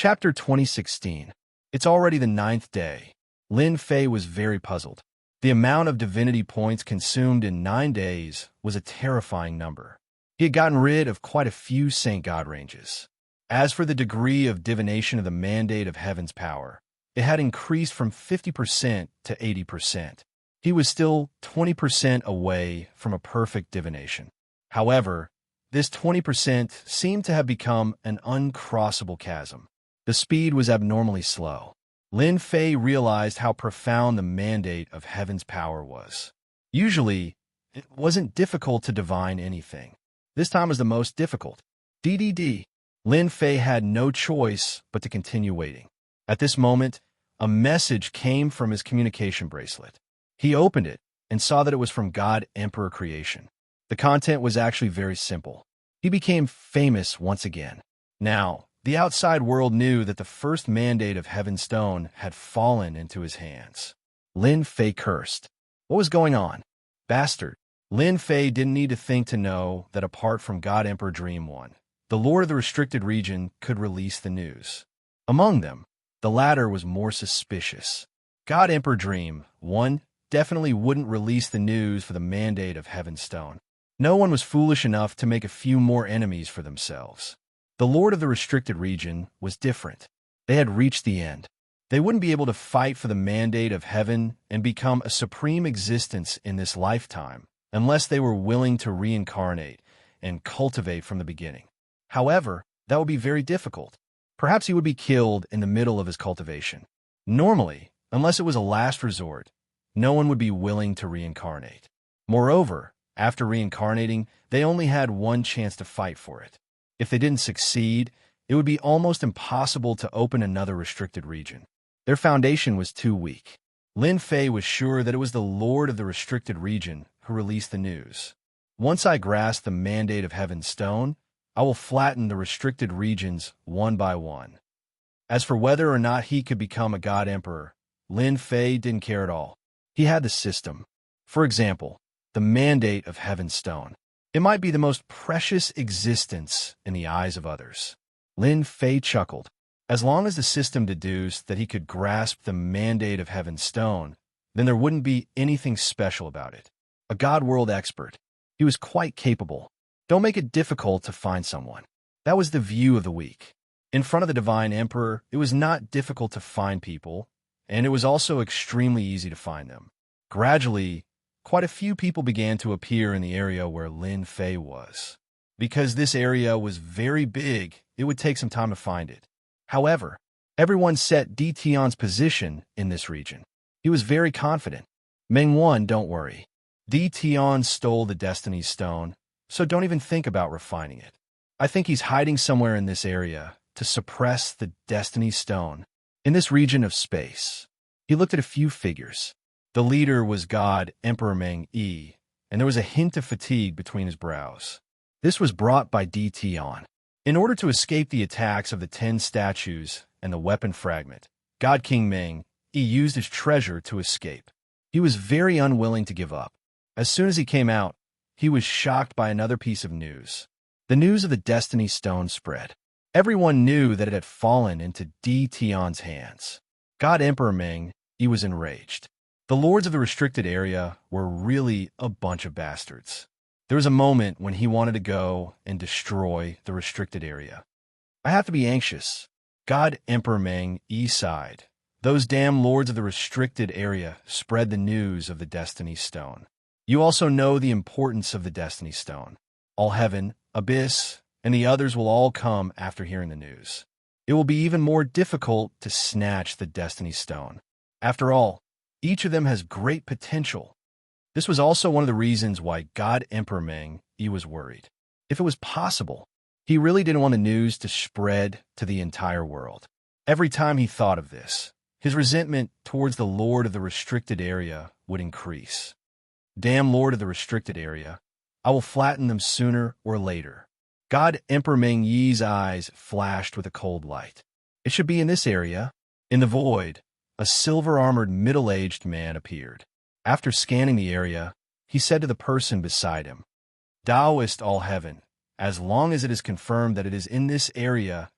Chapter 2016. It's already the 9th day. Lin Fei was very puzzled. The amount of divinity points consumed in 9 days was a terrifying number. He had gotten rid of quite a few Saint God ranges. As for the degree of divination of the mandate of heaven's power, it had increased from 50% to 80%. He was still 20% away from a perfect divination. However, this 20% seemed to have become an uncrossable chasm. The speed was abnormally slow. Lin Fei realized how profound the mandate of heaven's power was. Usually, it wasn't difficult to divine anything. This time was the most difficult. DDD. Lin Fei had no choice but to continue waiting. At this moment, a message came from his communication bracelet. He opened it and saw that it was from God Emperor Creation. The content was actually very simple. He became famous once again. Now, the outside world knew that the first mandate of Heaven's Stone had fallen into his hands. Lin Fei cursed. What was going on? Bastard. Lin Fei didn't need to think to know that apart from God Emperor Dream One, the Lord of the Restricted Region could release the news. Among them, the latter was more suspicious. God Emperor Dream One definitely wouldn't release the news for the mandate of Heaven's Stone. No one was foolish enough to make a few more enemies for themselves. The Lord of the Restricted Region was different. They had reached the end. They wouldn't be able to fight for the mandate of heaven and become a supreme existence in this lifetime unless they were willing to reincarnate and cultivate from the beginning. However, that would be very difficult. Perhaps he would be killed in the middle of his cultivation. Normally, unless it was a last resort, no one would be willing to reincarnate. Moreover, after reincarnating, they only had one chance to fight for it. If they didn't succeed, it would be almost impossible to open another restricted region. Their foundation was too weak. Lin Fei was sure that it was the Lord of the Restricted Region who released the news. Once I grasp the mandate of Heaven's Stone, I will flatten the restricted regions one by one. As for whether or not he could become a God Emperor, Lin Fei didn't care at all. He had the system. For example, the mandate of Heaven's Stone. It might be the most precious existence in the eyes of others. Lin Fei chuckled. As long as the system deduced that he could grasp the mandate of Heaven's Stone, then there wouldn't be anything special about it. A God world expert. He was quite capable. Don't make it difficult to find someone. That was the view of the week. In front of the Divine Emperor, it was not difficult to find people, and it was also extremely easy to find them. Gradually, quite a few people began to appear in the area where Lin Fei was. Because this area was very big, it would take some time to find it. However, everyone set Di Tian's position in this region. He was very confident. Meng Wan, don't worry. Di Tian stole the Destiny Stone, so don't even think about refining it. I think he's hiding somewhere in this area to suppress the Destiny Stone in this region of space. He looked at a few figures. The leader was God Emperor Meng Yi, and there was a hint of fatigue between his brows. This was brought by Di Tian. In order to escape the attacks of the 10 statues and the weapon fragment, God King Meng Yi used his treasure to escape. He was very unwilling to give up. As soon as he came out, he was shocked by another piece of news. The news of the Destiny Stone spread. Everyone knew that it had fallen into Di Tian's hands. God Emperor Meng Yi was enraged. The lords of the restricted area were really a bunch of bastards. There was a moment when he wanted to go and destroy the restricted area. I have to be anxious. God Emperor Meng Yi sighed. Those damn lords of the restricted area spread the news of the Destiny Stone. You also know the importance of the Destiny Stone. All Heaven, Abyss, and the others will all come after hearing the news. It will be even more difficult to snatch the Destiny Stone. After all, each of them has great potential. This was also one of the reasons why God Emperor Meng Yi was worried. If it was possible, he really didn't want the news to spread to the entire world. Every time he thought of this, his resentment towards the Lord of the Restricted Area would increase. Damn Lord of the Restricted Area, I will flatten them sooner or later. God Emperor Meng Yi's eyes flashed with a cold light. It should be in this area. In the void, a silver-armored middle-aged man appeared. After scanning the area, he said to the person beside him, Taoist All Heaven, as long as it is confirmed that it is in this area,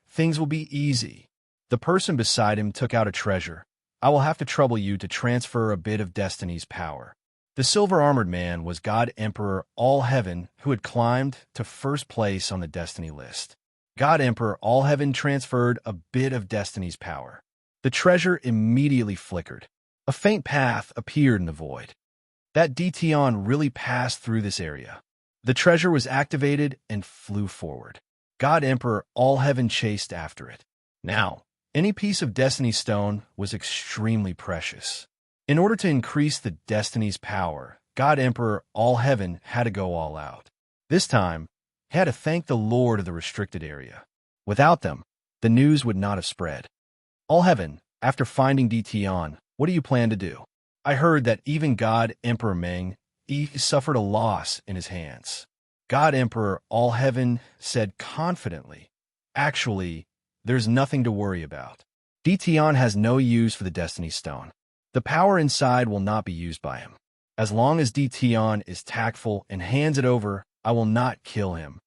things will be easy. The person beside him took out a treasure. I will have to trouble you to transfer a bit of destiny's power. The silver-armored man was God Emperor All Heaven, who had climbed to first place on the destiny list. God Emperor All Heaven transferred a bit of destiny's power. The treasure immediately flickered. A faint path appeared in the void. That Dtion really passed through this area. The treasure was activated and flew forward. God Emperor All Heaven chased after it. Now, any piece of Destiny Stone was extremely precious. In order to increase the Destiny's power, God Emperor All Heaven had to go all out. This time, he had to thank the Lord of the restricted area. Without them, the news would not have spread. All Heaven, after finding Dtion, what do you plan to do? I heard that even God Emperor Meng suffered a loss in his hands. God Emperor All Heaven said confidently, actually, there's nothing to worry about. Dtion has no use for the Destiny Stone. The power inside will not be used by him. As long as Dtion is tactful and hands it over, I will not kill him.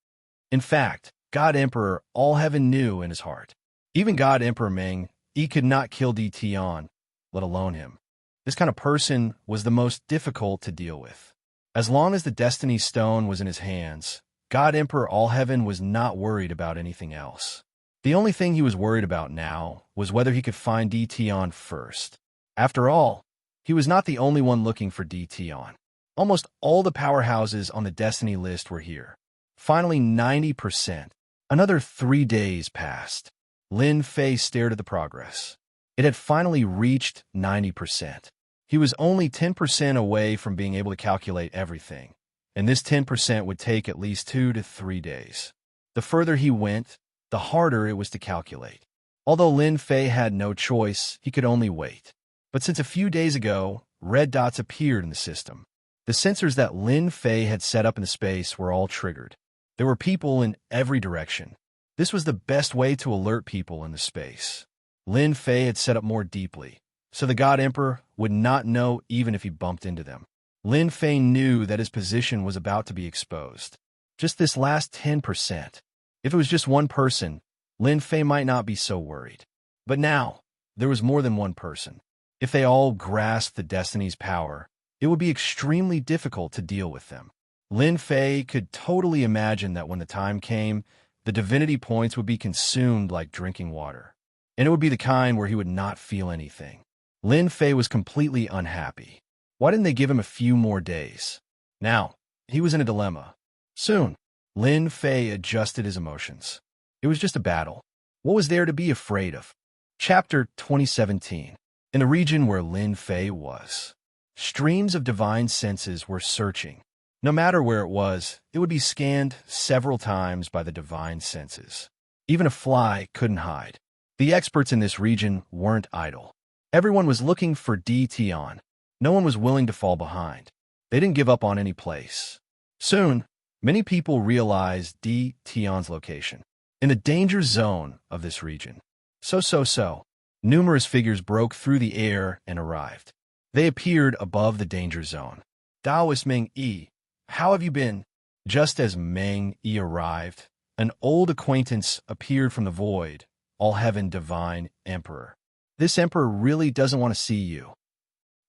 In fact, God Emperor All Heaven knew in his heart. Even God Emperor Meng, he could not kill Dtion, let alone him. This kind of person was the most difficult to deal with. As long as the Destiny Stone was in his hands, God Emperor All Heaven was not worried about anything else. The only thing he was worried about now was whether he could find Dtion first. After all, he was not the only one looking for Dtion. Almost all the powerhouses on the Destiny list were here. Finally, 90%. Another 3 days passed. Lin Fei stared at the progress. It had finally reached 90%. He was only 10% away from being able to calculate everything, and this 10% would take at least 2 to 3 days. The further he went, the harder it was to calculate. Although Lin Fei had no choice, he could only wait. But since a few days ago, red dots appeared in the system. The sensors that Lin Fei had set up in the space were all triggered. There were people in every direction. This was the best way to alert people in the space. Lin Fei had set up more deeply, so the God Emperor would not know even if he bumped into them. Lin Fei knew that his position was about to be exposed. Just this last 10%. If it was just one person, Lin Fei might not be so worried. But now, there was more than one person. If they all grasped the Destiny's power, it would be extremely difficult to deal with them. Lin Fei could totally imagine that when the time came, the divinity points would be consumed like drinking water. And it would be the kind where he would not feel anything. Lin Fei was completely unhappy. Why didn't they give him a few more days? Now, he was in a dilemma. Soon, Lin Fei adjusted his emotions. It was just a battle. What was there to be afraid of? Chapter 2017. In the region where Lin Fei was, streams of divine senses were searching. No matter where it was, it would be scanned several times by the divine senses. Even a fly couldn't hide. The experts in this region weren't idle. Everyone was looking for Dtion. No one was willing to fall behind. They didn't give up on any place. Soon, many people realized Dtion's location. In the danger zone of this region. So. Numerous figures broke through the air and arrived. They appeared above the danger zone. Taoist Meng Yi, how have you been? Just as Meng Yi arrived, an old acquaintance appeared from the void, All Heaven Divine Emperor. This emperor really doesn't want to see you,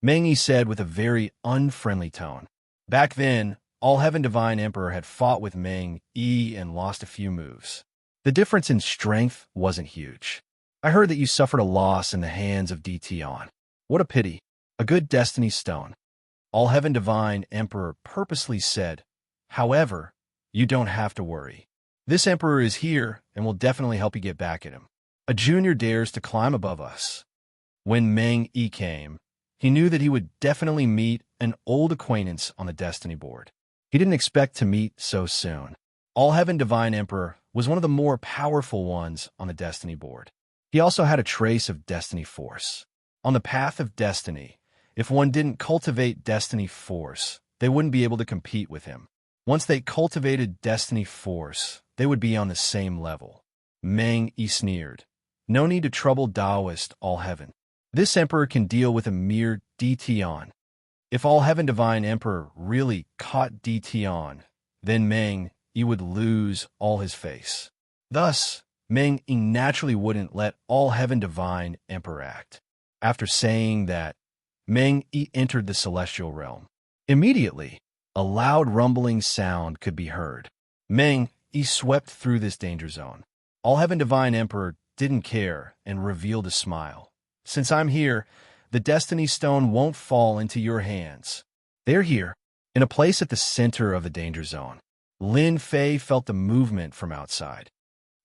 Meng Yi said with a very unfriendly tone. Back then, All Heaven Divine Emperor had fought with Meng Yi and lost a few moves. The difference in strength wasn't huge. I heard that you suffered a loss in the hands of Dtion. What a pity. A good destiny stone. All Heaven Divine Emperor purposely said, however, you don't have to worry. This emperor is here and will definitely help you get back at him. A junior dares to climb above us. When Meng Yi came, he knew that he would definitely meet an old acquaintance on the destiny board. He didn't expect to meet so soon. All Heaven Divine Emperor was one of the more powerful ones on the destiny board. He also had a trace of destiny force. On the path of destiny, if one didn't cultivate destiny force, they wouldn't be able to compete with him. Once they cultivated destiny force, they would be on the same level. Meng Yi sneered. No need to trouble Taoist All Heaven. This emperor can deal with a mere Dtion. If All Heaven Divine Emperor really caught Dtion, then Meng Yi would lose all his face. Thus, Meng Yi naturally wouldn't let All Heaven Divine Emperor act. After saying that, Meng Yi entered the celestial realm. Immediately, a loud rumbling sound could be heard. Meng Yi swept through this danger zone. All Heaven Divine Emperor didn't care and revealed a smile. Since I'm here, the Destiny Stone won't fall into your hands. They're here. In a place at the center of the danger zone, Lin Fei felt the movement from outside.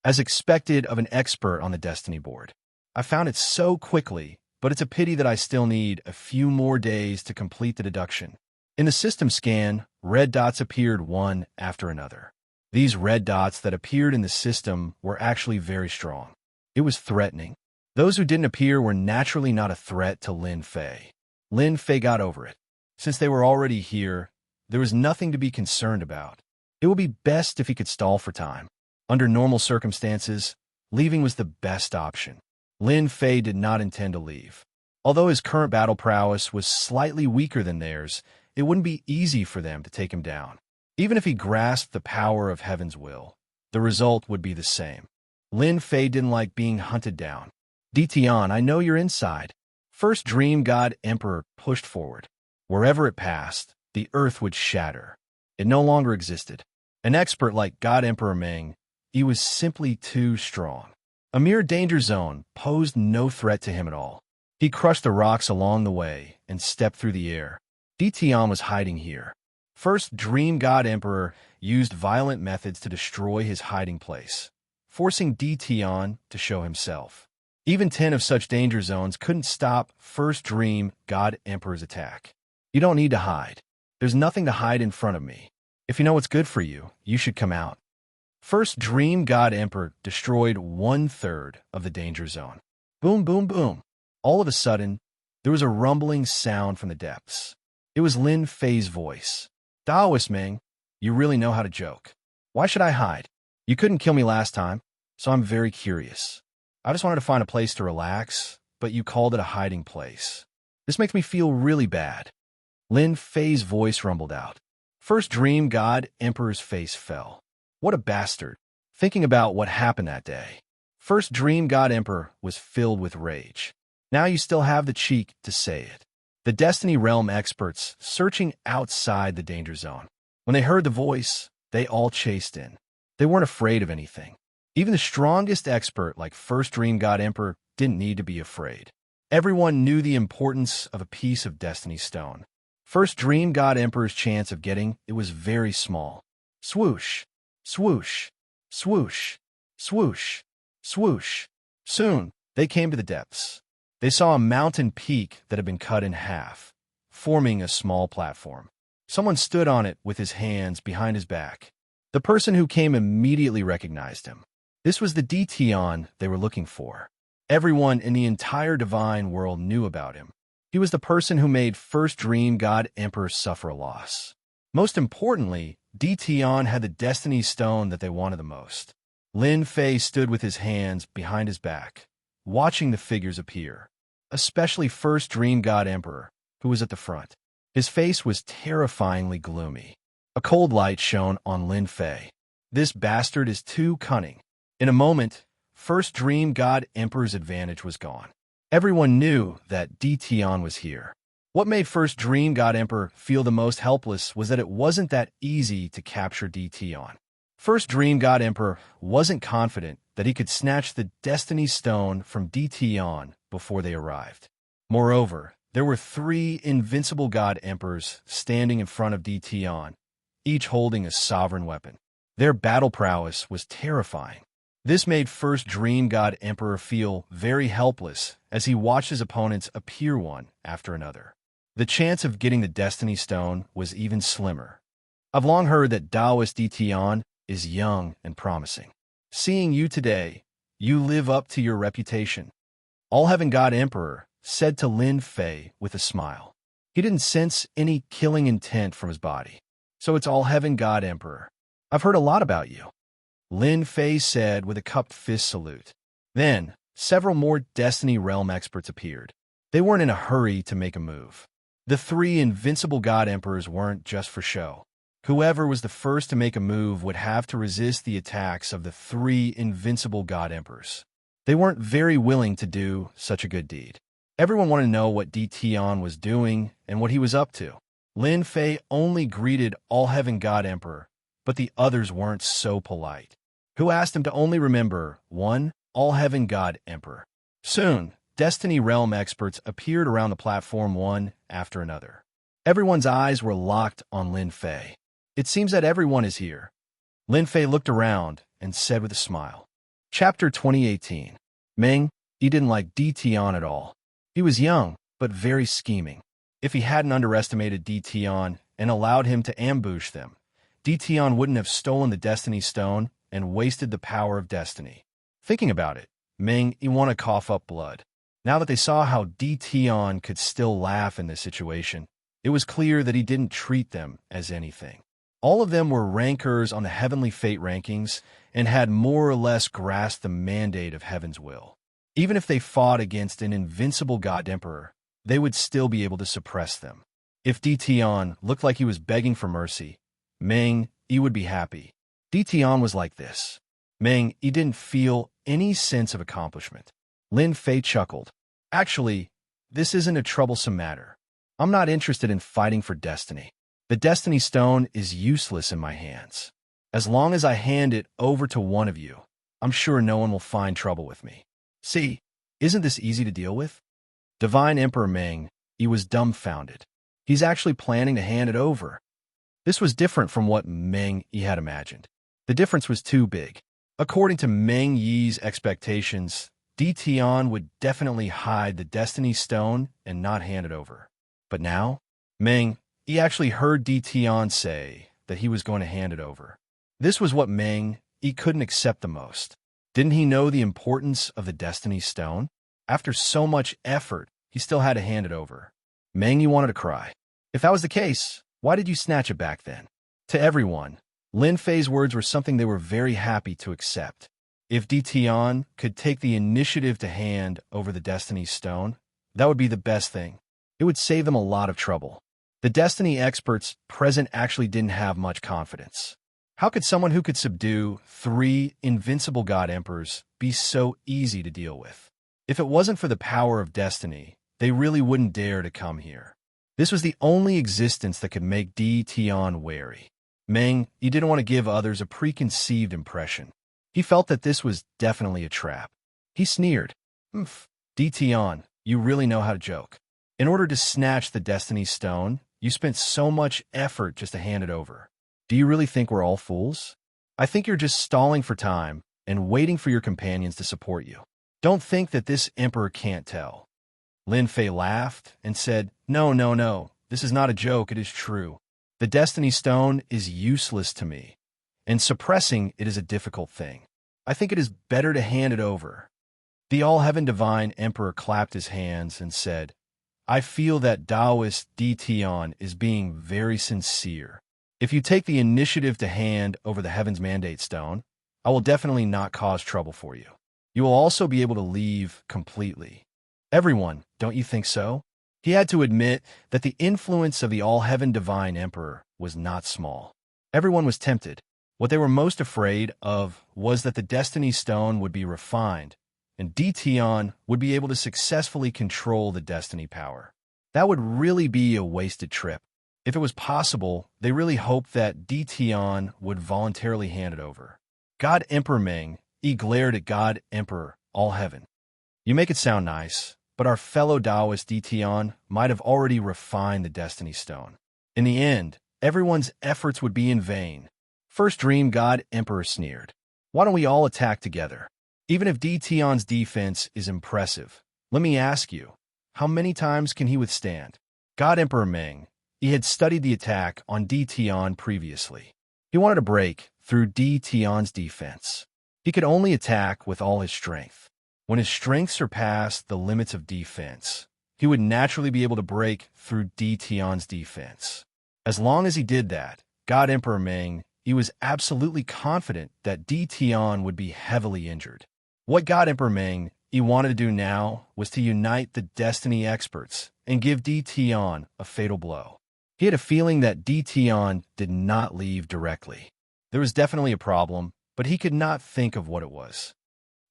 As expected of an expert on the Destiny board, I found it so quickly, but it's a pity that I still need a few more days to complete the deduction. In the system scan, red dots appeared one after another. These red dots that appeared in the system were actually very strong. It was threatening. Those who didn't appear were naturally not a threat to Lin Fei. Lin Fei got over it. Since they were already here, there was nothing to be concerned about. It would be best if he could stall for time. Under normal circumstances, leaving was the best option. Lin Fei did not intend to leave. Although his current battle prowess was slightly weaker than theirs, it wouldn't be easy for them to take him down. Even if he grasped the power of Heaven's will, the result would be the same. Lin Fei didn't like being hunted down. Ditian, I know you're inside. First Dream God Emperor pushed forward. Wherever it passed, the earth would shatter. It no longer existed. An expert like God Emperor Meng, he was simply too strong. A mere danger zone posed no threat to him at all. He crushed the rocks along the way and stepped through the air. Ditian was hiding here. First Dream God Emperor used violent methods to destroy his hiding place, forcing Ditian to show himself. Even 10 of such danger zones couldn't stop First Dream God Emperor's attack. You don't need to hide. There's nothing to hide in front of me. If you know what's good for you, you should come out. First Dream God Emperor destroyed 1/3 of the danger zone. Boom, boom, boom. All of a sudden, there was a rumbling sound from the depths. It was Lin Fei's voice. Daoist Meng, you really know how to joke. Why should I hide? You couldn't kill me last time, so I'm very curious. I just wanted to find a place to relax, but you called it a hiding place. This makes me feel really bad. Lin Fei's voice rumbled out. First Dream God Emperor's face fell. What a bastard. Thinking about what happened that day, First Dream God Emperor was filled with rage. Now you still have the cheek to say it. The Destiny Realm experts searching outside the danger zone. When they heard the voice, they all chased in. They weren't afraid of anything. Even the strongest expert like First Dream God Emperor didn't need to be afraid. Everyone knew the importance of a piece of Destiny Stone. First Dream God Emperor's chance of getting it was very small. Swoosh, swoosh, swoosh, swoosh, swoosh. Soon, they came to the depths. They saw a mountain peak that had been cut in half, forming a small platform. Someone stood on it with his hands behind his back. The person who came immediately recognized him. This was the Ditian they were looking for. Everyone in the entire divine world knew about him. He was the person who made First Dream God Emperor suffer a loss. Most importantly, Ditian had the Destiny Stone that they wanted the most. Lin Fei stood with his hands behind his back, watching the figures appear, especially First Dream God Emperor, who was at the front. His face was terrifyingly gloomy. A cold light shone on Lin Fei. This bastard is too cunning. In a moment, First Dream God Emperor's advantage was gone. Everyone knew that Ditian was here. What made First Dream God Emperor feel the most helpless was that it wasn't that easy to capture Ditian. First Dream God Emperor wasn't confident that he could snatch the Destiny Stone from Ditian before they arrived. Moreover, there were 3 invincible God Emperors standing in front of Ditian, each holding a sovereign weapon. Their battle prowess was terrifying. This made First Dream God Emperor feel very helpless as he watched his opponents appear one after another. The chance of getting the Destiny Stone was even slimmer. I've long heard that Daoist Ditian is young and promising. Seeing you today, you live up to your reputation. All Heaven God Emperor said to Lin Fei with a smile. He didn't sense any killing intent from his body. So it's All Heaven God Emperor. I've heard a lot about you, Lin Fei said with a cupped fist salute. Then, several more Destiny Realm experts appeared. They weren't in a hurry to make a move. The 3 invincible God Emperors weren't just for show. Whoever was the first to make a move would have to resist the attacks of the three invincible god emperors. They weren't very willing to do such a good deed. Everyone wanted to know what Tion was doing and what he was up to. Lin Fei only greeted All-Heaven God Emperor, but the others weren't so polite. Who asked him to only remember one All-Heaven God Emperor. Soon, Destiny Realm experts appeared around the platform one after another. Everyone's eyes were locked on Lin Fei. It seems that everyone is here. Lin Fei looked around and said with a smile. Chapter 2018. Meng, he didn't like Tion at all. He was young, but very scheming. If he hadn't underestimated Tion and allowed him to ambush them, Tion wouldn't have stolen the Destiny Stone and wasted the power of destiny. Thinking about it, Meng, he wanted to cough up blood. Now that they saw how Tion could still laugh in this situation, it was clear that he didn't treat them as anything. All of them were rankers on the Heavenly Fate rankings and had more or less grasped the mandate of Heaven's will. Even if they fought against an invincible God Emperor, they would still be able to suppress them. If Tion looked like he was begging for mercy, Meng, he would be happy. Tion was like this. Meng, he didn't feel any sense of accomplishment. Lin Fei chuckled. Actually, this isn't a troublesome matter. I'm not interested in fighting for destiny. The Destiny Stone is useless in my hands. As long as I hand it over to one of you, I'm sure no one will find trouble with me. See, isn't this easy to deal with? Divine Emperor Meng, he was dumbfounded. He's actually planning to hand it over. This was different from what Meng Yi had imagined. The difference was too big. According to Meng Yi's expectations, Tion would definitely hide the Destiny Stone and not hand it over. But now, Meng, he actually heard Tion say that he was going to hand it over. This was what Meng, he couldn't accept the most. Didn't he know the importance of the Destiny Stone? After so much effort, he still had to hand it over. Meng, he wanted to cry. If that was the case, why did you snatch it back then? To everyone, Lin Fei's words were something they were very happy to accept. If Tion could take the initiative to hand over the Destiny Stone, that would be the best thing. It would save them a lot of trouble. The Destiny experts present actually didn't have much confidence. How could someone who could subdue three invincible God Emperors be so easy to deal with? If it wasn't for the power of destiny, they really wouldn't dare to come here. This was the only existence that could make Tion wary. Meng, he didn't want to give others a preconceived impression. He felt that this was definitely a trap. He sneered. Tion, you really know how to joke. In order to snatch the Destiny Stone, you spent so much effort just to hand it over. Do you really think we're all fools? I think you're just stalling for time and waiting for your companions to support you. Don't think that this emperor can't tell. Lin Fei laughed and said, No, this is not a joke, it is true. The Destiny Stone is useless to me, and suppressing it is a difficult thing. I think it is better to hand it over. The All-Heaven Divine Emperor clapped his hands and said, I feel that Taoist Tion is being very sincere. If you take the initiative to hand over the Heaven's Mandate Stone, I will definitely not cause trouble for you. You will also be able to leave completely. Everyone, don't you think so? He had to admit that the influence of the All-Heaven Divine Emperor was not small. Everyone was tempted. What they were most afraid of was that the Destiny Stone would be refined, and Tion would be able to successfully control the Destiny power. That would really be a wasted trip. If it was possible, they really hoped that Tion would voluntarily hand it over. God Emperor Meng, he glared at God Emperor All-Heaven. You make it sound nice, but our fellow Taoist Tion might have already refined the Destiny Stone. In the end, everyone's efforts would be in vain. First Dream God Emperor sneered. Why don't we all attack together? Even if Tion's defense is impressive, let me ask you, how many times can he withstand? God Emperor Meng, he had studied the attack on Tion previously. He wanted to break through Tion's defense. He could only attack with all his strength. When his strength surpassed the limits of defense, he would naturally be able to break through Tion's defense. As long as he did that, God Emperor Meng, he was absolutely confident that Tion would be heavily injured. What God Emperor Meng, he wanted to do now was to unite the Destiny experts and give Tion a fatal blow. He had a feeling that Tion did not leave directly. There was definitely a problem, but he could not think of what it was.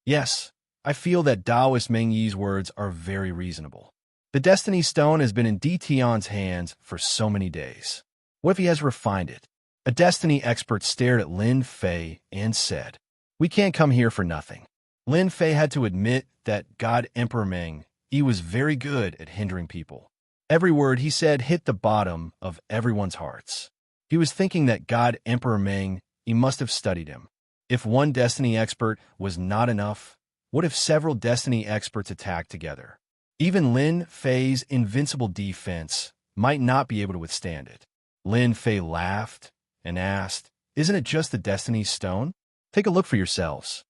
Yes, I feel that Taoist Meng Yi's words are very reasonable. The Destiny Stone has been in Tion's hands for so many days. What if he has refined it? A Destiny expert stared at Lin Fei and said, "We can't come here for nothing." Lin Fei had to admit that God Emperor Meng Yi was very good at hindering people. Every word he said hit the bottom of everyone's hearts. He was thinking that God Emperor Meng Yi must have studied him. If one Destiny expert was not enough, what if several Destiny experts attacked together? Even Lin Fei's invincible defense might not be able to withstand it. Lin Fei laughed and asked, "Isn't it just the Destiny Stone? Take a look for yourselves."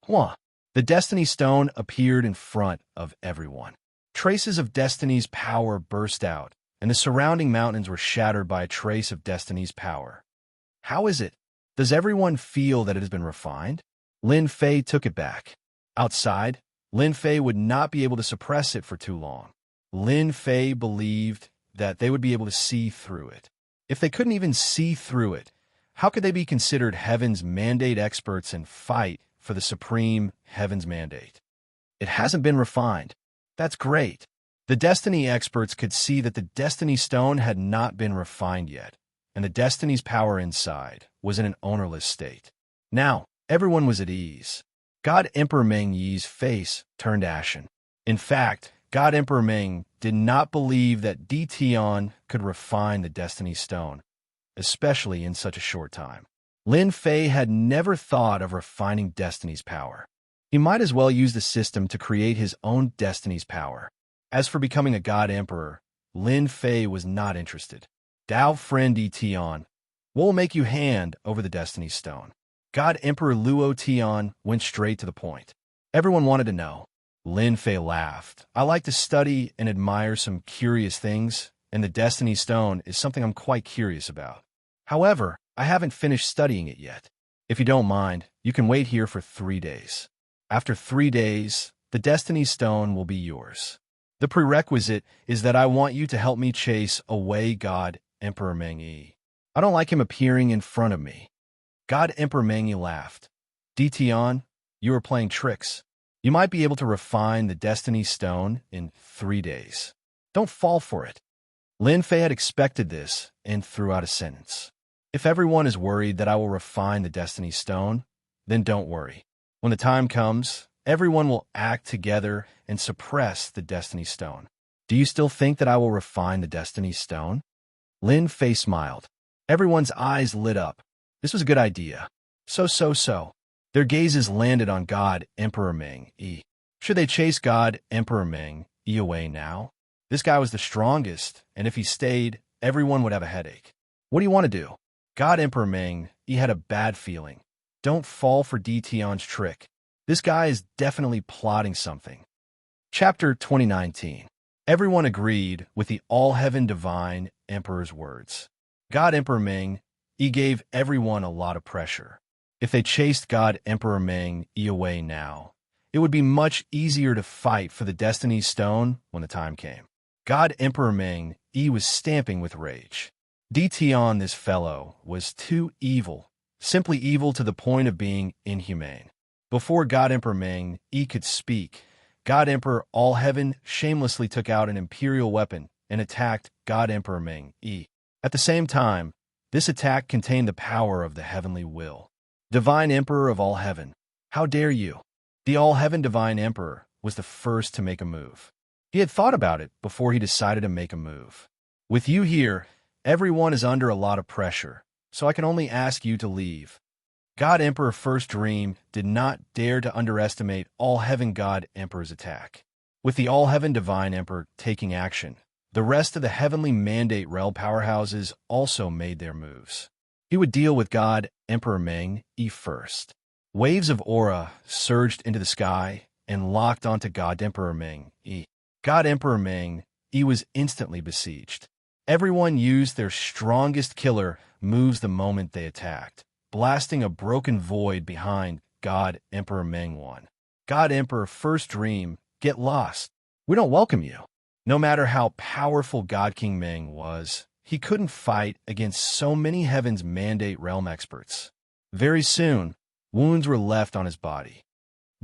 Huh. The Destiny Stone appeared in front of everyone. Traces of Destiny's power burst out, and the surrounding mountains were shattered by a trace of Destiny's power. How is it? Does everyone feel that it has been refined? Lin Fei took it back. Outside, Lin Fei would not be able to suppress it for too long. Lin Fei believed that they would be able to see through it. If they couldn't even see through it, how could they be considered Heaven's mandate experts and fight for the supreme Heaven's mandate? It hasn't been refined. That's great. The Destiny experts could see that the Destiny Stone had not been refined yet, and the Destiny's power inside was in an ownerless state. Now, everyone was at ease. God Emperor Meng Yi's face turned ashen. In fact, God Emperor Meng did not believe that Tion could refine the Destiny Stone, especially in such a short time. Lin Fei had never thought of refining Destiny's power. He might as well use the system to create his own Destiny's power. As for becoming a God Emperor, Lin Fei was not interested. "Dao friend Tion, what will make you hand over the Destiny Stone?" God Emperor Luo Tian went straight to the point. Everyone wanted to know. Lin Fei laughed. "I like to study and admire some curious things, and the Destiny Stone is something I'm quite curious about. However, I haven't finished studying it yet. If you don't mind, you can wait here for 3 days. After 3 days, the Destiny Stone will be yours. The prerequisite is that I want you to help me chase away God Emperor Meng Yi. I don't like him appearing in front of me." God Emperor Meng Yi laughed. "Tion, you are playing tricks. You might be able to refine the Destiny Stone in 3 days. Don't fall for it." Lin Fei had expected this and threw out a sentence. "If everyone is worried that I will refine the Destiny Stone, then don't worry. When the time comes, everyone will act together and suppress the Destiny Stone. Do you still think that I will refine the Destiny Stone?" Lin Fei smiled. Everyone's eyes lit up. This was a good idea. So. Their gazes landed on God Emperor Meng Yi. Should they chase God Emperor Meng Yi away now? This guy was the strongest, and if he stayed, everyone would have a headache. What do you want to do? God Emperor Meng Yi had a bad feeling. Don't fall for Tion's trick. This guy is definitely plotting something. Chapter 2019. Everyone agreed with the All-Heaven Divine Emperor's words. God Emperor Meng Yi gave everyone a lot of pressure. If they chased God Emperor Meng Yi away now, it would be much easier to fight for the Destiny Stone when the time came. God Emperor Meng Yi was stamping with rage. Tion, this fellow, was too evil, simply evil to the point of being inhumane. Before God Emperor Meng Yi could speak, God Emperor All-Heaven shamelessly took out an imperial weapon and attacked God Emperor Meng Yi. At the same time, this attack contained the power of the heavenly will. Divine Emperor of all heaven, how dare you? The All-Heaven Divine Emperor was the first to make a move. He had thought about it before he decided to make a move. With you here, everyone is under a lot of pressure, so I can only ask you to leave. God Emperor First Dream did not dare to underestimate All-Heaven God Emperor's attack. With the All-Heaven Divine Emperor taking action, the rest of the heavenly mandate realm powerhouses also made their moves. He would deal with God Emperor Meng Yi first. Waves of aura surged into the sky and locked onto God Emperor Meng Yi. God Emperor Meng Yi was instantly besieged. Everyone used their strongest killer moves the moment they attacked, blasting a broken void behind God Emperor Meng One. God Emperor First Dream, get lost. We don't welcome you. No matter how powerful God King Meng was, he couldn't fight against so many Heaven's Mandate Realm experts. Very soon, wounds were left on his body.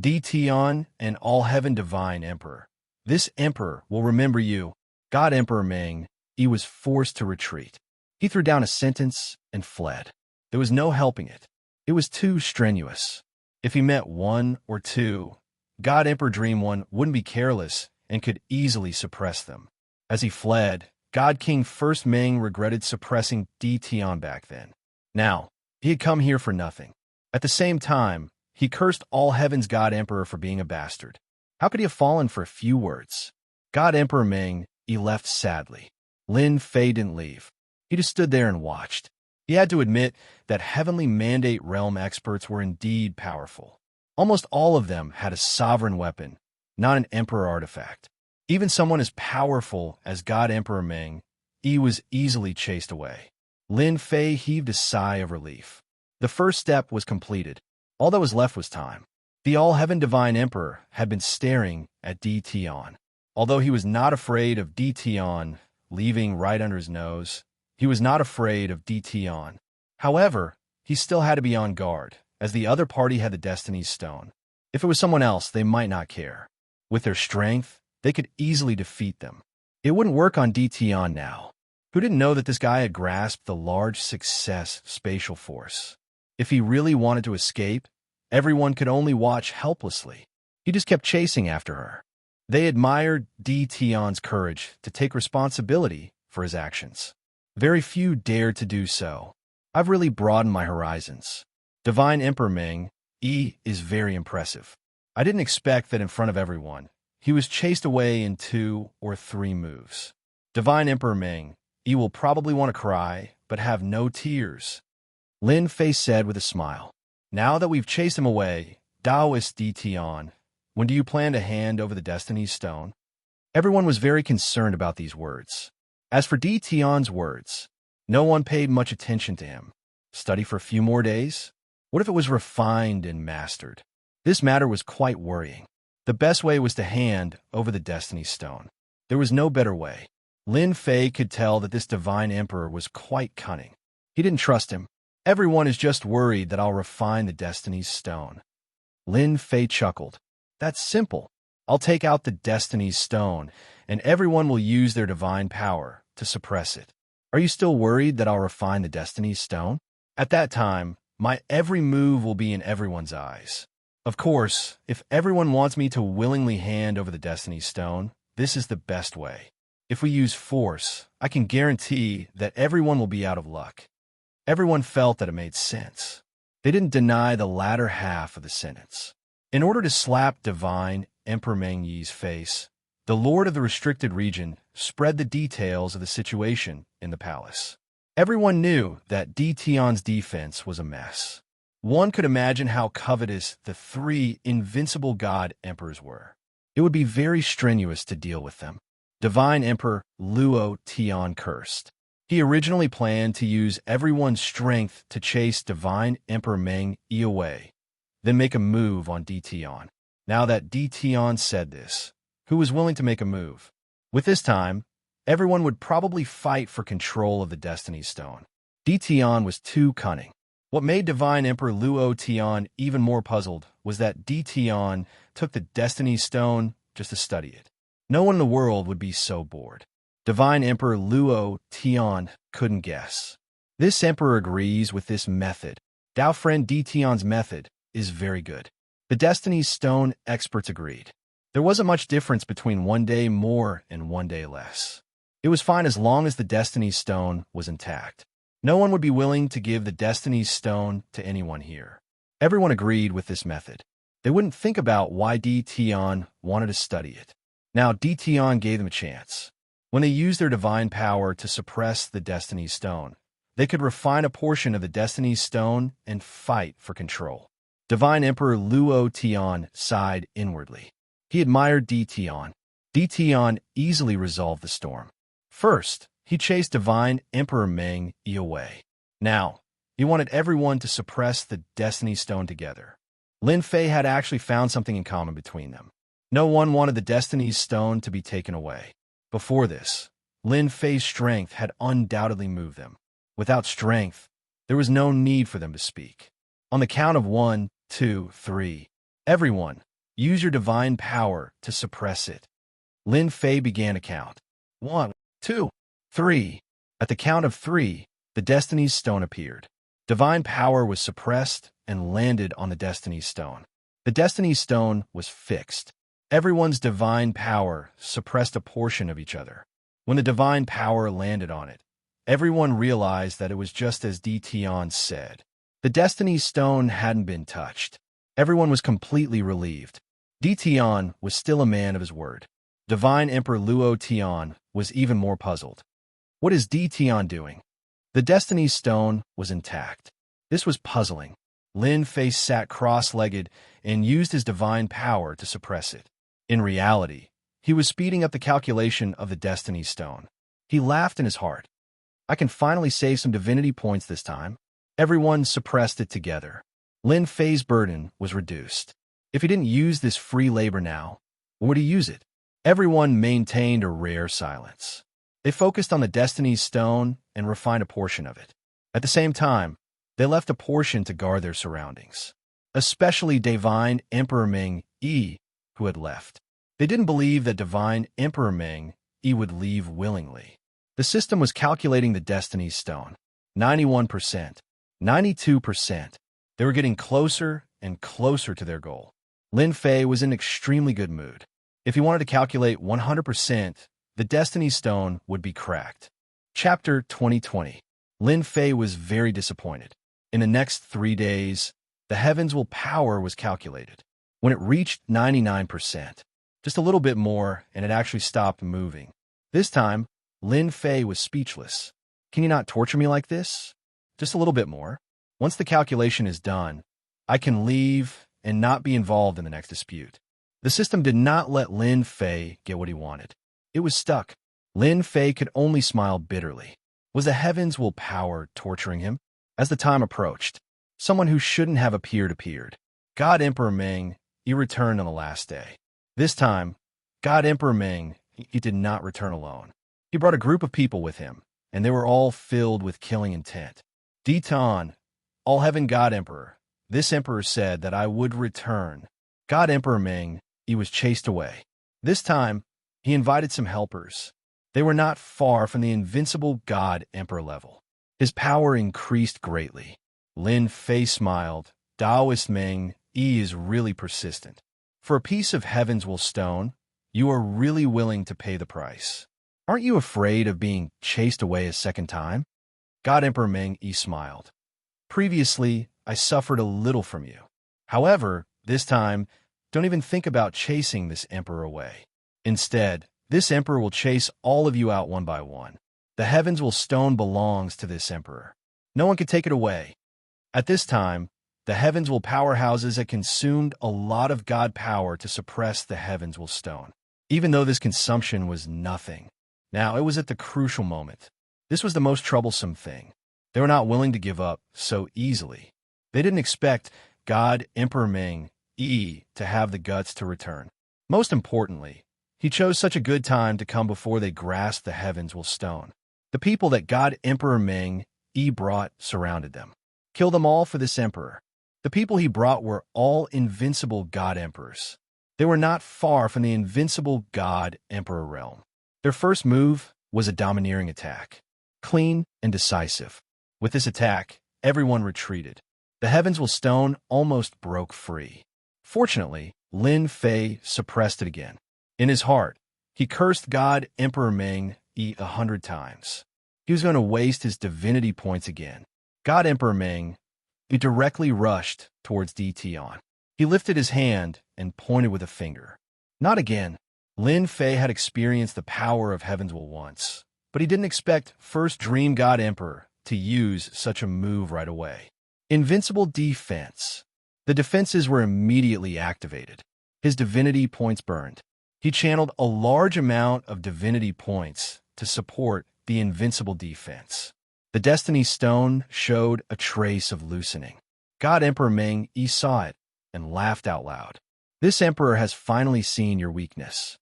Tion and All Heaven Divine Emperor. This emperor will remember you. God Emperor Ming, he was forced to retreat. He threw down a sentence and fled. There was no helping it. It was too strenuous. If he met one or two, God Emperor Dream One wouldn't be careless and could easily suppress them. As he fled, God King First Ming regretted suppressing Tion back then. Now, he had come here for nothing. At the same time, he cursed All Heaven's God Emperor for being a bastard. How could he have fallen for a few words? God Emperor Ming, he left sadly. Lin Fei didn't leave. He just stood there and watched. He had to admit that Heavenly Mandate Realm experts were indeed powerful. Almost all of them had a sovereign weapon, not an emperor artifact. Even someone as powerful as God Emperor Ming, he was easily chased away. Lin Fei heaved a sigh of relief. The first step was completed. All that was left was time. The All-Heaven Divine Emperor had been staring at Tion. Although he was not afraid of Tion leaving right under his nose, he was not afraid of Tion. However, he still had to be on guard, as the other party had the Destiny's Stone. If it was someone else, they might not care. With their strength, they could easily defeat them. It wouldn't work on Tion now. Who didn't know that this guy had grasped the large success spatial force? If he really wanted to escape, everyone could only watch helplessly. He just kept chasing after her. They admired Tion's courage to take responsibility for his actions. Very few dared to do so. I've really broadened my horizons. Divine Emperor Ming, he is very impressive. I didn't expect that in front of everyone. He was chased away in 2 or 3 moves. Divine Emperor Ming, he will probably want to cry, but have no tears. Lin Fei said with a smile. Now that we've chased him away, Taoist Tion, when do you plan to hand over the Destiny's Stone? Everyone was very concerned about these words. As for Tion's words, no one paid much attention to him. Study for a few more days? What if it was refined and mastered? This matter was quite worrying. The best way was to hand over the Destiny's Stone. There was no better way. Lin Fei could tell that this divine emperor was quite cunning. He didn't trust him. Everyone is just worried that I'll refine the Destiny's Stone. Lin Fei chuckled. That's simple. I'll take out the Destiny's Stone, and everyone will use their divine power to suppress it. Are you still worried that I'll refine the Destiny's Stone? At that time, my every move will be in everyone's eyes. Of course, if everyone wants me to willingly hand over the Destiny's Stone, this is the best way. If we use force, I can guarantee that everyone will be out of luck. Everyone felt that it made sense. They didn't deny the latter half of the sentence. In order to slap Divine Emperor Meng Yi's face, the Lord of the Restricted Region spread the details of the situation in the palace. Everyone knew that Tion's defense was a mess. One could imagine how covetous the 3 invincible god emperors were. It would be very strenuous to deal with them. Divine Emperor Luo Tian cursed. He originally planned to use everyone's strength to chase Divine Emperor Meng Yi away, then make a move on Tion. Now that Tion said this, who was willing to make a move? With this time, everyone would probably fight for control of the Destiny's Stone. Tion was too cunning. What made Divine Emperor Luo Tian even more puzzled was that Tion took the Destiny's Stone just to study it. No one in the world would be so bored. Divine Emperor Luo Tian couldn't guess. This emperor agrees with this method. Dao friend Tion's method is very good. The Destiny's Stone experts agreed. There wasn't much difference between 1 day more and 1 day less. It was fine as long as the Destiny's Stone was intact. No one would be willing to give the Destiny's Stone to anyone here. Everyone agreed with this method. They wouldn't think about why Tion wanted to study it. Now Tion gave them a chance. When they used their divine power to suppress the Destiny's Stone, they could refine a portion of the Destiny's Stone and fight for control. Divine Emperor Luo Tian sighed inwardly. He admired Tion. Tion easily resolved the storm. First, he chased Divine Emperor Meng Yi away. Now, he wanted everyone to suppress the Destiny's Stone together. Lin Fei had actually found something in common between them. No one wanted the Destiny's Stone to be taken away. Before this, Lin Fei's strength had undoubtedly moved them. Without strength, there was no need for them to speak. On the count of 1, 2, 3, everyone, use your divine power to suppress it. Lin Fei began to count. 1, 2, 3. At the count of 3, the Destiny's Stone appeared. Divine power was suppressed and landed on the Destiny's Stone. The Destiny's Stone was fixed. Everyone's divine power suppressed a portion of each other. When the divine power landed on it, everyone realized that it was just as Tion said. The Destiny's Stone hadn't been touched. Everyone was completely relieved. Tion was still a man of his word. Divine Emperor Luo Tian was even more puzzled. What is Tion doing? The Destiny's Stone was intact. This was puzzling. Lin Fei sat cross-legged and used his divine power to suppress it. In reality, he was speeding up the calculation of the Destiny's Stone. He laughed in his heart. I can finally save some divinity points this time. Everyone suppressed it together. Lin Fei's burden was reduced. If he didn't use this free labor now, when would he use it? Everyone maintained a rare silence. They focused on the Destiny's Stone and refined a portion of it. At the same time, they left a portion to guard their surroundings, especially Divine Emperor Ming Yi, who had left. They didn't believe that Divine Emperor Ming Yi would leave willingly. The system was calculating the Destiny's Stone. 91%, 92%. They were getting closer and closer to their goal. Lin Fei was in extremely good mood. If he wanted to calculate 100%, the Destiny's Stone would be cracked. Chapter 2020. Lin Fei was very disappointed. In the next 3 days, the Heaven's Will power was calculated. When it reached 99%, just a little bit more, and it actually stopped moving. This time, Lin Fei was speechless. Can you not torture me like this? Just a little bit more. Once the calculation is done, I can leave and not be involved in the next dispute. The system did not let Lin Fei get what he wanted. It was stuck. Lin Fei could only smile bitterly. Was the Heaven's Will power torturing him? As the time approached, someone who shouldn't have appeared. God Emperor Ming, he returned on the last day. This time, God Emperor Ming, he did not return alone. He brought a group of people with him, and they were all filled with killing intent. Ditan, All Heaven God Emperor, this emperor said that I would return. God Emperor Ming, he was chased away. This time, he invited some helpers. They were not far from the invincible God Emperor level. His power increased greatly. Lin Fei smiled. Taoist Ming Yi is really persistent. For a piece of Heaven's Will stone, you are really willing to pay the price. Aren't you afraid of being chased away a second time? God Emperor Ming Yi smiled. Previously, I suffered a little from you. However, this time, don't even think about chasing this emperor away. Instead, this emperor will chase all of you out one by one. The Heaven's Will stone belongs to this emperor. No one can take it away. At this time, the Heaven's Will powerhouses had consumed a lot of God power to suppress the Heaven's Will stone, even though this consumption was nothing. Now, it was at the crucial moment. This was the most troublesome thing. They were not willing to give up so easily. They didn't expect God Emperor Ming Yi to have the guts to return. Most importantly, he chose such a good time to come before they grasped the Heaven's Will stone. The people that God Emperor Ming Yi brought surrounded them. Kill them all for this emperor. The people he brought were all invincible God emperors. They were not far from the invincible God Emperor realm. Their first move was a domineering attack, clean and decisive. With this attack, everyone retreated. The Heaven's Will stone almost broke free. Fortunately, Lin Fei suppressed it again. In his heart, he cursed God Emperor Ming Yi 100 times. He was going to waste his divinity points again. God Emperor Ming, he directly rushed towards Tion. He lifted his hand and pointed with a finger. Not again. Lin Fei had experienced the power of Heaven's Will once, but he didn't expect First Dream God Emperor to use such a move right away. Invincible defense. The defenses were immediately activated. His divinity points burned. He channeled a large amount of divinity points to support the invincible defense. The Destiny Stone showed a trace of loosening. God Emperor Ming Yi saw it and laughed out loud. This emperor has finally seen your weakness.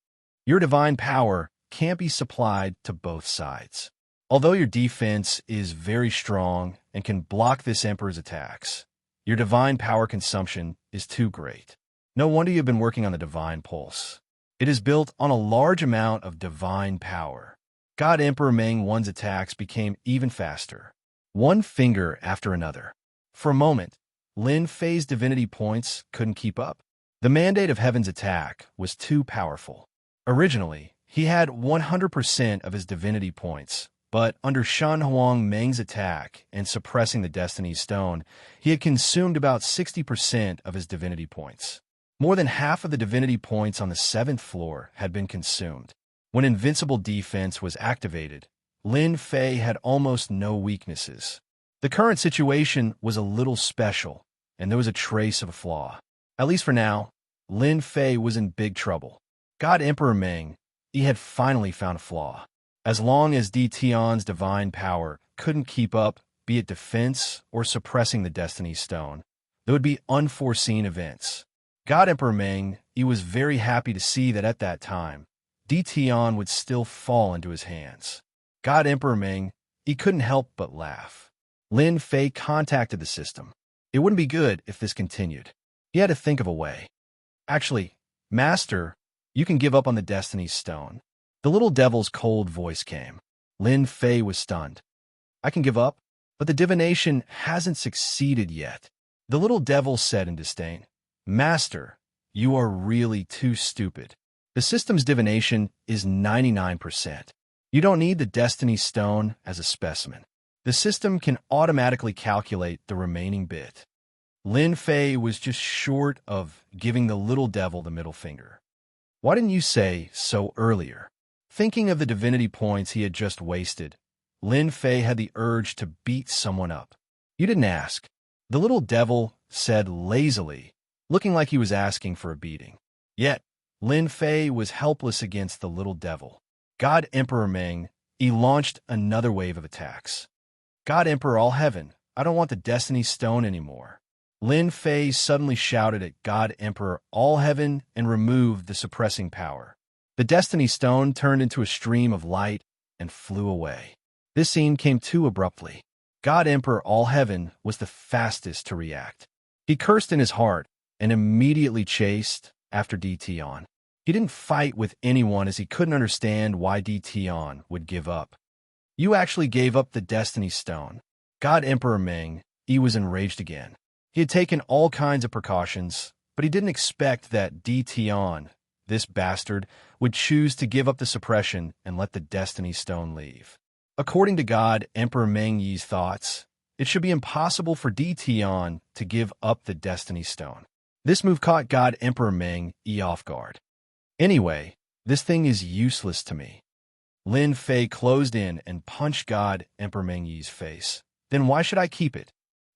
Your divine power can't be supplied to both sides. Although your defense is very strong and can block this Emperor's attacks, your divine power consumption is too great. No wonder you've been working on the divine pulse. It is built on a large amount of divine power. God Emperor Meng One's attacks became even faster, one finger after another. For a moment, Lin Fei's divinity points couldn't keep up. The mandate of heaven's attack was too powerful. Originally, he had 100% of his divinity points, but under Shan Huang Meng's attack and suppressing the Destiny Stone, he had consumed about 60% of his divinity points. More than half of the divinity points on the 7th floor had been consumed. When Invincible Defense was activated, Lin Fei had almost no weaknesses. The current situation was a little special, and there was a trace of a flaw. At least for now, Lin Fei was in big trouble. God Emperor Meng, he had finally found a flaw. As long as Di Tian's divine power couldn't keep up, be it defense or suppressing the Destiny Stone, there would be unforeseen events. God Emperor Meng, he was very happy to see that at that time, Di Tian would still fall into his hands. God Emperor Meng, he couldn't help but laugh. Lin Fei contacted the system. It wouldn't be good if this continued. He had to think of a way. Actually, Master, you can give up on the Destiny Stone. The little devil's cold voice came. Lin Fei was stunned. I can give up, but the divination hasn't succeeded yet. The little devil said in disdain. Master, you are really too stupid. The system's divination is 99%. You don't need the Destiny Stone as a specimen. The system can automatically calculate the remaining bit. Lin Fei was just short of giving the little devil the middle finger. Why didn't you say so earlier? Thinking of the divinity points he had just wasted, Lin Fei had the urge to beat someone up. You didn't ask. The little devil said lazily, looking like he was asking for a beating. Yet, Lin Fei was helpless against the little devil. God Emperor Meng, he launched another wave of attacks. God Emperor All Heaven, I don't want the Destiny Stone anymore. Lin Fei suddenly shouted at God Emperor All Heaven and removed the suppressing power. The Destiny Stone turned into a stream of light and flew away. This scene came too abruptly. God Emperor All Heaven was the fastest to react. He cursed in his heart and immediately chased after Di Tian. He didn't fight with anyone as he couldn't understand why Di Tian would give up. You actually gave up the Destiny Stone. God Emperor Meng, he was enraged again. He had taken all kinds of precautions, but he didn't expect that Di Tian, this bastard, would choose to give up the suppression and let the Destiny Stone leave. According to God Emperor Meng Yi's thoughts, it should be impossible for Di Tian to give up the Destiny Stone. This move caught God Emperor Meng Yi off guard. Anyway, this thing is useless to me. Lin Fei closed in and punched God Emperor Meng Yi's face. Then why should I keep it?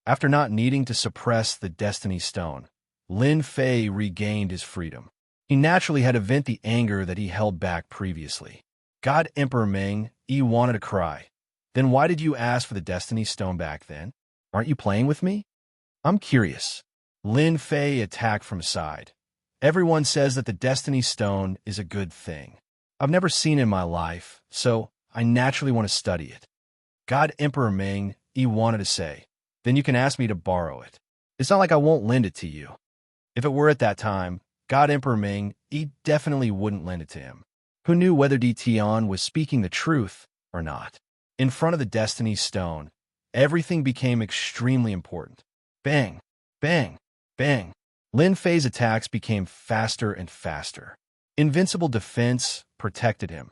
After not needing to suppress the Destiny Stone, Lin Fei regained his freedom. He naturally had to vent the anger that he held back previously. God Emperor Meng Yi wanted to cry. Then why did you ask for the Destiny Stone back then? Aren't you playing with me? I'm curious. Lin Fei attacked from side. Everyone says that the Destiny Stone is a good thing. I've never seen it in my life, so I naturally want to study it. God Emperor Meng Yi wanted to say, then you can ask me to borrow it. It's not like I won't lend it to you. If it were at that time, God Emperor Meng Yi definitely wouldn't lend it to him. Who knew whether Di Tian was speaking the truth or not? In front of the Destiny Stone, everything became extremely important. Bang, bang, bang. Lin Fei's attacks became faster and faster. Invincible defense protected him,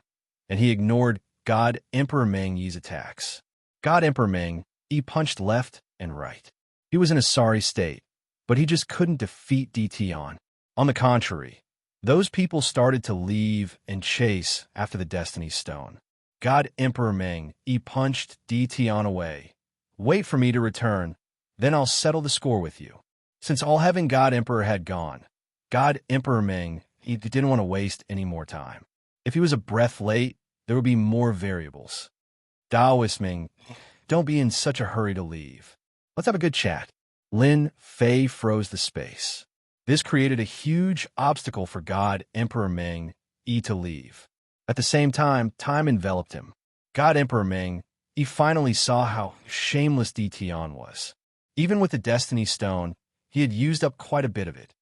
and he ignored God Emperor Meng Yi's attacks. God Emperor Meng Yi punched left and right. He was in a sorry state, but he just couldn't defeat Di Tian. On the contrary, those people started to leave and chase after the Destiny Stone. God Emperor Meng Yi punched Di Tian away. Wait for me to return, then I'll settle the score with you. Since All Heaven God Emperor had gone, God Emperor Meng Yi didn't want to waste any more time. If he was a breath late, there would be more variables. Daoist Ming, don't be in such a hurry to leave. Let's have a good chat. Lin Fei froze the space. This created a huge obstacle for God Emperor Meng Yi to leave. At the same time, time enveloped him. God Emperor Ming, he finally saw how shameless Tian was. Even with the Destiny Stone, he had used up quite a bit of it.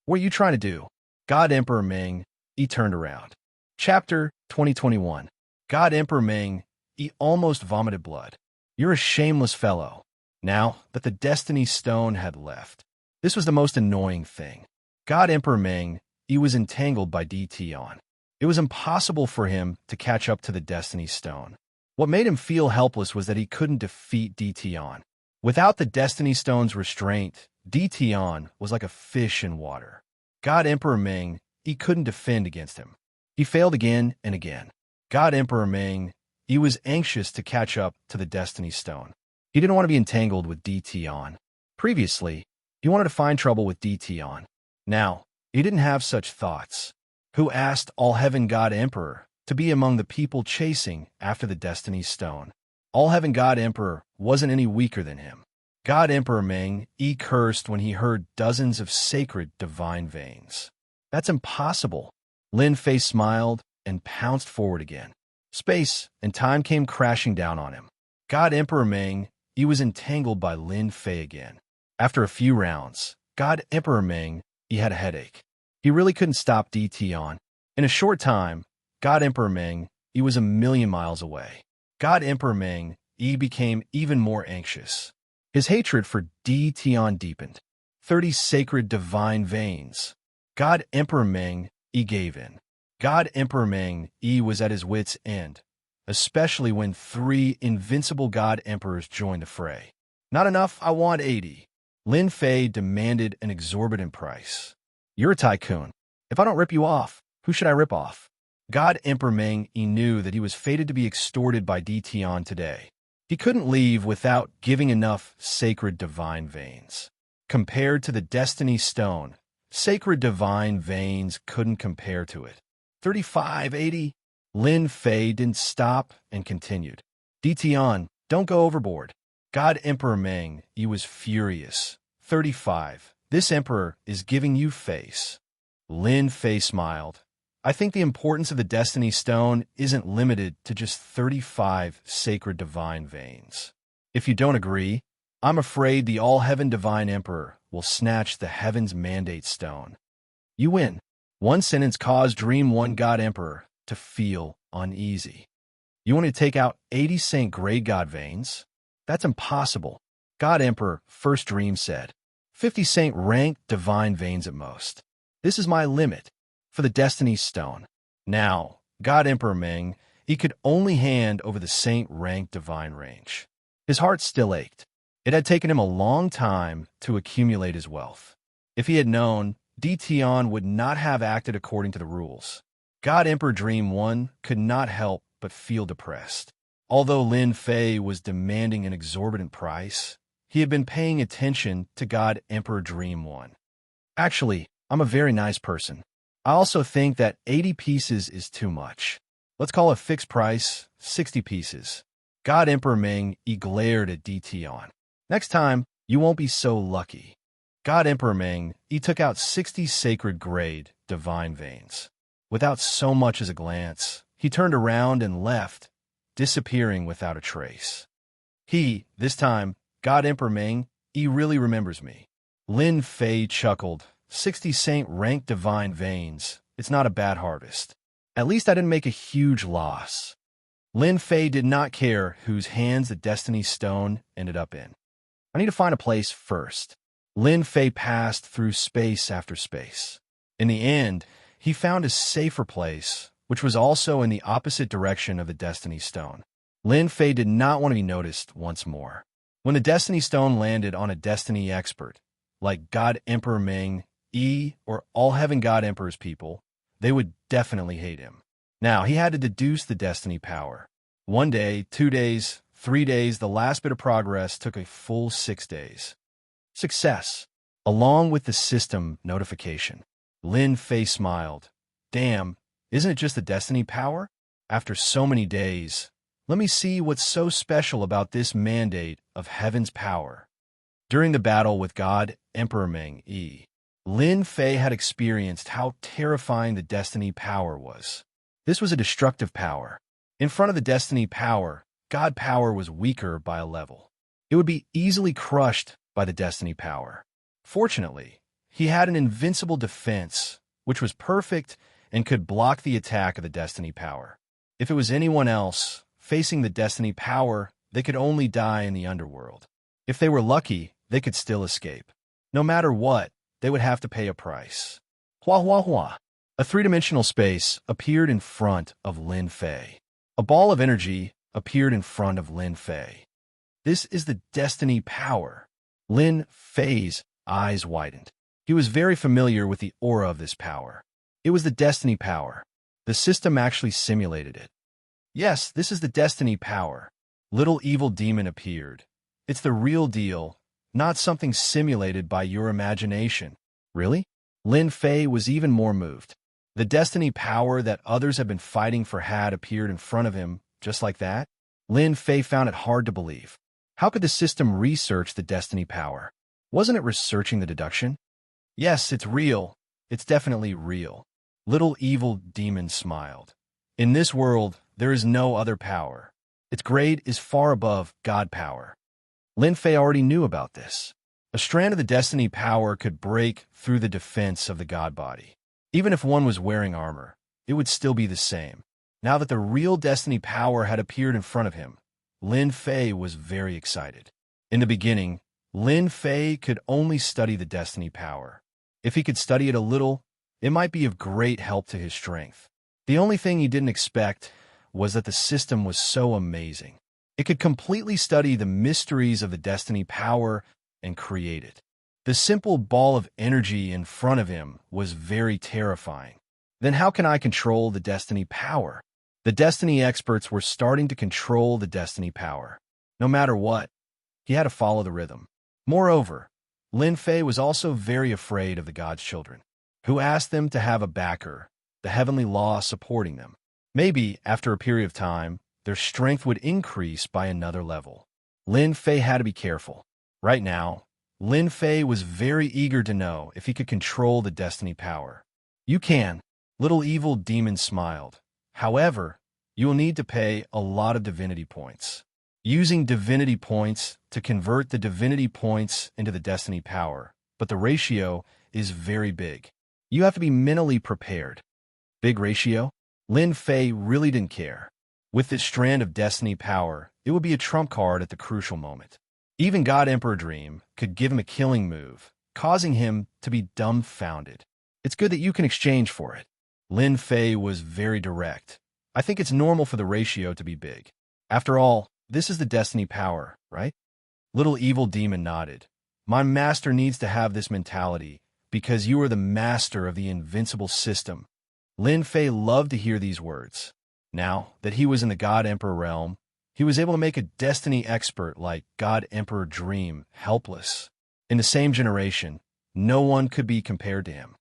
What are you trying to do? God Emperor Ming, he turned around. Chapter 2021. God Emperor Ming, he almost vomited blood. You're a shameless fellow. Now that the Destiny Stone had left, this was the most annoying thing. God Emperor Ming, he was entangled by Tian. It was impossible for him to catch up to the Destiny Stone. What made him feel helpless was that he couldn't defeat Tian. Without the Destiny Stone's restraint, Tian was like a fish in water. God Emperor Ming, he couldn't defend against him. He failed again and again. God Emperor Ming, he was anxious to catch up to the Destiny Stone. He didn't want to be entangled with Tian. Previously, he wanted to find trouble with Tian. Now, he didn't have such thoughts. Who asked All-Heaven God Emperor to be among the people chasing after the Destiny Stone? All-Heaven God Emperor wasn't any weaker than him. God Emperor Ming, he cursed when he heard dozens of sacred divine veins. That's impossible. Lin Fei smiled and pounced forward again. Space and time came crashing down on him. God Emperor Ming, he was entangled by Lin Fei again. After a few rounds, God Emperor Ming, he had a headache. He really couldn't stop Tian. In a short time, God Emperor Ming, he was a million miles away. God Emperor Ming, he became even more anxious. His hatred for Tian deepened. 30 sacred divine veins. God Emperor Ming, he gave in. God Emperor Ming, he was at his wit's end, especially when 3 invincible God Emperors joined the fray. Not enough, I want 80. Lin Fei demanded an exorbitant price. You're a tycoon. If I don't rip you off, who should I rip off? God Emperor Ming, he knew that he was fated to be extorted by Tian today. He couldn't leave without giving enough sacred divine veins. Compared to the Destiny Stone, sacred divine veins couldn't compare to it. 3580. Lin Fei didn't stop and continued. Tian, don't go overboard. God Emperor Ming, he was furious. 35. This emperor is giving you face. Lin Fei smiled. I think the importance of the Destiny Stone isn't limited to just 35 sacred divine veins. If you don't agree, I'm afraid the All-Heaven Divine Emperor will snatch the Heaven's Mandate Stone. You win. One sentence caused Dream 1 God Emperor to feel uneasy. You want to take out 80 Saint Grade God veins? That's impossible. God Emperor First Dream said. 50 Saint Ranked Divine veins at most. This is my limit for the Destiny Stone. Now, God Emperor Ming, he could only hand over the Saint Ranked Divine range. His heart still ached. It had taken him a long time to accumulate his wealth. If he had known, Tian would not have acted according to the rules. God Emperor Dream 1 could not help but feel depressed. Although Lin Fei was demanding an exorbitant price, he had been paying attention to God Emperor Dream 1. Actually, I'm a very nice person. I also think that 80 pieces is too much. Let's call a fixed price 60 pieces. God Emperor Ming, he glared at Tian. Next time, you won't be so lucky. God Emperor Ming, he took out 60 sacred grade divine veins. Without so much as a glance, he turned around and left, disappearing without a trace. This time, God Emperor Ming, he really remembers me. Lin Fei chuckled. 60 Saint Ranked Divine veins. It's not a bad harvest. At least I didn't make a huge loss. Lin Fei did not care whose hands the Destiny Stone ended up in. I need to find a place first. Lin Fei passed through space after space. In the end, he found a safer place, which was also in the opposite direction of the Destiny Stone. Lin Fei did not want to be noticed once more. When the Destiny Stone landed on a Destiny expert, like God Emperor Ming, or All-Heaven God Emperor's people, they would definitely hate him. Now, he had to deduce the Destiny power. 1 day, 2 days, 3 days, the last bit of progress took a full 6 days. Success, along with the system notification. Lin Fei smiled. Damn, isn't it just the Destiny power? After so many days, let me see what's so special about this mandate of Heaven's power. During the battle with God Emperor Ming, Lin Fei had experienced how terrifying the Destiny power was. This was a destructive power. In front of the destiny power, God power was weaker by a level. It would be easily crushed by the destiny power. Fortunately, he had an invincible defense, which was perfect and could block the attack of the destiny power. If it was anyone else facing the destiny power, they could only die in the underworld. If they were lucky, they could still escape. No matter what, they would have to pay a price. Hua hua hua. A three-dimensional space appeared in front of Lin Fei. A ball of energy appeared in front of Lin Fei. This is the destiny power. Lin Fei's eyes widened. He was very familiar with the aura of this power. It was the destiny power. The system actually simulated it. Yes, this is the destiny power. Little evil demon appeared. It's the real deal, not something simulated by your imagination. Really? Lin Fei was even more moved. The destiny power that others have been fighting for had appeared in front of him, just like that. Lin Fei found it hard to believe. How could the system research the destiny power? Wasn't it researching the deduction? Yes, it's real. It's definitely real. Little evil demon smiled. In this world, there is no other power. Its grade is far above God power. Lin Fei already knew about this. A strand of the destiny power could break through the defense of the God body. Even if one was wearing armor, it would still be the same. Now that the real destiny power had appeared in front of him, Lin Fei was very excited. In the beginning, Lin Fei could only study the destiny power. If he could study it a little, it might be of great help to his strength. The only thing he didn't expect was that the system was so amazing. It could completely study the mysteries of the destiny power and create it. The simple ball of energy in front of him was very terrifying. Then how can I control the destiny power? The destiny experts were starting to control the destiny power. No matter what, he had to follow the rhythm. Moreover, Lin Fei was also very afraid of the God's children, who asked them to have a backer, the heavenly law supporting them. Maybe, after a period of time, their strength would increase by another level. Lin Fei had to be careful. Right now, Lin Fei was very eager to know if he could control the destiny power. You can. Little evil demon smiled. However, you will need to pay a lot of divinity points. Using divinity points to convert the divinity points into the destiny power, but the ratio is very big. You have to be mentally prepared. Big ratio? Lin Fei really didn't care. With this strand of destiny power, it would be a trump card at the crucial moment. Even God Emperor Dream could give him a killing move, causing him to be dumbfounded. It's good that you can exchange for it. Lin Fei was very direct. I think it's normal for the ratio to be big. After all, this is the destiny power, right? Little evil demon nodded. My master needs to have this mentality because you are the master of the invincible system. Lin Fei loved to hear these words. Now that he was in the God Emperor realm, he was able to make a destiny expert like God Emperor Dream helpless. In the same generation, no one could be compared to him.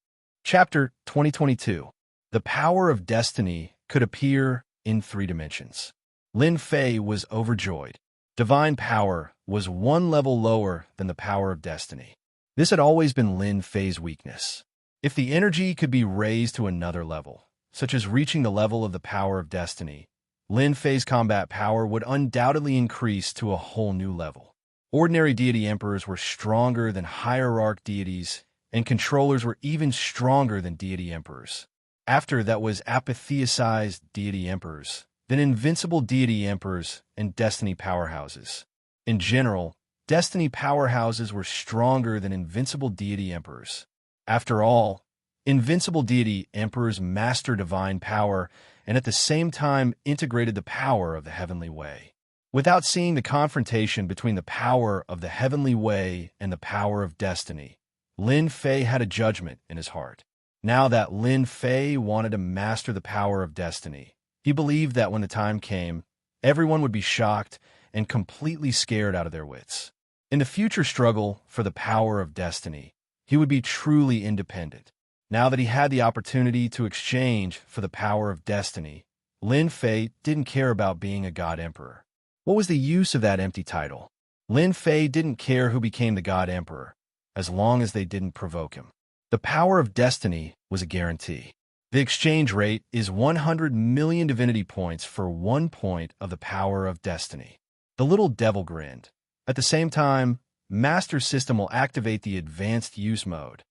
Chapter 2022. The power of destiny could appear in 3 dimensions. Lin Fei was overjoyed. Divine power was one level lower than the power of destiny. This had always been Lin Fei's weakness. If the energy could be raised to another level, such as reaching the level of the power of destiny, Lin Fei's combat power would undoubtedly increase to a whole new level. Ordinary deity emperors were stronger than hierarch deities, and controllers were even stronger than deity emperors. After that was apatheicized deity emperors, then invincible deity emperors and destiny powerhouses. In general, destiny powerhouses were stronger than invincible deity emperors. After all, invincible deity emperors master divine power and at the same time integrated the power of the heavenly way. Without seeing the confrontation between the power of the heavenly way and the power of destiny, Lin Fei had a judgment in his heart. Now that Lin Fei wanted to master the power of destiny, he believed that when the time came, everyone would be shocked and completely scared out of their wits. In the future struggle for the power of destiny, he would be truly independent. Now that he had the opportunity to exchange for the power of destiny, Lin Fei didn't care about being a God Emperor. What was the use of that empty title? Lin Fei didn't care who became the God Emperor, as long as they didn't provoke him. The power of destiny was a guarantee. The exchange rate is 100 million divinity points for 1 point of the power of destiny. The little devil grinned. At the same time, Master System will activate the advanced use mode.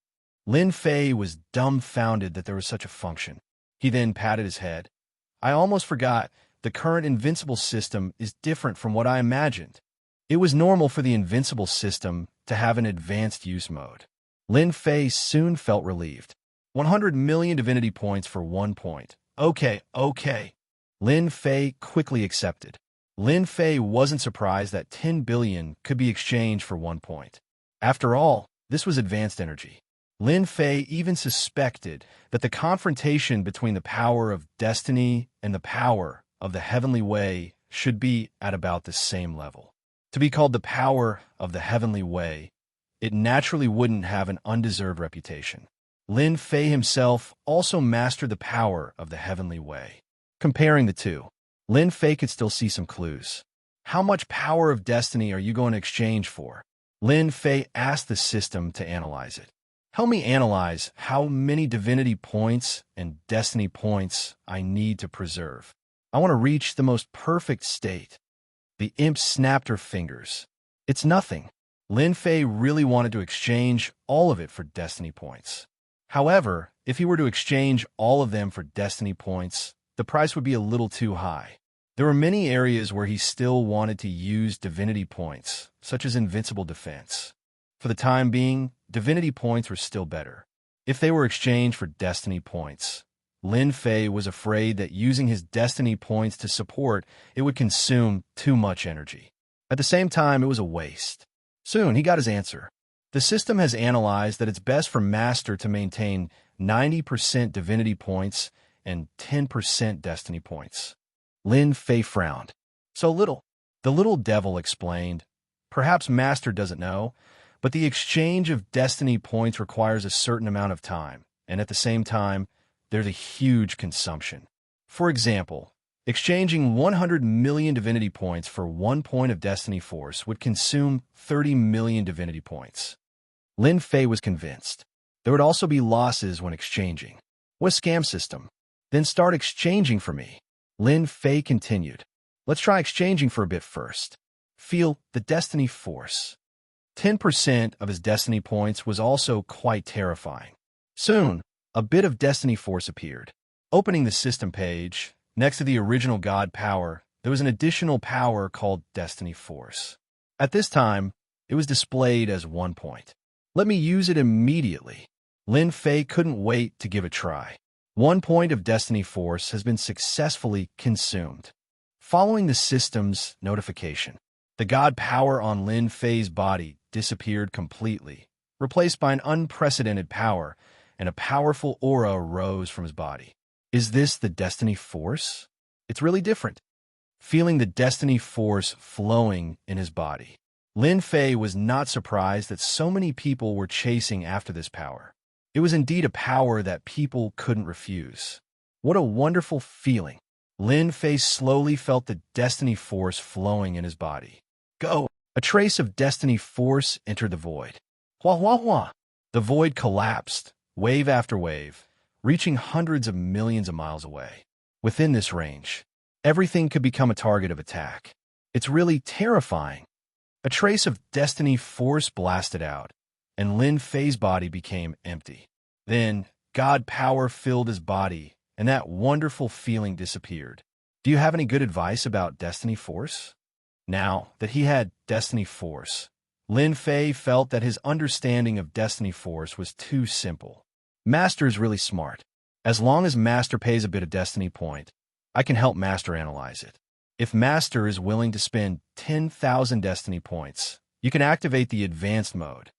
Lin Fei was dumbfounded that there was such a function. He then patted his head. I almost forgot. The current invincible system is different from what I imagined. It was normal for the invincible system to have an advanced use mode. Lin Fei soon felt relieved. 100 million divinity points for 1 point. Okay. Lin Fei quickly accepted. Lin Fei wasn't surprised that 10 billion could be exchanged for 1 point. After all, this was advanced energy. Lin Fei even suspected that the confrontation between the power of destiny and the power of the heavenly way should be at about the same level. To be called the power of the heavenly way, it naturally wouldn't have an undeserved reputation. Lin Fei himself also mastered the power of the heavenly way. Comparing the two, Lin Fei could still see some clues. How much power of destiny are you going to exchange for? Lin Fei asked the system to analyze it. Help me analyze how many divinity points and destiny points I need to preserve. I want to reach the most perfect state. The imp snapped her fingers. It's nothing. Lin Fei really wanted to exchange all of it for destiny points. However, if he were to exchange all of them for destiny points, the price would be a little too high. There were many areas where he still wanted to use divinity points, such as invincible defense. For the time being, divinity points were still better. If they were exchanged for destiny points, Lin Fei was afraid that using his destiny points to support it would consume too much energy. At the same time, it was a waste. Soon, he got his answer. The system has analyzed that it's best for Master to maintain 90% divinity points and 10% destiny points. Lin Fei frowned. So little. The little devil explained. Perhaps Master doesn't know, but the exchange of destiny points requires a certain amount of time, and at the same time, there's a huge consumption. For example, exchanging 100 million divinity points for 1 point of destiny force would consume 30 million divinity points. Lin Fei was convinced. There would also be losses when exchanging. What a scam system. Then start exchanging for me. Lin Fei continued. Let's try exchanging for a bit first. Feel the destiny force. 10% of his destiny points was also quite terrifying. Soon, a bit of destiny force appeared. Opening the system page, next to the original God power, there was an additional power called destiny force. At this time, it was displayed as 1 point. Let me use it immediately. Lin Fei couldn't wait to give it a try. 1 point of destiny force has been successfully consumed. Following the system's notification, the God power on Lin Fei's body disappeared completely, replaced by an unprecedented power, and a powerful aura rose from his body. Is this the destiny force? It's really different. Feeling the destiny force flowing in his body, Lin Fei was not surprised that so many people were chasing after this power. It was indeed a power that people couldn't refuse. What a wonderful feeling. Lin Fei slowly felt the destiny force flowing in his body. Go! A trace of destiny force entered the void. Hua hua hua! The void collapsed, wave after wave, reaching hundreds of millions of miles away. Within this range, everything could become a target of attack. It's really terrifying. A trace of destiny force blasted out, and Lin Fei's body became empty. Then, God power filled his body, and that wonderful feeling disappeared. Do you have any good advice about destiny force? Now that he had destiny force, Lin Fei felt that his understanding of destiny force was too simple. Master is really smart. As long as Master pays a bit of destiny point, I can help Master analyze it. If Master is willing to spend 10,000 destiny points, you can activate the advanced mode.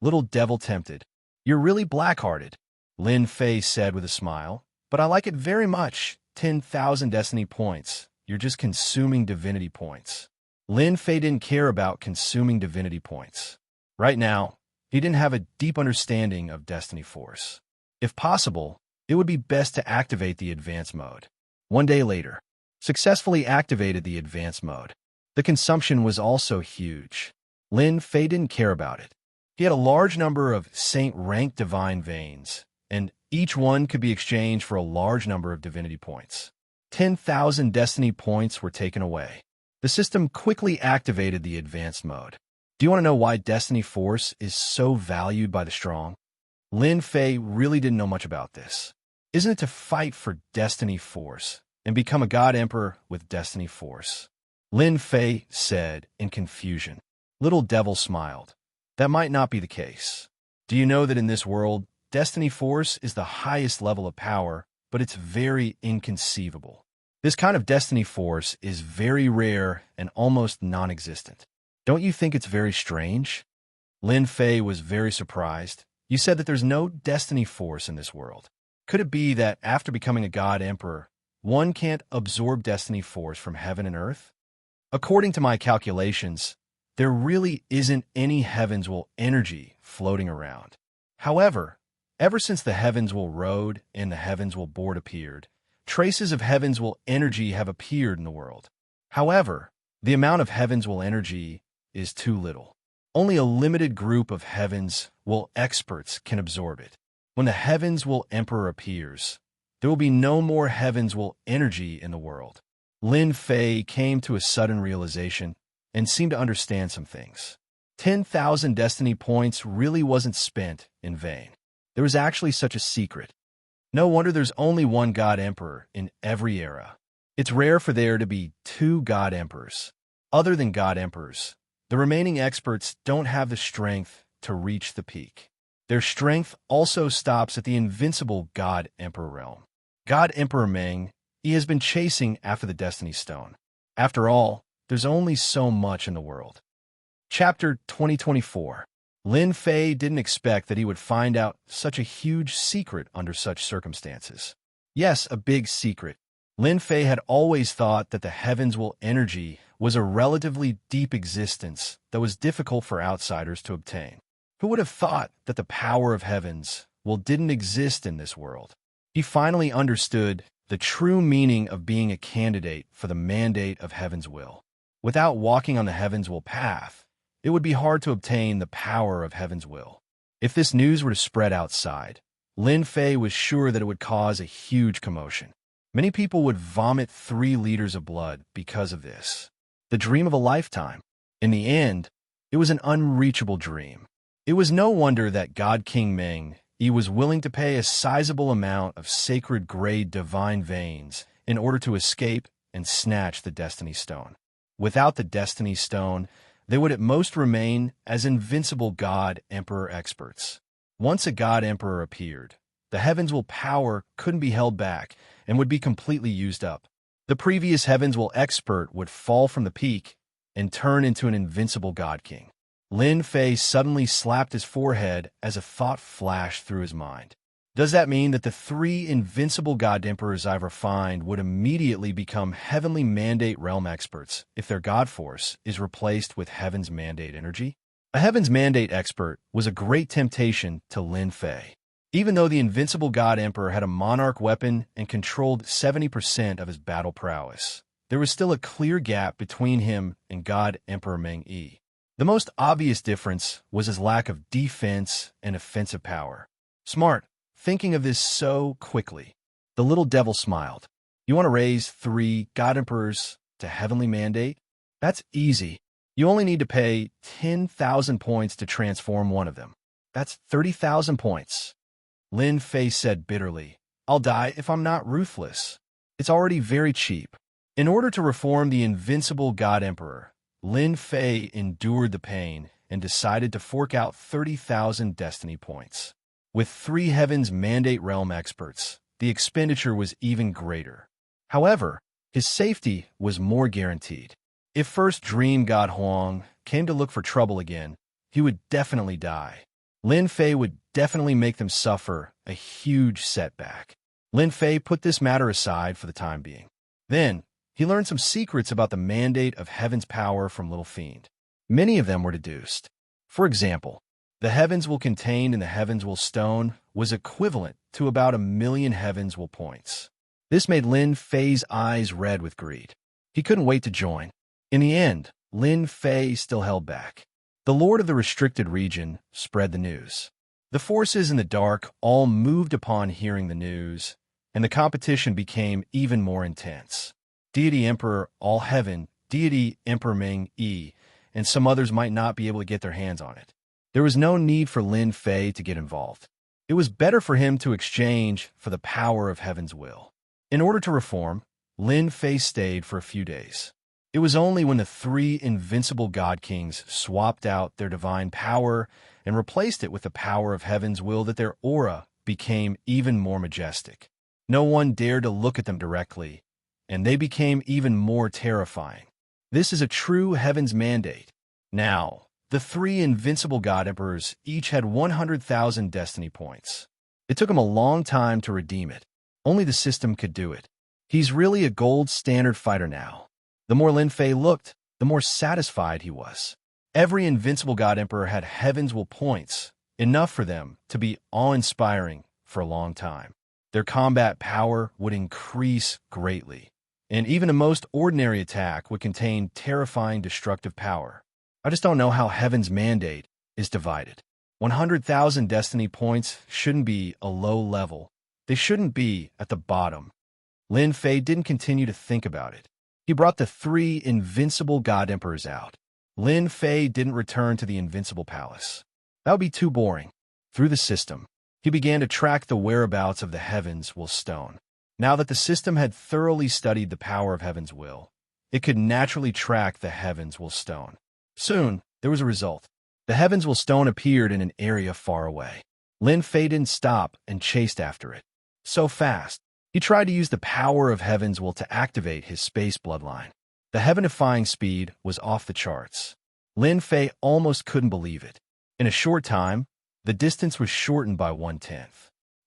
Little devil tempted. You're really black-hearted, Lin Fei said with a smile, but I like it very much. 10,000 destiny points. You're just consuming divinity points. Lin Fei didn't care about consuming divinity points. Right now, he didn't have a deep understanding of destiny force. If possible, it would be best to activate the advanced mode. 1 day later, successfully activated the advanced mode. The consumption was also huge. Lin Fei didn't care about it. He had a large number of saint-rank divine veins, and Each one could be exchanged for a large number of divinity points. 10,000 destiny points were taken away. The system quickly activated the advanced mode. Do you want to know why Destiny Force is so valued by the strong? Lin Fei really didn't know much about this. Isn't it to fight for Destiny Force and become a God Emperor with Destiny Force? Lin Fei said in confusion. Little Devil smiled. That might not be the case. Do you know that in this world, Destiny Force is the highest level of power, but it's very inconceivable. This kind of Destiny Force is very rare and almost non-existent. Don't you think it's very strange? Lin Fei was very surprised. You said that there's no Destiny Force in this world. Could it be that after becoming a God Emperor, one can't absorb Destiny Force from heaven and earth? According to my calculations, there really isn't any Heavenswell energy floating around. However, ever since the Heavenswell Road and the Heavenswell Board appeared, traces of Heavenswell energy have appeared in the world. However, the amount of Heavenswell energy is too little. Only a limited group of Heavenswell experts can absorb it. When the Heavenswell Emperor appears, there will be no more Heavenswell energy in the world. Lin Fei came to a sudden realization and seemed to understand some things. 10,000 destiny points really wasn't spent in vain. There was actually such a secret. No wonder there's only one God Emperor in every era. It's rare for there to be two God Emperors. Other than God Emperors, the remaining experts don't have the strength to reach the peak. Their strength also stops at the invincible God Emperor realm. God Emperor Meng, he has been chasing after the Destiny Stone. After all, there's only so much in the world. Chapter 2024. Lin Fei didn't expect that he would find out such a huge secret under such circumstances. Yes, a big secret. Lin Fei had always thought that the Heavenswell energy was a relatively deep existence that was difficult for outsiders to obtain. Who would have thought that the power of Heavenswell didn't exist in this world? He finally understood the true meaning of being a candidate for the mandate of Heaven's will. Without walking on the Heavenswell path, it would be hard to obtain the power of Heaven's will. If this news were to spread outside, Lin Fei was sure that it would cause a huge commotion. Many people would vomit 3 liters of blood because of this. The dream of a lifetime. In the end, it was an unreachable dream. It was no wonder that God King Meng was willing to pay a sizable amount of sacred-grade divine veins in order to escape and snatch the Destiny Stone. Without the Destiny Stone, they would at most remain as invincible God Emperor experts. Once a God Emperor appeared, the Heavenswell power couldn't be held back and would be completely used up. The previous Heavenswell expert would fall from the peak and turn into an invincible God King. Lin Fei suddenly slapped his forehead as a thought flashed through his mind. Does that mean that the 3 invincible God Emperors I've refined would immediately become Heavenly Mandate Realm experts if their God Force is replaced with Heaven's Mandate energy? A Heaven's Mandate expert was a great temptation to Lin Fei. Even though the invincible God Emperor had a monarch weapon and controlled 70% of his battle prowess, there was still a clear gap between him and God Emperor Meng Yi. The most obvious difference was his lack of defense and offensive power. Smart, thinking of this so quickly. The little devil smiled. You want to raise 3 God Emperors to Heavenly Mandate? That's easy. You only need to pay 10,000 points to transform one of them. That's 30,000 points. Lin Fei said bitterly, I'll die if I'm not ruthless. It's already very cheap. In order to reform the invincible God Emperor, Lin Fei endured the pain and decided to fork out 30,000 destiny points. With 3 Heaven's Mandate Realm experts, the expenditure was even greater. However, his safety was more guaranteed. If First Dream God Huang came to look for trouble again, he would definitely die. Lin Fei would definitely make them suffer a huge setback. Lin Fei put this matter aside for the time being. Then, he learned some secrets about the mandate of Heaven's power from Little Fiend. Many of them were deduced. For example, the Heavenswell contained in the Heavenswell Stone was equivalent to about 1,000,000 Heavenswell points. This made Lin Fei's eyes red with greed. He couldn't wait to join. In the end, Lin Fei still held back. The Lord of the Restricted Region spread the news. The forces in the dark all moved upon hearing the news, and the competition became even more intense. Deity Emperor All Heaven, Deity Emperor Ming Yi, and some others might not be able to get their hands on it. There was no need for Lin Fei to get involved. It was better for him to exchange for the power of heaven's will. In order to reform, Lin Fei stayed for a few days. It was only when the three invincible god kings swapped out their divine power and replaced it with the power of heaven's will that their aura became even more majestic. No one dared to look at them directly, and they became even more terrifying. This is a true heaven's mandate. Now, the three invincible god emperors each had 100,000 destiny points. It took him a long time to redeem it. Only the system could do it. He's really a gold standard fighter now. The more Lin Fei looked, the more satisfied he was. Every invincible god emperor had heaven's will points, enough for them to be awe-inspiring for a long time. Their combat power would increase greatly, and even a most ordinary attack would contain terrifying destructive power. I just don't know how heaven's mandate is divided. 100,000 destiny points shouldn't be a low level. They shouldn't be at the bottom. Lin Fei didn't continue to think about it. He brought the three invincible god emperors out. Lin Fei didn't return to the invincible palace. That would be too boring. Through the system, he began to track the whereabouts of the heaven's will stone. Now that the system had thoroughly studied the power of heaven's will, it could naturally track the heaven's will stone. Soon, there was a result. The heaven's will stone appeared in an area far away. Lin Fei didn't stop and chased after it. So fast, he tried to use the power of heaven's will to activate his space bloodline. The heaven-defying speed was off the charts. Lin Fei almost couldn't believe it. In a short time, the distance was shortened by 1/10.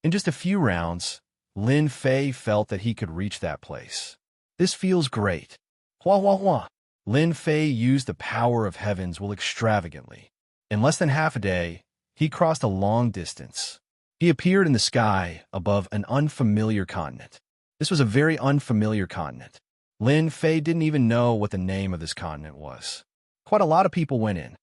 In just a few rounds, Lin Fei felt that he could reach that place. This feels great. Hua hua hua. Lin Fei used the power of heaven's will extravagantly. In less than half a day, he crossed a long distance. He appeared in the sky above an unfamiliar continent. This was a very unfamiliar continent. Lin Fei didn't even know what the name of this continent was. Quite a lot of people went in.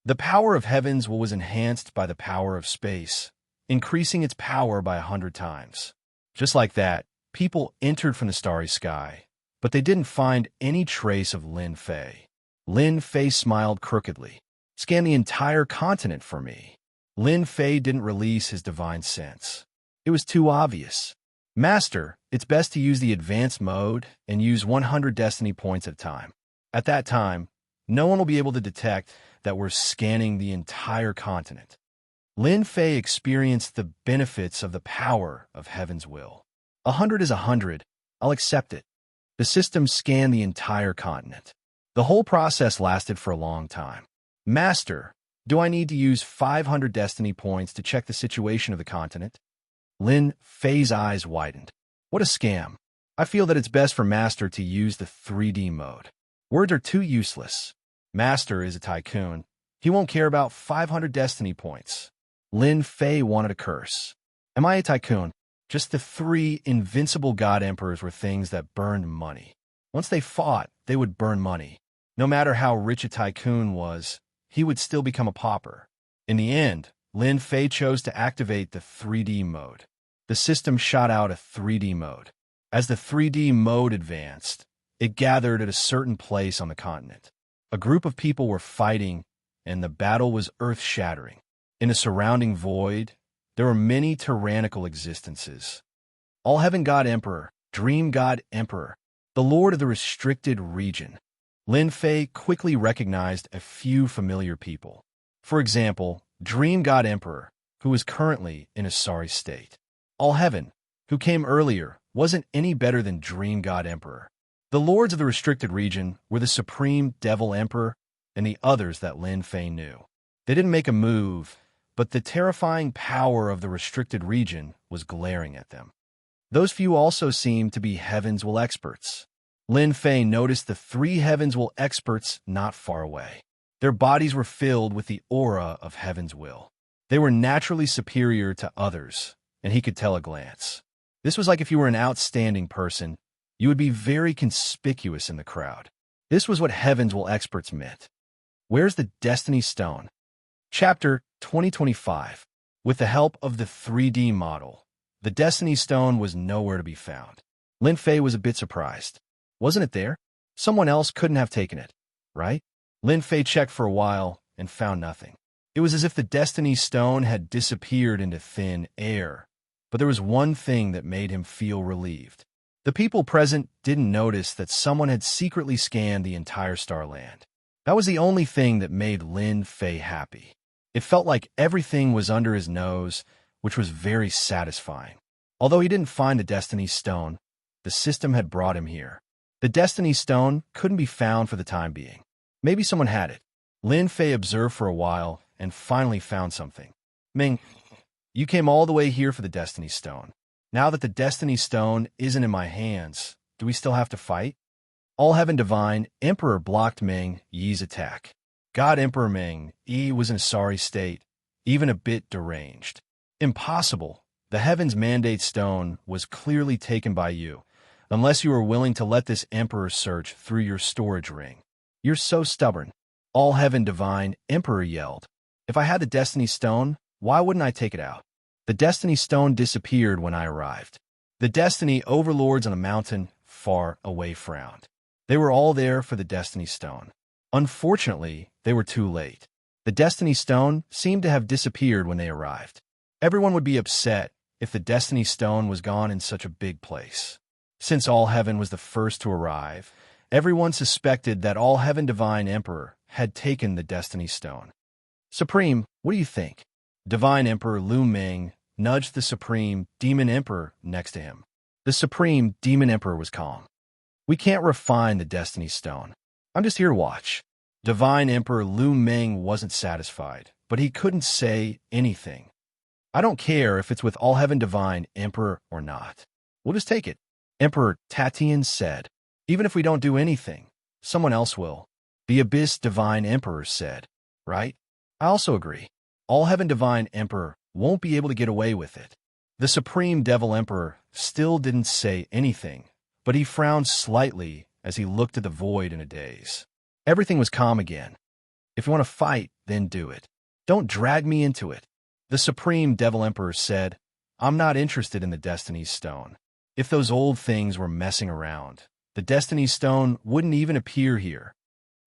The power of heaven's will was enhanced by the power of space, increasing its power by 100 times. Just like that, people entered from the starry sky, but they didn't find any trace of Lin Fei. Lin Fei smiled crookedly. Scan the entire continent for me. Lin Fei didn't release his divine sense. It was too obvious. Master, it's best to use the advanced mode and use 100 destiny points at a time. At that time, no one will be able to detect that we're scanning the entire continent. Lin Fei experienced the benefits of the power of heaven's will. 100 is 100. I'll accept it. The system scanned the entire continent. The whole process lasted for a long time. Master, do I need to use 500 destiny points to check the situation of the continent? Lin Fei's eyes widened. What a scam. I feel that it's best for Master to use the 3D mode. Words are too useless. Master is a tycoon. He won't care about 500 destiny points. Lin Fei wanted a curse. Am I a tycoon? Just the three invincible god emperors were things that burned money. Once they fought, they would burn money. No matter how rich a tycoon was, he would still become a pauper. In the end, Lin Fei chose to activate the 3D mode. The system shot out a 3D mode. As the 3D mode advanced, it gathered at a certain place on the continent. A group of people were fighting, and the battle was earth-shattering. In the surrounding void, there were many tyrannical existences. All Heaven God Emperor, Dream God Emperor, the Lord of the Restricted Region. Lin Fei quickly recognized a few familiar people. For example, Dream God Emperor, who is currently in a sorry state. All Heaven, who came earlier, wasn't any better than Dream God Emperor. The Lords of the Restricted Region were the Supreme Devil Emperor and the others that Lin Fei knew. They didn't make a move, but the terrifying power of the Restricted Region was glaring at them. Those few also seemed to be Heaven's Will experts. Lin Fei noticed the three Heaven's Will experts not far away. Their bodies were filled with the aura of Heaven's Will. They were naturally superior to others, and he could tell a glance. This was like if you were an outstanding person, you would be very conspicuous in the crowd. This was what Heaven's Will experts meant. Where's the Destiny Stone? Chapter 2025. With the help of the 3D model, the Destiny Stone was nowhere to be found. Lin Fei was a bit surprised. Wasn't it there? Someone else couldn't have taken it, right? Lin Fei checked for a while and found nothing. It was as if the Destiny Stone had disappeared into thin air. But there was one thing that made him feel relieved. The people present didn't notice that someone had secretly scanned the entire Starland. That was the only thing that made Lin Fei happy. It felt like everything was under his nose, which was very satisfying. Although he didn't find the Destiny Stone, the system had brought him here. The Destiny Stone couldn't be found for the time being. Maybe someone had it. Lin Fei observed for a while and finally found something. Ming, you came all the way here for the Destiny Stone. Now that the Destiny Stone isn't in my hands, do we still have to fight? All Heaven Divine Emperor blocked Ming Yi's attack. God Emperor Ming Yi was in a sorry state, even a bit deranged. Impossible. The Heaven's Mandate Stone was clearly taken by you, unless you are willing to let this Emperor search through your storage ring. You're so stubborn. All Heaven Divine Emperor yelled. If I had the Destiny Stone, why wouldn't I take it out? The Destiny Stone disappeared when I arrived. The Destiny Overlords on a mountain far away frowned. They were all there for the Destiny Stone. Unfortunately, they were too late. The Destiny Stone seemed to have disappeared when they arrived. Everyone would be upset if the Destiny Stone was gone in such a big place. Since All Heaven was the first to arrive, everyone suspected that All Heaven Divine Emperor had taken the Destiny Stone. Supreme, what do you think? Divine Emperor Lu Ming nudged the Supreme Demon Emperor next to him. The Supreme Demon Emperor was calm. We can't refine the Destiny Stone. I'm just here to watch. Divine Emperor Lu Ming wasn't satisfied, but he couldn't say anything. I don't care if it's with All Heaven Divine Emperor or not. We'll just take it. Emperor Tatian said. Even if we don't do anything, someone else will. The Abyss Divine Emperor said. Right? I also agree. All Heaven Divine Emperor won't be able to get away with it. The Supreme Devil Emperor still didn't say anything, but he frowned slightly as he looked at the void in a daze. Everything was calm again. If you want to fight, then do it. Don't drag me into it. The Supreme Devil Emperor said, I'm not interested in the Destiny Stone. If those old things were messing around, the Destiny Stone wouldn't even appear here.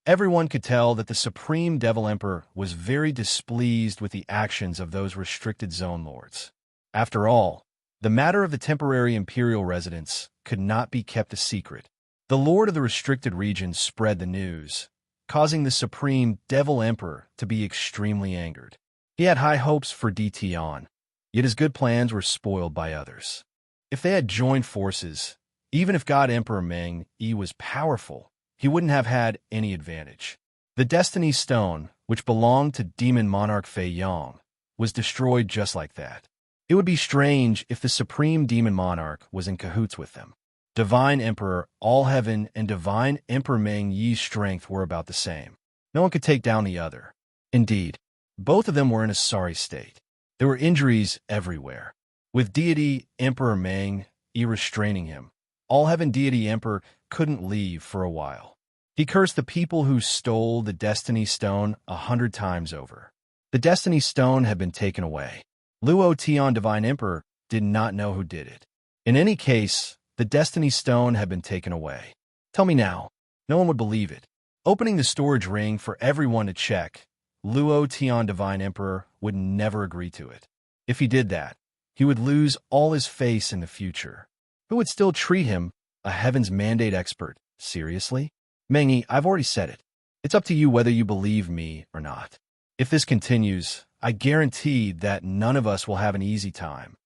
Everyone could tell that the Supreme Devil Emperor was very displeased with the actions of those restricted zone lords. After all, the matter of the temporary imperial residence could not be kept a secret. The Lord of the restricted region spread the news, causing the Supreme Devil Emperor to be extremely angered. He had high hopes for Dtion, yet his good plans were spoiled by others. If they had joined forces, even if God Emperor Ming Yi was powerful, he wouldn't have had any advantage. The Destiny Stone, which belonged to Demon Monarch Fei Yang, was destroyed just like that. It would be strange if the Supreme Demon Monarch was in cahoots with them. Divine Emperor All Heaven and Divine Emperor Ming Yi's strength were about the same. No one could take down the other. Indeed, both of them were in a sorry state. There were injuries everywhere. With Deity Emperor Ming Yi restraining him, All Heaven Deity Emperor couldn't leave for a while. He cursed the people who stole the Destiny Stone 100 times over. The Destiny Stone had been taken away. Luo Tian Divine Emperor did not know who did it. In any case, the Destiny Stone had been taken away. Tell me now. No one would believe it. Opening the storage ring for everyone to check, Luo Tian Divine Emperor would never agree to it. If he did that, he would lose all his face in the future. Who would still treat him, a Heaven's Mandate expert, seriously? Mengi, I've already said it. It's up to you whether you believe me or not. If this continues, I guarantee that none of us will have an easy time.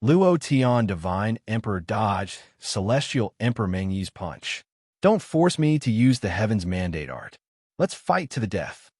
Luo Tian Divine Emperor dodged Celestial Emperor Meng Yi's punch. Don't force me to use the Heaven's Mandate art. Let's fight to the death.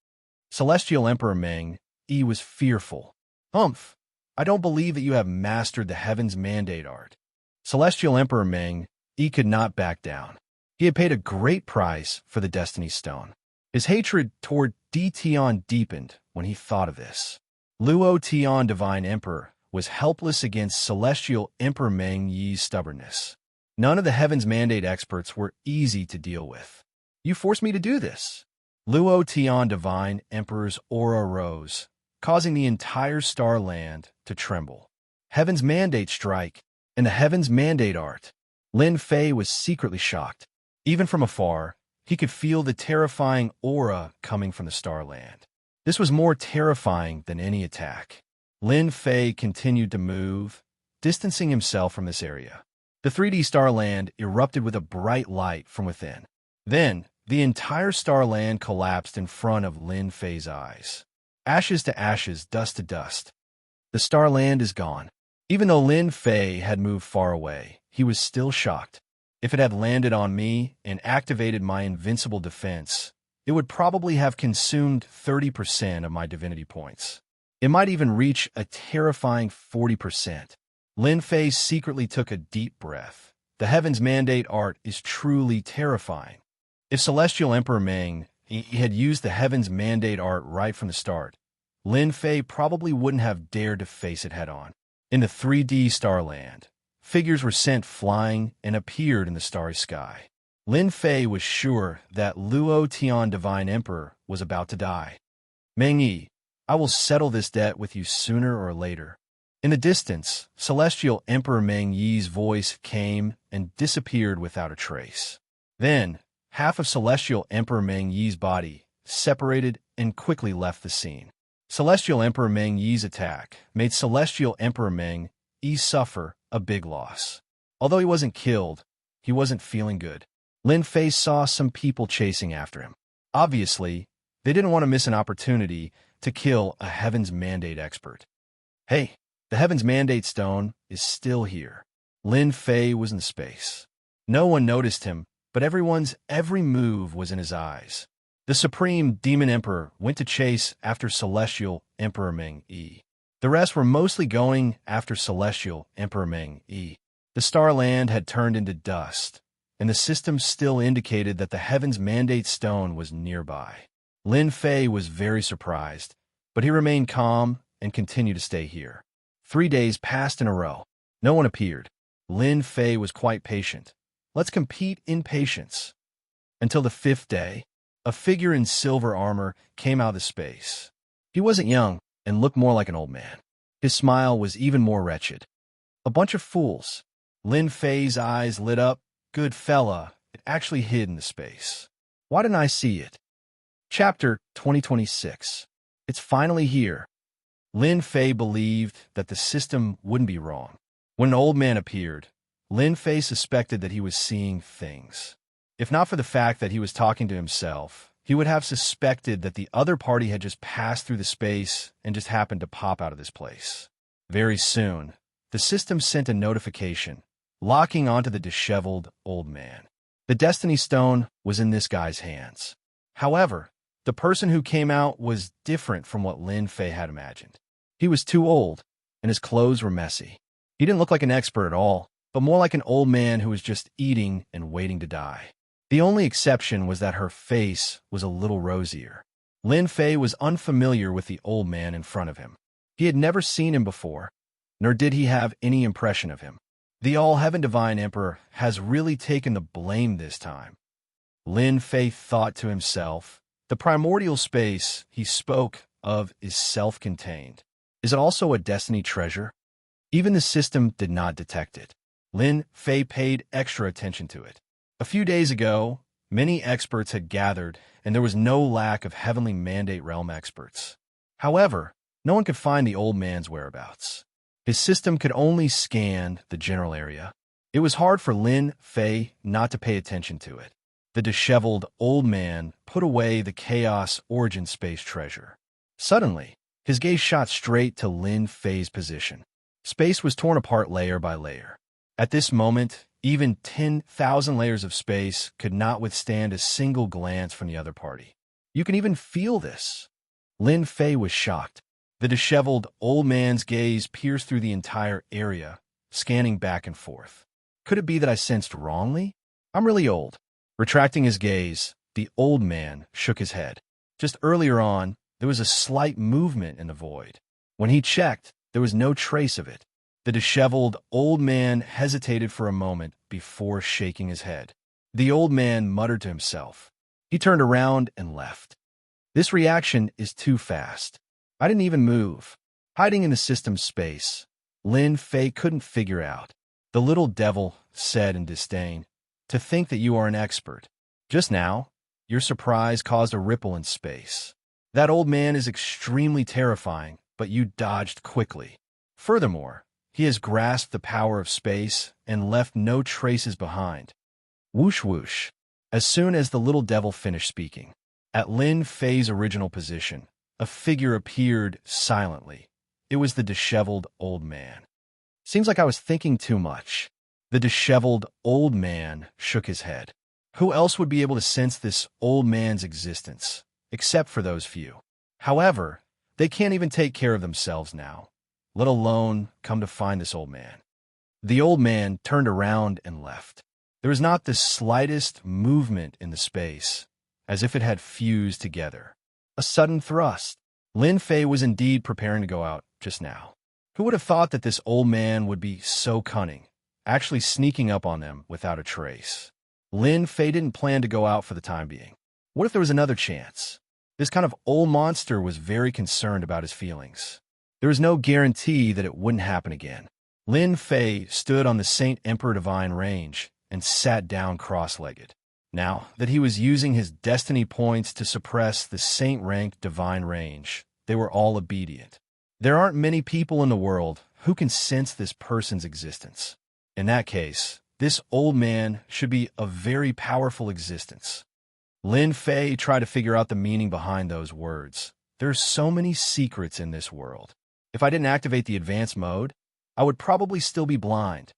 Celestial Emperor Meng Yi was fearful. Humph! I don't believe that you have mastered the Heaven's Mandate art. Celestial Emperor Meng Yi could not back down. He had paid a great price for the Destiny Stone. His hatred toward Dtion deepened when he thought of this. Luo Tian Divine Emperor was helpless against Celestial Emperor Meng Yi's stubbornness. None of the Heaven's Mandate experts were easy to deal with. You forced me to do this. Luo Tian Divine Emperor's aura rose, causing the entire starland to tremble. Heaven's mandate strike, and the heaven's mandate art. Lin Fei was secretly shocked. Even from afar, he could feel the terrifying aura coming from the starland. This was more terrifying than any attack. Lin Fei continued to move, distancing himself from this area. The 3D starland erupted with a bright light from within. Then, the entire starland collapsed in front of Lin Fei's eyes. Ashes to ashes, dust to dust. The starland is gone. Even though Lin Fei had moved far away, he was still shocked. If it had landed on me and activated my invincible defense, it would probably have consumed 30% of my divinity points. It might even reach a terrifying 40%. Lin Fei secretly took a deep breath. The Heaven's Mandate art is truly terrifying. If Celestial Emperor Meng had used the Heaven's Mandate art right from the start, Lin Fei probably wouldn't have dared to face it head-on. In the 3D Starland, figures were sent flying and appeared in the starry sky. Lin Fei was sure that Luo Tian Divine Emperor was about to die. Meng Yi, I will settle this debt with you sooner or later. In the distance, Celestial Emperor Meng Yi's voice came and disappeared without a trace. Then, half of Celestial Emperor Meng Yi's body separated and quickly left the scene. Celestial Emperor Meng Yi's attack made Celestial Emperor Meng Yi suffer a big loss. Although he wasn't killed, he wasn't feeling good. Lin Fei saw some people chasing after him. Obviously, they didn't want to miss an opportunity to kill a Heaven's Mandate expert. Hey, the Heaven's Mandate stone is still here. Lin Fei was in space. No one noticed him, but everyone's every move was in his eyes. The Supreme Demon Emperor went to chase after Celestial Emperor Meng Yi. The rest were mostly going after Celestial Emperor Meng Yi. The Starland had turned into dust, and the system still indicated that the Heaven's Mandate stone was nearby. Lin Fei was very surprised, but he remained calm and continued to stay here. 3 days passed in a row. No one appeared. Lin Fei was quite patient. Let's compete in patience. Until the 5th day, a figure in silver armor came out of space. He wasn't young and looked more like an old man. His smile was even more wretched. A bunch of fools. Lin Fei's eyes lit up. Good fella, it actually hid in the space. Why didn't I see it? Chapter 2026. It's finally here. Lin Fei believed that the system wouldn't be wrong. When an old man appeared, Lin Fei suspected that he was seeing things. If not for the fact that he was talking to himself, he would have suspected that the other party had just passed through the space and just happened to pop out of this place. Very soon, the system sent a notification, locking onto the disheveled old man. The Destiny Stone was in this guy's hands. However, the person who came out was different from what Lin Fei had imagined. He was too old, and his clothes were messy. He didn't look like an expert at all, but more like an old man who was just eating and waiting to die. The only exception was that her face was a little rosier. Lin Fei was unfamiliar with the old man in front of him. He had never seen him before, nor did he have any impression of him. The All-Heaven Divine Emperor has really taken the blame this time. Lin Fei thought to himself, the primordial space he spoke of is self-contained. Is it also a destiny treasure? Even the system did not detect it. Lin Fei paid extra attention to it. A few days ago, many experts had gathered, and there was no lack of Heavenly Mandate Realm experts. However, no one could find the old man's whereabouts. His system could only scan the general area. It was hard for Lin Fei not to pay attention to it. The disheveled old man put away the Chaos Origin Space treasure. Suddenly, his gaze shot straight to Lin Fei's position. Space was torn apart layer by layer. At this moment, even 10,000 layers of space could not withstand a single glance from the other party. You can even feel this. Lin Fei was shocked. The disheveled old man's gaze pierced through the entire area, scanning back and forth. Could it be that I sensed wrongly? I'm really old. Retracting his gaze, the old man shook his head. Just earlier on, there was a slight movement in the void. When he checked, there was no trace of it. The disheveled old man hesitated for a moment before shaking his head. The old man muttered to himself. He turned around and left. This reaction is too fast. I didn't even move. Hiding in the system's space, Lin Fei couldn't figure out. The little devil said in disdain, "To think that you are an expert. Just now, your surprise caused a ripple in space. That old man is extremely terrifying, but you dodged quickly. Furthermore, he has grasped the power of space and left no traces behind." Whoosh whoosh. As soon as the little devil finished speaking, at Lin Fei's original position, a figure appeared silently. It was the disheveled old man. "Seems like I was thinking too much." The disheveled old man shook his head. Who else would be able to sense this old man's existence, except for those few? However, they can't even take care of themselves now, let alone come to find this old man. The old man turned around and left. There was not the slightest movement in the space, as if it had fused together. A sudden thrust. Lin Fei was indeed preparing to go out just now. Who would have thought that this old man would be so cunning, actually sneaking up on them without a trace? Lin Fei didn't plan to go out for the time being. What if there was another chance? This kind of old monster was very concerned about his feelings. There was no guarantee that it wouldn't happen again. Lin Fei stood on the Saint Emperor Divine range and sat down cross-legged. Now that he was using his destiny points to suppress the Saint rank Divine range, they were all obedient. There aren't many people in the world who can sense this person's existence. In that case, this old man should be a very powerful existence. Lin Fei tried to figure out the meaning behind those words. There's so many secrets in this world. If I didn't activate the advanced mode, I would probably still be blind.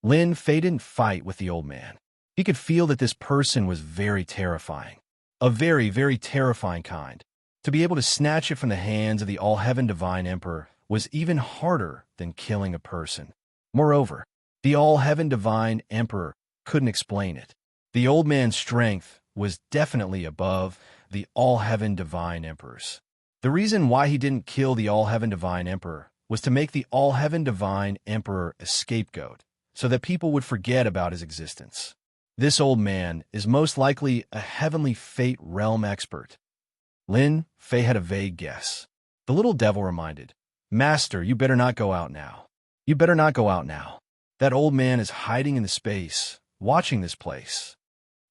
Lin Fei didn't fight with the old man. He could feel that this person was very terrifying. A very, very terrifying kind. To be able to snatch it from the hands of the All-Heaven Divine Emperor was even harder than killing a person. Moreover, the All-Heaven Divine Emperor couldn't explain it. The old man's strength was definitely above the All-Heaven Divine Emperor's. The reason why he didn't kill the All-Heaven Divine Emperor was to make the All-Heaven Divine Emperor a scapegoat, so that people would forget about his existence. This old man is most likely a heavenly fate realm expert. Lin Fei had a vague guess. The little devil reminded, "Master, you better not go out now. You better not go out now. That old man is hiding in the space, watching this place."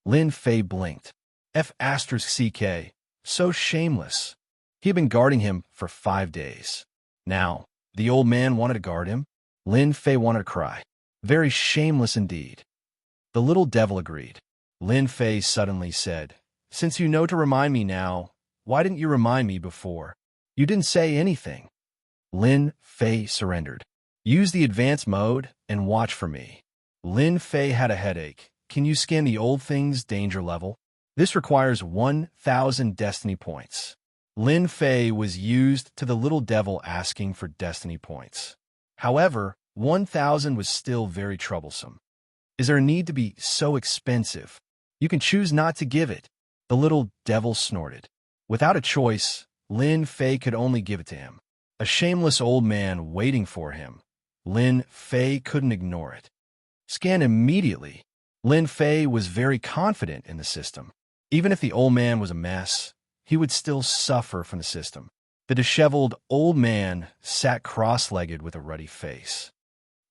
Lin Fei blinked. F*CK. So shameless. He had been guarding him for 5 days. Now, the old man wanted to guard him. Lin Fei wanted to cry. Very shameless indeed. The little devil agreed. Lin Fei suddenly said, "Since you know to remind me now, why didn't you remind me before? You didn't say anything." Lin Fei surrendered. "Use the advanced mode and watch for me." Lin Fei had a headache. "Can you scan the old thing's danger level? This requires 1,000 destiny points." Lin Fei was used to the little devil asking for destiny points. However, 1,000 was still very troublesome. Is there a need to be so expensive? You can choose not to give it. The little devil snorted. Without a choice, Lin Fei could only give it to him. A shameless old man waiting for him. Lin Fei couldn't ignore it. Scan immediately. Lin Fei was very confident in the system. Even if the old man was a mess, he would still suffer from the system. The disheveled old man sat cross-legged with a ruddy face.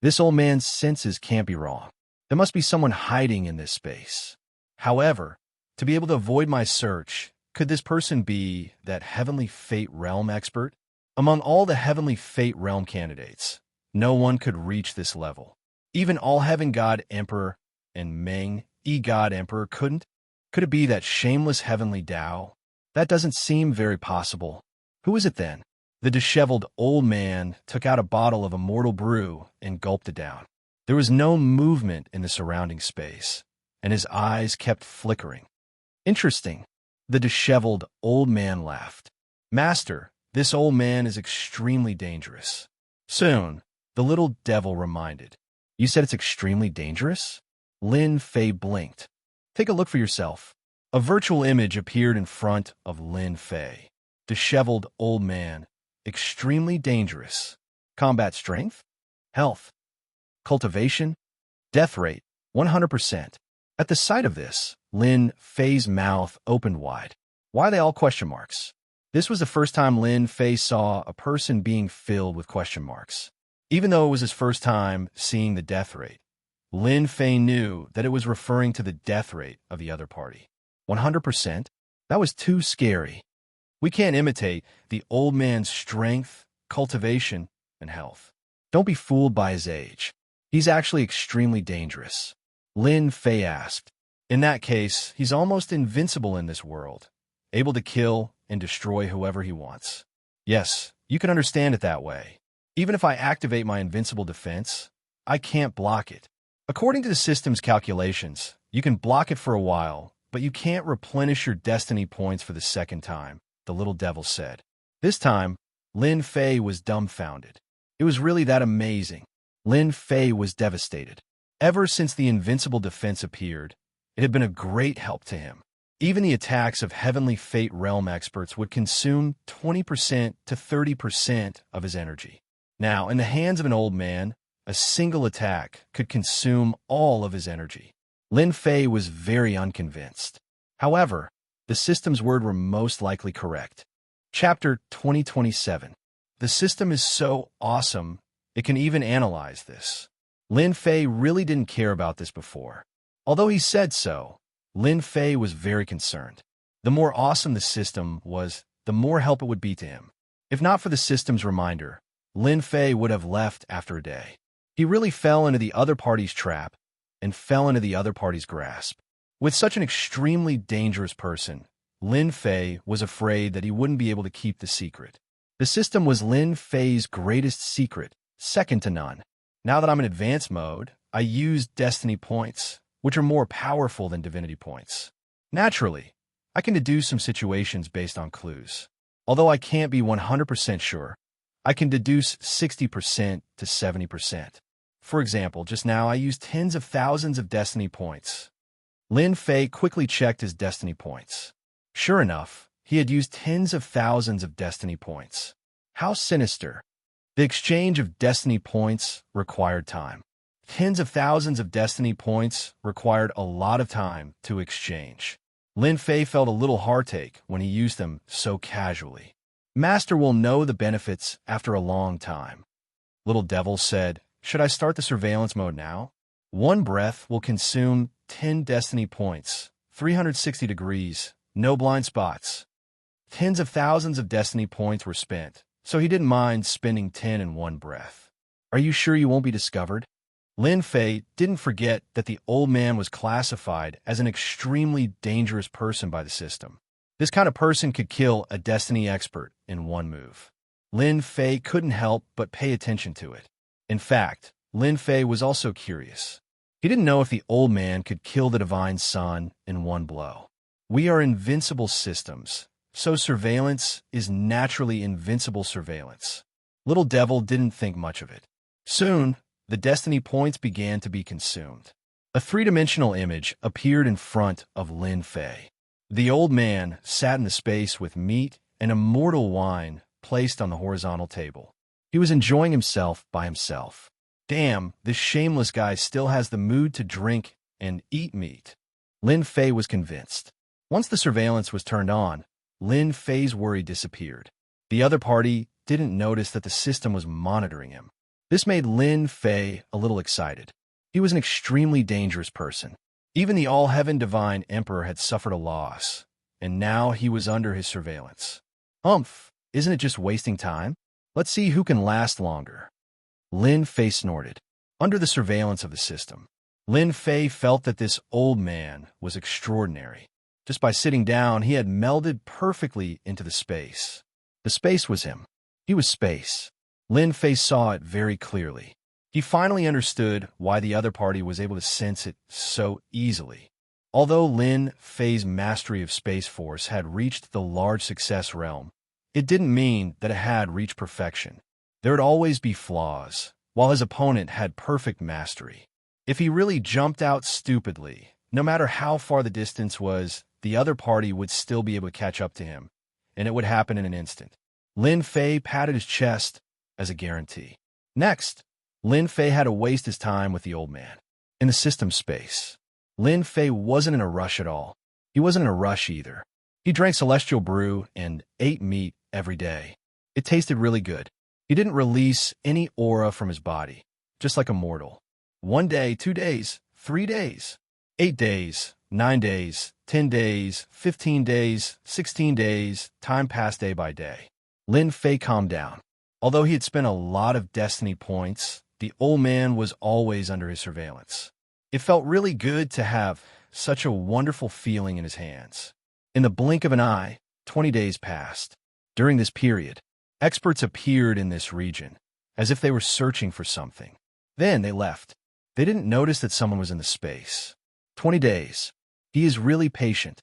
This old man's senses can't be wrong. There must be someone hiding in this space. However, to be able to avoid my search, could this person be that Heavenly Fate Realm expert? Among all the Heavenly Fate Realm candidates, no one could reach this level. Even All-Heaven God Emperor and Meng God Emperor couldn't? Could it be that shameless Heavenly Tao? That doesn't seem very possible. Who is it then? The disheveled old man took out a bottle of immortal brew and gulped it down. There was no movement in the surrounding space, and his eyes kept flickering. Interesting. The disheveled old man laughed. "Master, this old man is extremely dangerous." Soon, the little devil reminded. "You said it's extremely dangerous?" Lin Fei blinked. "Take a look for yourself." A virtual image appeared in front of Lin Fei. Disheveled old man. Extremely dangerous. Combat strength? Health? Cultivation? Death rate? 100%. At the sight of this, Lin Fei's mouth opened wide. Why are they all question marks? This was the first time Lin Fei saw a person being filled with question marks. Even though it was his first time seeing the death rate, Lin Fei knew that it was referring to the death rate of the other party. 100%? That was too scary. We can't imitate the old man's strength, cultivation, and health. Don't be fooled by his age. He's actually extremely dangerous. Lin Fei asked. In that case, he's almost invincible in this world, able to kill and destroy whoever he wants. Yes, you can understand it that way. Even if I activate my invincible defense, I can't block it. According to the system's calculations, you can block it for a while, but you can't replenish your destiny points for the second time, the little devil said. This time, Lin Fei was dumbfounded. It was really that amazing. Lin Fei was devastated. Ever since the invincible defense appeared, it had been a great help to him. Even the attacks of Heavenly Fate Realm experts would consume 20% to 30% of his energy. Now, in the hands of an old man, a single attack could consume all of his energy. Lin Fei was very unconvinced. However, the system's words were most likely correct. Chapter 2027. The system is so awesome, it can even analyze this. Lin Fei really didn't care about this before. Although he said so, Lin Fei was very concerned. The more awesome the system was, the more help it would be to him. If not for the system's reminder, Lin Fei would have left after a day. He really fell into the other party's trap and fell into the other party's grasp. With such an extremely dangerous person, Lin Fei was afraid that he wouldn't be able to keep the secret. The system was Lin Fei's greatest secret, second to none. Now that I'm in advanced mode, I use destiny points, which are more powerful than divinity points. Naturally, I can deduce some situations based on clues. Although I can't be 100% sure, I can deduce 60% to 70%. For example, just now I used tens of thousands of destiny points. Lin Fei quickly checked his destiny points. Sure enough, he had used tens of thousands of destiny points. How sinister. The exchange of destiny points required time. Tens of thousands of destiny points required a lot of time to exchange. Lin Fei felt a little heartache when he used them so casually. Master will know the benefits after a long time. Little Devil said, should I start the surveillance mode now? One breath will consume 10 destiny points, 360 degrees, no blind spots. Tens of thousands of destiny points were spent, so he didn't mind spending 10 in one breath. Are you sure you won't be discovered? Lin Fei didn't forget that the old man was classified as an extremely dangerous person by the system. This kind of person could kill a destiny expert in one move. Lin Fei couldn't help but pay attention to it. In fact, Lin Fei was also curious. He didn't know if the old man could kill the divine sun in one blow. We are invincible systems, so surveillance is naturally invincible surveillance. Little Devil didn't think much of it. Soon, the destiny points began to be consumed. A three-dimensional image appeared in front of Lin Fei. The old man sat in the space with meat and immortal wine placed on the horizontal table. He was enjoying himself by himself. Damn, this shameless guy still has the mood to drink and eat meat. Lin Fei was convinced. Once the surveillance was turned on, Lin Fei's worry disappeared. The other party didn't notice that the system was monitoring him. This made Lin Fei a little excited. He was an extremely dangerous person. Even the All-Heaven Divine Emperor had suffered a loss, and now he was under his surveillance. Humph, isn't it just wasting time? Let's see who can last longer. Lin Fei snorted. Under the surveillance of the system, Lin Fei felt that this old man was extraordinary. Just by sitting down, he had melded perfectly into the space. The space was him. He was space. Lin Fei saw it very clearly. He finally understood why the other party was able to sense it so easily. Although Lin Fei's mastery of Space Force had reached the large success realm, it didn't mean that it had reached perfection. There would always be flaws, while his opponent had perfect mastery. If he really jumped out stupidly, no matter how far the distance was, the other party would still be able to catch up to him, and it would happen in an instant. Lin Fei patted his chest as a guarantee. Next, Lin Fei had to waste his time with the old man. In the system space, Lin Fei wasn't in a rush at all. He wasn't in a rush either. He drank celestial brew and ate meat every day. It tasted really good. He didn't release any aura from his body, just like a mortal. 1 day, 2 days, 3 days, 8 days, 9 days, 10 days, 15 days, 16 days, time passed day by day. Lin Fei calmed down. Although he had spent a lot of destiny points, the old man was always under his surveillance. It felt really good to have such a wonderful feeling in his hands. In the blink of an eye, 20 days passed. During this period, experts appeared in this region, as if they were searching for something. Then they left. They didn't notice that someone was in the space. 20 days. He is really patient.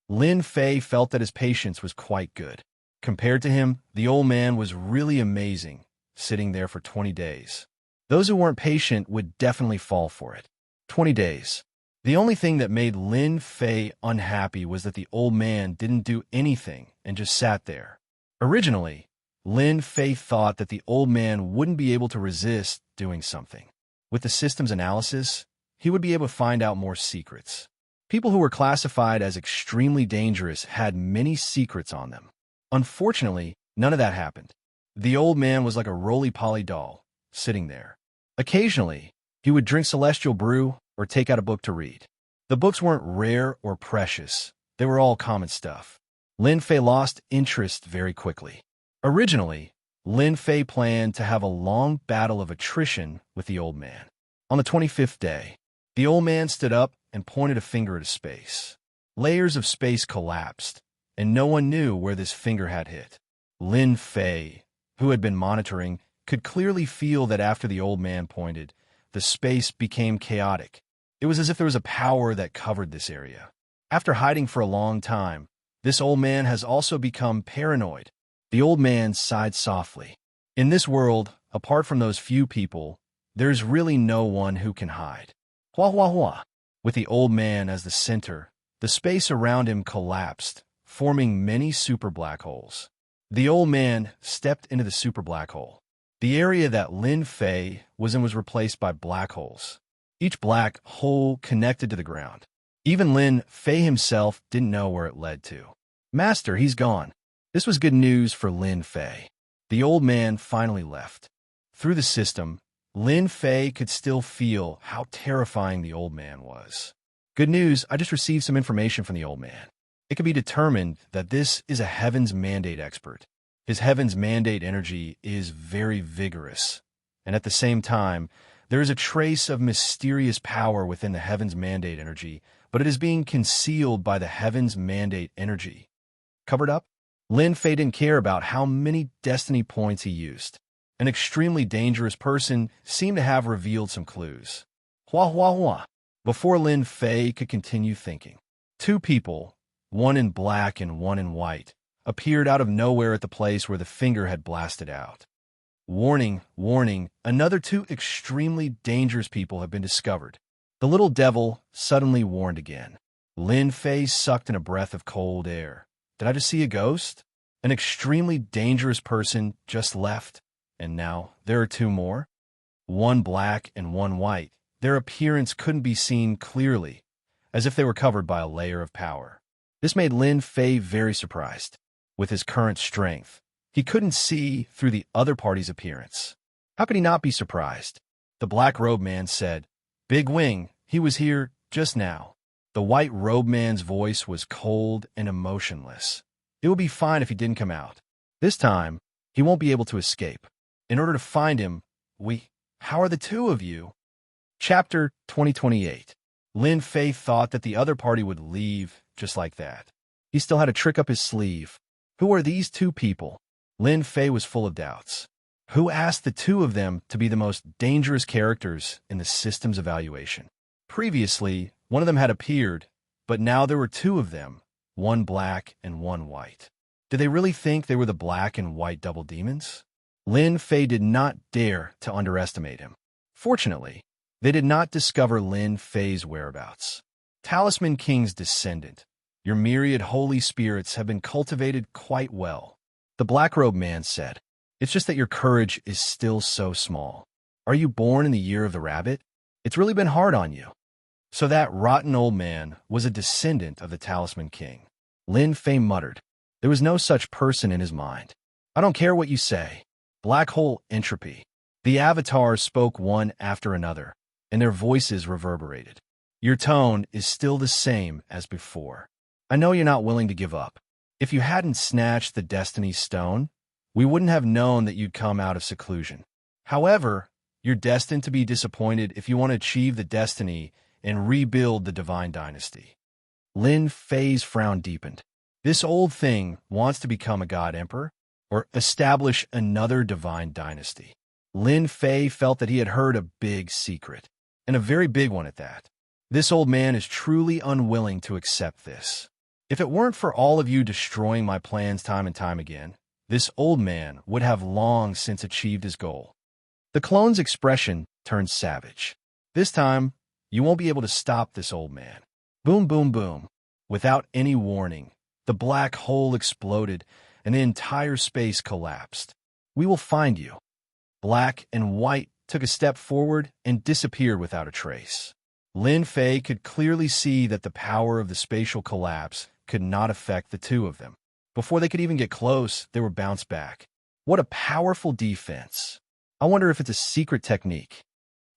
Lin Fei felt that his patience was quite good. Compared to him, the old man was really amazing, sitting there for 20 days. Those who weren't patient would definitely fall for it. 20 days. The only thing that made Lin Fei unhappy was that the old man didn't do anything and just sat there. Originally, Lin Fei thought that the old man wouldn't be able to resist doing something. With the system's analysis, he would be able to find out more secrets. People who were classified as extremely dangerous had many secrets on them. Unfortunately, none of that happened. The old man was like a roly-poly doll, sitting there. Occasionally, he would drink celestial brew or take out a book to read. The books weren't rare or precious. They were all common stuff. Lin Fei lost interest very quickly. Originally, Lin Fei planned to have a long battle of attrition with the old man. On the 25th day, the old man stood up and pointed a finger at space. Layers of space collapsed, and no one knew where this finger had hit. Lin Fei, who had been monitoring, could clearly feel that after the old man pointed, the space became chaotic. It was as if there was a power that covered this area. After hiding for a long time, this old man has also become paranoid. The old man sighed softly. In this world, apart from those few people, there's really no one who can hide. Hua hua hua. With the old man as the center, the space around him collapsed, forming many super black holes. The old man stepped into the super black hole. The area that Lin Fei was in was replaced by black holes. Each black hole connected to the ground. Even Lin Fei himself didn't know where it led to. Master, he's gone. This was good news for Lin Fei. The old man finally left. Through the system, Lin Fei could still feel how terrifying the old man was. Good news, I just received some information from the old man. It can be determined that this is a Heaven's Mandate expert. His Heaven's Mandate energy is very vigorous, and at the same time, there is a trace of mysterious power within the Heaven's Mandate energy, but it is being concealed by the Heaven's Mandate energy. Covered up? Lin Fei didn't care about how many destiny points he used. An extremely dangerous person seemed to have revealed some clues. Hua hua hua. Before Lin Fei could continue thinking, two people, one in black and one in white, appeared out of nowhere at the place where the finger had blasted out. Warning, warning, another two extremely dangerous people have been discovered. The little devil suddenly warned again. Lin Fei sucked in a breath of cold air. Did I just see a ghost? An extremely dangerous person just left, and now there are two more? One black and one white. Their appearance couldn't be seen clearly, as if they were covered by a layer of power. This made Lin Fei very surprised. With his current strength, he couldn't see through the other party's appearance. How could he not be surprised? The black-robed man said, "Big Wing, he was here just now." The white-robed man's voice was cold and emotionless. It would be fine if he didn't come out. This time, he won't be able to escape. In order to find him, how are the two of you? Chapter 2028. Lin Fei thought that the other party would leave just like that. He still had a trick up his sleeve. Who are these two people? Lin Fei was full of doubts. Who asked the two of them to be the most dangerous characters in the system's evaluation? Previously, one of them had appeared, but now there were two of them, one black and one white. Did they really think they were the black and white double demons? Lin Fei did not dare to underestimate him. Fortunately, they did not discover Lin Fei's whereabouts. Talisman King's descendant, your myriad holy spirits have been cultivated quite well. The black-robed man said, "It's just that your courage is still so small. Are you born in the year of the rabbit? It's really been hard on you." So that rotten old man was a descendant of the Talisman King. Lin Fei muttered. There was no such person in his mind. I don't care what you say. Black hole entropy. The avatars spoke one after another, and their voices reverberated. Your tone is still the same as before. I know you're not willing to give up. If you hadn't snatched the Destiny Stone, we wouldn't have known that you'd come out of seclusion. However, you're destined to be disappointed if you want to achieve the destiny and rebuild the divine dynasty. Lin Fei's frown deepened. This old thing wants to become a god emperor or establish another divine dynasty. Lin Fei felt that he had heard a big secret, and a very big one at that. This old man is truly unwilling to accept this. If it weren't for all of you destroying my plans time and time again, this old man would have long since achieved his goal. The clone's expression turned savage. This time, you won't be able to stop this old man. Boom, boom, boom. Without any warning, the black hole exploded and the entire space collapsed. We will find you. Black and white took a step forward and disappeared without a trace. Lin Fei could clearly see that the power of the spatial collapse could not affect the two of them. Before they could even get close, they were bounced back. What a powerful defense. I wonder if it's a secret technique.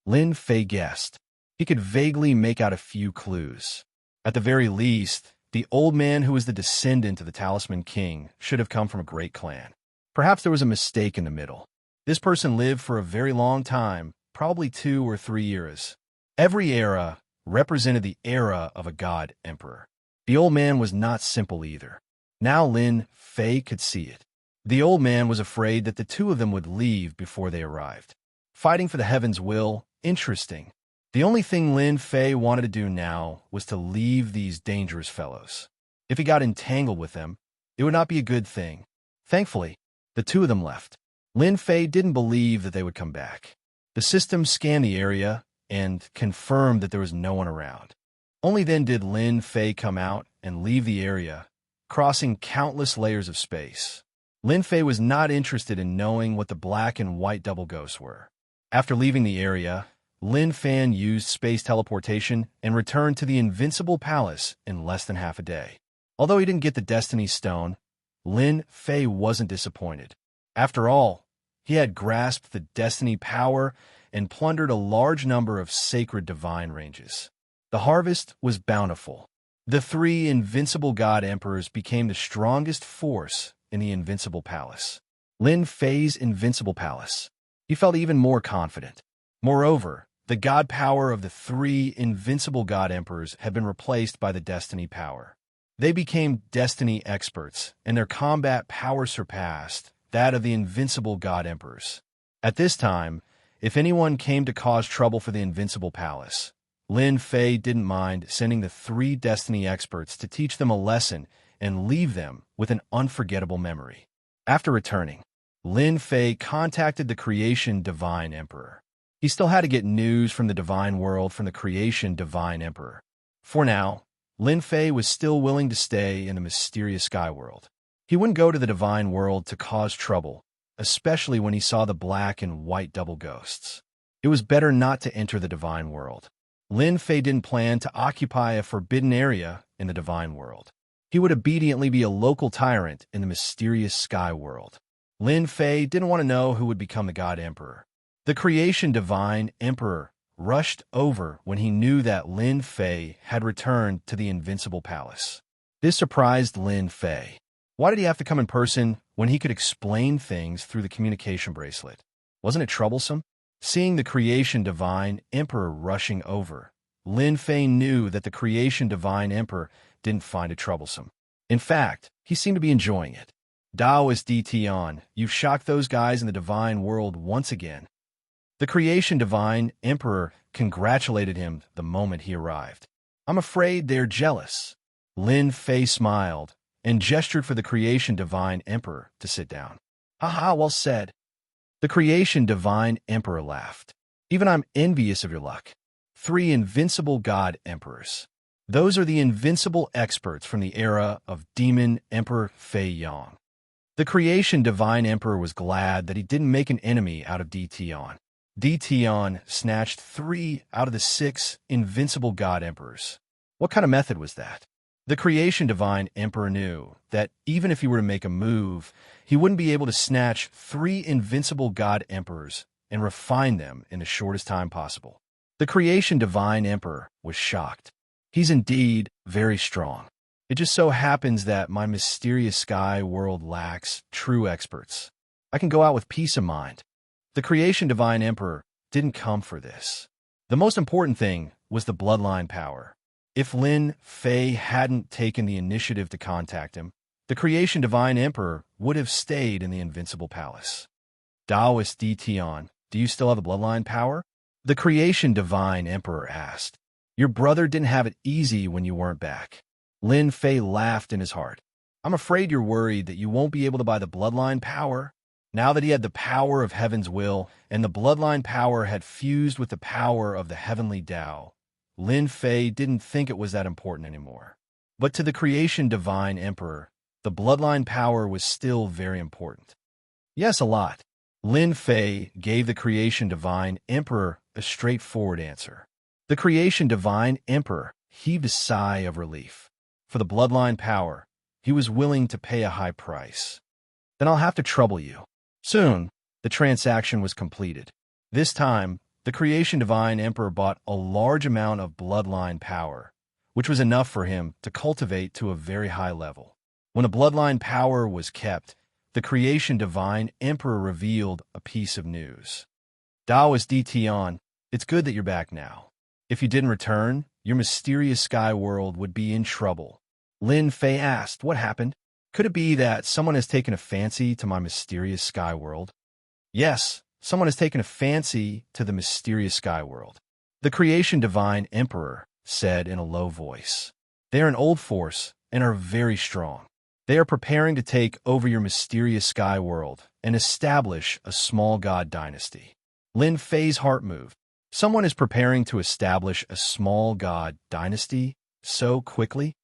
Lin Fei guessed. He could vaguely make out a few clues. At the very least, the old man who was the descendant of the Talisman King should have come from a great clan. Perhaps there was a mistake in the middle. This person lived for a very long time, probably 2 or 3 years. Every era represented the era of a god emperor. The old man was not simple either. Now Lin Fei could see it. The old man was afraid that the two of them would leave before they arrived. Fighting for the heaven's will, interesting. The only thing Lin Fei wanted to do now was to leave these dangerous fellows. If he got entangled with them, it would not be a good thing. Thankfully, the two of them left. Lin Fei didn't believe that they would come back. The system scanned the area and confirmed that there was no one around. Only then did Lin Fei come out and leave the area, crossing countless layers of space. Lin Fei was not interested in knowing what the black and white double ghosts were. After leaving the area, Lin Fei used space teleportation and returned to the Invincible Palace in less than half a day. Although he didn't get the Destiny Stone, Lin Fei wasn't disappointed. After all, he had grasped the Destiny power and plundered a large number of sacred divine ranges. The harvest was bountiful. The 3 invincible god emperors became the strongest force in the Invincible Palace. Lin Fei's Invincible Palace. He felt even more confident. Moreover, the god power of the 3 invincible god emperors had been replaced by the Destiny power. They became Destiny experts, and their combat power surpassed that of the invincible god emperors. At this time, if anyone came to cause trouble for the Invincible Palace, Lin Fei didn't mind sending the 3 Destiny experts to teach them a lesson and leave them with an unforgettable memory. After returning, Lin Fei contacted the Creation Divine Emperor. He still had to get news from the Divine World from the Creation Divine Emperor. For now, Lin Fei was still willing to stay in the mysterious Sky World. He wouldn't go to the Divine World to cause trouble, especially when he saw the black and white double ghosts. It was better not to enter the Divine World. Lin Fei didn't plan to occupy a forbidden area in the Divine World. He would obediently be a local tyrant in the mysterious Sky World. Lin Fei didn't want to know who would become the God Emperor. The Creation Divine Emperor rushed over when he knew that Lin Fei had returned to the Invincible Palace. This surprised Lin Fei. Why did he have to come in person when he could explain things through the communication bracelet? Wasn't it troublesome? Seeing the Creation Divine Emperor rushing over, Lin Fei knew that the Creation Divine Emperor didn't find it troublesome. In fact, he seemed to be enjoying it. Daoist DT, you've shocked those guys in the Divine World once again. The Creation Divine Emperor congratulated him the moment he arrived. I'm afraid they're jealous. Lin Fei smiled and gestured for the Creation Divine Emperor to sit down. Haha, well said. The Creation Divine Emperor laughed. Even I'm envious of your luck. 3 invincible God Emperors. Those are the invincible experts from the era of Demon Emperor Fei Yang. The Creation Divine Emperor was glad that he didn't make an enemy out of DT. DT snatched 3 out of the 6 invincible God Emperors. What kind of method was that? The Creation Divine Emperor knew that even if he were to make a move, he wouldn't be able to snatch 3 invincible God Emperors and refine them in the shortest time possible. The Creation Divine Emperor was shocked. He's indeed very strong. It just so happens that my mysterious sky world lacks true experts. I can go out with peace of mind. The Creation Divine Emperor didn't come for this. The most important thing was the bloodline power. If Lin Fei hadn't taken the initiative to contact him, the Creation Divine Emperor would have stayed in the Invincible Palace. Taoist D. Tian, do you still have the bloodline power? The Creation Divine Emperor asked. Your brother didn't have it easy when you weren't back. Lin Fei laughed in his heart. I'm afraid you're worried that you won't be able to buy the bloodline power. Now that he had the power of heaven's will, and the bloodline power had fused with the power of the heavenly Tao, Lin Fei didn't think it was that important anymore. But to the Creation Divine Emperor, the bloodline power was still very important. Yes, a lot. Lin Fei gave the Creation Divine Emperor a straightforward answer. The Creation Divine Emperor heaved a sigh of relief. For the bloodline power, he was willing to pay a high price. Then I'll have to trouble you. Soon, the transaction was completed. This time, the Creation Divine Emperor bought a large amount of bloodline power, which was enough for him to cultivate to a very high level. When the bloodline power was kept, the Creation Divine Emperor revealed a piece of news. Taoist D. Tian, it's good that you're back now. If you didn't return, your mysterious sky world would be in trouble. Lin Fei asked, what happened? Could it be that someone has taken a fancy to my mysterious sky world? Yes, someone has taken a fancy to the mysterious sky world. The Creation Divine Emperor said in a low voice. They are an old force and are very strong. They are preparing to take over your mysterious sky world and establish a small god dynasty. Lin Fei's heart moved. Someone is preparing to establish a small god dynasty so quickly?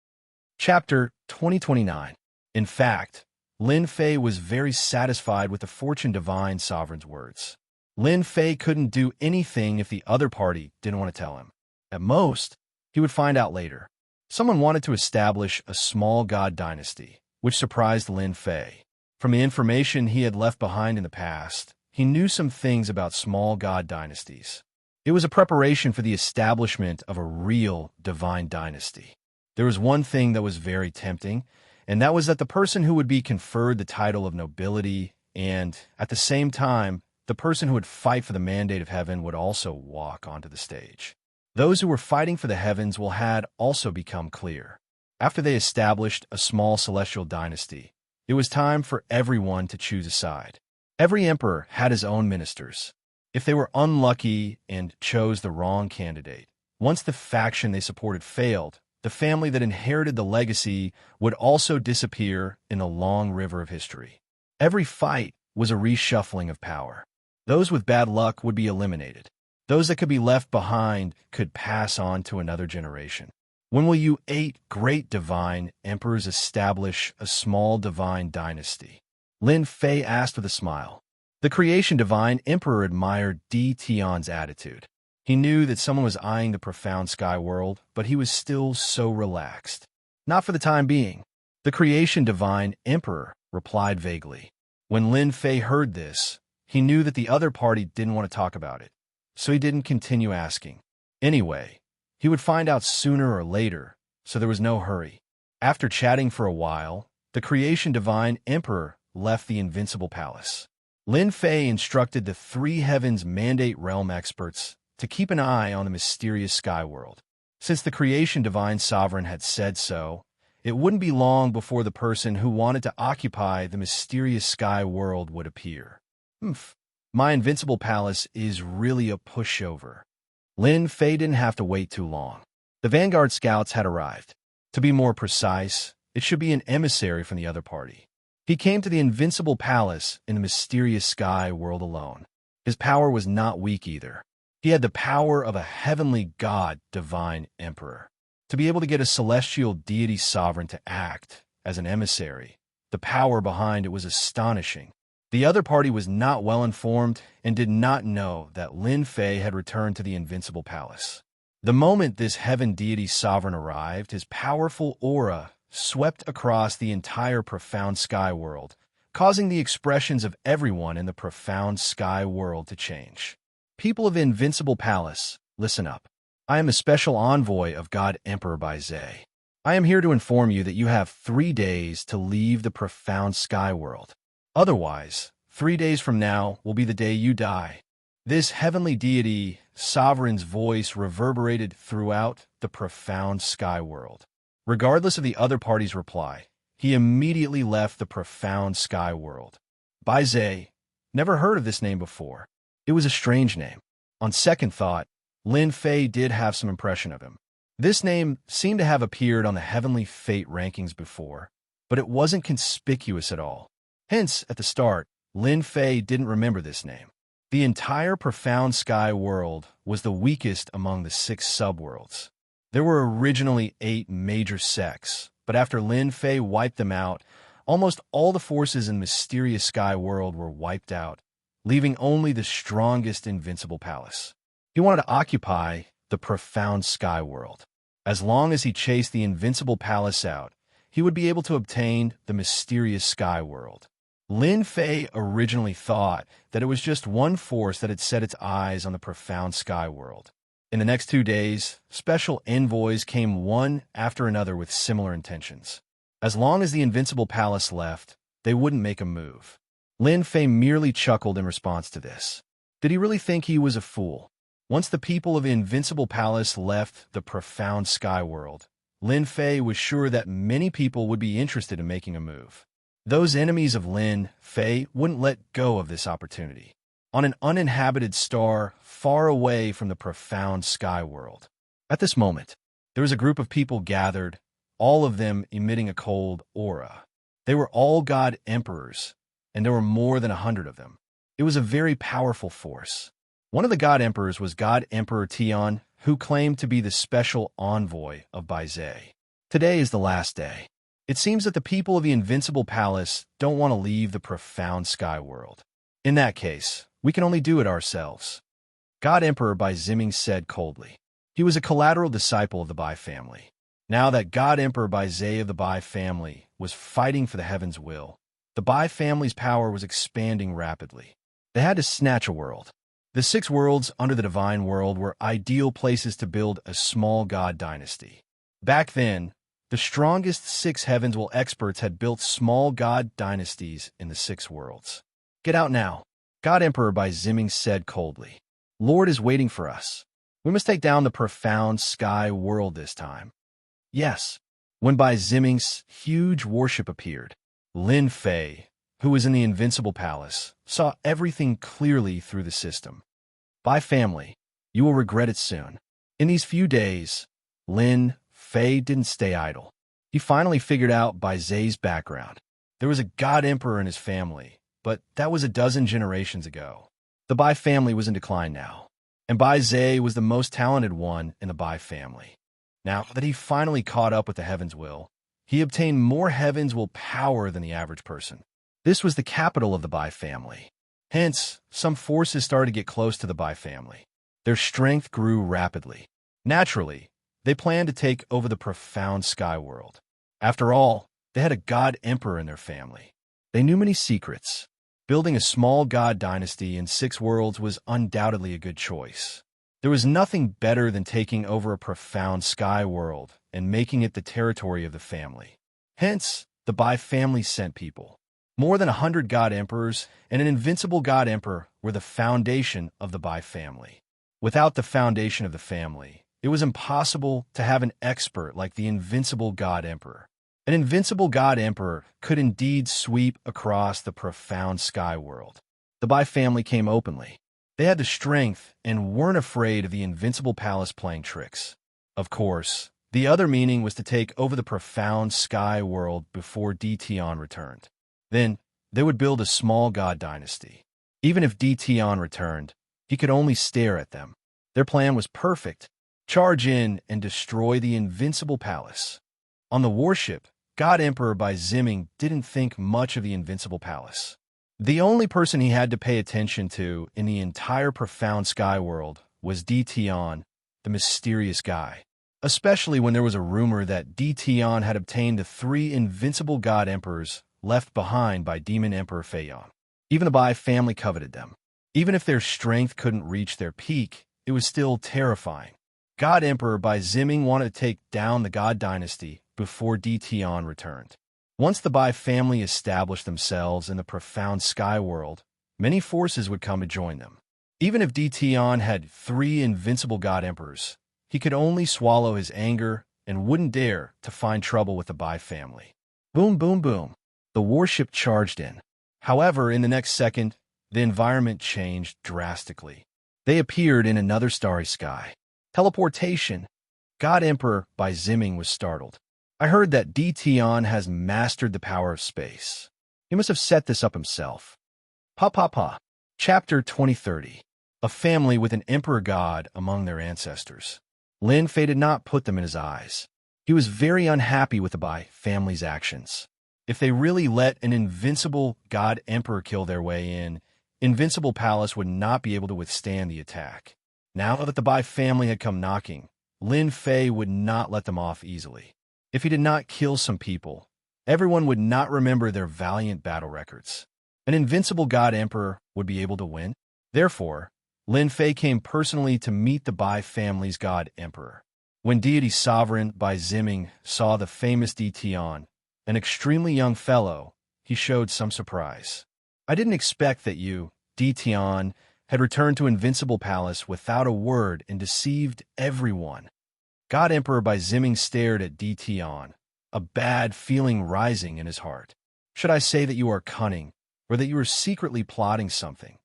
Chapter 2029. In fact, Lin Fei was very satisfied with the Fortune Divine Sovereign's words. Lin Fei couldn't do anything if the other party didn't want to tell him. At most, he would find out later. Someone wanted to establish a small god dynasty, which surprised Lin Fei. From the information he had left behind in the past, he knew some things about small god dynasties. It was a preparation for the establishment of a real divine dynasty. There was one thing that was very tempting, and that was that the person who would be conferred the title of nobility and, at the same time, the person who would fight for the mandate of heaven would also walk onto the stage. Those who were fighting for the heavens had also become clear. After they established a small celestial dynasty, it was time for everyone to choose a side. Every emperor had his own ministers. If they were unlucky and chose the wrong candidate, once the faction they supported failed, the family that inherited the legacy would also disappear in the long river of history. Every fight was a reshuffling of power. Those with bad luck would be eliminated. Those that could be left behind could pass on to another generation. When will you 8 great divine emperors establish a small divine dynasty? Lin Fei asked with a smile. The Creation Divine Emperor admired D. Tian's attitude. He knew that someone was eyeing the profound sky world, but he was still so relaxed. Not for the time being. The Creation Divine Emperor replied vaguely. When Lin Fei heard this, he knew that the other party didn't want to talk about it, so he didn't continue asking. Anyway, he would find out sooner or later, so there was no hurry. After chatting for a while, the Creation Divine Emperor left the Invincible Palace. Lin Fei instructed the 3 Heavens Mandate Realm experts to keep an eye on the mysterious sky world. Since the Creation Divine Sovereign had said so, it wouldn't be long before the person who wanted to occupy the mysterious sky world would appear. My Invincible Palace is really a pushover. Lin Fei didn't have to wait too long. The Vanguard scouts had arrived. To be more precise, it should be an emissary from the other party. He came to the Invincible Palace in the mysterious sky world alone. His power was not weak either. He had the power of a heavenly god divine emperor. To be able to get a celestial deity sovereign to act as an emissary, the power behind it was astonishing. The other party was not well informed and did not know that Lin Fei had returned to the Invincible Palace. The moment this heaven deity sovereign arrived, his powerful aura swept across the entire profound sky world, causing the expressions of everyone in the profound sky world to change. People of the Invincible Palace, listen up. I am a special envoy of God Emperor Baizé. I am here to inform you that you have 3 days to leave the profound sky world. Otherwise, 3 days from now will be the day you die. This heavenly deity, sovereign's voice reverberated throughout the profound sky world. Regardless of the other party's reply, he immediately left the profound sky world. Baizé, never heard of this name before. It was a strange name. On second thought, Lin Fei did have some impression of him. This name seemed to have appeared on the heavenly fate rankings before, but it wasn't conspicuous at all. Hence, at the start, Lin Fei didn't remember this name. The entire profound sky world was the weakest among the 6 subworlds. There were originally 8 major sects, but after Lin Fei wiped them out, almost all the forces in the mysterious sky world were wiped out, leaving only the strongest Invincible Palace. He wanted to occupy the profound sky world. As long as he chased the Invincible Palace out, he would be able to obtain the mysterious sky world. Lin Fei originally thought that it was just one force that had set its eyes on the profound sky world. In the next 2 days, special envoys came one after another with similar intentions. As long as the Invincible Palace left, they wouldn't make a move. Lin Fei merely chuckled in response to this. Did he really think he was a fool? Once the people of the Invincible Palace left the profound sky world, Lin Fei was sure that many people would be interested in making a move. Those enemies of Lin Fei wouldn't let go of this opportunity. On an uninhabited star far away from the profound sky world. At this moment, there was a group of people gathered, all of them emitting a cold aura. They were all God Emperors, and there were more than 100 of them. It was a very powerful force. One of the God Emperors was God Emperor Tian, who claimed to be the special envoy of Baizé. Today is the last day. It seems that the people of the Invincible Palace don't want to leave the profound sky world. In that case, we can only do it ourselves. God Emperor Baiziming said coldly. He was a collateral disciple of the Bai family. Now that God Emperor Baizé of the Bai family was fighting for the heaven's will, the Bai family's power was expanding rapidly. They had to snatch a world. The 6 worlds under the divine world were ideal places to build a small god dynasty. Back then, the strongest 6 heavens will experts had built small god dynasties in the 6 worlds. Get out now, God Emperor Baiziming said coldly. Lord is waiting for us. We must take down the profound sky world this time. Yes. When Baiziming's huge warship appeared, Lin Fei, who was in the Invincible Palace, saw everything clearly through the system. Bai family, you will regret it soon. In these few days, Lin Fei didn't stay idle. He finally figured out Baizé's background. There was a God Emperor in his family, but that was a dozen generations ago. The Bai family was in decline now, and Baizé was the most talented one in the Bai family. Now that he finally caught up with the heaven's will, he obtained more heaven's will power than the average person. This was the capital of the Bai family. Hence, some forces started to get close to the Bai family. Their strength grew rapidly. Naturally, they planned to take over the profound sky world. After all, they had a God Emperor in their family. They knew many secrets. Building a small god dynasty in 6 worlds was undoubtedly a good choice. There was nothing better than taking over a profound sky world and making it the territory of the family. Hence, the Bai family sent people. More than 100 God Emperors and an invincible God Emperor were the foundation of the Bai family. Without the foundation of the family, it was impossible to have an expert like the invincible God Emperor. An invincible God Emperor could indeed sweep across the profound sky world. The Bai family came openly. They had the strength and weren't afraid of the Invincible Palace playing tricks. Of course, the other meaning was to take over the profound sky world before Tian returned. Then, they would build a small god dynasty. Even if Tian returned, he could only stare at them. Their plan was perfect. Charge in and destroy the Invincible Palace. On the warship, God Emperor Baiziming didn't think much of the Invincible Palace. The only person he had to pay attention to in the entire profound sky world was Tian, the mysterious guy, especially when there was a rumor that Dition had obtained the 3 invincible god emperors left behind by Demon Emperor Phaeon. Even the Bai family coveted them. Even if their strength couldn't reach their peak, it was still terrifying. God Emperor Bai Ziming wanted to take down the God dynasty before Dition returned. Once the Bai family established themselves in the profound sky world, many forces would come to join them. Even if Dition had 3 invincible god emperors, he could only swallow his anger and wouldn't dare to find trouble with the Bai family. Boom, boom, boom. The warship charged in. However, in the next second, the environment changed drastically. They appeared in another starry sky. Teleportation. God Emperor Bai Ziming was startled. I heard that Dition has mastered the power of space. He must have set this up himself. Pa pa pa. Chapter 2030. A family with an emperor god among their ancestors. Lin Fei did not put them in his eyes. He was very unhappy with the Bai family's actions. If they really let an invincible god emperor kill their way in, Invincible Palace would not be able to withstand the attack. Now that the Bai family had come knocking, Lin Fei would not let them off easily. If he did not kill some people, everyone would not remember their valiant battle records. An invincible god emperor would be able to win. Therefore, Lin Fei came personally to meet the Bai family's god emperor. When deity sovereign Bai Ziming saw the famous Dition, an extremely young fellow, he showed some surprise. I didn't expect that you, Dition, had returned to Invincible Palace without a word and deceived everyone. God Emperor Bai Ziming stared at Dition, a bad feeling rising in his heart. Should I say that you are cunning, or that you are secretly plotting something?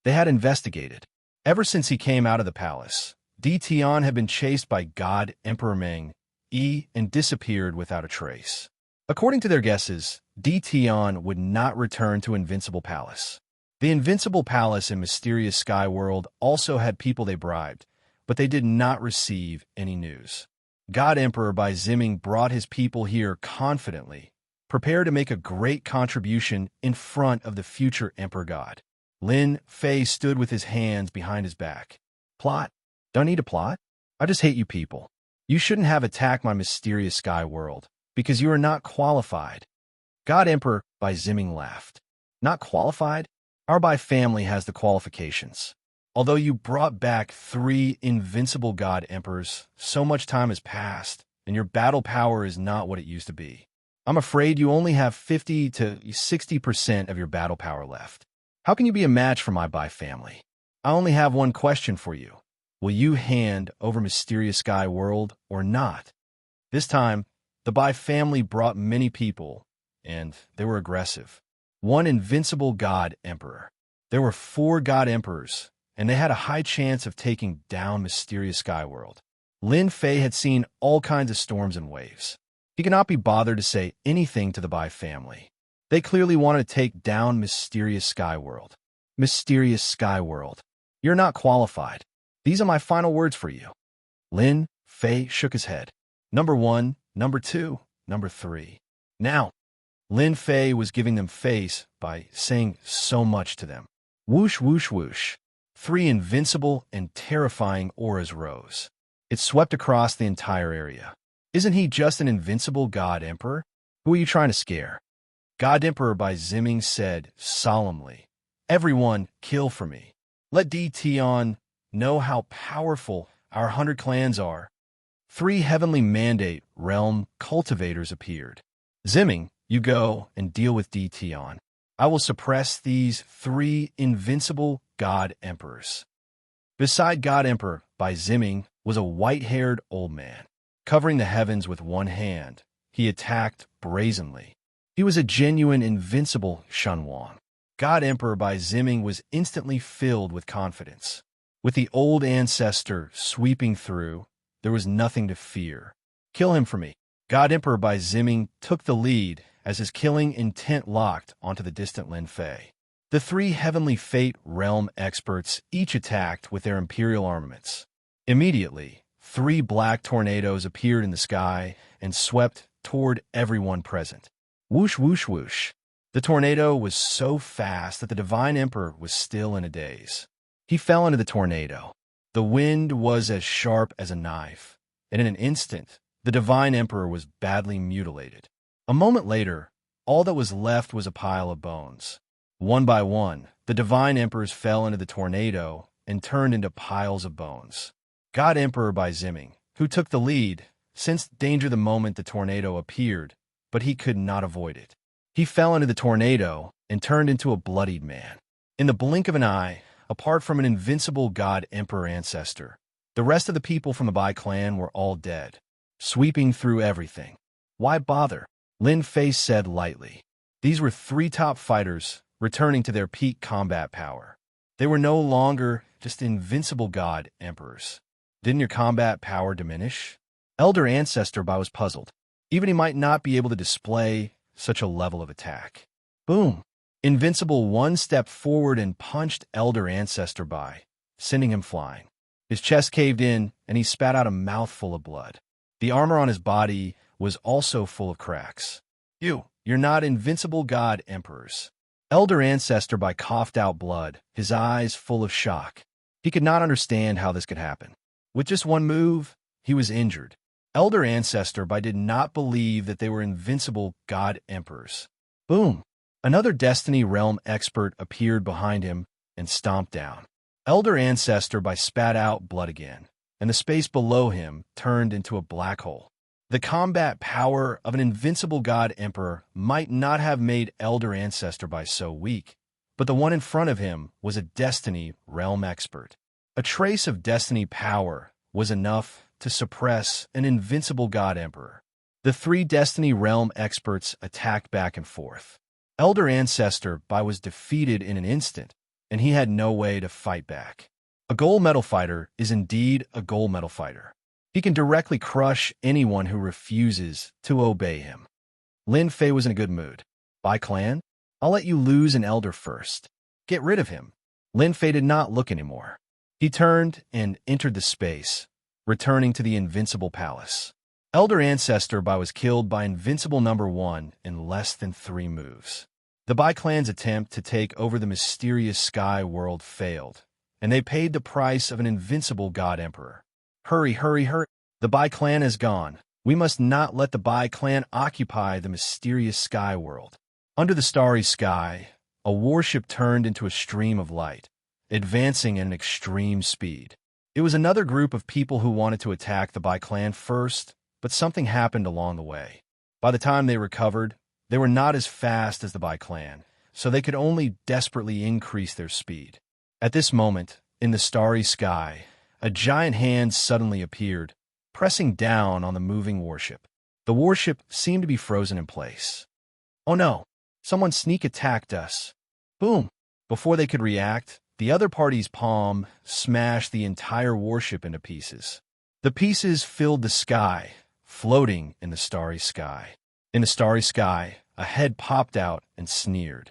They had investigated. Ever since he came out of the palace, Dition had been chased by God Emperor Meng Yi and disappeared without a trace. According to their guesses, Dition would not return to Invincible Palace. The Invincible Palace in Mysterious Sky World also had people they bribed, but they did not receive any news. God Emperor Bai Ziming brought his people here confidently, prepared to make a great contribution in front of the future Emperor God. Lin Fei stood with his hands behind his back. Plot? Don't need a plot? I just hate you people. You shouldn't have attacked my Mysterious Sky World, because you are not qualified. God Emperor Bai Ziming laughed. Not qualified? Our Bai family has the qualifications. Although you brought back 3 invincible God Emperors, so much time has passed, and your battle power is not what it used to be. I'm afraid you only have 50 to 60% of your battle power left. How can you be a match for my Bai family? I only have one question for you. Will you hand over Mysterious Sky World or not? This time, the Bai family brought many people, and they were aggressive. 1 invincible God Emperor. There were 4 God Emperors, and they had a high chance of taking down Mysterious Sky World. Lin Fei had seen all kinds of storms and waves. He could not be bothered to say anything to the Bai family. They clearly wanted to take down Mysterious Sky World. Mysterious Sky World. You're not qualified. These are my final words for you. Lin Fei shook his head. Number 1, number 2, number 3. Now, Lin Fei was giving them face by saying so much to them. Whoosh, whoosh, whoosh. 3 invincible and terrifying auras rose. It swept across the entire area. Isn't he just an invincible God Emperor? Who are you trying to scare? God Emperor Bai Ziming said solemnly, Everyone, kill for me. Let Dition know how powerful our 100 clans are. 3 heavenly mandate realm cultivators appeared. Ziming, you go and deal with Dition. I will suppress these 3 invincible God Emperors. Beside God Emperor Bai Ziming was a white-haired old man. Covering the heavens with one hand, he attacked brazenly. He was a genuine invincible Shunwang. God Emperor Bai Ziming was instantly filled with confidence. With the old ancestor sweeping through, there was nothing to fear. Kill him for me. God Emperor Bai Ziming took the lead as his killing intent locked onto the distant Lin Fei. The 3 heavenly fate realm experts each attacked with their imperial armaments. Immediately, 3 black tornadoes appeared in the sky and swept toward everyone present. Whoosh, whoosh, whoosh. The tornado was so fast that the Divine Emperor was still in a daze. He fell into the tornado. The wind was as sharp as a knife, and in an instant, the divine emperor was badly mutilated. A moment later, all that was left was a pile of bones. One by one, the divine emperors fell into the tornado and turned into piles of bones. God Emperor by Zimming, who took the lead, sensed danger the moment the tornado appeared, but he could not avoid it. He fell into the tornado and turned into a bloodied man. In the blink of an eye, apart from an invincible God Emperor ancestor, the rest of the people from the Bai clan were all dead, sweeping through everything. Why bother? Lin Fei said lightly. These were 3 top fighters returning to their peak combat power. They were no longer just invincible God Emperors. Didn't your combat power diminish? Elder Ancestor Bai was puzzled. Even he might not be able to display such a level of attack. Boom! Invincible one stepped forward and punched Elder Ancestor Bai, sending him flying. His chest caved in, and he spat out a mouthful of blood. The armor on his body was also full of cracks. You're not invincible God Emperors. Elder Ancestor Bai coughed out blood, his eyes full of shock. He could not understand how this could happen. With just one move, he was injured. Elder Ancestor Bai did not believe that they were invincible God Emperors. Boom! Another Destiny Realm expert appeared behind him and stomped down. Elder Ancestor Bai spat out blood again, and the space below him turned into a black hole. The combat power of an invincible God Emperor might not have made Elder Ancestor Bai so weak, but the one in front of him was a Destiny Realm expert. A trace of Destiny power was enough to suppress an invincible God Emperor. The 3 Destiny Realm experts attacked back and forth. Elder Ancestor Bai was defeated in an instant, and he had no way to fight back. A gold medal fighter is indeed a gold medal fighter. He can directly crush anyone who refuses to obey him. Lin Fei was in a good mood. Bai clan, I'll let you lose an elder first. Get rid of him. Lin Fei did not look anymore. He turned and entered the space, returning to the Invincible Palace. Elder Ancestor Bai was killed by Invincible Number 1 in less than 3 moves. The Bai clan's attempt to take over the mysterious sky world failed, and they paid the price of an invincible God Emperor. Hurry, hurry, hurry. The Bai clan is gone. We must not let the Bai clan occupy the mysterious sky world. Under the starry sky, a warship turned into a stream of light, advancing at an extreme speed. It was another group of people who wanted to attack the Bai clan first, but something happened along the way. By the time they recovered, they were not as fast as the Bai clan, so they could only desperately increase their speed. At this moment, in the starry sky, a giant hand suddenly appeared, pressing down on the moving warship. The warship seemed to be frozen in place. Oh no! Someone sneak attacked us. Boom! Before they could react, the other party's palm smashed the entire warship into pieces. The pieces filled the sky, floating in the starry sky. In the starry sky, a head popped out and sneered.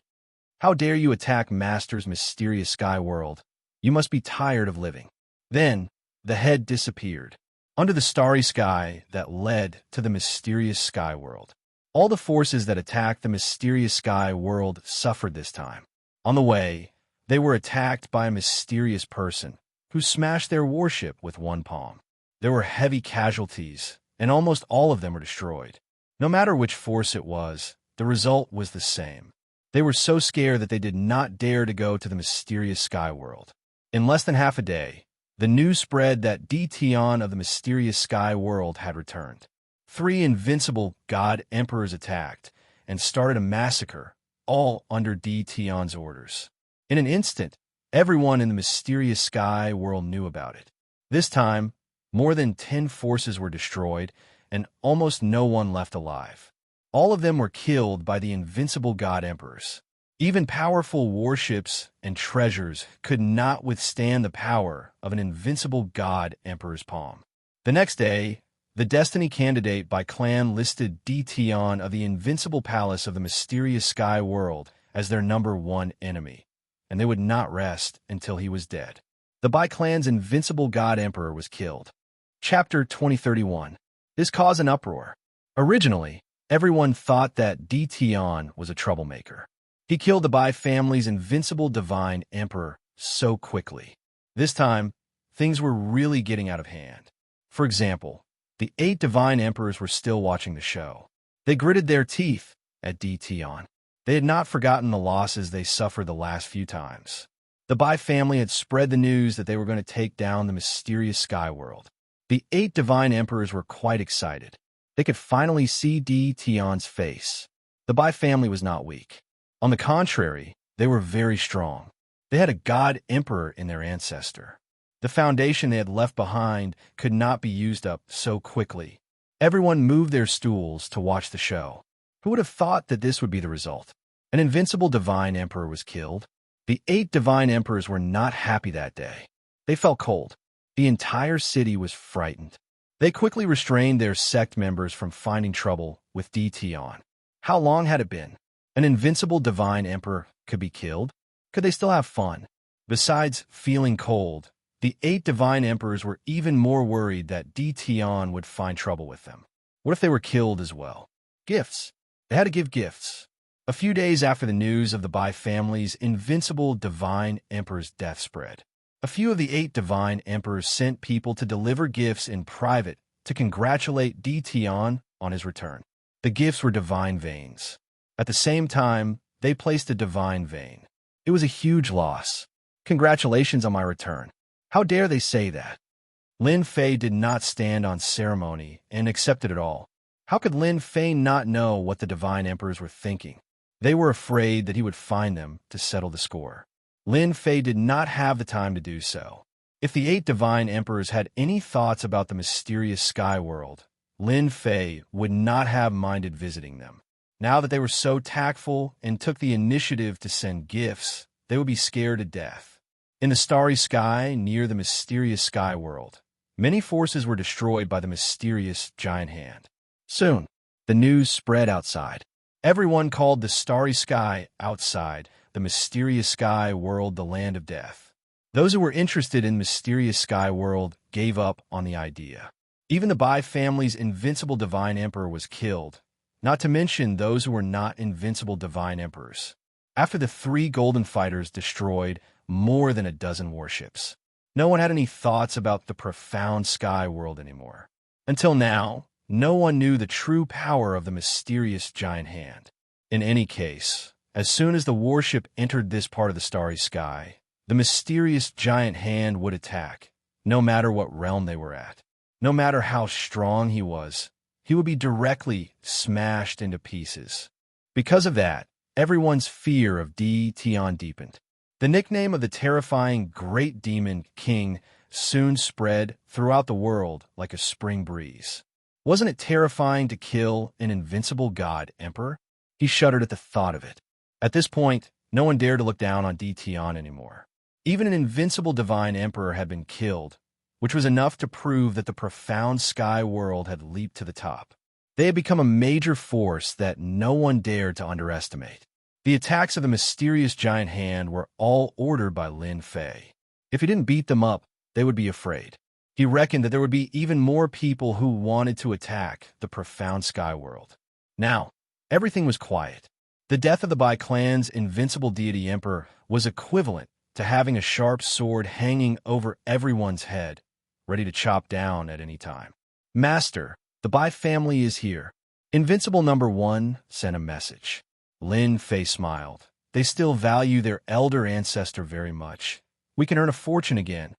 How dare you attack Master's mysterious sky world? You must be tired of living. Then, the head disappeared. Under the starry sky that led to the mysterious sky world. All the forces that attacked the mysterious sky world suffered this time. On the way, they were attacked by a mysterious person who smashed their warship with one palm. There were heavy casualties, and almost all of them were destroyed. No matter which force it was, the result was the same. They were so scared that they did not dare to go to the mysterious sky world. In less than half a day, the news spread that Tion of the mysterious sky world had returned. 3 invincible God Emperors attacked and started a massacre, all under Tion's orders. In an instant, everyone in the mysterious sky world knew about it. This time, more than 10 forces were destroyed, and almost no one left alive. All of them were killed by the invincible God Emperors. Even powerful warships and treasures could not withstand the power of an invincible God Emperor's palm. The next day, the Destiny candidate by clan listed Tion of the Invincible Palace of the Mysterious Sky World as their number 1 enemy, and they would not rest until he was dead. The Bai clan's invincible God Emperor was killed. Chapter 2031. This caused an uproar. Originally, everyone thought that Tion was a troublemaker. He killed the Bai family's invincible divine emperor so quickly. This time, things were really getting out of hand. For example, the 8 divine emperors were still watching the show. They gritted their teeth at Tion. They had not forgotten the losses they suffered the last few times. The Bai family had spread the news that they were going to take down the mysterious sky world. The 8 divine emperors were quite excited. They could finally see Tion's face. The Bai family was not weak. On the contrary, they were very strong. They had a god emperor in their ancestor. The foundation they had left behind could not be used up so quickly. Everyone moved their stools to watch the show. Who would have thought that this would be the result? An invincible divine emperor was killed. The 8 divine emperors were not happy that day. They felt cold. The entire city was frightened. They quickly restrained their sect members from finding trouble with Tion. How long had it been? An invincible divine emperor could be killed? Could they still have fun? Besides feeling cold, the 8 divine emperors were even more worried that Tion would find trouble with them. What if they were killed as well? Gifts. They had to give gifts. A few days after the news of the Bai family's invincible divine emperor's death spread, a few of the 8 divine emperors sent people to deliver gifts in private to congratulate Tion on his return. The gifts were divine veins. At the same time, they placed a divine vein. It was a huge loss. Congratulations on my return. How dare they say that? Lin Fei did not stand on ceremony and accepted it all. How could Lin Fei not know what the divine emperors were thinking? They were afraid that he would find them to settle the score. Lin Fei did not have the time to do so. If the 8 divine emperors had any thoughts about the mysterious sky world, Lin Fei would not have minded visiting them. Now that they were so tactful and took the initiative to send gifts, they would be scared to death. In the starry sky near the mysterious sky world, many forces were destroyed by the mysterious giant hand. Soon, the news spread outside. Everyone called the starry sky outside the mysterious sky world the land of death. Those who were interested in mysterious sky world gave up on the idea. Even the Bai family's invincible divine emperor was killed, not to mention those who were not invincible divine emperors. After the 3 golden fighters destroyed more than a dozen warships, no one had any thoughts about the profound sky world anymore. Until now, no one knew the true power of the mysterious giant hand. In any case, as soon as the warship entered this part of the starry sky, the mysterious giant hand would attack, no matter what realm they were at. No matter how strong he was, he would be directly smashed into pieces. Because of that, everyone's fear of Tion deepened. The nickname of the terrifying Great Demon King soon spread throughout the world like a spring breeze. Wasn't it terrifying to kill an invincible god emperor? He shuddered at the thought of it. At this point, no one dared to look down on Tion anymore. Even an invincible divine emperor had been killed, which was enough to prove that the profound sky world had leaped to the top. They had become a major force that no one dared to underestimate. The attacks of the mysterious giant hand were all ordered by Lin Fei. If he didn't beat them up, they would be afraid. He reckoned that there would be even more people who wanted to attack the profound sky world. Now, everything was quiet. The death of the Bai clan's invincible deity emperor was equivalent to having a sharp sword hanging over everyone's head, ready to chop down at any time. Master, the Bai family is here. Invincible number 1 sent a message. Lin Fei smiled. They still value their elder ancestor very much. We can earn a fortune again.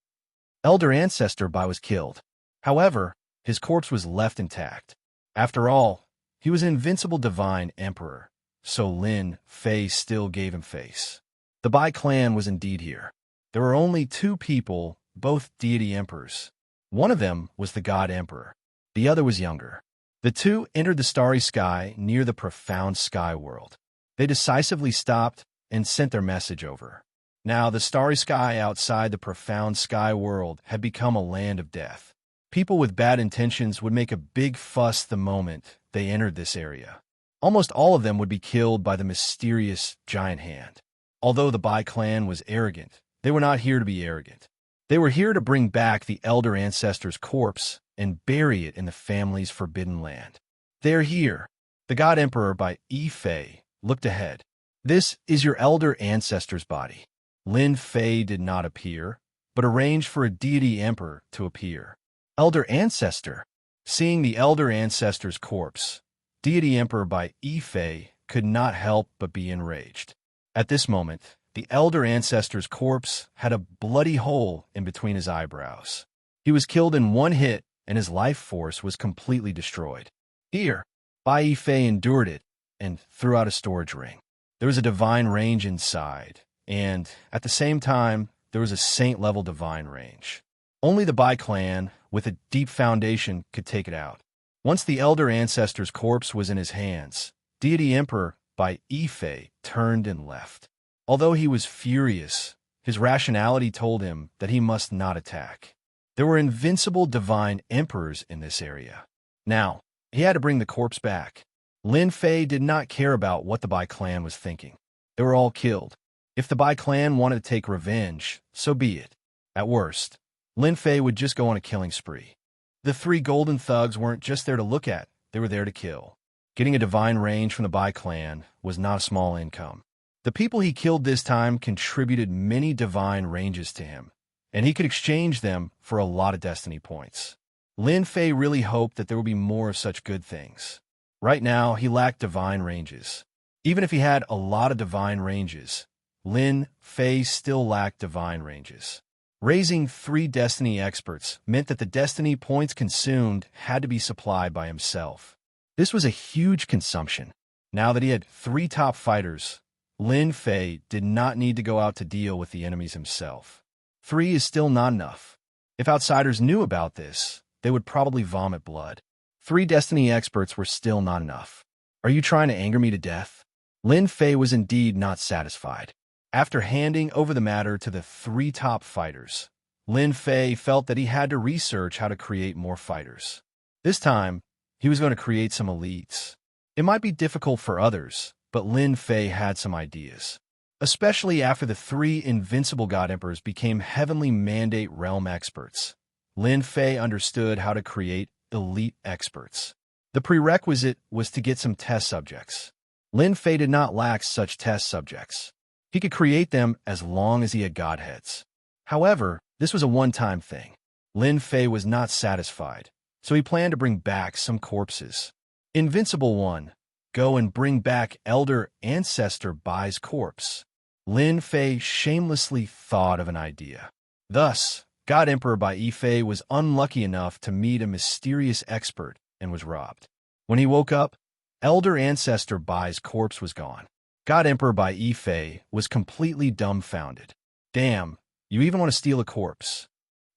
Elder ancestor Bai was killed. However, his corpse was left intact. After all, he was an invincible divine emperor, so Lin Fei still gave him face. The Bai clan was indeed here. There were only 2 people, both deity emperors. One of them was the god emperor. The other was younger. The 2 entered the starry sky near the profound sky world. They decisively stopped and sent their message over. Now, the starry sky outside the profound sky world had become a land of death. People with bad intentions would make a big fuss the moment they entered this area. Almost all of them would be killed by the mysterious giant hand. Although the Bai clan was arrogant, they were not here to be arrogant. They were here to bring back the elder ancestor's corpse and bury it in the family's forbidden land. They're here. The god emperor Bai Fei looked ahead. This is your elder ancestor's body. Lin Fei did not appear, but arranged for a deity emperor to appear. Elder Ancestor. Seeing the Elder Ancestor's corpse, deity emperor by Ife could not help but be enraged. At this moment, the Elder Ancestor's corpse had a bloody hole in between his eyebrows. He was killed in one hit, and his life force was completely destroyed. Here, Bai Yifei endured it and threw out a storage ring. There was a divine range inside, and at the same time, there was a saint-level divine range. Only the Bai clan, with a deep foundation, could take it out. Once the Elder Ancestor's corpse was in his hands, Deity Emperor Bai Yifei turned and left. Although he was furious, his rationality told him that he must not attack. There were invincible divine emperors in this area. Now, he had to bring the corpse back. Lin Fei did not care about what the Bai clan was thinking. They were all killed. If the Bai clan wanted to take revenge, so be it. At worst, Lin Fei would just go on a killing spree. The three golden thugs weren't just there to look at, they were there to kill. Getting a divine range from the Bai clan was not a small income. The people he killed this time contributed many divine ranges to him, and he could exchange them for a lot of destiny points. Lin Fei really hoped that there would be more of such good things. Right now, he lacked divine ranges. Even if he had a lot of divine ranges, Lin Fei still lacked divine ranges. Raising 3 destiny experts meant that the destiny points consumed had to be supplied by himself. This was a huge consumption. Now that he had 3 top fighters, Lin Fei did not need to go out to deal with the enemies himself. 3 is still not enough. If outsiders knew about this, they would probably vomit blood. 3 destiny experts were still not enough. Are you trying to anger me to death? Lin Fei was indeed not satisfied. After handing over the matter to the 3 top fighters, Lin Fei felt that he had to research how to create more fighters. This time, he was going to create some elites. It might be difficult for others, but Lin Fei had some ideas. Especially after the 3 invincible god emperors became heavenly mandate realm experts, Lin Fei understood how to create elite experts. The prerequisite was to get some test subjects. Lin Fei did not lack such test subjects. He could create them as long as he had godheads. However, this was a one-time thing. Lin Fei was not satisfied, so he planned to bring back some corpses. Invincible 1, go and bring back Elder Ancestor Bai's corpse. Lin Fei shamelessly thought of an idea. Thus, God Emperor Bai Yifei was unlucky enough to meet a mysterious expert and was robbed. When he woke up, Elder Ancestor Bai's corpse was gone. God Emperor Bai Yifei was completely dumbfounded. Damn, you even want to steal a corpse?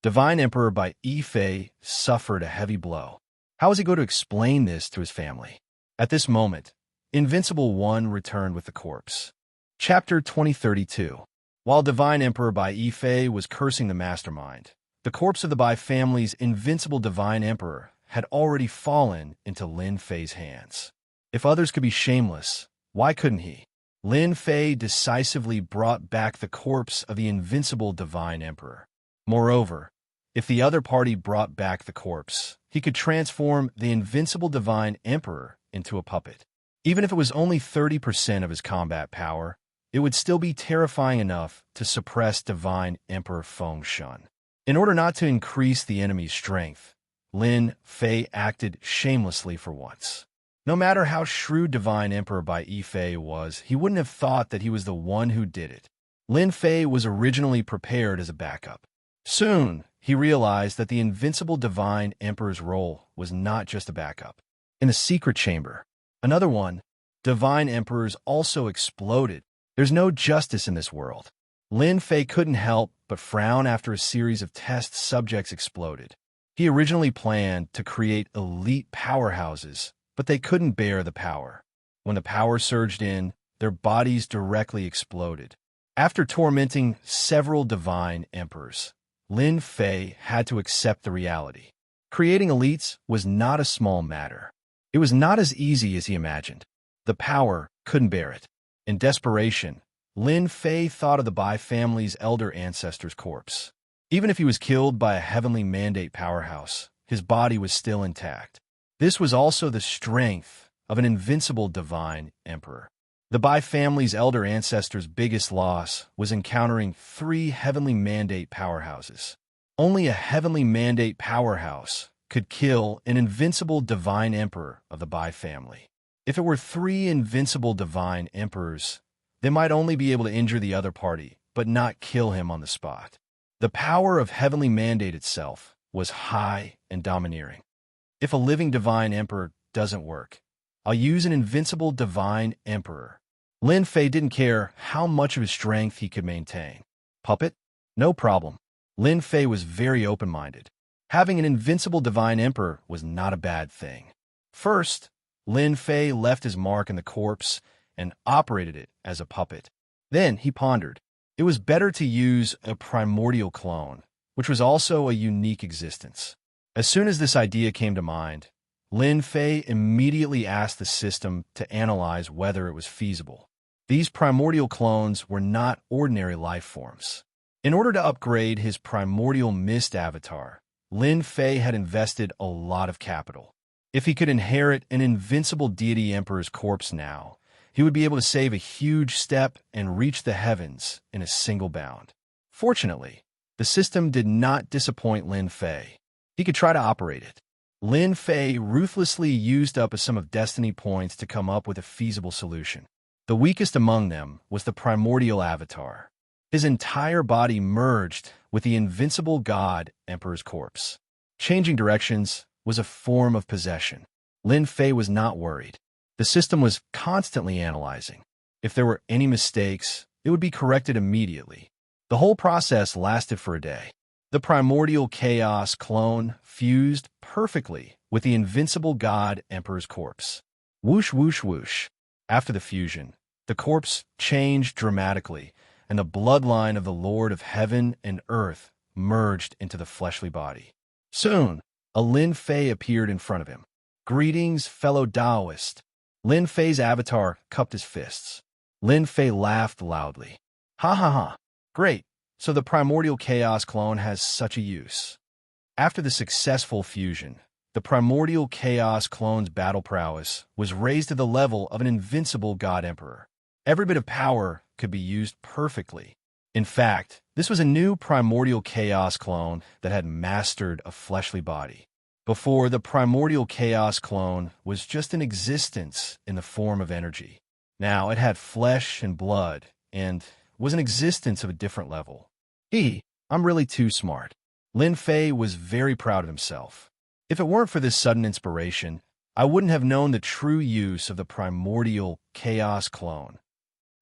Divine Emperor Bai Yifei suffered a heavy blow. How was he going to explain this to his family? At this moment, Invincible 1 returned with the corpse. Chapter 2032. While Divine Emperor Bai Yifei was cursing the mastermind, the corpse of the Bai family's invincible Divine Emperor had already fallen into Lin Fei's hands. If others could be shameless, why couldn't he? Lin Fei decisively brought back the corpse of the invincible Divine Emperor. Moreover, if the other party brought back the corpse, he could transform the invincible Divine Emperor into a puppet. Even if it was only 30% of his combat power, it would still be terrifying enough to suppress Divine Emperor Feng Shan. In order not to increase the enemy's strength, Lin Fei acted shamelessly for once. No matter how shrewd Divine Emperor Bai Yifei was, he wouldn't have thought that he was the one who did it. Lin Fei was originally prepared as a backup. Soon, he realized that the invincible Divine Emperor's role was not just a backup. In the secret chamber, another one, Divine Emperors also exploded. There's no justice in this world. Lin Fei couldn't help but frown after a series of test subjects exploded. He originally planned to create elite powerhouses, but they couldn't bear the power. When the power surged in, their bodies directly exploded. After tormenting several Divine Emperors, Lin Fei had to accept the reality. Creating elites was not a small matter. It was not as easy as he imagined. The power couldn't bear it. In desperation, Lin Fei thought of the Bai family's elder ancestor's corpse. Even if he was killed by a heavenly mandate powerhouse, his body was still intact. This was also the strength of an invincible Divine Emperor. The Bai family's elder ancestor's biggest loss was encountering 3 heavenly mandate powerhouses. Only a heavenly mandate powerhouse could kill an invincible divine emperor of the Bai family. If it were 3 invincible divine emperors, they might only be able to injure the other party, but not kill him on the spot. The power of heavenly mandate itself was high and domineering. If a living divine emperor doesn't work, I'll use an invincible divine emperor. Lin Fei didn't care how much of his strength he could maintain. Puppet? No problem. Lin Fei was very open-minded. Having an invincible divine emperor was not a bad thing. First, Lin Fei left his mark in the corpse and operated it as a puppet. Then he pondered. It was better to use a primordial clone, which was also a unique existence. As soon as this idea came to mind, Lin Fei immediately asked the system to analyze whether it was feasible. These primordial clones were not ordinary life forms. In order to upgrade his primordial mist avatar, Lin Fei had invested a lot of capital. If he could inherit an invincible deity emperor's corpse now, he would be able to save a huge step and reach the heavens in a single bound. Fortunately, the system did not disappoint Lin Fei. He could try to operate it. Lin Fei ruthlessly used up a sum of destiny points to come up with a feasible solution. The weakest among them was the primordial avatar. His entire body merged with the invincible god emperor's corpse. Changing directions was a form of possession. Lin Fei was not worried. The system was constantly analyzing. If there were any mistakes, it would be corrected immediately. The whole process lasted for a day. The primordial chaos clone fused perfectly with the invincible god emperor's corpse. Whoosh, whoosh, whoosh. After the fusion, the corpse changed dramatically, and the bloodline of the Lord of Heaven and Earth merged into the fleshly body. Soon, a Lin Fei appeared in front of him. Greetings, fellow Taoist. Lin Fei's avatar cupped his fists. Lin Fei laughed loudly. Ha ha ha. Great. So the primordial chaos clone has such a use. After the successful fusion, the primordial chaos clone's battle prowess was raised to the level of an invincible god emperor. Every bit of power could be used perfectly. In fact, this was a new primordial chaos clone that had mastered a fleshly body. Before, the primordial chaos clone was just an existence in the form of energy. Now it had flesh and blood and was an existence of a different level. I'm really too smart. Lin Fei was very proud of himself. If it weren't for this sudden inspiration, I wouldn't have known the true use of the primordial chaos clone.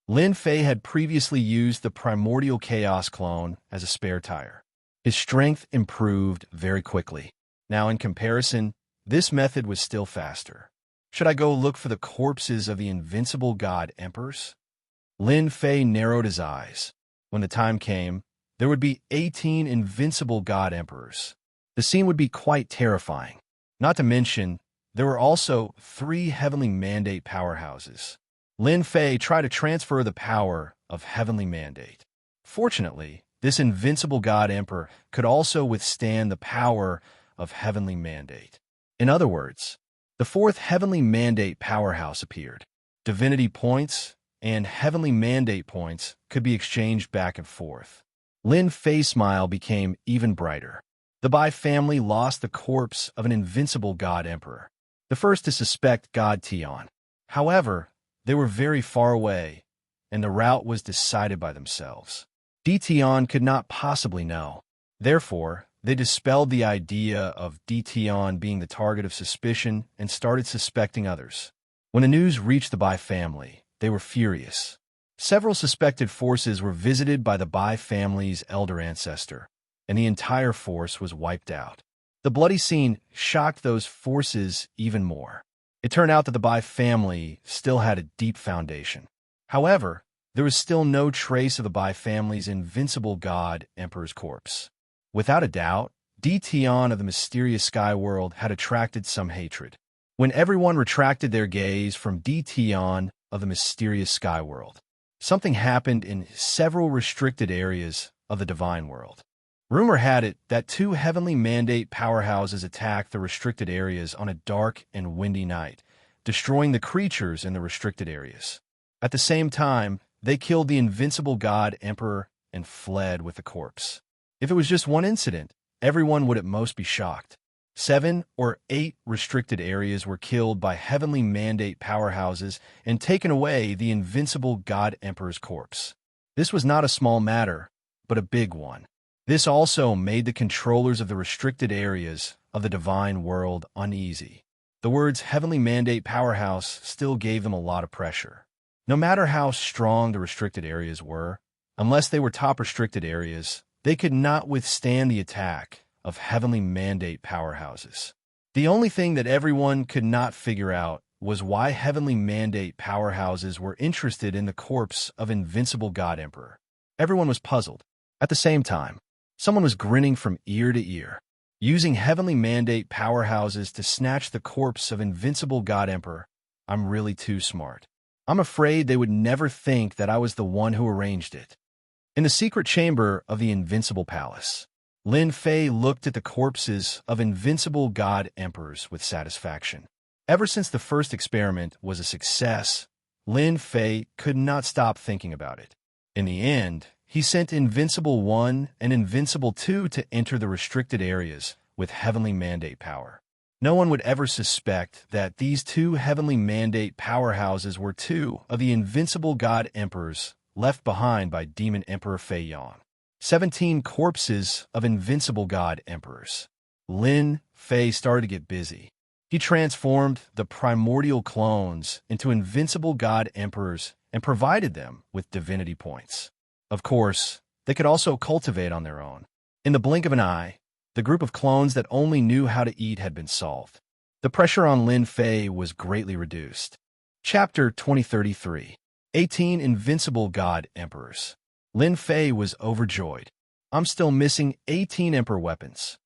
Lin Fei had previously used the primordial chaos clone as a spare tire. His strength improved very quickly. Now, in comparison, this method was still faster. Should I go look for the corpses of the invincible god emperors? Lin Fei narrowed his eyes. When the time came, there would be 18 invincible god emperors. The scene would be quite terrifying. Not to mention, there were also 3 heavenly mandate powerhouses. Lin Fei tried to transfer the power of heavenly mandate. Fortunately, this invincible god emperor could also withstand the power of heavenly mandate. In other words, the 4th heavenly mandate powerhouse appeared. Divinity points and heavenly mandate points could be exchanged back and forth. Lin Fei's smile became even brighter. The Bai family lost the corpse of an invincible god emperor, the first to suspect God Tian. However, they were very far away, and the route was decided by themselves. Tian could not possibly know. Therefore, they dispelled the idea of Tian being the target of suspicion and started suspecting others. When the news reached the Bai family, they were furious. Several suspected forces were visited by the Bai family's elder ancestor, and the entire force was wiped out. The bloody scene shocked those forces even more. It turned out that the Bai family still had a deep foundation. However, there was still no trace of the Bai family's invincible god emperor's corpse. Without a doubt, Tian of the mysterious sky world had attracted some hatred. When everyone retracted their gaze from Tian of the mysterious sky world, something happened in several restricted areas of the divine world. Rumor had it that 2 heavenly mandate powerhouses attacked the restricted areas on a dark and windy night, destroying the creatures in the restricted areas. At the same time, they killed the invincible god emperor and fled with the corpse. If it was just one incident, everyone would at most be shocked. 7 or 8 restricted areas were killed by heavenly mandate powerhouses and taken away the invincible god emperor's corpse. This was not a small matter, but a big one. This also made the controllers of the restricted areas of the divine world uneasy. The words heavenly mandate powerhouse still gave them a lot of pressure. No matter how strong the restricted areas were, unless they were top restricted areas, they could not withstand the attack of heavenly mandate powerhouses. The only thing that everyone could not figure out was why heavenly mandate powerhouses were interested in the corpse of invincible god emperor. Everyone was puzzled. At the same time, someone was grinning from ear to ear. Using heavenly mandate powerhouses to snatch the corpse of invincible god emperor, I'm really too smart. I'm afraid they would never think that I was the one who arranged it. In the secret chamber of the Invincible Palace, Lin Fei looked at the corpses of invincible god emperors with satisfaction. Ever since the first experiment was a success, Lin Fei could not stop thinking about it. In the end, he sent Invincible 1 and Invincible 2 to enter the restricted areas with heavenly mandate power. No one would ever suspect that these 2 heavenly mandate powerhouses were 2 of the invincible god emperors left behind by Demon Emperor Fei Yang. 17 corpses of invincible god emperors. Lin Fei started to get busy. He transformed the primordial clones into invincible god emperors and provided them with divinity points. Of course, they could also cultivate on their own. In the blink of an eye, the group of clones that only knew how to eat had been solved. The pressure on Lin Fei was greatly reduced. Chapter 2033. 18 Invincible God Emperors. Lin Fei was overjoyed. I'm still missing 18 Emperor weapons.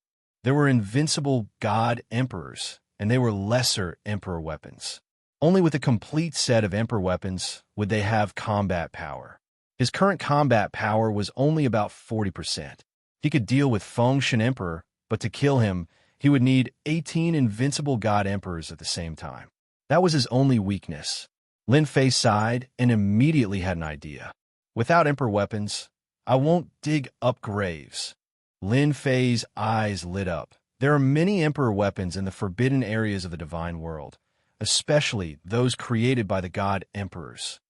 There were invincible God Emperors, and they were lesser Emperor weapons. Only with a complete set of Emperor weapons would they have combat power. His current combat power was only about 40%. He could deal with Fengshen Emperor, but to kill him, he would need 18 invincible God Emperors at the same time. That was his only weakness. Lin Fei sighed and immediately had an idea. Without Emperor weapons, I won't dig up graves. Lin Fei's eyes lit up. There are many Emperor weapons in the forbidden areas of the divine world, especially those created by the God Emperors.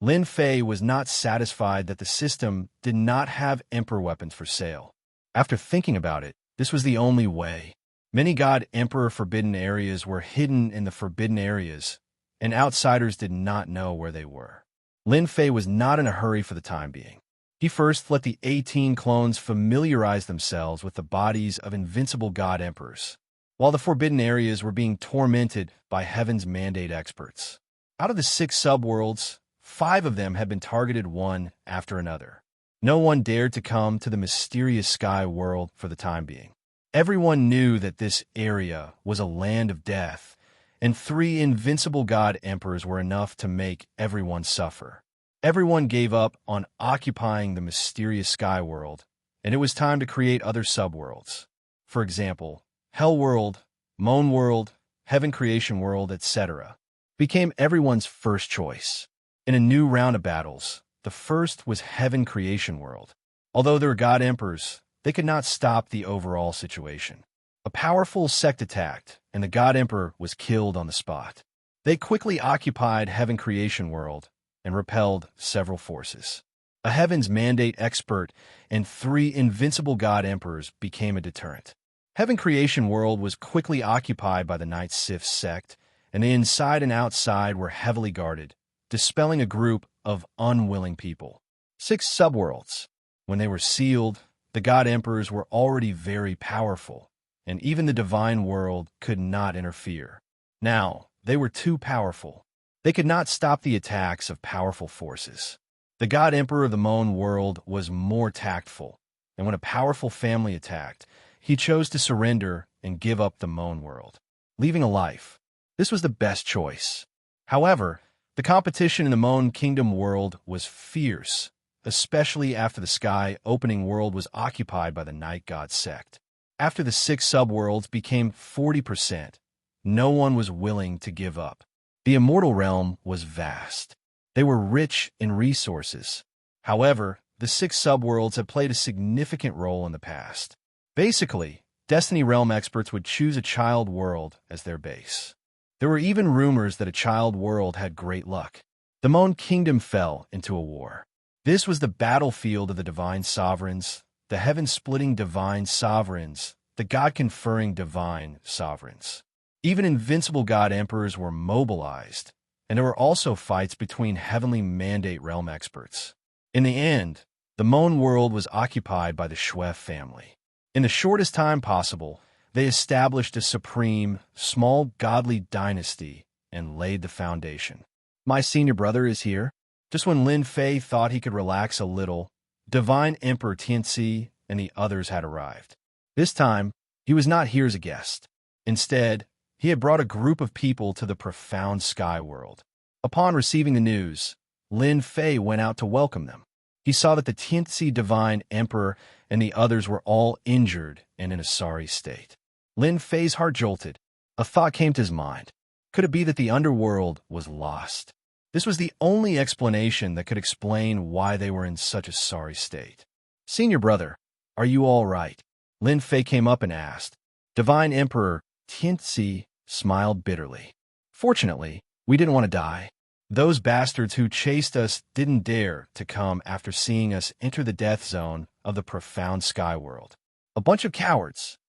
Lin Fei was not satisfied that the system did not have Emperor weapons for sale. After thinking about it, this was the only way. Many God Emperor forbidden areas were hidden in the forbidden areas, and outsiders did not know where they were. Lin Fei was not in a hurry for the time being. He first let the 18 clones familiarize themselves with the bodies of invincible God Emperors, while the forbidden areas were being tormented by Heaven's Mandate experts. Out of the 6 subworlds, 5 of them had been targeted one after another. No one dared to come to the mysterious sky world for the time being. Everyone knew that this area was a land of death, and 3 invincible God Emperors were enough to make everyone suffer. Everyone gave up on occupying the mysterious sky world, and it was time to create other subworlds. For example, Hell World, Moan World, Heaven Creation World, etc. became everyone's first choice. In a new round of battles, the first was Heaven Creation World. Although they were God Emperors, they could not stop the overall situation. A powerful sect attacked, and the God Emperor was killed on the spot. They quickly occupied Heaven Creation World and repelled several forces. A Heaven's Mandate expert and 3 invincible God Emperors became a deterrent. Heaven Creation World was quickly occupied by the Night Sith sect, and the inside and outside were heavily guarded, dispelling a group of unwilling people. 6 subworlds. When they were sealed, the God Emperors were already very powerful, and even the divine world could not interfere. Now, they were too powerful. They could not stop the attacks of powerful forces. The God Emperor of the Moan world was more tactful, and when a powerful family attacked, he chose to surrender and give up the Moan world, leaving a life. This was the best choice. However, the competition in the Moan Kingdom world was fierce, especially after the Sky Opening world was occupied by the Night God sect. After the 6 subworlds became 40%, no one was willing to give up. The Immortal Realm was vast. They were rich in resources. However, the 6 subworlds had played a significant role in the past. Basically, Destiny Realm experts would choose a child world as their base. There were even rumors that a child world had great luck. The Moan Kingdom fell into a war. This was the battlefield of the Divine Sovereigns, the heaven-splitting Divine Sovereigns, the God-conferring Divine Sovereigns. Even invincible God Emperors were mobilized, and there were also fights between Heavenly Mandate Realm experts. In the end, the Moan world was occupied by the Shui family. In the shortest time possible, they established a supreme, small godly dynasty and laid the foundation. My senior brother is here. Just when Lin Fei thought he could relax a little, Divine Emperor Tianxi and the others had arrived. This time, he was not here as a guest. Instead, he had brought a group of people to the profound sky world. Upon receiving the news, Lin Fei went out to welcome them. He saw that the Tianxi Divine Emperor and the others were all injured and in a sorry state. Lin Fei's heart jolted. A thought came to his mind. Could it be that the underworld was lost? This was the only explanation that could explain why they were in such a sorry state. Senior brother, are you all right? Lin Fei came up and asked. Divine Emperor Tianxi smiled bitterly. Fortunately, we didn't want to die. Those bastards who chased us didn't dare to come after seeing us enter the death zone of the profound sky world. A bunch of cowards.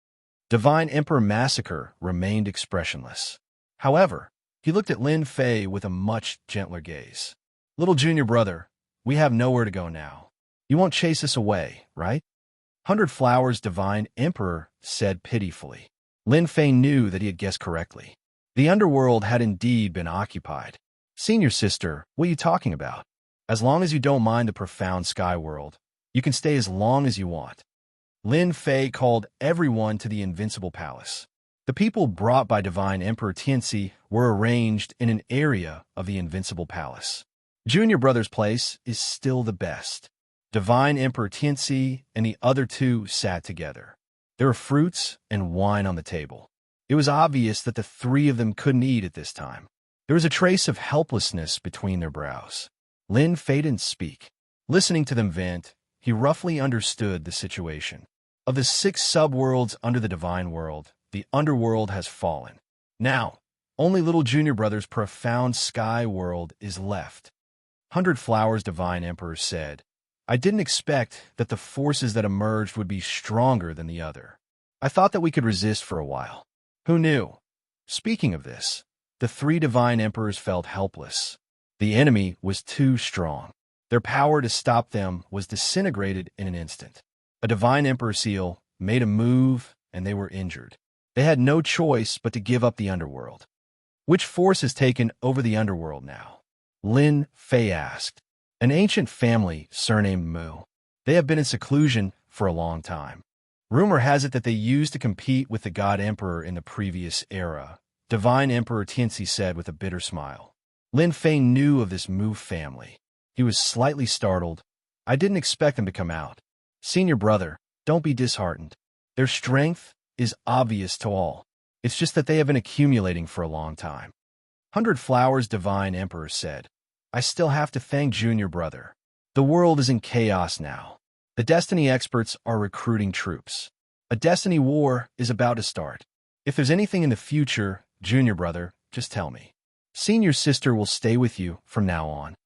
Divine Emperor Massacre remained expressionless. However, he looked at Lin Fei with a much gentler gaze. Little junior brother, we have nowhere to go now. You won't chase us away, right? 100 Flowers Divine Emperor said pitifully. Lin Fei knew that he had guessed correctly. The underworld had indeed been occupied. Senior sister, what are you talking about? As long as you don't mind the profound sky world, you can stay as long as you want. Lin Fei called everyone to the Invincible Palace. The people brought by Divine Emperor Tianxi were arranged in an area of the Invincible Palace. Junior brother's place is still the best. Divine Emperor Tianxi and the other two sat together. There were fruits and wine on the table. It was obvious that the three of them couldn't eat at this time. There was a trace of helplessness between their brows. Lin Fei didn't speak. Listening to them vent, he roughly understood the situation. Of the 6 subworlds under the Divine World, the underworld has fallen. Now, only little junior brother's profound sky world is left. 100 Flowers Divine Emperor said, I didn't expect that the forces that emerged would be stronger than the other. I thought that we could resist for a while. Who knew? Speaking of this, the 3 Divine Emperors felt helpless. The enemy was too strong. Their power to stop them was disintegrated in an instant. A Divine Emperor seal made a move, and they were injured. They had no choice but to give up the underworld. Which force has taken over the underworld now? Lin Fei asked. An ancient family surnamed Mu. They have been in seclusion for a long time. Rumor has it that they used to compete with the God Emperor in the previous era, Divine Emperor Tianxi said with a bitter smile. Lin Fei knew of this Mu family. He was slightly startled. I didn't expect them to come out. Senior brother, don't be disheartened. Their strength is obvious to all. It's just that they have been accumulating for a long time. 100 Flowers Divine Emperor said, I still have to thank junior brother. The world is in chaos now. The Destiny experts are recruiting troops. A Destiny war is about to start. If there's anything in the future, junior brother, just tell me. Senior sister will stay with you from now on.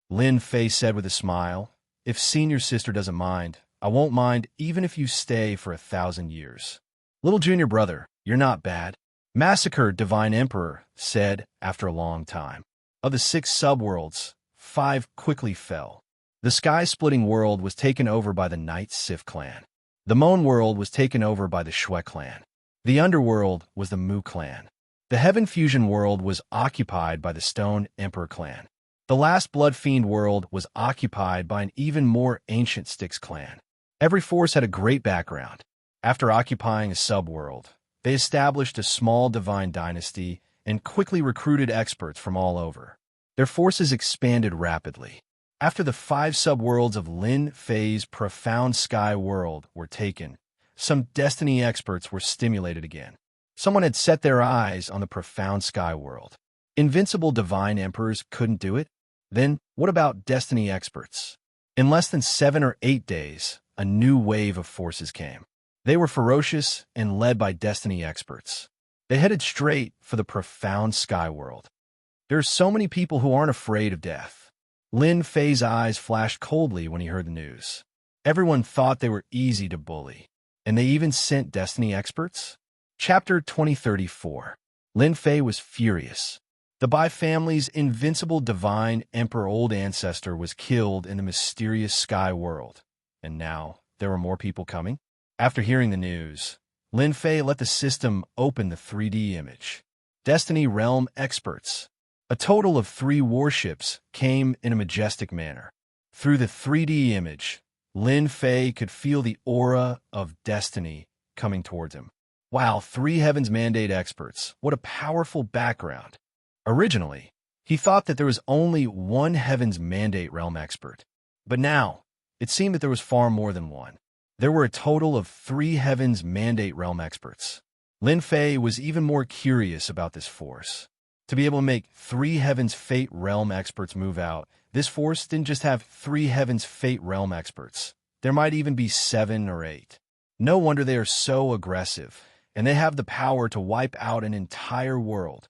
Lin Fei said with a smile, if senior sister doesn't mind, I won't mind even if you stay for 1,000 years. Little junior brother, you're not bad. Massacre Divine Emperor said after a long time. Of the 6 subworlds, 5 quickly fell. The sky-splitting world was taken over by the Night Sif clan. The Moan world was taken over by the Shui clan. The underworld was the Mu clan. The Heaven Fusion world was occupied by the Stone Emperor clan. The last Blood Fiend world was occupied by an even more ancient Styx clan. Every force had a great background. After occupying a subworld, they established a small divine dynasty and quickly recruited experts from all over. Their forces expanded rapidly. After the 5 subworlds of Lin Fei's profound sky world were taken, some Destiny experts were stimulated again. Someone had set their eyes on the profound sky world. Invincible divine emperors couldn't do it. Then, what about destiny experts? In less than 7 or 8 days, a new wave of forces came. They were ferocious and led by destiny experts. They headed straight for the profound sky world. There are so many people who aren't afraid of death. Lin Fei's eyes flashed coldly when he heard the news. Everyone thought they were easy to bully, and they even sent destiny experts? Chapter 2034. Lin Fei was furious. The Bai family's invincible divine emperor old ancestor was killed in the mysterious sky world, and now there were more people coming? After hearing the news, Lin Fei let the system open the 3D image. Destiny Realm experts. A total of 3 warships came in a majestic manner. Through the 3D image, Lin Fei could feel the aura of destiny coming towards him. Wow, 3 Heaven's Mandate experts. What a powerful background. Originally, he thought that there was only 1 Heaven's Mandate Realm expert. But now, it seemed that there was far more than one. There were a total of 3 Heaven's Mandate Realm experts. Lin Fei was even more curious about this force. To be able to make 3 Heaven's Fate Realm experts move out, this force didn't just have 3 Heaven's Fate Realm experts. There might even be 7 or 8. No wonder they are so aggressive, and they have the power to wipe out an entire world.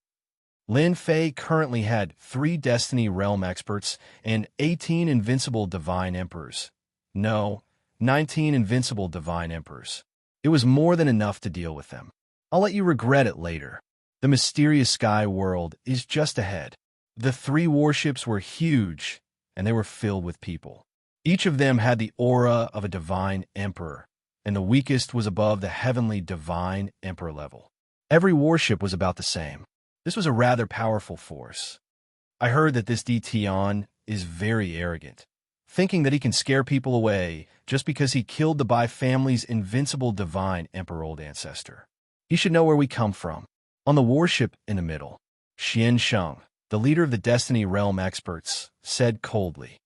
Lin Fei currently had 3 Destiny Realm experts and 18 Invincible Divine Emperors. No, 19 Invincible Divine Emperors. It was more than enough to deal with them. I'll let you regret it later. The mysterious sky world is just ahead. The 3 warships were huge, and they were filled with people. Each of them had the aura of a divine emperor, and the weakest was above the heavenly divine emperor level. Every warship was about the same. This was a rather powerful force. I heard that this Tion is very arrogant, thinking that he can scare people away just because he killed the Bai family's invincible divine emperor old ancestor. He should know where we come from. On the warship in the middle, Xian Sheng, the leader of the Destiny Realm experts, said coldly,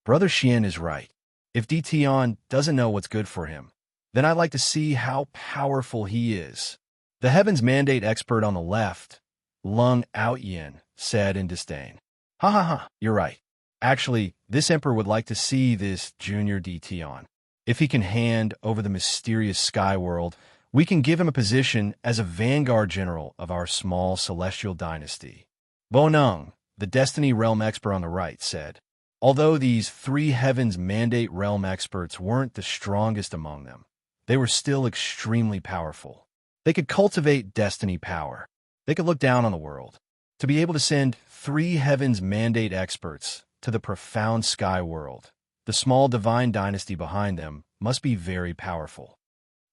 "Brother Xian is right. If Tion doesn't know what's good for him, then I'd like to see how powerful he is." The Heaven's Mandate expert on the left, Lung Outyin, said in disdain, "Ha ha ha, you're right. Actually, this emperor would like to see this junior Tion. If he can hand over the mysterious sky world, we can give him a position as a vanguard general of our small celestial dynasty." Bonung, the Destiny Realm expert on the right, said, although these 3 Heaven's Mandate Realm experts weren't the strongest among them, they were still extremely powerful. They could cultivate destiny power. They could look down on the world. To be able to send 3 Heaven's Mandate experts to the profound sky world, the small divine dynasty behind them must be very powerful.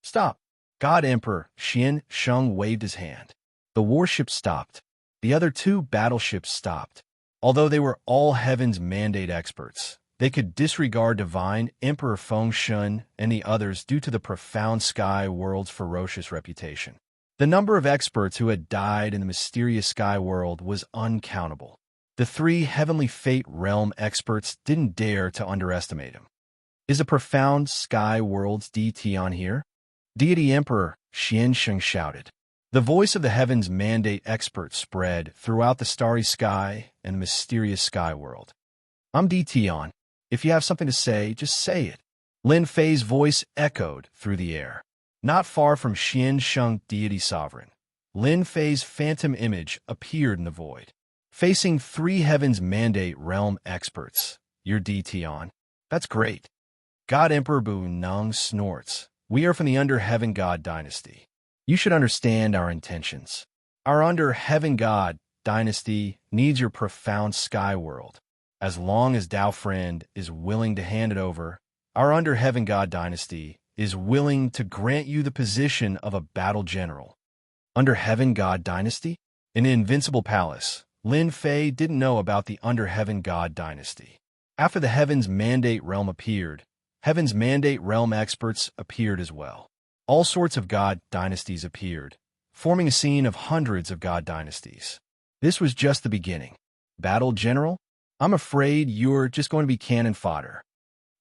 Stop. God Emperor Xian Sheng waved his hand. The warship stopped. The other 2 battleships stopped. Although they were all Heaven's Mandate experts, they could disregard Divine Emperor Feng Shun and the others due to the profound sky world's ferocious reputation. The number of experts who had died in the mysterious sky world was uncountable. The 3 Heavenly Fate Realm experts didn't dare to underestimate him. Is a profound sky world's Tion here? Deity Emperor Xian Sheng shouted. The voice of the Heaven's Mandate expert spread throughout the starry sky and the mysterious sky world. I'm Tion. If you have something to say, just say it. Lin Fei's voice echoed through the air. Not far from Xian Sheng Deity Sovereign, Lin Fei's phantom image appeared in the void. Facing 3 Heaven's Mandate Realm experts, you're Tion. That's great. God Emperor Bu Nung snorts. We are from the Under Heaven God dynasty. You should understand our intentions. Our Under Heaven God dynasty needs your profound sky world. As long as Dao Friend is willing to hand it over, our Under Heaven God dynasty is willing to grant you the position of a battle general. Under Heaven God dynasty? In the Invincible Palace, Lin Fei didn't know about the Under Heaven God dynasty. After the Heaven's Mandate Realm appeared, Heaven's Mandate Realm experts appeared as well. All sorts of God dynasties appeared, forming a scene of hundreds of God dynasties. This was just the beginning. Battle General? I'm afraid you're just going to be cannon fodder.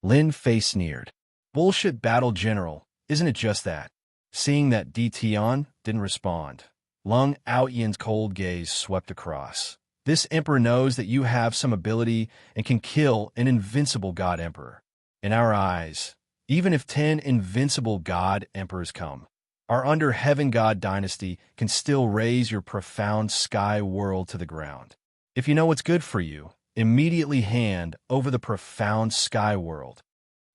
Lin Fei sneered. Bullshit Battle General, isn't it just that? Seeing that Tion didn't respond, Lung Outyin's cold gaze swept across. This emperor knows that you have some ability and can kill an invincible god emperor. In our eyes, even if 10 invincible god emperors come, our under heaven god dynasty can still raise your profound sky world to the ground. If you know what's good for you, immediately hand over the profound sky world.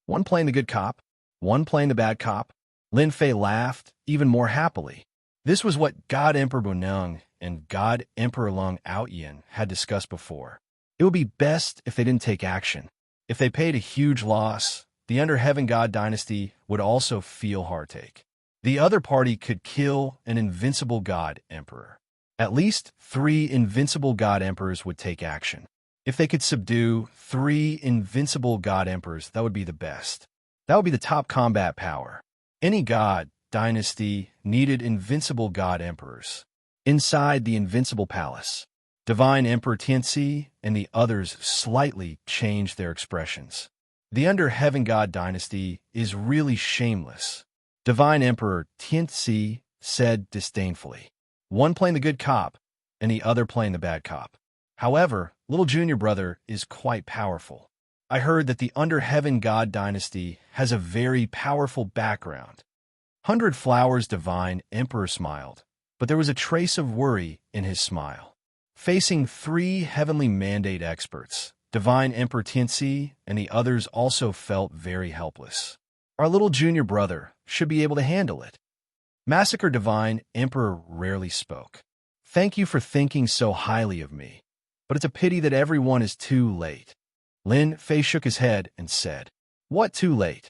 One playing the good cop, one playing the bad cop. Lin Fei laughed even more happily. This was what God Emperor Buneng and God Emperor Lung Outyin had discussed before. It would be best if they didn't take action. If they paid a huge loss, the Under Heaven God dynasty would also feel heartache. The other party could kill an invincible God Emperor. At least 3 invincible God Emperors would take action. If they could subdue 3 invincible God Emperors, that would be the best. That would be the top combat power. Any God dynasty needed invincible God Emperors. Inside the Invincible Palace, Divine Emperor Tianxi and the others slightly changed their expressions. The Under Heaven God dynasty is really shameless, Divine Emperor Tianxi said disdainfully. One playing the good cop and the other playing the bad cop. However, little junior brother is quite powerful. I heard that the Under Heaven God dynasty has a very powerful background. 100 Flowers Divine Emperor smiled, but there was a trace of worry in his smile. Facing 3 heavenly mandate experts, Divine Emperor Tianxi and the others also felt very helpless. Our little junior brother should be able to handle it. Massacre Divine Emperor rarely spoke. Thank you for thinking so highly of me, but it's a pity that everyone is too late. Lin Fei shook his head and said, What too late?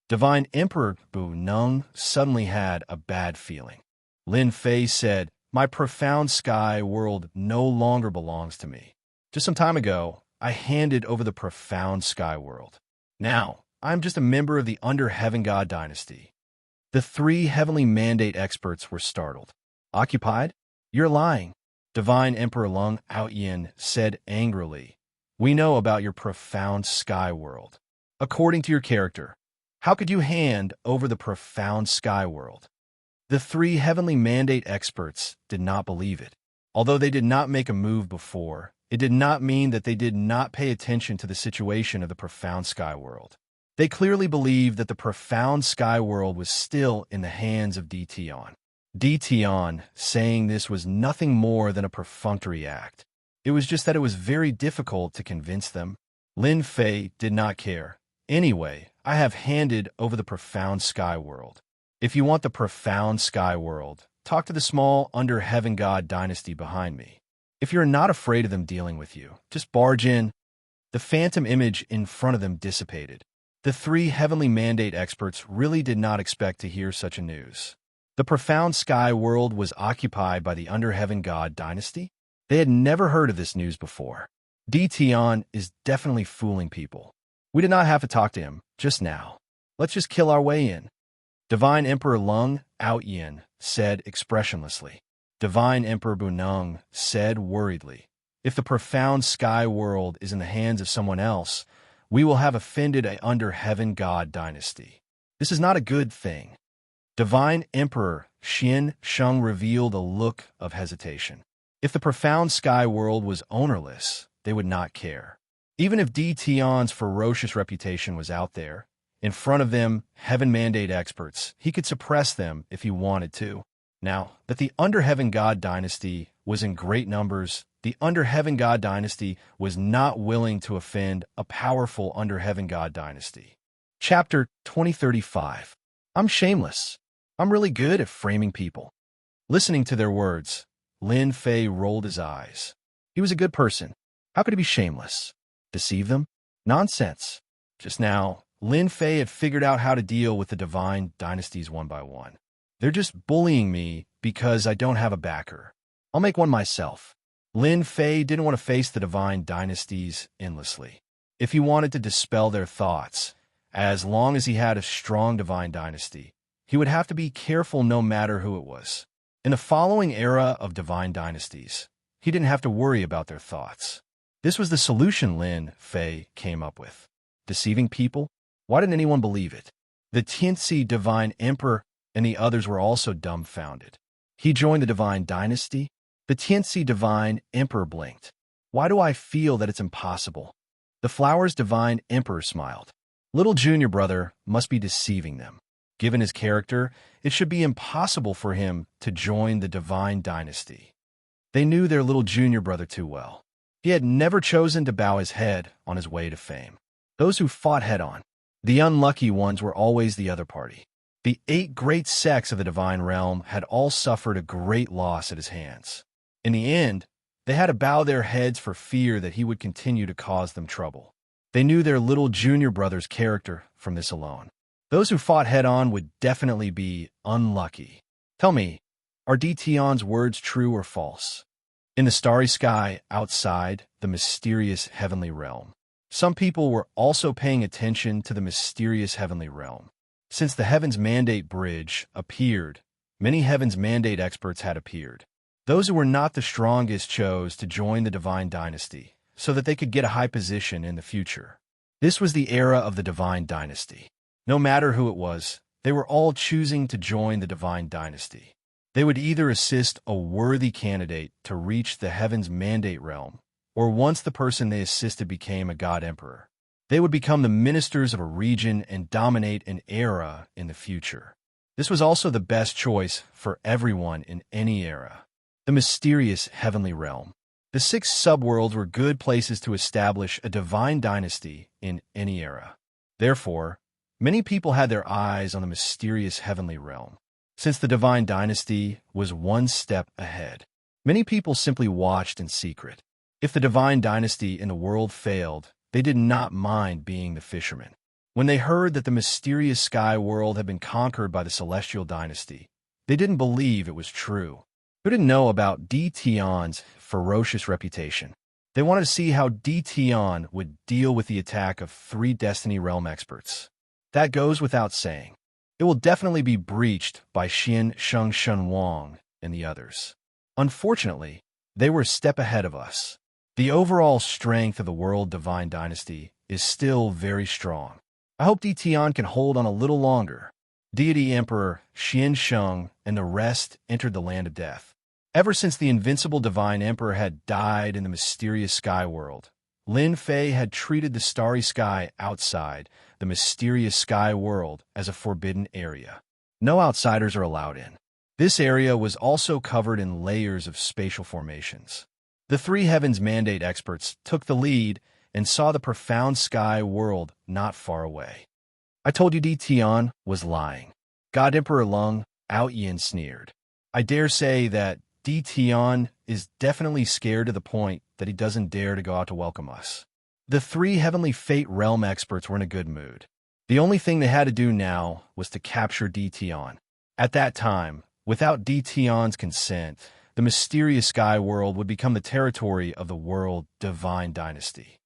Divine Emperor Buneng suddenly had a bad feeling. Lin Fei said, My profound sky world no longer belongs to me. Just some time ago, I handed over the profound sky world. Now, I'm just a member of the Under Heaven God dynasty. The 3 heavenly mandate experts were startled. Occupied? You're lying, Divine Emperor Lung Outyin said angrily. We know about your profound sky world. According to your character, how could you hand over the profound sky world? The 3 heavenly mandate experts did not believe it. Although they did not make a move before, it did not mean that they did not pay attention to the situation of the profound sky world. They clearly believed that the profound sky world was still in the hands of Tion. Tion saying this was nothing more than a perfunctory act. It was just that it was very difficult to convince them. Lin Fei did not care. Anyway, I have handed over the profound sky world. If you want the profound sky world, talk to the small Under Heaven God dynasty behind me. If you're not afraid of them dealing with you, just barge in. The phantom image in front of them dissipated. The 3 heavenly mandate experts really did not expect to hear such a news. The profound sky world was occupied by the Under Heaven God dynasty? They had never heard of this news before. Tion is definitely fooling people. We did not have to talk to him just now. Let's just kill our way in. Divine Emperor Lung Outyin said expressionlessly. Divine Emperor Buneng said worriedly. If the profound sky world is in the hands of someone else, we will have offended a Under Heaven God dynasty. This is not a good thing. Divine Emperor Xin Sheng revealed a look of hesitation. If the profound sky world was ownerless, they would not care. Even if Tion's ferocious reputation was out there, in front of them, heaven mandate experts, he could suppress them if he wanted to. Now, that the Under Heaven God dynasty was in great numbers, the Under Heaven God dynasty was not willing to offend a powerful Under Heaven God dynasty. Chapter 2035. I'm shameless. I'm really good at framing people. Listening to their words, Lin Fei rolled his eyes. He was a good person. How could he be shameless? Deceive them? Nonsense. Just now, Lin Fei had figured out how to deal with the divine dynasties one by one. They're just bullying me because I don't have a backer. I'll make one myself. Lin Fei didn't want to face the divine dynasties endlessly. If he wanted to dispel their thoughts, as long as he had a strong divine dynasty, he would have to be careful no matter who it was. In the following era of divine dynasties, he didn't have to worry about their thoughts. This was the solution Lin Fei came up with. Deceiving people? Why didn't anyone believe it? The Tianxi Divine Emperor and the others were also dumbfounded. He joined the divine dynasty? The Tianxi Divine Emperor blinked. Why do I feel that it's impossible? The flower's divine emperor smiled. Little junior brother must be deceiving them. Given his character, it should be impossible for him to join the divine dynasty. They knew their little junior brother too well. He had never chosen to bow his head on his way to fame. Those who fought head-on. The unlucky ones were always the other party. The 8 great sects of the divine realm had all suffered a great loss at his hands. In the end, they had to bow their heads for fear that he would continue to cause them trouble. They knew their little junior brother's character from this alone. Those who fought head-on would definitely be unlucky. Tell me, are Dtion's words true or false? In the starry sky outside the mysterious heavenly realm, some people were also paying attention to the mysterious heavenly realm. Since the Heaven's Mandate Bridge appeared, many Heaven's Mandate experts had appeared. Those who were not the strongest chose to join the divine dynasty so that they could get a high position in the future. This was the era of the divine dynasty. No matter who it was, they were all choosing to join the divine dynasty. They would either assist a worthy candidate to reach the Heaven's Mandate realm, or once the person they assisted became a god emperor, they would become the ministers of a region and dominate an era in the future. This was also the best choice for everyone in any era. The mysterious heavenly realm. The 6 subworlds were good places to establish a divine dynasty in any era. Therefore, many people had their eyes on the mysterious heavenly realm. Since the divine dynasty was one step ahead, many people simply watched in secret. If the divine dynasty in the world failed, they did not mind being the fishermen. When they heard that the mysterious sky world had been conquered by the celestial dynasty, they didn't believe it was true. Who didn't know about Dtion's ferocious reputation? They wanted to see how Dtion would deal with the attack of 3 Destiny Realm experts. That goes without saying. It will definitely be breached by Xian Sheng Shen Wang and the others. Unfortunately, they were a step ahead of us. The overall strength of the World Divine Dynasty is still very strong. I hope Dtion can hold on a little longer. Deity Emperor Xian Sheng and the rest entered the land of death. Ever since the invincible Divine Emperor had died in the mysterious sky world, Lin Fei had treated the starry sky outside the mysterious sky world as a forbidden area. No outsiders are allowed in. This area was also covered in layers of spatial formations. The 3 Heaven's Mandate experts took the lead and saw the profound sky world not far away. I told you Dtion was lying. God Emperor Lung Outyin sneered. I dare say that Dtion is definitely scared to the point that he doesn't dare to go out to welcome us. The 3 Heavenly Fate Realm experts were in a good mood. The only thing they had to do now was to capture Dtion. At that time, without Dtion's consent, the mysterious sky world would become the territory of the World Divine Dynasty.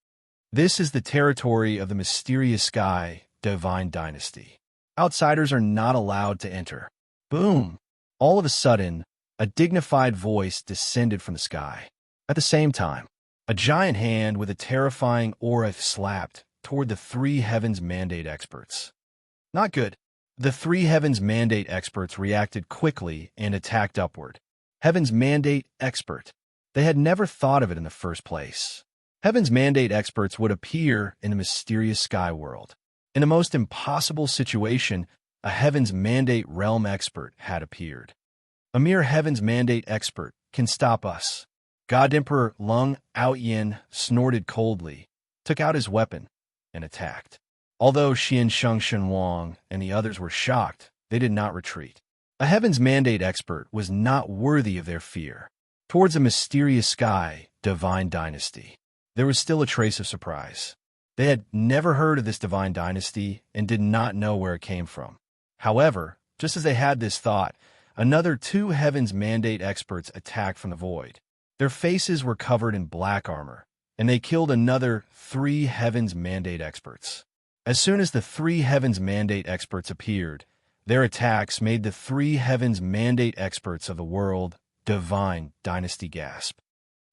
This is the territory of the mysterious sky Divine Dynasty. Outsiders are not allowed to enter. Boom! All of a sudden, a dignified voice descended from the sky. At the same time, a giant hand with a terrifying aura slapped toward the 3 Heaven's Mandate experts. Not good. The 3 Heaven's Mandate experts reacted quickly and attacked upward. Heaven's Mandate expert. They had never thought of it in the first place. Heaven's Mandate experts would appear in the mysterious sky world. In the most impossible situation, a Heaven's Mandate realm expert had appeared. A mere Heaven's Mandate expert can stop us. God Emperor Lung Outyin snorted coldly, took out his weapon, and attacked. Although Xian Sheng Shen Wang and the others were shocked, they did not retreat. A Heaven's Mandate expert was not worthy of their fear. Towards a mysterious sky, Divine Dynasty, there was still a trace of surprise. They had never heard of this Divine Dynasty and did not know where it came from. However, just as they had this thought, another 2 Heaven's Mandate experts attacked from the void. Their faces were covered in black armor, and they killed another 3 Heaven's Mandate experts. As soon as the 3 Heaven's Mandate experts appeared, their attacks made the 3 Heaven's Mandate experts of the World Divine Dynasty gasp.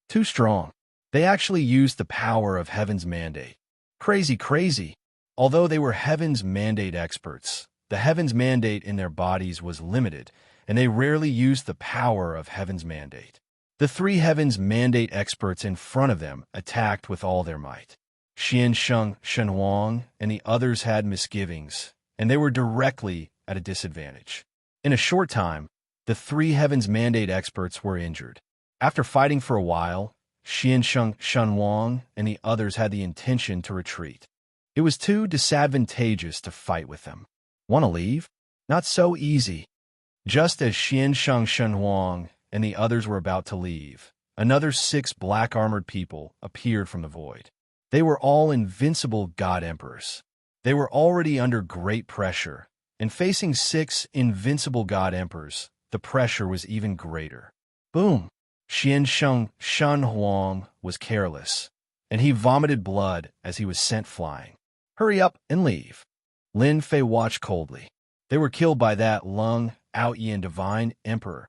Too strong. They actually used the power of Heaven's Mandate. Crazy. Although they were Heaven's Mandate experts, the Heaven's Mandate in their bodies was limited, and they rarely used the power of Heaven's Mandate. The three Heavens Mandate experts in front of them attacked with all their might. Xian Sheng, Shen Huang, and the others had misgivings, and they were directly at a disadvantage. In a short time, the three Heavens Mandate experts were injured. After fighting for a while, Xian Sheng, Shen Huang, and the others had the intention to retreat. It was too disadvantageous to fight with them. Want to leave? Not so easy. Just as Xian Sheng, Shen Huang, and the others were about to leave, another 6 black-armored people appeared from the void. They were all invincible god emperors. They were already under great pressure, and facing 6 invincible god emperors, the pressure was even greater. Boom! Xian Sheng, Shen Huang was careless, and he vomited blood as he was sent flying. Hurry up and leave. Lin Fei watched coldly. They were killed by that Lung Aoyan Divine Emperor.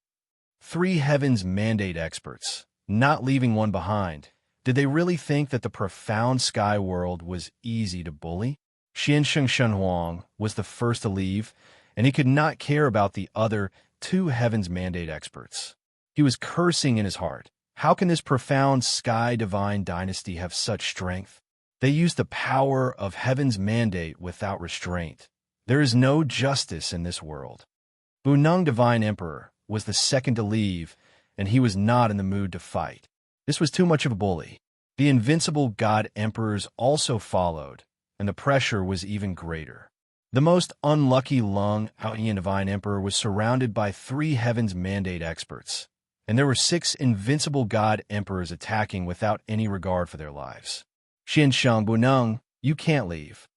3 Heavens Mandate experts, not leaving one behind. Did they really think that the profound sky world was easy to bully? Xian Sheng, Shen Huang was the first to leave, and he could not care about the other 2 Heavens Mandate experts. He was cursing in his heart. How can this profound sky divine dynasty have such strength? They use the power of Heaven's mandate without restraint. There is no justice in this world. Bunung Divine Emperor was the second to leave, and he was not in the mood to fight. This was too much of a bully. The invincible god emperors also followed, and the pressure was even greater. The most unlucky Lung Aoyan Divine Emperor was surrounded by 3 Heavens Mandate experts, and there were 6 invincible god emperors attacking without any regard for their lives. Xian Sheng Bunung, you can't leave.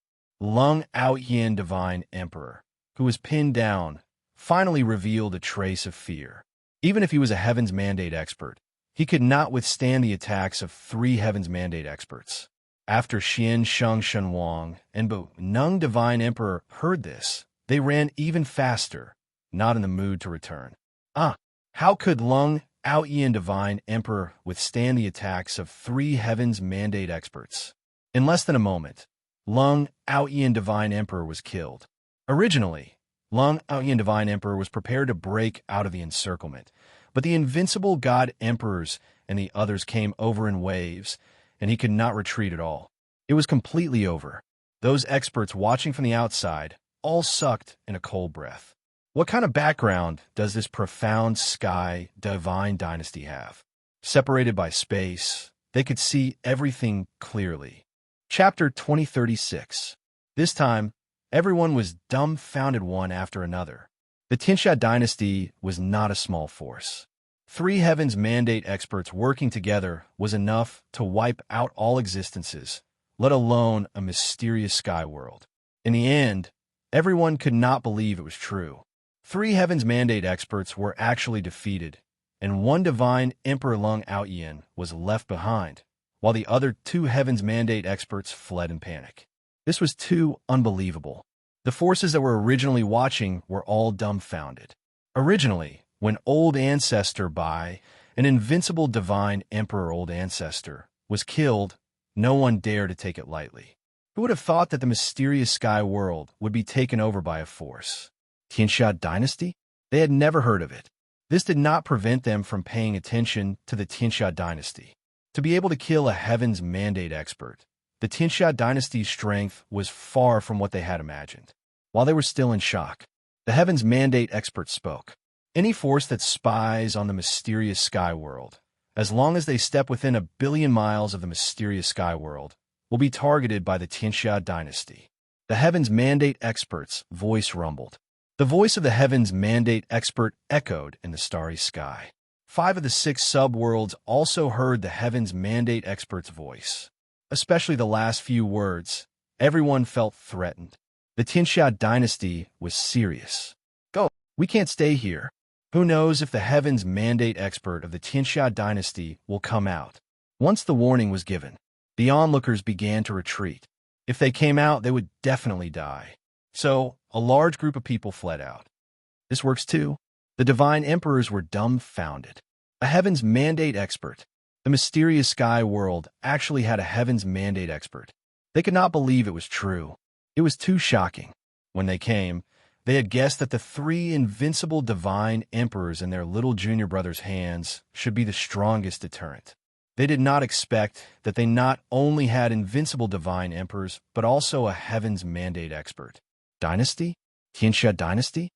Lung Aoyan Divine Emperor, who was pinned down, finally revealed a trace of fear. Even if he was a Heaven's Mandate expert, he could not withstand the attacks of 3 Heaven's Mandate experts. After Xian Sheng Shen Huang and Bunung Divine Emperor heard this, they ran even faster, not in the mood to return. How could Lung Aoyan Divine Emperor withstand the attacks of 3 Heavens Mandate experts? In less than a moment, Lung Aoyan Divine Emperor was killed. Originally, Lung Aoyan Divine Emperor was prepared to break out of the encirclement, but the invincible god emperors and the others came over in waves, and he could not retreat at all. It was completely over. Those experts watching from the outside all sucked in a cold breath. What kind of background does this profound sky divine dynasty have? Separated by space, they could see everything clearly. Chapter 2036. This time, everyone was dumbfounded one after another. The Tianxia dynasty was not a small force. 3 Heavens Mandate experts working together was enough to wipe out all existences, let alone a mysterious sky world. In the end, everyone could not believe it was true. 3 Heavens Mandate experts were actually defeated, and 1 Divine Emperor Lung Aoyan was left behind, while the other 2 Heavens Mandate experts fled in panic. This was too unbelievable. The forces that were originally watching were all dumbfounded. Originally, when Old Ancestor Bai, an invincible Divine Emperor Old Ancestor, was killed, no one dared to take it lightly. Who would have thought that the mysterious sky world would be taken over by a force? Tianxia dynasty? They had never heard of it. This did not prevent them from paying attention to the Tianxia dynasty. To be able to kill a Heaven's Mandate expert, the Tianxia dynasty's strength was far from what they had imagined. While they were still in shock, the Heaven's Mandate expert spoke. Any force that spies on the mysterious sky world, as long as they step within 1 billion miles of the mysterious sky world, will be targeted by the Tianxia dynasty. The Heaven's Mandate expert's voice rumbled. The voice of the Heaven's Mandate expert echoed in the starry sky. 5 of the 6 subworlds also heard the Heaven's Mandate expert's voice. Especially the last few words, everyone felt threatened. The Tianxia dynasty was serious. Go, we can't stay here. Who knows if the Heaven's Mandate expert of the Tianxia dynasty will come out? Once the warning was given, the onlookers began to retreat. If they came out, they would definitely die. So, a large group of people fled out. This works too. The Divine Emperors were dumbfounded. A Heaven's Mandate expert. The mysterious sky world actually had a Heaven's Mandate expert. They could not believe it was true. It was too shocking. When they came, They had guessed that the three invincible divine emperors in their little junior brother's hands should be the strongest deterrent. They did not expect that they not only had invincible divine emperors, but also a heaven's mandate expert. Dynasty? Tianxia dynasty?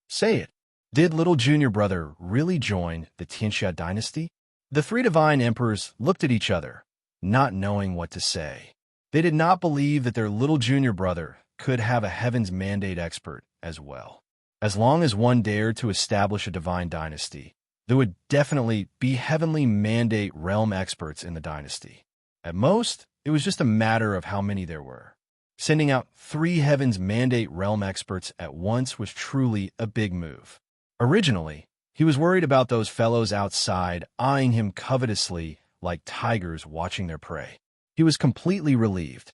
Say it. Did little junior brother really join the Tianxia dynasty? The three divine emperors looked at each other, not knowing what to say. They did not believe that their little junior brother could have a heaven's mandate expert as well. As long as one dared to establish a divine dynasty, there would definitely be heavenly mandate realm experts in the dynasty. At most, it was just a matter of how many there were. Sending out 3 heaven's mandate realm experts at once was truly a big move. Originally, he was worried about those fellows outside eyeing him covetously like tigers watching their prey. He was completely relieved.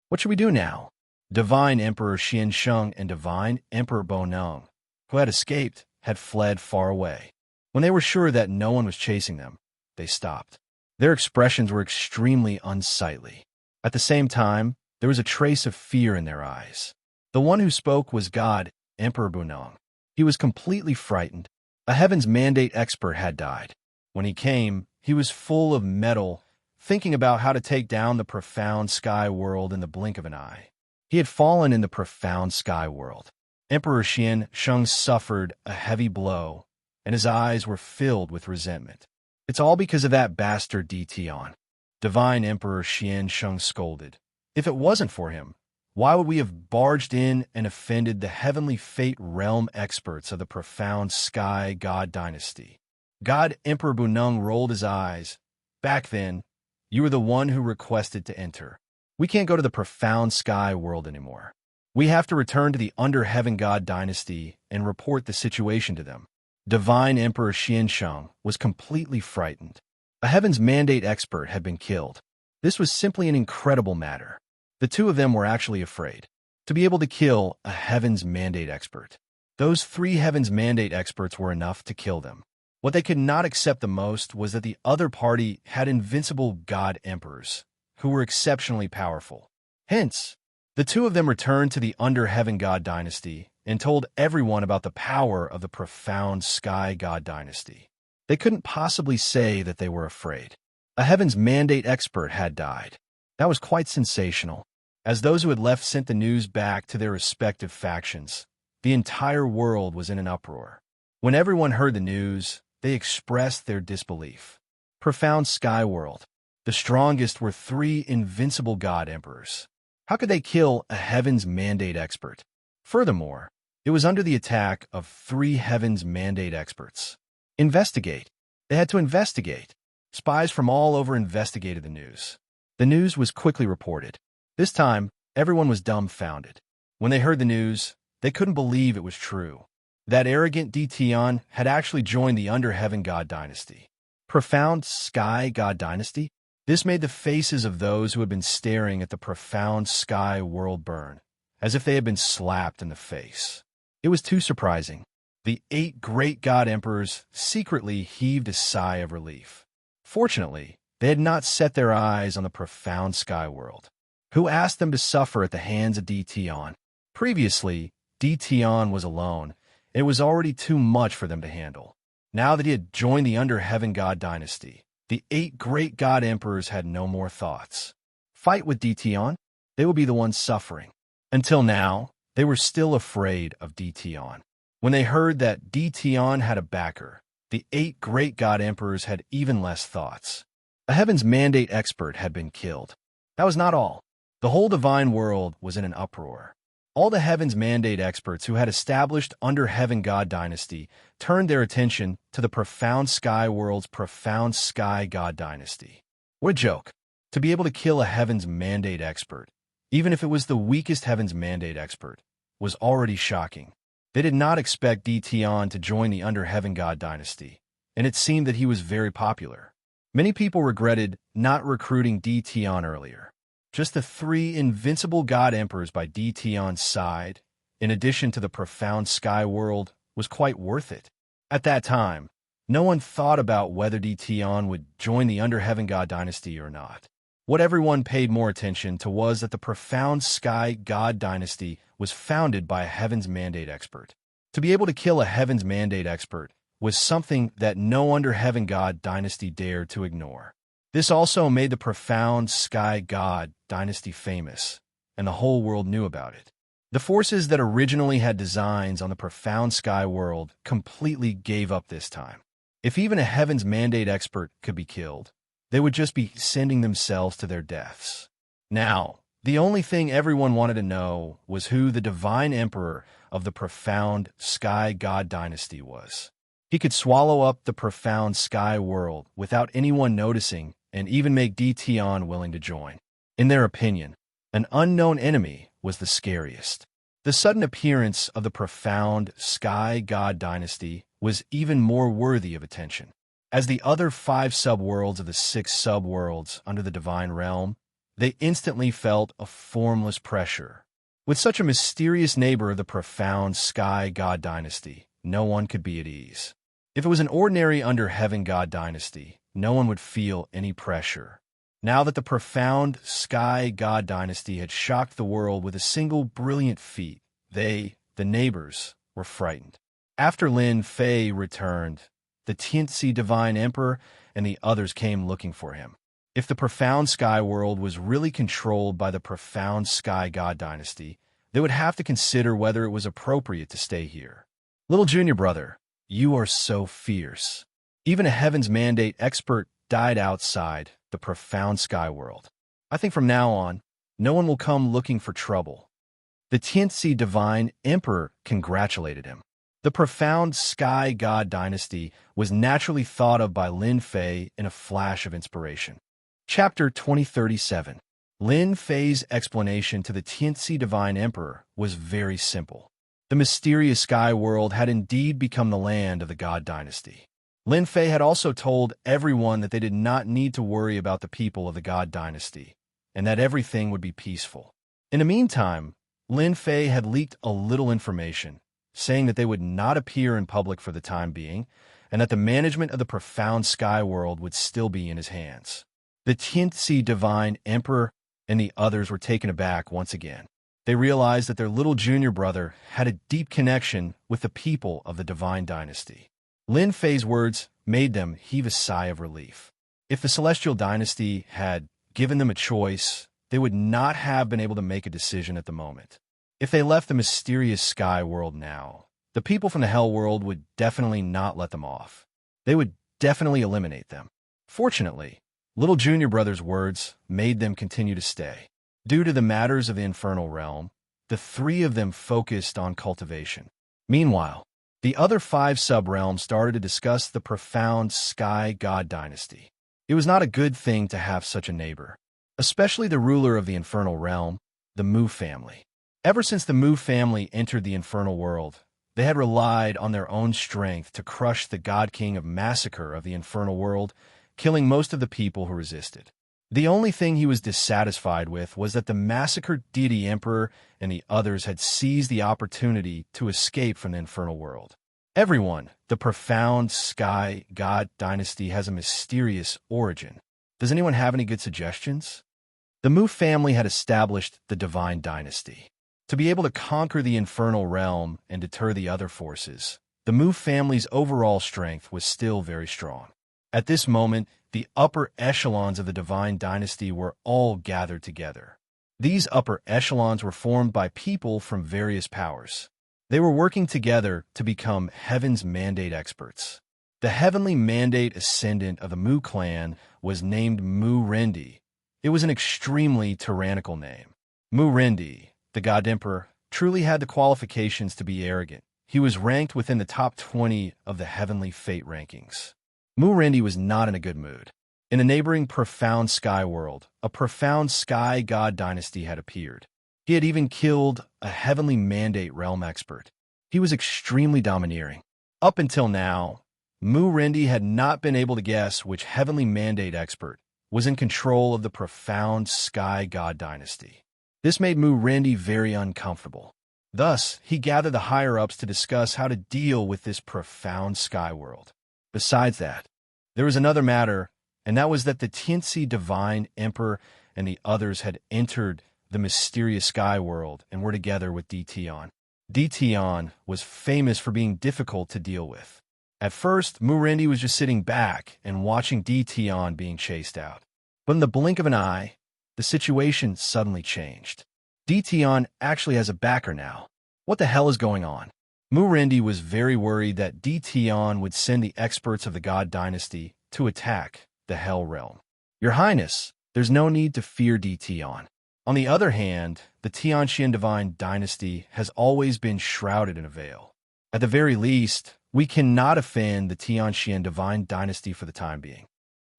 What should we do now? Divine Emperor Xian Sheng and Divine Emperor Boneng, who had escaped, had fled far away. When they were sure that no one was chasing them, they stopped. Their expressions were extremely unsightly. At the same time, there was a trace of fear in their eyes. The one who spoke was God, Emperor Boneng. He was completely frightened. A heaven's mandate expert had died. When he came, he was full of mettle, thinking about how to take down the profound sky world in the blink of an eye. He had fallen in the profound sky world. Emperor Xian Sheng suffered a heavy blow, and his eyes were filled with resentment. It's all because of that bastard Dition. Divine Emperor Xian Sheng scolded. If it wasn't for him, why would we have barged in and offended the heavenly fate realm experts of the profound sky god dynasty? God Emperor Boneng rolled his eyes. Back then, you were the one who requested to enter. We can't go to the profound sky world anymore. We have to return to the under heaven god dynasty and report the situation to them. Divine Emperor Xian Sheng was completely frightened. A heaven's mandate expert had been killed. This was simply an incredible matter. The two of them were actually afraid to be able to kill a heaven's mandate expert. Those 3 heaven's mandate experts were enough to kill them. What they could not accept the most was that the other party had invincible god emperors, who were exceptionally powerful. Hence, the two of them returned to the under heaven god dynasty and told everyone about the power of the profound sky god dynasty. They couldn't possibly say that they were afraid. A heaven's mandate expert had died. That was quite sensational. As those who had left sent the news back to their respective factions, the entire world was in an uproar. When everyone heard the news, they expressed their disbelief. Profound sky world. The strongest were 3 invincible god emperors. How could they kill a heaven's mandate expert? Furthermore, it was under the attack of 3 heaven's mandate experts. Investigate. They had to investigate. Spies from all over investigated the news. The news was quickly reported. This time, everyone was dumbfounded. When they heard the news, they couldn't believe it was true. That arrogant Dition had actually joined the under heaven god dynasty. Profound sky god dynasty? This made the faces of those who had been staring at the profound sky world burn, as if they had been slapped in the face. It was too surprising. The 8 great god emperors secretly heaved a sigh of relief. Fortunately, they had not set their eyes on the profound sky world. Who asked them to suffer at the hands of Dition? Previously, Dition was alone, and it was already too much for them to handle. Now that he had joined the under heaven god dynasty, the 8 great god emperors had no more thoughts. Fight with Dition? They would be the ones suffering. Until now, they were still afraid of Dition. When they heard that Dition had a backer, the 8 great god emperors had even less thoughts. A heaven's mandate expert had been killed. That was not all. The whole divine world was in an uproar. All the heaven's mandate experts who had established under heaven god dynasty turned their attention to the profound sky world's profound sky god dynasty. What a joke. To be able to kill a heaven's mandate expert, even if it was the weakest heaven's mandate expert, was already shocking. They did not expect Dition to join the under heaven god dynasty, and it seemed that he was very popular. Many people regretted not recruiting Dition earlier. Just the 3 invincible god emperors by Dition's side, in addition to the profound sky world, was quite worth it. At that time, no one thought about whether Dition would join the under heaven god dynasty or not. What everyone paid more attention to was that the profound Sky God dynasty was founded by a Heaven's Mandate expert. To be able to kill a Heaven's Mandate expert was something that no Under Heaven God dynasty dared to ignore. This also made the profound Sky God dynasty famous, and the whole world knew about it. The forces that originally had designs on the profound sky world completely gave up this time. If even a Heaven's Mandate expert could be killed, they would just be sending themselves to their deaths. Now, the only thing everyone wanted to know was who the divine emperor of the profound Sky God dynasty was. He could swallow up the profound sky world without anyone noticing and even make DT willing to join. In their opinion, an unknown enemy was the scariest. The sudden appearance of the profound Sky God dynasty was even more worthy of attention. As the other 5 subworlds of the 6 subworlds under the divine realm, they instantly felt a formless pressure. With such a mysterious neighbor of the profound Sky God dynasty, no one could be at ease. If it was an ordinary Under Heaven God dynasty, no one would feel any pressure. Now that the profound Sky God dynasty had shocked the world with a single brilliant feat, they, the neighbors, were frightened. After Lin Fei returned, the Tianzi Divine Emperor and the others came looking for him. If the profound sky world was really controlled by the profound Sky God dynasty, they would have to consider whether it was appropriate to stay here. Little junior brother, you are so fierce. Even a Heaven's Mandate expert died outside the profound sky world. I think from now on, no one will come looking for trouble. The Tianzi Divine Emperor congratulated him. The profound Sky God dynasty was naturally thought of by Lin Fei in a flash of inspiration. Chapter 2037. Lin Fei's explanation to the Tianzi Divine Emperor was very simple. The mysterious sky world had indeed become the land of the God dynasty. Lin Fei had also told everyone that they did not need to worry about the people of the God dynasty, and that everything would be peaceful. In the meantime, Lin Fei had leaked a little information, saying that they would not appear in public for the time being, and that the management of the profound sky world would still be in his hands. The Tianzi Divine Emperor and the others were taken aback once again. They realized that their little junior brother had a deep connection with the people of the Divine Dynasty. Lin Fei's words made them heave a sigh of relief. If the Celestial Dynasty had given them a choice, they would not have been able to make a decision at the moment. If they left the mysterious sky world now, the people from the Hell world would definitely not let them off. They would definitely eliminate them. Fortunately, little junior brother's words made them continue to stay. Due to the matters of the infernal realm, the 3 of them focused on cultivation. Meanwhile, the other 5 sub-realms started to discuss the profound Sky God dynasty. It was not a good thing to have such a neighbor, especially the ruler of the infernal realm, the Mu family. Ever since the Mu family entered the infernal world, they had relied on their own strength to crush the God King of Massacre of the infernal world, killing most of the people who resisted. The only thing he was dissatisfied with was that the massacred deity emperor and the others had seized the opportunity to escape from the infernal world. Everyone, the profound Sky God dynasty has a mysterious origin. Does anyone have any good suggestions? The Mu family had established the Divine Dynasty. To be able to conquer the infernal realm and deter the other forces, the Mu family's overall strength was still very strong. At this moment, the upper echelons of the Divine Dynasty were all gathered together. These upper echelons were formed by people from various powers. They were working together to become Heaven's Mandate experts. The Heavenly Mandate ascendant of the Mu clan was named Mu Rendi. It was an extremely tyrannical name. Mu Rendi, the God Emperor, truly had the qualifications to be arrogant. He was ranked within the top 20 of the Heavenly Fate rankings. Mu Rendi was not in a good mood. In the neighboring profound sky world, a profound Sky God dynasty had appeared. He had even killed a Heavenly Mandate realm expert. He was extremely domineering. Up until now, Mu Rendi had not been able to guess which Heavenly Mandate expert was in control of the profound Sky God dynasty. This made Mu Rendi very uncomfortable. Thus, he gathered the higher-ups to discuss how to deal with this profound sky world. Besides that, there was another matter and that was that the Tianci Divine Emperor and the others had entered the mysterious sky world and were together with Dition. Dition was famous for being difficult to deal with. At first, Murendi was just sitting back and watching Dition being chased out. But in the blink of an eye, the situation suddenly changed. Dition actually has a backer now. What the hell is going on? Murendi was very worried that Dition would send the experts of the God Dynasty to attack the Hell Realm. Your Highness, there's no need to fear Dition. On the other hand, the Tianqian Divine Dynasty has always been shrouded in a veil. At the very least, we cannot offend the Tianqian Divine Dynasty for the time being.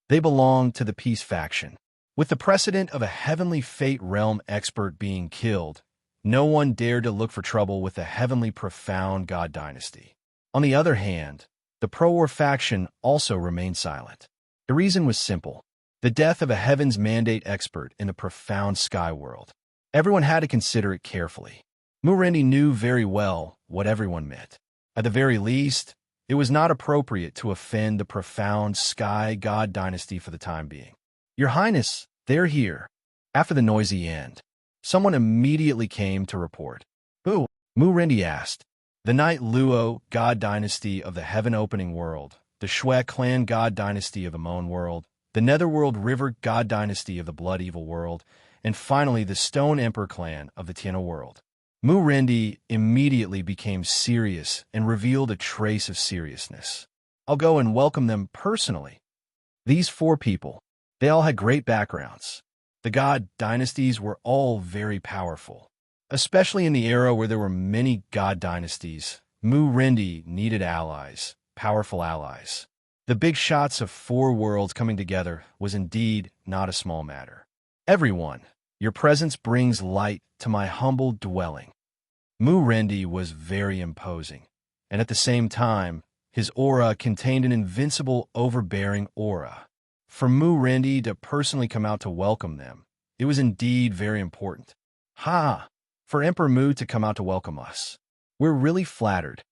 They belong to the Peace faction. With the precedent of a Heavenly Fate Realm expert being killed, no one dared to look for trouble with the Heavenly Profound God Dynasty. On the other hand, the pro-war faction also remained silent. The reason was simple. The death of a Heaven's Mandate expert in the profound sky world. Everyone had to consider it carefully. Murendi knew very well what everyone meant. At the very least, it was not appropriate to offend the profound sky god dynasty for the time being. Your Highness, they're here. After the noisy end, someone immediately came to report. Who? Murendi asked. The Knight Luo god dynasty of the heaven-opening world, the Shui clan god dynasty of the Moan world, the Netherworld River god dynasty of the Blood Evil world, and finally the Stone Emperor clan of the Tiana world. Murendi immediately became serious and revealed a trace of seriousness. I'll go and welcome them personally. These 4 people, they all had great backgrounds. The god dynasties were all very powerful. Especially in the era where there were many god dynasties, Murendi needed allies, powerful allies. The big shots of 4 worlds coming together was indeed not a small matter. Everyone, your presence brings light to my humble dwelling. Murendi was very imposing, and at the same time, his aura contained an invincible, overbearing aura. For Murendi to personally come out to welcome them, it was indeed very important. For Emperor Mu to come out to welcome us. We're really flattered.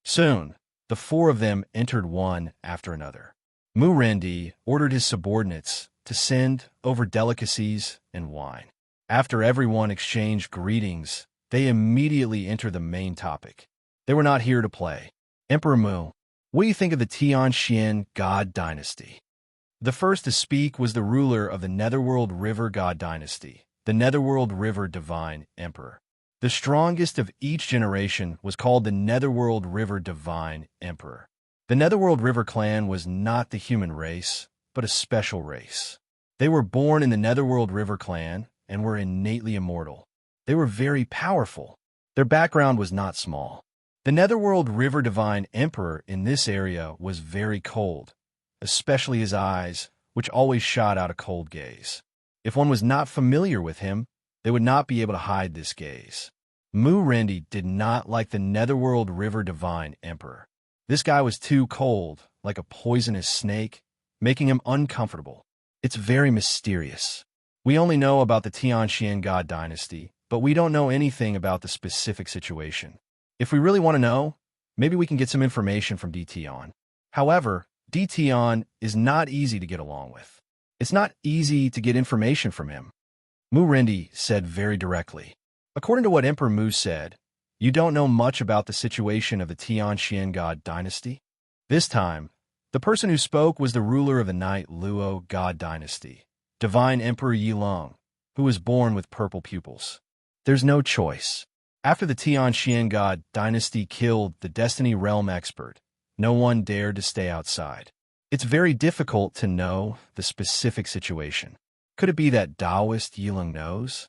Soon, the 4 of them entered one after another. Murendi ordered his subordinates to send over delicacies and wine. After everyone exchanged greetings, they immediately entered the main topic. They were not here to play. Emperor Mu, what do you think of the Tianqian God Dynasty? The first to speak was the ruler of the Netherworld River God Dynasty, the Netherworld River Divine Emperor. The strongest of each generation was called the Netherworld River Divine Emperor. The Netherworld River clan was not the human race, but a special race. They were born in the Netherworld River clan and were innately immortal. They were very powerful. Their background was not small. The Netherworld River Divine Emperor in this area was very cold, especially his eyes, which always shot out a cold gaze. If one was not familiar with him, they would not be able to hide this gaze. Murendi did not like the Netherworld River Divine Emperor. This guy was too cold, like a poisonous snake, making him uncomfortable. It's very mysterious. We only know about the Tianqian God Dynasty, but we don't know anything about the specific situation. If we really want to know, maybe we can get some information from Dition. However, Dition is not easy to get along with. It's not easy to get information from him. Murendi said very directly. According to what Emperor Mu said, you don't know much about the situation of the Tianqian God Dynasty? This time, the person who spoke was the ruler of the Knight Luo God Dynasty, Divine Emperor Yilong, who was born with purple pupils. There's no choice. After the Tianqian God Dynasty killed the Destiny Realm expert, no one dared to stay outside. It's very difficult to know the specific situation. Could it be that Taoist Yilong knows?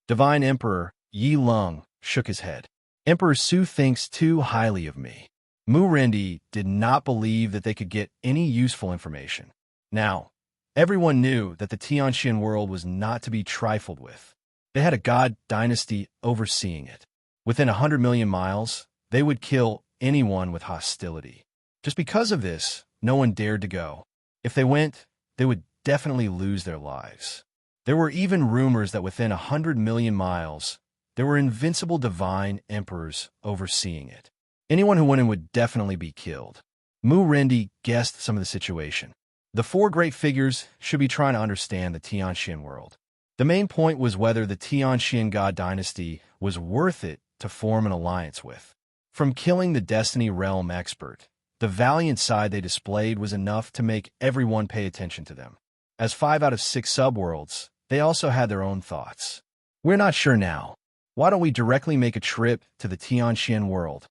Divine Emperor Yilong shook his head. Emperor Su thinks too highly of me. Murendi did not believe that they could get any useful information. Now, everyone knew that the Tianqian world was not to be trifled with. They had a god dynasty overseeing it. Within 100 million miles, they would kill anyone with hostility. Just because of this, no one dared to go. If they went, they would definitely lose their lives. There were even rumors that within 100 million miles, there were invincible divine emperors overseeing it. Anyone who went in would definitely be killed. Murendi guessed some of the situation. The four great figures should be trying to understand the Tianxian world. The main point was whether the Tianxian God dynasty was worth it to form an alliance with. From killing the Destiny Realm expert, the valiant side they displayed was enough to make everyone pay attention to them. As 5 out of 6 subworlds, they also had their own thoughts. We're not sure now. Why don't we directly make a trip to the Tianxian world?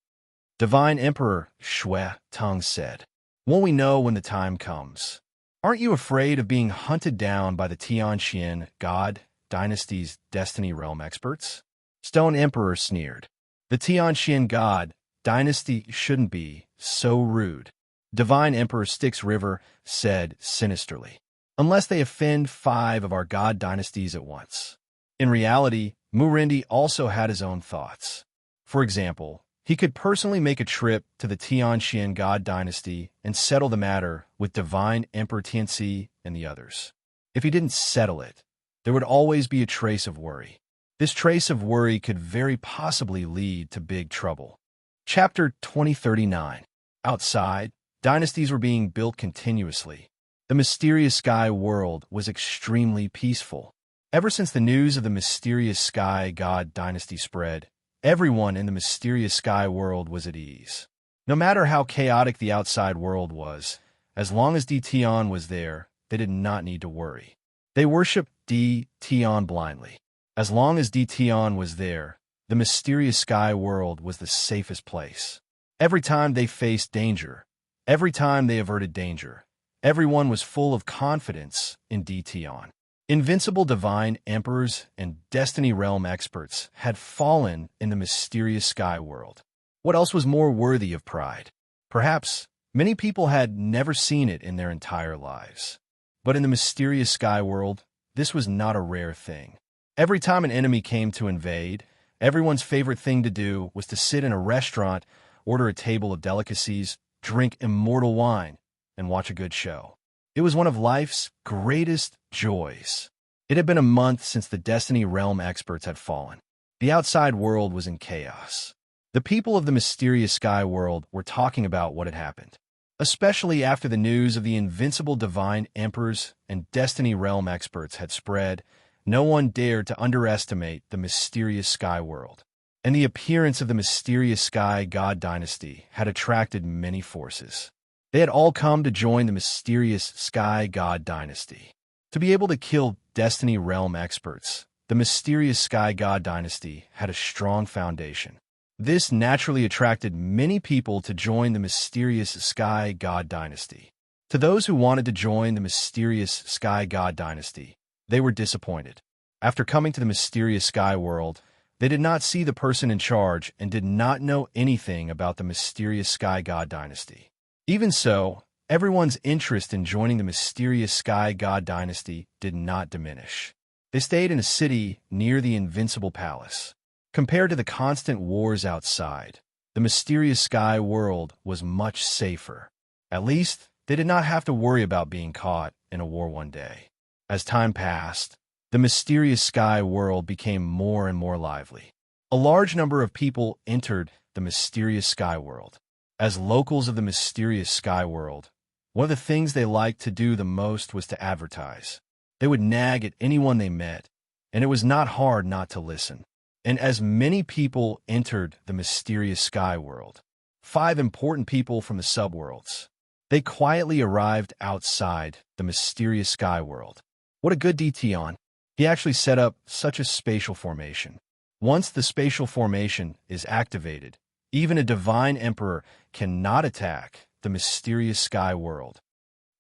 Divine Emperor Shui Tong said. Won't we know when the time comes? Aren't you afraid of being hunted down by the Tianxian God dynasty's Destiny Realm experts? Stone Emperor sneered. The Tianxian God dynasty shouldn't be so rude. Divine Emperor Styx River said sinisterly. Unless they offend 5 of our God dynasties at once. In reality, Murendi also had his own thoughts. For example, he could personally make a trip to the Tianxian God dynasty and settle the matter with Divine Emperor Tianxi and the others. If he didn't settle it, there would always be a trace of worry. This trace of worry could very possibly lead to big trouble. Chapter 2039. Outside, dynasties were being built continuously. The mysterious sky world was extremely peaceful. Ever since the news of the mysterious sky god dynasty spread, everyone in the mysterious sky world was at ease. No matter how chaotic the outside world was, as long as Tion was there, they did not need to worry. They worshipped Tion blindly. As long as Tion was there, the mysterious sky world was the safest place. Every time they faced danger, every time they averted danger, everyone was full of confidence in Tion. Invincible divine emperors and Destiny Realm experts had fallen in the mysterious sky world. What else was more worthy of pride? Perhaps many people had never seen it in their entire lives. But in the mysterious sky world, this was not a rare thing. Every time an enemy came to invade, everyone's favorite thing to do was to sit in a restaurant, order a table of delicacies, drink immortal wine, and watch a good show. It was one of life's greatest joys. It had been a month since the Destiny Realm experts had fallen. The outside world was in chaos. The people of the mysterious sky world were talking about what had happened. Especially after the news of the invincible divine emperors and Destiny Realm experts had spread, no one dared to underestimate the mysterious sky world. And the appearance of the mysterious sky god dynasty had attracted many forces. They had all come to join the mysterious sky god dynasty. To be able to kill Destiny Realm experts, the mysterious sky god dynasty had a strong foundation. This naturally attracted many people to join the mysterious sky god dynasty. To those who wanted to join the mysterious sky god dynasty, they were disappointed. After coming to the mysterious sky world, they did not see the person in charge and did not know anything about the mysterious sky god dynasty. Even so, everyone's interest in joining the mysterious sky god dynasty did not diminish. They stayed in a city near the Invincible Palace. Compared to the constant wars outside, the mysterious sky world was much safer. At least, they did not have to worry about being caught in a war one day. As time passed, the mysterious sky world became more and more lively. A large number of people entered the mysterious sky world. As locals of the mysterious sky world, one of the things they liked to do the most was to advertise. They would nag at anyone they met, and it was not hard not to listen. And as many people entered the mysterious sky world, 5 important people from the subworlds, they quietly arrived outside the mysterious sky world. What a good Tion. He actually set up such a spatial formation. Once the spatial formation is activated, even a divine emperor cannot attack the mysterious sky world.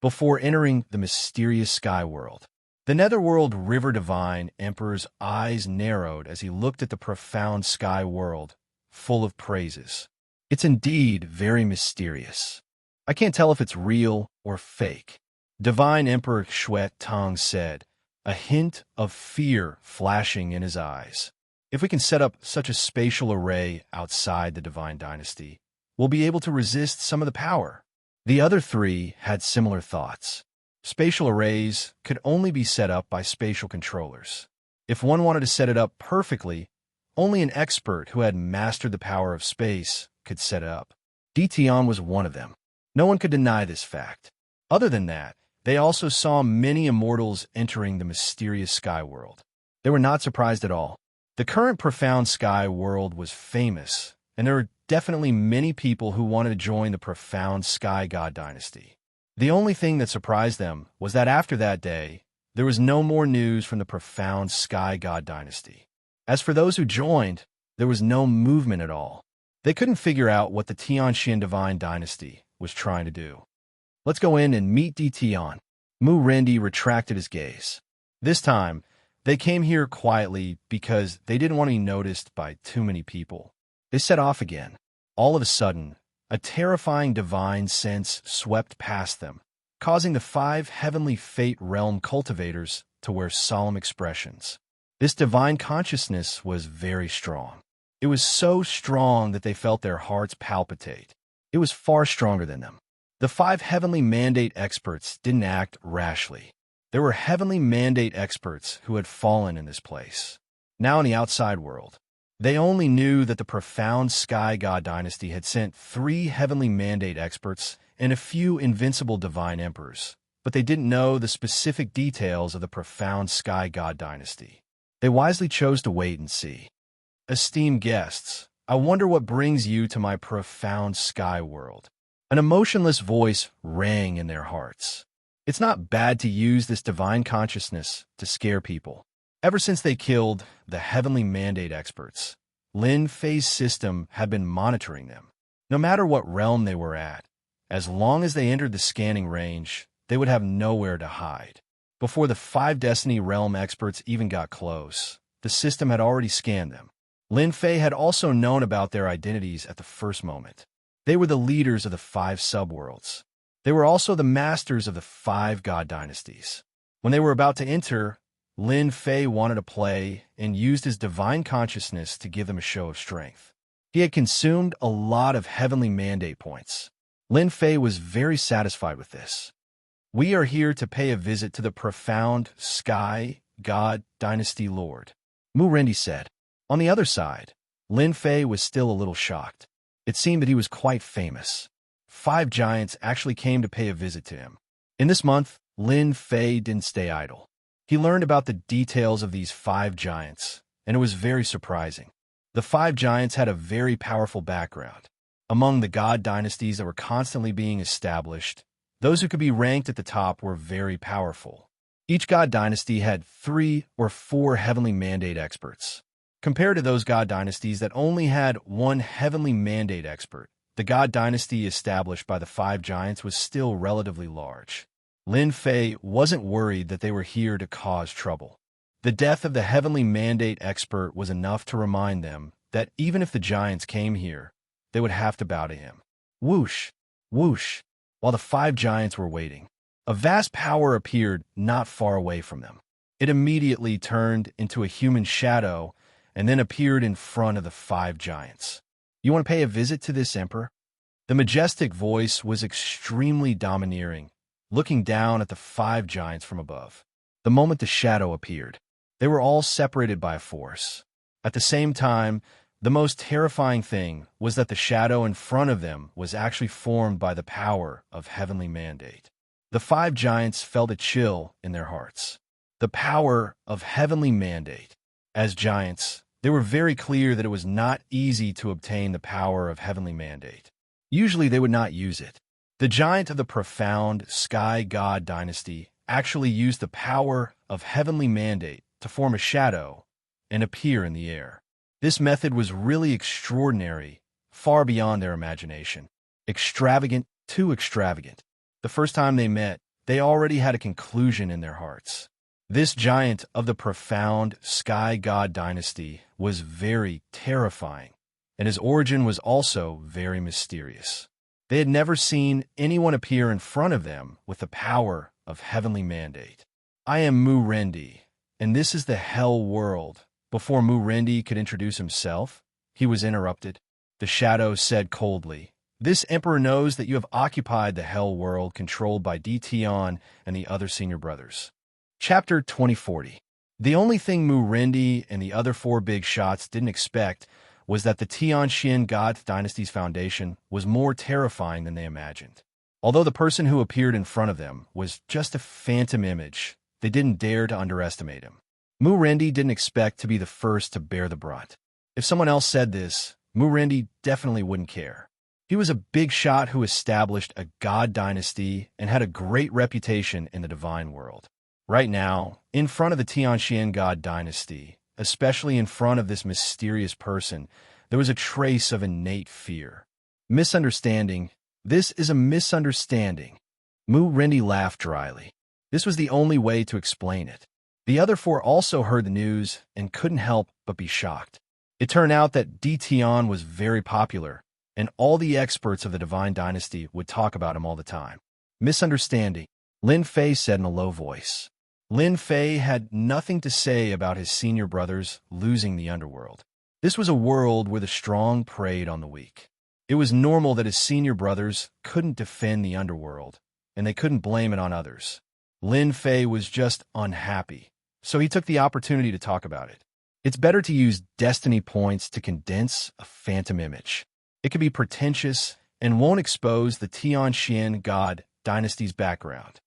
Before entering the mysterious sky world, the Netherworld River Divine Emperor's eyes narrowed as he looked at the profound sky world, full of praises. It's indeed very mysterious. I can't tell if it's real or fake. Divine Emperor Shui Tong said, a hint of fear flashing in his eyes. If we can set up such a spatial array outside the Divine Dynasty, we'll be able to resist some of the power. The other 3 had similar thoughts. Spatial arrays could only be set up by spatial controllers. If one wanted to set it up perfectly, only an expert who had mastered the power of space could set it up. Tion was one of them. No one could deny this fact. Other than that, They also saw many immortals entering the mysterious sky world. They were not surprised at all. The current profound sky world was famous, and there were definitely many people who wanted to join the profound sky god dynasty. The only thing that surprised them was that after that day, there was no more news from the profound sky god dynasty. As for those who joined, there was no movement at all. They couldn't figure out what the Tianxian divine dynasty was trying to do. Let's go in and meet Di Tian. Mu Rendi retracted his gaze. This time, they came here quietly because they didn't want to be noticed by too many people. They set off again. All of a sudden, a terrifying divine sense swept past them, causing the 5 heavenly fate realm cultivators to wear solemn expressions. This divine consciousness was very strong. It was so strong that they felt their hearts palpitate. It was far stronger than them. The 5 heavenly mandate experts didn't act rashly. There were heavenly mandate experts who had fallen in this place. Now in the outside world, they only knew that the profound sky god dynasty had sent 3 heavenly mandate experts and a few invincible divine emperors, but they didn't know the specific details of the profound sky god dynasty. They wisely chose to wait and see. Esteemed guests, I wonder what brings you to my profound sky world. An emotionless voice rang in their hearts. It's not bad to use this divine consciousness to scare people. Ever since they killed the heavenly mandate experts, Lin Fei's system had been monitoring them. No matter what realm they were at, as long as they entered the scanning range, they would have nowhere to hide. Before the 5 Destiny realm experts even got close, the system had already scanned them. Lin Fei had also known about their identities at the first moment. They were the leaders of the 5 subworlds. They were also the masters of the 5 god dynasties. When they were about to enter, Lin Fei wanted to play and used his divine consciousness to give them a show of strength. He had consumed a lot of heavenly mandate points. Lin Fei was very satisfied with this. We are here to pay a visit to the profound sky god dynasty lord, Mu Rendi said. On the other side, Lin Fei was still a little shocked. It seemed that he was quite famous. 5 giants actually came to pay a visit to him. In this month, Lin Fei didn't stay idle. He learned about the details of these 5 giants, and it was very surprising. The 5 giants had a very powerful background. Among the god dynasties that were constantly being established, those who could be ranked at the top were very powerful. Each god dynasty had 3 or 4 heavenly mandate experts. Compared to those god dynasties that only had 1 heavenly mandate expert, the god dynasty established by the 5 giants was still relatively large. Lin Fei wasn't worried that they were here to cause trouble. The death of the heavenly mandate expert was enough to remind them that even if the giants came here, they would have to bow to him. Whoosh, whoosh. While the 5 giants were waiting, a vast power appeared not far away from them. It immediately turned into a human shadow and then appeared in front of the 5 giants. You want to pay a visit to this emperor? The majestic voice was extremely domineering, looking down at the 5 giants from above. The moment the shadow appeared, they were all separated by a force. At the same time, the most terrifying thing was that the shadow in front of them was actually formed by the power of heavenly mandate. The 5 giants felt a chill in their hearts. The power of heavenly mandate. As giants, they were very clear that it was not easy to obtain the power of heavenly mandate. Usually they would not use it. The giant of the profound sky god dynasty actually used the power of heavenly mandate to form a shadow and appear in the air. This method was really extraordinary, far beyond their imagination. Extravagant, too extravagant. The first time they met, they already had a conclusion in their hearts. This giant of the profound sky god dynasty was very terrifying, and his origin was also very mysterious. They had never seen anyone appear in front of them with the power of heavenly mandate. I am Mu Rendi, and this is the hell world. Before Mu Rendi could introduce himself, he was interrupted. The shadow said coldly, "This emperor knows that you have occupied the hell world controlled by Di Tian and the other senior brothers." Chapter 2040. The only thing Mu Rendi and the other 4 big shots didn't expect was that the Tianxian God Dynasty's foundation was more terrifying than they imagined. Although the person who appeared in front of them was just a phantom image, they didn't dare to underestimate him. Mu-Rendi didn't expect to be the first to bear the brunt. If someone else said this, Mu-Rendi definitely wouldn't care. He was a big shot who established a god dynasty and had a great reputation in the divine world. Right now, in front of the Tianxian god dynasty, especially in front of this mysterious person, there was a trace of innate fear. Misunderstanding. This is a misunderstanding. Mu-Rendi laughed dryly. This was the only way to explain it. The other four also heard the news and couldn't help but be shocked. It turned out that Di Tian was very popular, and all the experts of the Divine Dynasty would talk about him all the time. Misunderstanding, Lin Fei said in a low voice. Lin Fei had nothing to say about his senior brothers losing the underworld. This was a world where the strong preyed on the weak. It was normal that his senior brothers couldn't defend the underworld, and they couldn't blame it on others. Lin Fei was just unhappy, so he took the opportunity to talk about it. It's better to use destiny points to condense a phantom image. It can be pretentious and won't expose the Tianxian god dynasty's background.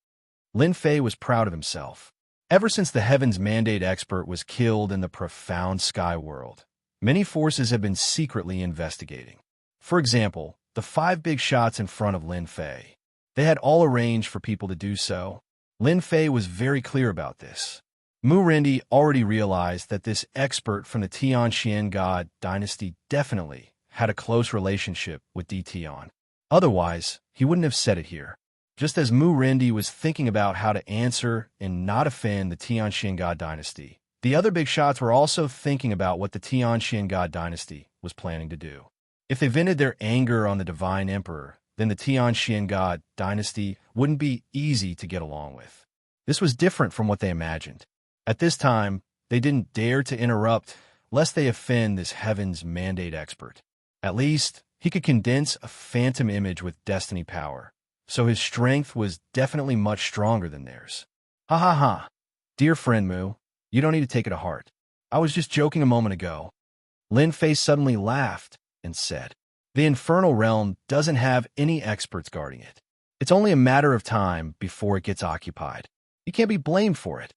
Lin Fei was proud of himself. Ever since the Heavens Mandate expert was killed in the profound sky world, many forces have been secretly investigating. For example, the 5 big shots in front of Lin Fei. They had all arranged for people to do so. Lin Fei was very clear about this. Mu-Rendi already realized that this expert from the Tianxian god dynasty definitely had a close relationship with Di Tian. Otherwise, he wouldn't have said it here. Just as Mu-Rendi was thinking about how to answer and not offend the Tianxian god dynasty, the other big shots were also thinking about what the Tianxian god dynasty was planning to do. If they vented their anger on the divine emperor, then the Tianxian god dynasty wouldn't be easy to get along with. This was different from what they imagined. At this time, they didn't dare to interrupt lest they offend this Heaven's Mandate expert. At least, he could condense a phantom image with destiny power, so his strength was definitely much stronger than theirs. Ha ha ha. Dear friend Mu, you don't need to take it to heart. I was just joking a moment ago. Lin Fei suddenly laughed and said, the infernal realm doesn't have any experts guarding it. It's only a matter of time before it gets occupied. You can't be blamed for it.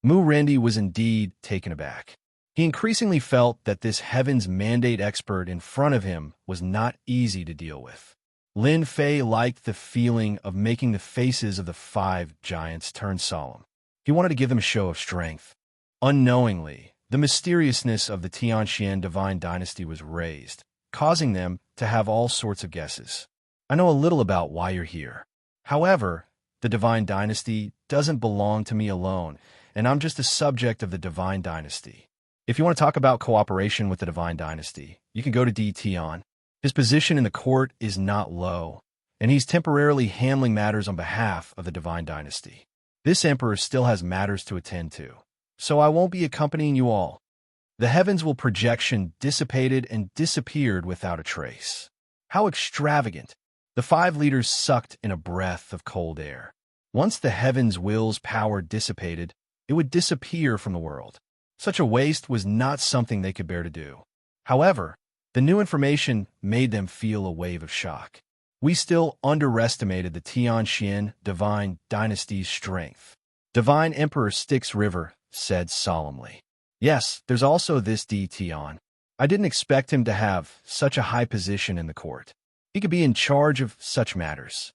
Mu-Rendi was indeed taken aback. He increasingly felt that this Heaven's Mandate expert in front of him was not easy to deal with. Lin Fei liked the feeling of making the faces of the 5 giants turn solemn. He wanted to give them a show of strength. Unknowingly, the mysteriousness of the Tianxian divine dynasty was raised, causing them to have all sorts of guesses. I know a little about why you're here. However, the divine dynasty doesn't belong to me alone, and I'm just a subject of the divine dynasty. If you want to talk about cooperation with the divine dynasty, you can go to Di Tian. His position in the court is not low, and he's temporarily handling matters on behalf of the divine dynasty. This emperor still has matters to attend to, so I won't be accompanying you all. The heavens will projection dissipated and disappeared without a trace. How extravagant! The 5 leaders sucked in a breath of cold air. Once the heavens' will's power dissipated, it would disappear from the world. Such a waste was not something they could bear to do. However, the new information made them feel a wave of shock. We still underestimated the Tianxian divine dynasty's strength. Divine Emperor Styx River said solemnly. Yes, there's also this Di Tian. I didn't expect him to have such a high position in the court. He could be in charge of such matters.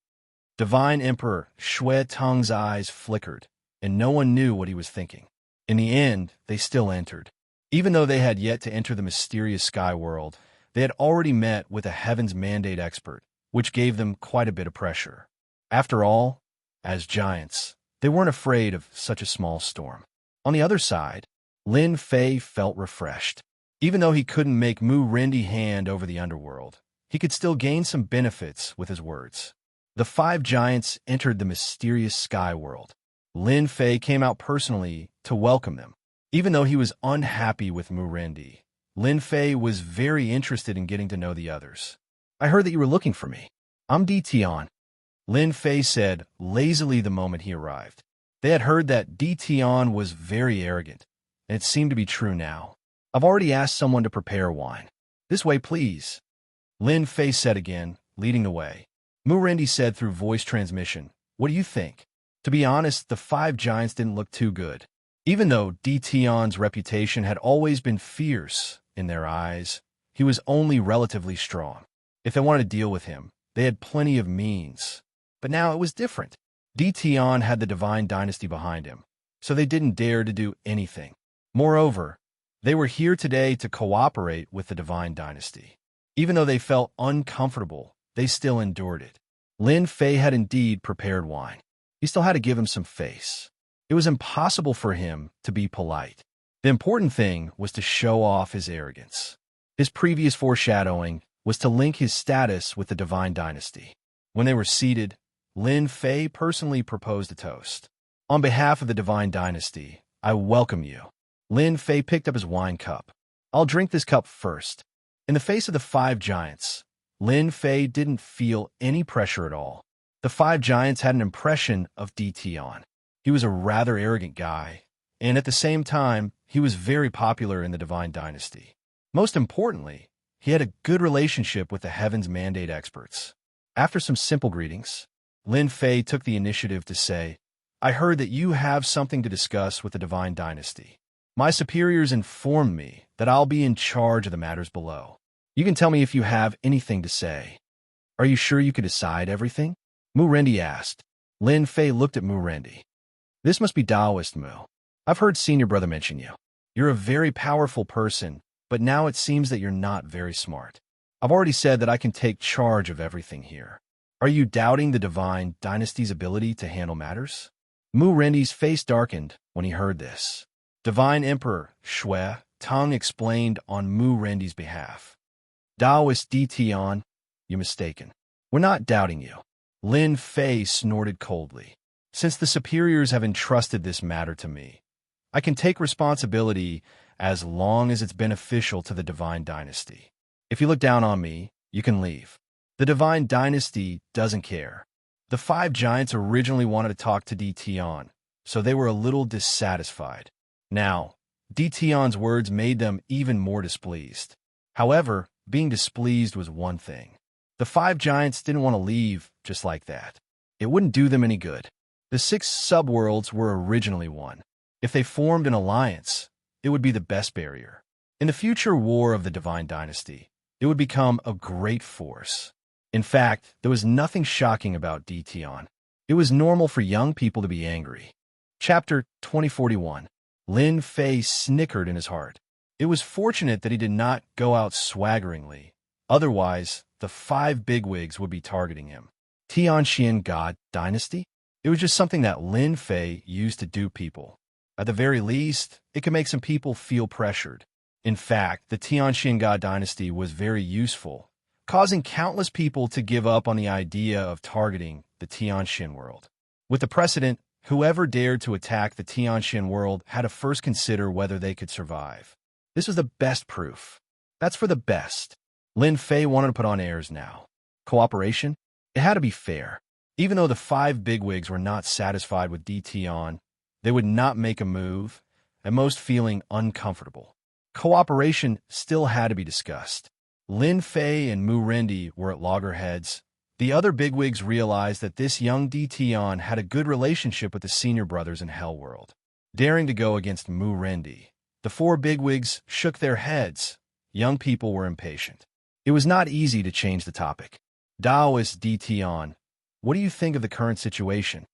Divine Emperor Shui Tong's eyes flickered, and no one knew what he was thinking. In the end, they still entered. Even though they had yet to enter the mysterious sky world, they had already met with a Heaven's Mandate expert, which gave them quite a bit of pressure. After all, as giants, they weren't afraid of such a small storm. On the other side, Lin Fei felt refreshed. Even though he couldn't make Mu-Rendi hand over the underworld, he could still gain some benefits with his words. The 5 giants entered the mysterious sky world. Lin Fei came out personally to welcome them. Even though he was unhappy with Mu-Rendi, Lin Fei was very interested in getting to know the others. I heard that you were looking for me. I'm Di Tian, Lin Fei said lazily the moment he arrived. They had heard that Di Tian was very arrogant, and it seemed to be true now. I've already asked someone to prepare wine. This way, please, Lin Fei said again, leading the way. Murendi said through voice transmission. What do you think? To be honest, the five giants didn't look too good. Even though Tion's reputation had always been fierce in their eyes, he was only relatively strong. If they wanted to deal with him, they had plenty of means. But now it was different. Tion had the Divine Dynasty behind him, so they didn't dare to do anything. Moreover, they were here today to cooperate with the Divine Dynasty. Even though they felt uncomfortable, they still endured it. Lin Fei had indeed prepared wine. He still had to give him some face. It was impossible for him to be polite. The important thing was to show off his arrogance. His previous foreshadowing was to link his status with the Divine Dynasty. When they were seated, Lin Fei personally proposed a toast. On behalf of the Divine Dynasty, I welcome you. Lin Fei picked up his wine cup. I'll drink this cup first. In the face of the five giants, Lin Fei didn't feel any pressure at all. The five giants had an impression of Tion. He was a rather arrogant guy, and at the same time, he was very popular in the Divine Dynasty. Most importantly, he had a good relationship with the Heaven's Mandate experts. After some simple greetings, Lin Fei took the initiative to say, I heard that you have something to discuss with the Divine Dynasty. My superiors informed me that I'll be in charge of the matters below. You can tell me if you have anything to say. Are you sure you could decide everything? Murendi asked. Lin Fei looked at Murendi. This must be Taoist Mu. I've heard Senior Brother mention you. You're a very powerful person, but now it seems that you're not very smart. I've already said that I can take charge of everything here. Are you doubting the Divine Dynasty's ability to handle matters? Murendi's face darkened when he heard this. Divine Emperor Shui Tang explained on Murendi's behalf. Taoist Tion, you're mistaken. We're not doubting you. Lin Fei snorted coldly. Since the superiors have entrusted this matter to me, I can take responsibility as long as it's beneficial to the Divine Dynasty. If you look down on me, you can leave. The Divine Dynasty doesn't care. The five giants originally wanted to talk to Tion, so they were a little dissatisfied. Now, Tion's words made them even more displeased. However, being displeased was one thing. The five giants didn't want to leave just like that. It wouldn't do them any good. The 6 subworlds were originally one. If they formed an alliance, it would be the best barrier. In the future war of the Divine Dynasty, it would become a great force. In fact, there was nothing shocking about Tion. It was normal for young people to be angry. Chapter 2041. Lin Fei snickered in his heart. It was fortunate that he did not go out swaggeringly. Otherwise, the 5 bigwigs would be targeting him. Tianxian God Dynasty? It was just something that Lin Fei used to dupe people. At the very least, it could make some people feel pressured. In fact, the Tianxian God Dynasty was very useful, causing countless people to give up on the idea of targeting the Tianxian world. With the precedent, whoever dared to attack the Tianxian world had to first consider whether they could survive. This was the best proof. That's for the best. Lin Fei wanted to put on airs now. Cooperation? It had to be fair. Even though the 5 bigwigs were not satisfied with Tion, they would not make a move, at most feeling uncomfortable. Cooperation still had to be discussed. Lin Fei and Murendi were at loggerheads. The other bigwigs realized that this young Tion had a good relationship with the senior brothers in Hellworld. Daring to go against Murendi, the 4 bigwigs shook their heads. Young people were impatient. It was not easy to change the topic. Taoist Tion, what do you think of the current situation?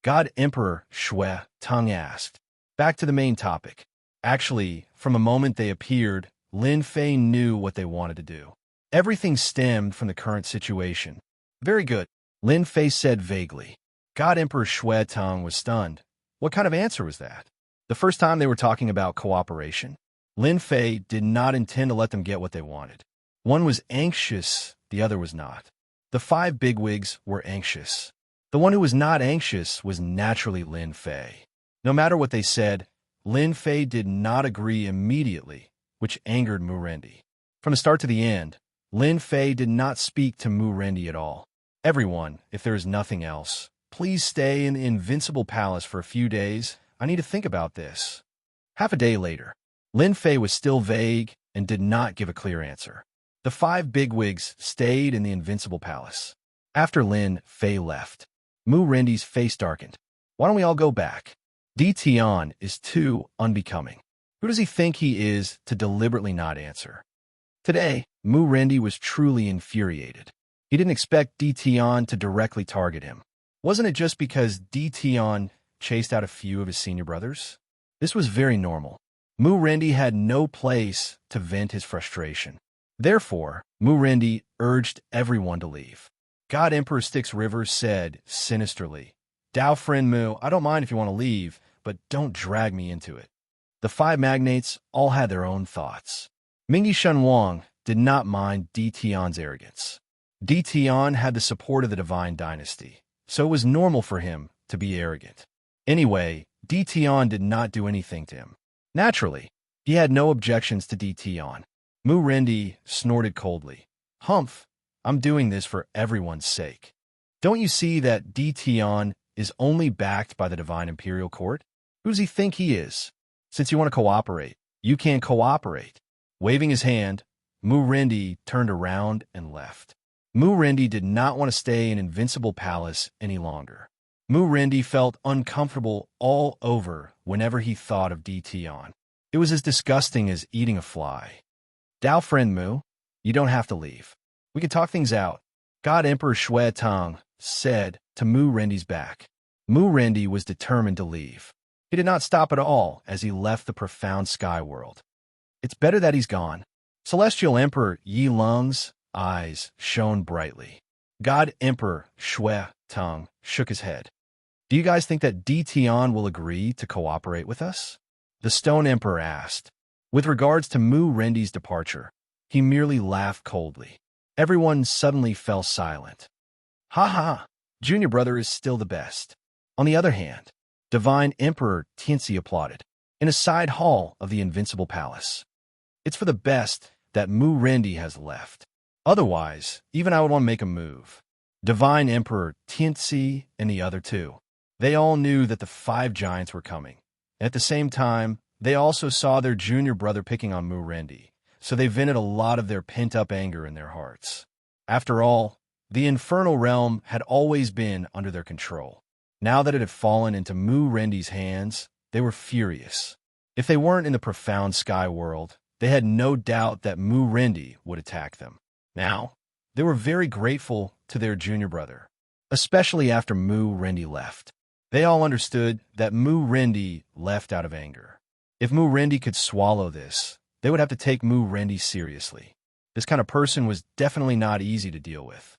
God Emperor Shui Tang asked. Back to the main topic. Actually, from the moment they appeared, Lin Fei knew what they wanted to do. Everything stemmed from the current situation. Very good, Lin Fei said vaguely. God Emperor Shui Tang was stunned. What kind of answer was that? The first time they were talking about cooperation? Lin Fei did not intend to let them get what they wanted. One was anxious, the other was not. The 5 bigwigs were anxious. The one who was not anxious was naturally Lin Fei. No matter what they said, Lin Fei did not agree immediately, which angered Murendi. From the start to the end, Lin Fei did not speak to Murendi at all. Everyone, if there is nothing else, please stay in the Invincible Palace for a few days. I need to think about this. Half a day later, Lin Fei was still vague and did not give a clear answer. The 5 bigwigs stayed in the Invincible Palace. After Lin Fei left, Mu Rendi's face darkened. Why don't we all go back? Di Tian is too unbecoming. Who does he think he is to deliberately not answer? Today, Mu Rendi was truly infuriated. He didn't expect Di Tian to directly target him. Wasn't it just because Di Tian chased out a few of his senior brothers? This was very normal. Mu Rendi had no place to vent his frustration. Therefore, Mu Rendi urged everyone to leave. God Emperor Styx River said sinisterly, "Dao friend Mu, I don't mind if you want to leave, but don't drag me into it." The five magnates all had their own thoughts. Mingyi Shen Wang did not mind Di Tian's arrogance. Di Tian had the support of the Divine Dynasty, so it was normal for him to be arrogant. Anyway, Di Tian did not do anything to him. Naturally, he had no objections to Di Tian. Mu Rendi snorted coldly. "Humph, I'm doing this for everyone's sake. Don't you see that Di Tian is only backed by the Divine Imperial Court? Who does he think he is? Since you want to cooperate, you can't cooperate." Waving his hand, Mu Rendi turned around and left. Mu Rendi did not want to stay in Invincible Palace any longer. Mu Rendi felt uncomfortable all over whenever he thought of Di Tian. It was as disgusting as eating a fly. "Dao friend Mu, you don't have to leave. We can talk things out," God Emperor Shui Tang said to Mu Rendi's back. Mu Rendi was determined to leave. He did not stop at all as he left the profound sky world. It's better that he's gone. Celestial Emperor Yi Lung's eyes shone brightly. God Emperor Shui Tang shook his head. "Do you guys think that Di Tian will agree to cooperate with us?" The Stone Emperor asked. With regards to Mu Rendi's departure, he merely laughed coldly. Everyone suddenly fell silent. "Ha ha, junior brother is still the best." On the other hand, Divine Emperor Tianxi applauded. In a side hall of the Invincible Palace. "It's for the best that Mu Rendi has left. Otherwise, even I would want to make a move." Divine Emperor Tianxi and the other two. They all knew that the five giants were coming. At the same time, they also saw their junior brother picking on Mu Rendi, so they vented a lot of their pent-up anger in their hearts. After all, the infernal realm had always been under their control. Now that it had fallen into Mu Rendi's hands, they were furious. If they weren't in the profound sky world, they had no doubt that Mu Rendi would attack them. Now, they were very grateful to their junior brother, especially after Mu Rendi left. They all understood that Mu Rendi left out of anger. If Mu Rendi could swallow this, they would have to take Mu Rendi seriously. This kind of person was definitely not easy to deal with.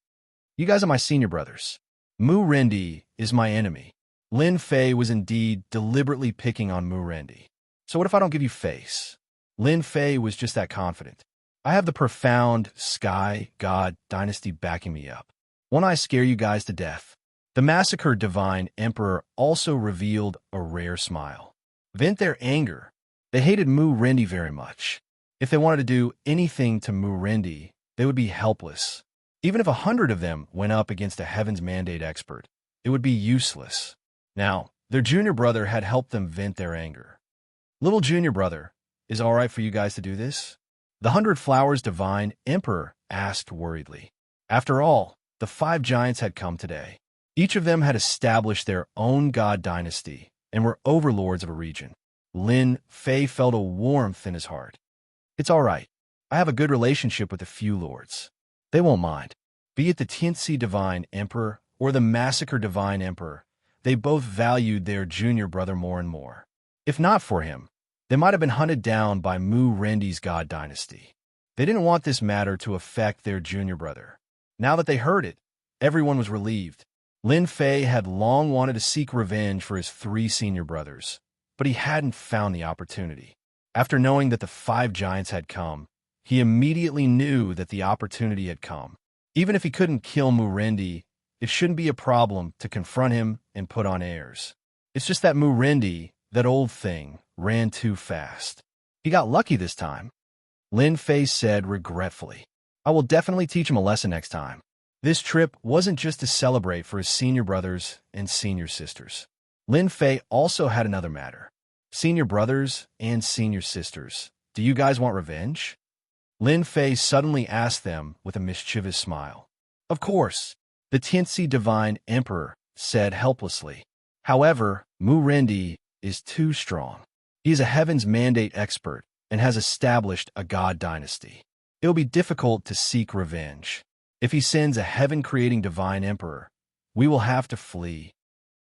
"You guys are my senior brothers. Mu Rendi is my enemy." Lin Fei was indeed deliberately picking on Mu Rendi. "So what if I don't give you face?" Lin Fei was just that confident. "I have the profound Sky God Dynasty backing me up. Won't I scare you guys to death?" The massacred Divine Emperor also revealed a rare smile. Vent their anger. They hated Mu Rendi very much. If they wanted to do anything to Mu Rendi, they would be helpless. Even if 100 of them went up against a Heaven's Mandate expert, it would be useless. Now, their junior brother had helped them vent their anger. "Little junior brother, is it all right for you guys to do this?" The 100 Flowers Divine Emperor asked worriedly. After all, the five giants had come today. Each of them had established their own god dynasty and were overlords of a region. Lin Fei felt a warmth in his heart. "It's all right. I have a good relationship with a few lords. They won't mind. Be it the Tianxi Divine Emperor or the Massacre Divine Emperor, they both valued their junior brother more and more. If not for him, they might have been hunted down by Mu Rendi's god dynasty. They didn't want this matter to affect their junior brother. Now that they heard it, everyone was relieved. Lin Fei had long wanted to seek revenge for his 3 senior brothers, but he hadn't found the opportunity. After knowing that the 5 giants had come, he immediately knew that the opportunity had come. Even if he couldn't kill Mu Rendi, it shouldn't be a problem to confront him and put on airs. It's just that Mu Rendi, that old thing, ran too fast. He got lucky this time. Lin Fei said regretfully. "I will definitely teach him a lesson next time." This trip wasn't just to celebrate for his senior brothers and senior sisters. Lin Fei also had another matter. "Senior brothers and senior sisters, do you guys want revenge?" Lin Fei suddenly asked them with a mischievous smile. "Of course. the Tianxi Divine Emperor said helplessly. However, Mu Rendi is too strong. He is a Heaven's Mandate expert and has established a god dynasty. It will be difficult to seek revenge. If he sends a heaven-creating divine emperor, we will have to flee.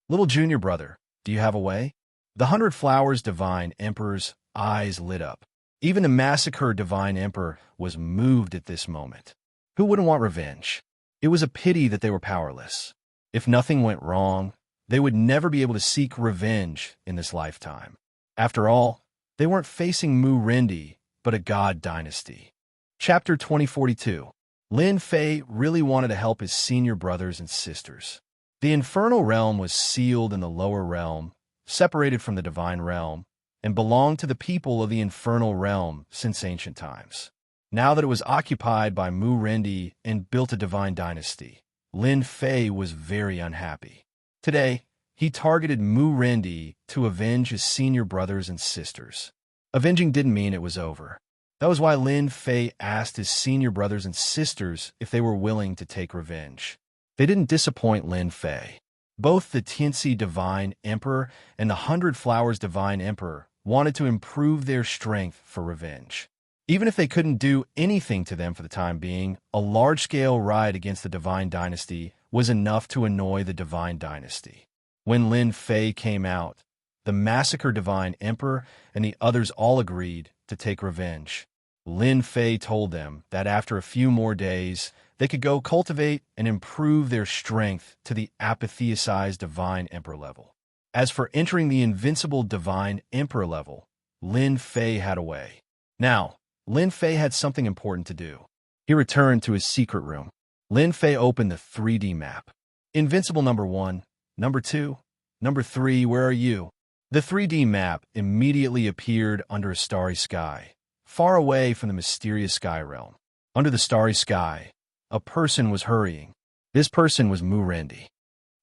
Little junior brother, do you have a way? The 100 Flowers Divine Emperor's eyes lit up. Even the Massacre Divine Emperor was moved at this moment. Who wouldn't want revenge? It was a pity that they were powerless. If nothing went wrong, they would never be able to seek revenge in this lifetime. After all, they weren't facing Mu Rendi, but a god dynasty. Chapter 2042. Lin Fei really wanted to help his senior brothers and sisters. The infernal realm was sealed in the lower realm, separated from the divine realm, and belonged to the people of the infernal realm since ancient times. Now that it was occupied by Mu Rendi and built a divine dynasty, Lin Fei was very unhappy. Today, he targeted Mu Rendi to avenge his senior brothers and sisters. Avenging didn't mean it was over. That was why Lin Fei asked his senior brothers and sisters if they were willing to take revenge. They didn't disappoint Lin Fei. Both the Tianxi Divine Emperor and the 100 Flowers Divine Emperor wanted to improve their strength for revenge. Even if they couldn't do anything to them for the time being, a large-scale ride against the Divine Dynasty was enough to annoy the Divine Dynasty. When Lin Fei came out, the Massacre Divine Emperor and the others all agreed to take revenge. Lin Fei told them that after a few more days, they could go cultivate and improve their strength to the apatheicized Divine Emperor level. As for entering the invincible Divine Emperor level, Lin Fei had a way. Now, Lin Fei had something important to do. He returned to his secret room. Lin Fei opened the 3D map. Invincible number 1, number 2, number 3, where are you? The 3D map immediately appeared under a starry sky, far away from the mysterious sky realm. Under the starry sky, a person was hurrying. This person was Mu Rendi.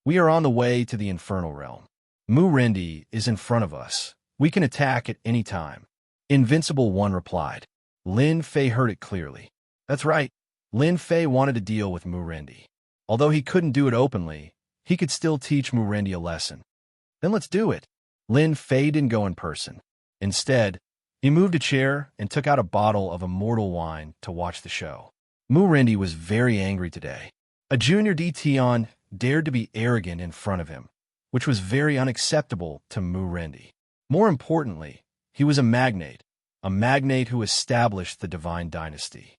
We are on the way to the infernal realm. Mu Rendi is in front of us. We can attack at any time. Invincible 1 replied. Lin Fei heard it clearly. That's right. Lin Fei wanted to deal with Mu Rendi. Although he couldn't do it openly, he could still teach Mu Rendi a lesson. Then let's do it. Lin Fei didn't go in person. Instead, he moved a chair and took out a bottle of immortal wine to watch the show. Mu Rendi was very angry today. A junior Tion dared to be arrogant in front of him, which was very unacceptable to Mu Rendi. More importantly, he was a magnate who established the Divine Dynasty.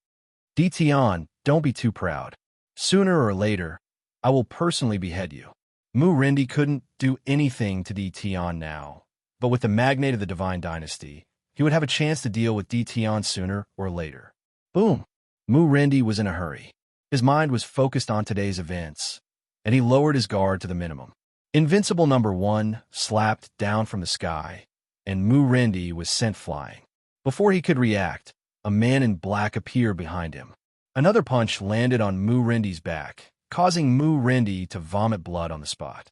Tion, don't be too proud. Sooner or later, I will personally behead you. Mu Rendi couldn't do anything to Tion now, but with the magnate of the Divine Dynasty, he would have a chance to deal with Tion sooner or later. Boom! Mu Rendi was in a hurry. His mind was focused on today's events, and he lowered his guard to the minimum. Invincible number 1 slapped down from the sky, and Mu Rendi was sent flying. Before he could react, a man in black appeared behind him. Another punch landed on Mu Rendi's back, causing Mu Rendi to vomit blood on the spot.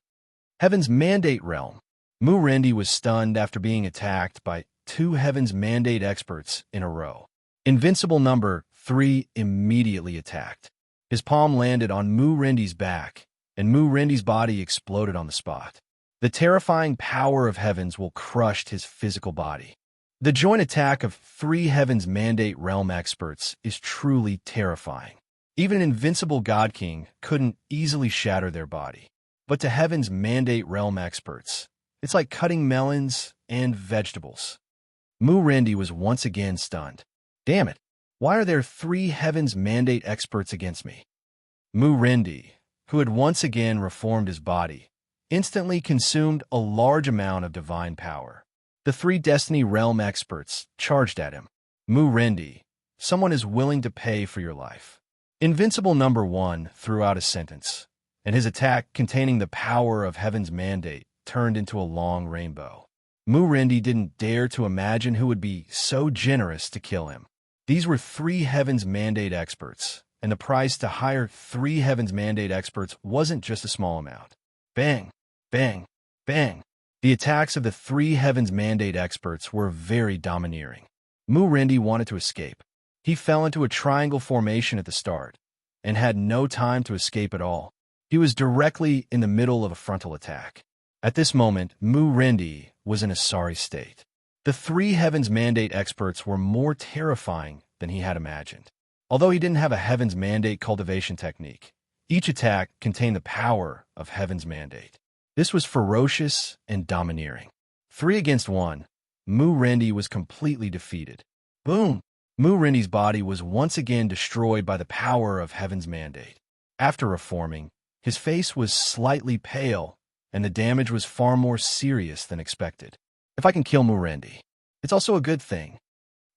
Heaven's Mandate Realm. Mu Rendi was stunned after being attacked by 2 Heaven's Mandate experts in a row. Invincible number 3 immediately attacked. His palm landed on Mu Rendi's back, and Mu Rendi's body exploded on the spot. The terrifying power of Heavens will crush his physical body. The joint attack of 3 Heaven's Mandate Realm experts is truly terrifying. Even an invincible God King couldn't easily shatter their body. But to Heaven's Mandate Realm experts, it's like cutting melons and vegetables. Mu Rendi was once again stunned. Damn it, why are there 3 Heaven's Mandate experts against me? Mu Rendi, who had once again reformed his body, instantly consumed a large amount of divine power. The 3 Destiny Realm experts charged at him. Mu Rendi, someone is willing to pay for your life. Invincible number 1 threw out a sentence, and his attack containing the power of Heaven's Mandate turned into a long rainbow. Mu Rendi didn't dare to imagine who would be so generous to kill him. These were 3 Heaven's Mandate experts, and the price to hire 3 Heaven's Mandate experts wasn't just a small amount. Bang, bang, bang. The attacks of the 3 Heaven's Mandate experts were very domineering. Mu Rendi wanted to escape. He fell into a triangle formation at the start, and had no time to escape at all. He was directly in the middle of a frontal attack. At this moment, Mu Rendi was in a sorry state. The three Heaven's Mandate experts were more terrifying than he had imagined. Although he didn't have a Heaven's Mandate cultivation technique, each attack contained the power of Heaven's Mandate. This was ferocious and domineering. 3 against 1, Mu Rendi was completely defeated. Boom! Mu Rendi's body was once again destroyed by the power of Heaven's Mandate. After reforming, his face was slightly pale, and the damage was far more serious than expected. If I can kill Mu Rendi, it's also a good thing.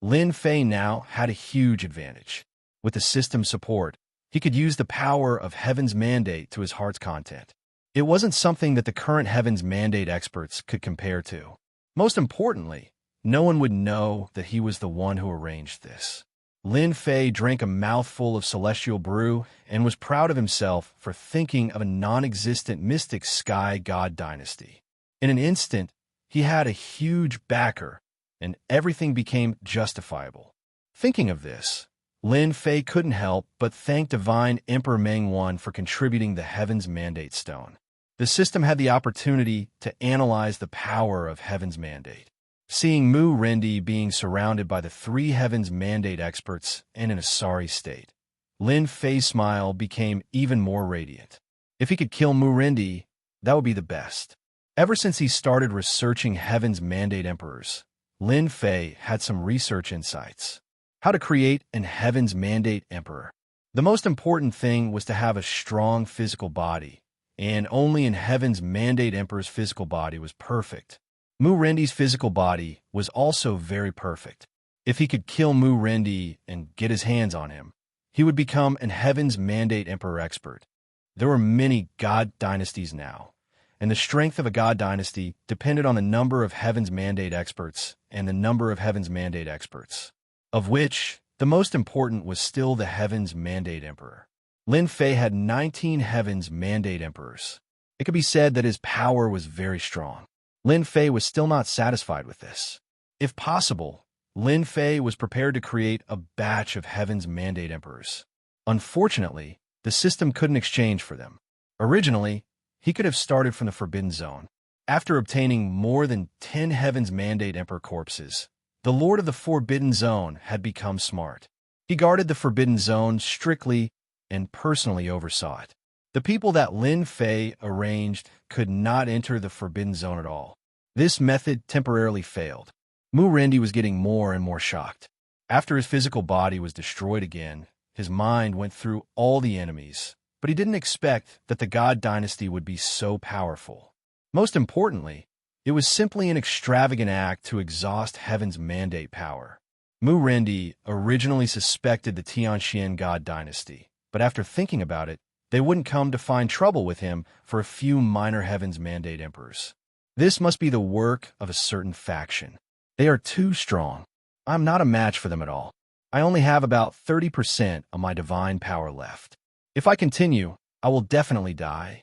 Lin Fei now had a huge advantage. With the system's support, he could use the power of Heaven's Mandate to his heart's content. It wasn't something that the current Heaven's Mandate experts could compare to. Most importantly, no one would know that he was the one who arranged this. Lin Fei drank a mouthful of celestial brew and was proud of himself for thinking of a non-existent mystic sky god dynasty. In an instant, he had a huge backer, and everything became justifiable. Thinking of this, Lin Fei couldn't help but thank Divine Emperor Meng for contributing the Heaven's Mandate Stone. The system had the opportunity to analyze the power of Heaven's Mandate. Seeing Mu Rendi being surrounded by the 3 Heaven's Mandate experts and in a sorry state, Lin Fei's smile became even more radiant. If he could kill Mu Rendi, that would be the best. Ever since he started researching Heaven's Mandate Emperors, Lin Fei had some research insights. How to create an Heaven's Mandate Emperor. The most important thing was to have a strong physical body, and only in Heaven's Mandate Emperor's physical body was perfect. Mu Rendi's physical body was also very perfect. If he could kill Mu Rendi and get his hands on him, he would become an Heaven's Mandate Emperor expert. There were many god dynasties now, and the strength of a god dynasty depended on the number of Heaven's Mandate experts and the number of Heaven's Mandate experts, of which the most important was still the Heaven's Mandate Emperor. Lin Fei had 19 Heaven's Mandate Emperors. It could be said that his power was very strong. Lin Fei was still not satisfied with this. If possible, Lin Fei was prepared to create a batch of Heaven's Mandate Emperors. Unfortunately, the system couldn't exchange for them. Originally, he could have started from the Forbidden Zone. After obtaining more than 10 Heaven's Mandate Emperor corpses, the Lord of the Forbidden Zone had become smart. He guarded the Forbidden Zone strictly and personally oversaw it. The people that Lin Fei arranged could not enter the Forbidden Zone at all. This method temporarily failed. Mu Rendi was getting more and more shocked. After his physical body was destroyed again, his mind went through all the enemies, but he didn't expect that the God Dynasty would be so powerful. Most importantly, it was simply an extravagant act to exhaust Heaven's Mandate power. Mu Rendi originally suspected the Tianxian God Dynasty, but after thinking about it, they wouldn't come to find trouble with him for a few minor Heaven's Mandate Emperors. This must be the work of a certain faction. They are too strong. I'm not a match for them at all. I only have about 30% of my divine power left. If I continue, I will definitely die.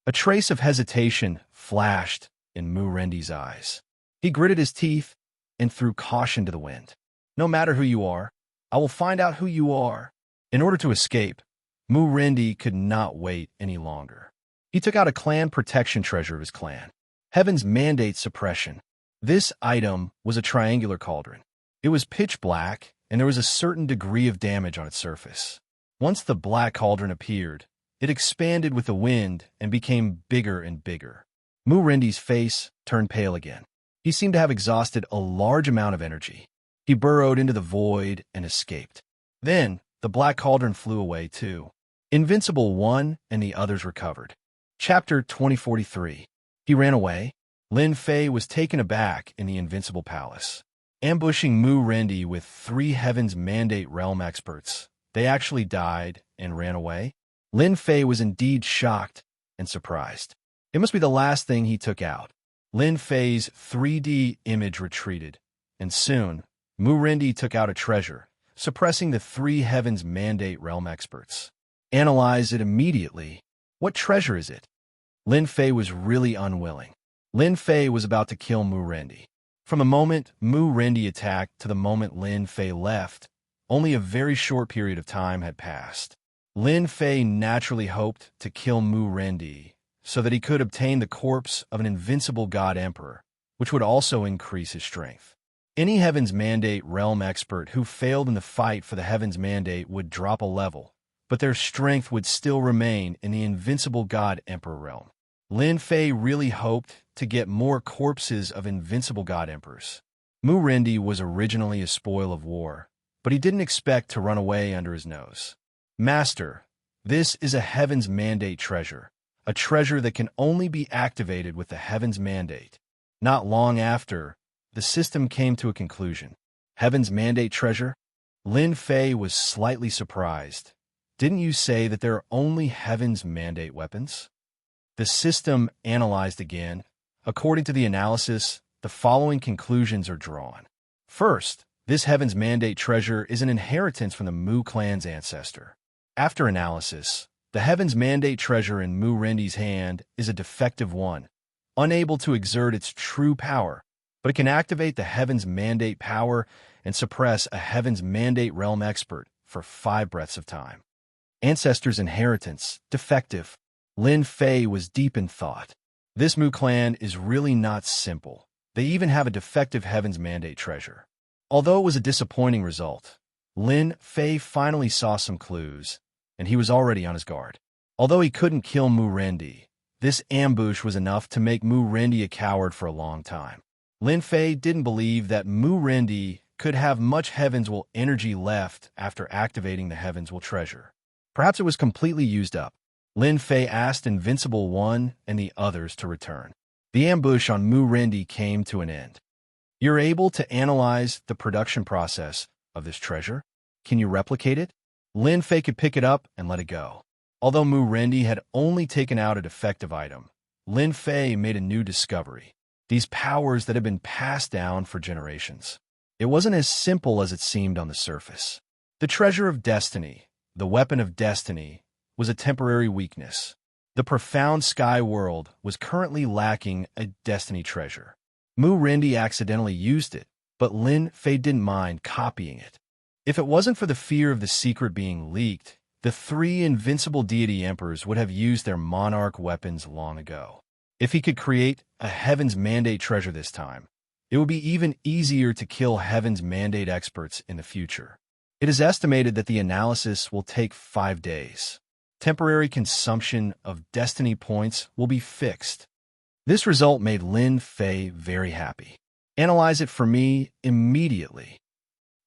A trace of hesitation flashed in Mu Rendi's eyes. He gritted his teeth and threw caution to the wind. No matter who you are, I will find out who you are. In order to escape, Mu Rendi could not wait any longer. He took out a clan protection treasure of his clan. Heaven's Mandate Suppression. This item was a triangular cauldron. It was pitch black, and there was a certain degree of damage on its surface. Once the black cauldron appeared, it expanded with the wind and became bigger and bigger. Mu Rendi's face turned pale again. He seemed to have exhausted a large amount of energy. He burrowed into the void and escaped. Then, the black cauldron flew away too. Invincible won, and the others recovered. Chapter 2043. He ran away. Lin Fei was taken aback in the Invincible Palace. Ambushing Mu Rendi with 3 Heaven's Mandate Realm experts, they actually died and ran away. Lin Fei was indeed shocked and surprised. It must be the last thing he took out. Lin Fei's 3D image retreated, and soon, Mu Rendi took out a treasure, suppressing the 3 Heaven's Mandate Realm experts. Analyze it immediately. What treasure is it? Lin Fei was really unwilling. Lin Fei was about to kill Mu Rendi. From the moment Mu Rendi attacked to the moment Lin Fei left, only a very short period of time had passed. Lin Fei naturally hoped to kill Mu Rendi so that he could obtain the corpse of an invincible god emperor, which would also increase his strength. Any Heaven's Mandate realm expert who failed in the fight for the Heaven's Mandate would drop a level, but their strength would still remain in the invincible god emperor realm. Lin Fei really hoped to get more corpses of invincible god emperors. Mu Rendi was originally a spoil of war, but he didn't expect to run away under his nose. Master, this is a Heaven's Mandate treasure, a treasure that can only be activated with the Heaven's Mandate. Not long after, the system came to a conclusion. Heaven's Mandate treasure? Lin Fei was slightly surprised. Didn't you say that there are only Heaven's Mandate weapons? The system analyzed again. According to the analysis, the following conclusions are drawn. First, this Heaven's Mandate treasure is an inheritance from the Mu clan's ancestor. After analysis, the Heaven's Mandate treasure in Mu Rendi's hand is a defective one, unable to exert its true power, but it can activate the Heaven's Mandate power and suppress a Heaven's Mandate realm expert for 5 breaths of time. Ancestor's inheritance, defective. Lin Fei was deep in thought. This Mu clan is really not simple. They even have a defective Heaven's Mandate treasure. Although it was a disappointing result, Lin Fei finally saw some clues, and he was already on his guard. Although he couldn't kill Mu Rendi, this ambush was enough to make Mu Rendi a coward for a long time. Lin Fei didn't believe that Mu Rendi could have much Heaven's Will energy left after activating the Heaven's Will treasure. Perhaps it was completely used up. Lin Fei asked Invincible One and the others to return. The ambush on Mu Rendi came to an end. You're able to analyze the production process of this treasure? Can you replicate it? Lin Fei could pick it up and let it go. Although Mu Rendi had only taken out a defective item, Lin Fei made a new discovery. These powers that had been passed down for generations. It wasn't as simple as it seemed on the surface. The treasure of destiny, the weapon of destiny, was a temporary weakness. The profound sky world was currently lacking a destiny treasure. Mu Rendi accidentally used it, but Lin Fei didn't mind copying it. If it wasn't for the fear of the secret being leaked, the 3 invincible deity emperors would have used their monarch weapons long ago. If he could create a Heaven's Mandate treasure this time, it would be even easier to kill Heaven's Mandate experts in the future. It is estimated that the analysis will take 5 days. Temporary consumption of destiny points will be fixed. This result made Lin Fei very happy. Analyze it for me immediately.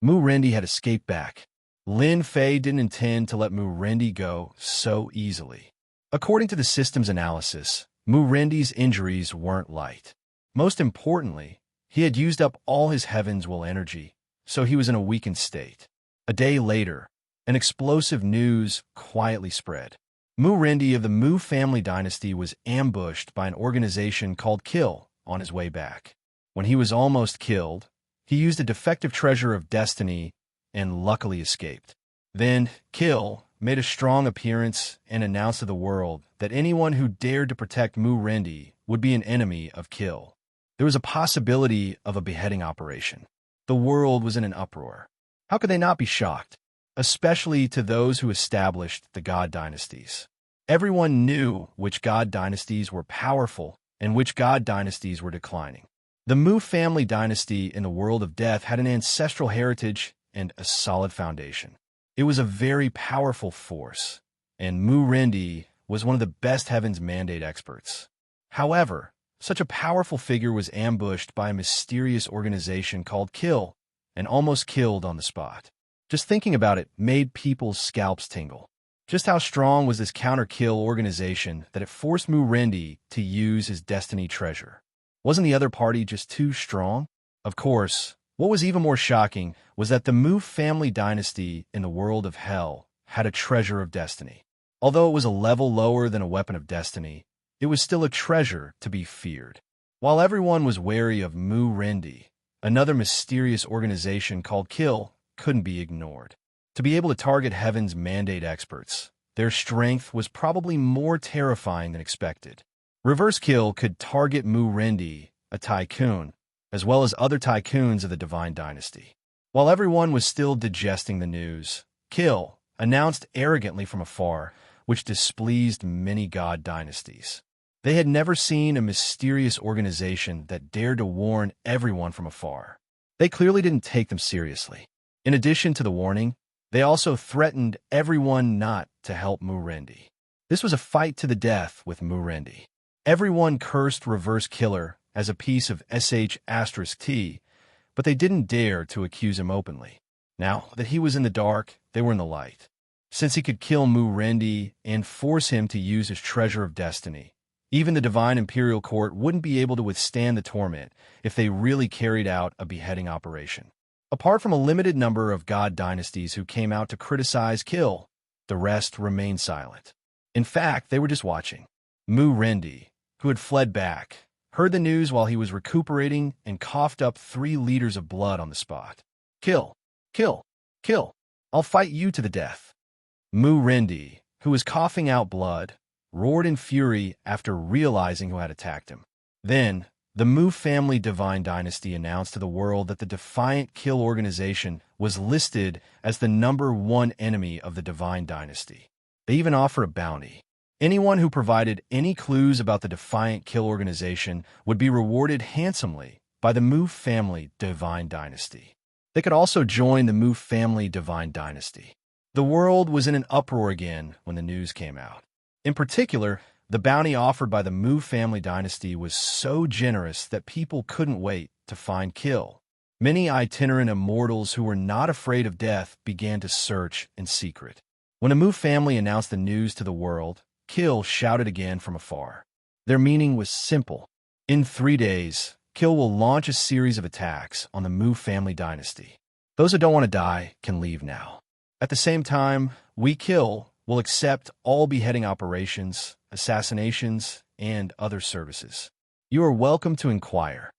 Mu Rendi had escaped back. Lin Fei didn't intend to let Mu Rendi go so easily. According to the system's analysis, Mu Rendi's injuries weren't light. Most importantly, he had used up all his Heaven's Will energy, so he was in a weakened state. A day later, an explosive news quietly spread. Mu Rendi of the Mu family dynasty was ambushed by an organization called Kill on his way back. When he was almost killed, he used a defective treasure of destiny and luckily escaped. Then, Kill made a strong appearance and announced to the world that anyone who dared to protect Mu Rendi would be an enemy of Kill. There was a possibility of a beheading operation. The world was in an uproar. How could they not be shocked? Especially to those who established the god dynasties. Everyone knew which god dynasties were powerful and which god dynasties were declining. The Mu family dynasty in the world of death had an ancestral heritage and a solid foundation. It was a very powerful force, and Mu Rendi was one of the best Heaven's Mandate experts. However, such a powerful figure was ambushed by a mysterious organization called Kill and almost killed on the spot. Just thinking about it made people's scalps tingle. Just how strong was this counter-Kill organization that it forced Mu Rendi to use his destiny treasure? Wasn't the other party just too strong? Of course, what was even more shocking was that the Mu family dynasty in the world of Hell had a treasure of destiny. Although it was a level lower than a weapon of destiny, it was still a treasure to be feared. While everyone was wary of Mu Rendi, another mysterious organization called Kill couldn't be ignored. To be able to target Heaven's Mandate experts, their strength was probably more terrifying than expected. Reverse Kill could target Mu Rendi, a tycoon, as well as other tycoons of the Divine Dynasty. While everyone was still digesting the news, Kill announced arrogantly from afar, which displeased many god dynasties. They had never seen a mysterious organization that dared to warn everyone from afar. They clearly didn't take them seriously. In addition to the warning, they also threatened everyone not to help Murendi. This was a fight to the death with Murendi. Everyone cursed Reverse Killer as a piece of sh*t, but they didn't dare to accuse him openly. Now that he was in the dark, they were in the light. Since he could kill Murendi and force him to use his treasure of destiny, even the Divine Imperial Court wouldn't be able to withstand the torment if they really carried out a beheading operation. Apart from a limited number of god dynasties who came out to criticize Kill, the rest remained silent. In fact, they were just watching. Murendi, who had fled back, heard the news while he was recuperating and coughed up 3 liters of blood on the spot. Kill, kill, kill. I'll fight you to the death. Murendi, who was coughing out blood, roared in fury after realizing who had attacked him. Then, the Mu family Divine Dynasty announced to the world that the Defiant Kill organization was listed as the #1 enemy of the Divine Dynasty. They even offered a bounty. Anyone who provided any clues about the Defiant Kill organization would be rewarded handsomely by the Mu family Divine Dynasty. They could also join the Mu family Divine Dynasty. The world was in an uproar again when the news came out. In particular, the bounty offered by the Mu family dynasty was so generous that people couldn't wait to find Kill. Many itinerant immortals who were not afraid of death began to search in secret. When the Mu family announced the news to the world, Kill shouted again from afar. Their meaning was simple. In 3 days, Kill will launch a series of attacks on the Mu family dynasty. Those who don't want to die can leave now. At the same time, we Kill will accept all beheading operations, assassinations, and other services. You are welcome to inquire.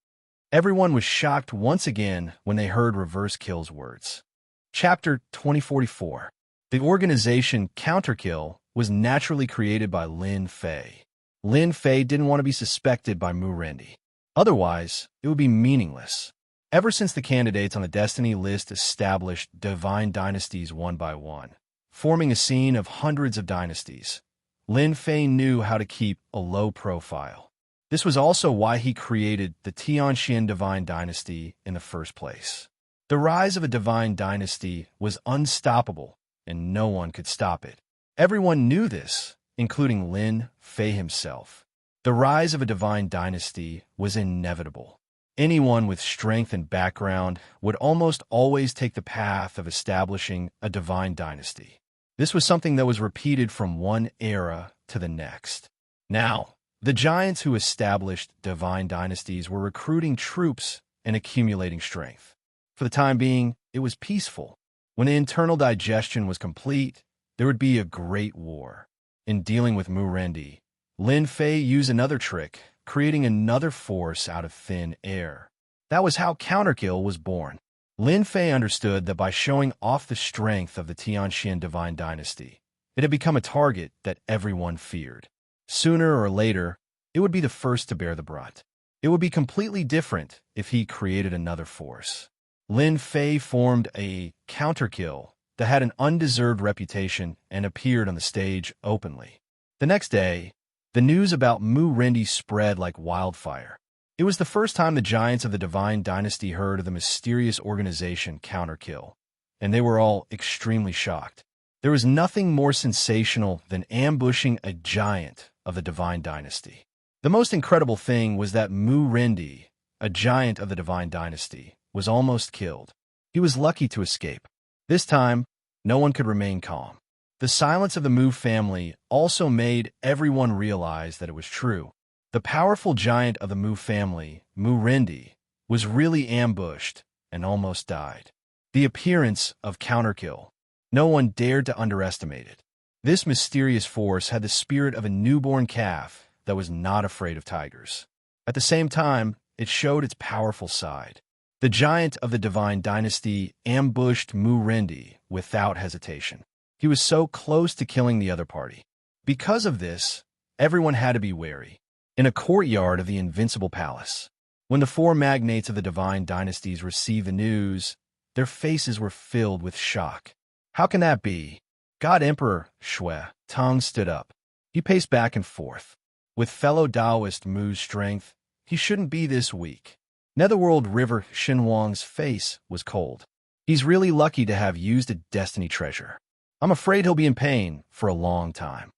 Everyone was shocked once again when they heard Reverse Kill's words. Chapter 2044. The organization Counterkill was naturally created by Lin Fei. Lin Fei didn't want to be suspected by Murendi. Otherwise, it would be meaningless. Ever since the candidates on the Destiny list established divine dynasties one by one, forming a scene of hundreds of dynasties, Lin Fei knew how to keep a low profile. This was also why he created the Tianxian Divine Dynasty in the first place. The rise of a divine dynasty was unstoppable, and no one could stop it. Everyone knew this, including Lin Fei himself. The rise of a divine dynasty was inevitable. Anyone with strength and background would almost always take the path of establishing a divine dynasty. This was something that was repeated from one era to the next. Now, the giants who established divine dynasties were recruiting troops and accumulating strength. For the time being, it was peaceful. When the internal digestion was complete, there would be a great war. In dealing with Murendi, Lin Fei used another trick, creating another force out of thin air. That was how Counterkill was born. Lin Fei understood that by showing off the strength of the Tianxian Divine Dynasty, it had become a target that everyone feared. Sooner or later, it would be the first to bear the brunt. It would be completely different if he created another force. Lin Fei formed a Counterkill that had an undeserved reputation and appeared on the stage openly. The next day, the news about Murendi spread like wildfire. It was the first time the giants of the Divine Dynasty heard of the mysterious organization Counterkill, and they were all extremely shocked. There was nothing more sensational than ambushing a giant of the Divine Dynasty. The most incredible thing was that Murendi, a giant of the Divine Dynasty, was almost killed. He was lucky to escape. This time, no one could remain calm. The silence of the Mu family also made everyone realize that it was true. The powerful giant of the Mu family, Murendi, was really ambushed and almost died. The appearance of Counterkill. No one dared to underestimate it. This mysterious force had the spirit of a newborn calf that was not afraid of tigers. At the same time, it showed its powerful side. The giant of the Divine Dynasty ambushed Murendi without hesitation. He was so close to killing the other party. Because of this, everyone had to be wary. In a courtyard of the Invincible Palace, when the 4 magnates of the Divine Dynasties received the news, their faces were filled with shock. How can that be? God Emperor Shui Tong stood up. He paced back and forth. With fellow Taoist Mu's strength, he shouldn't be this weak. Netherworld River Xinhuang's face was cold. He's really lucky to have used a destiny treasure. I'm afraid he'll be in pain for a long time.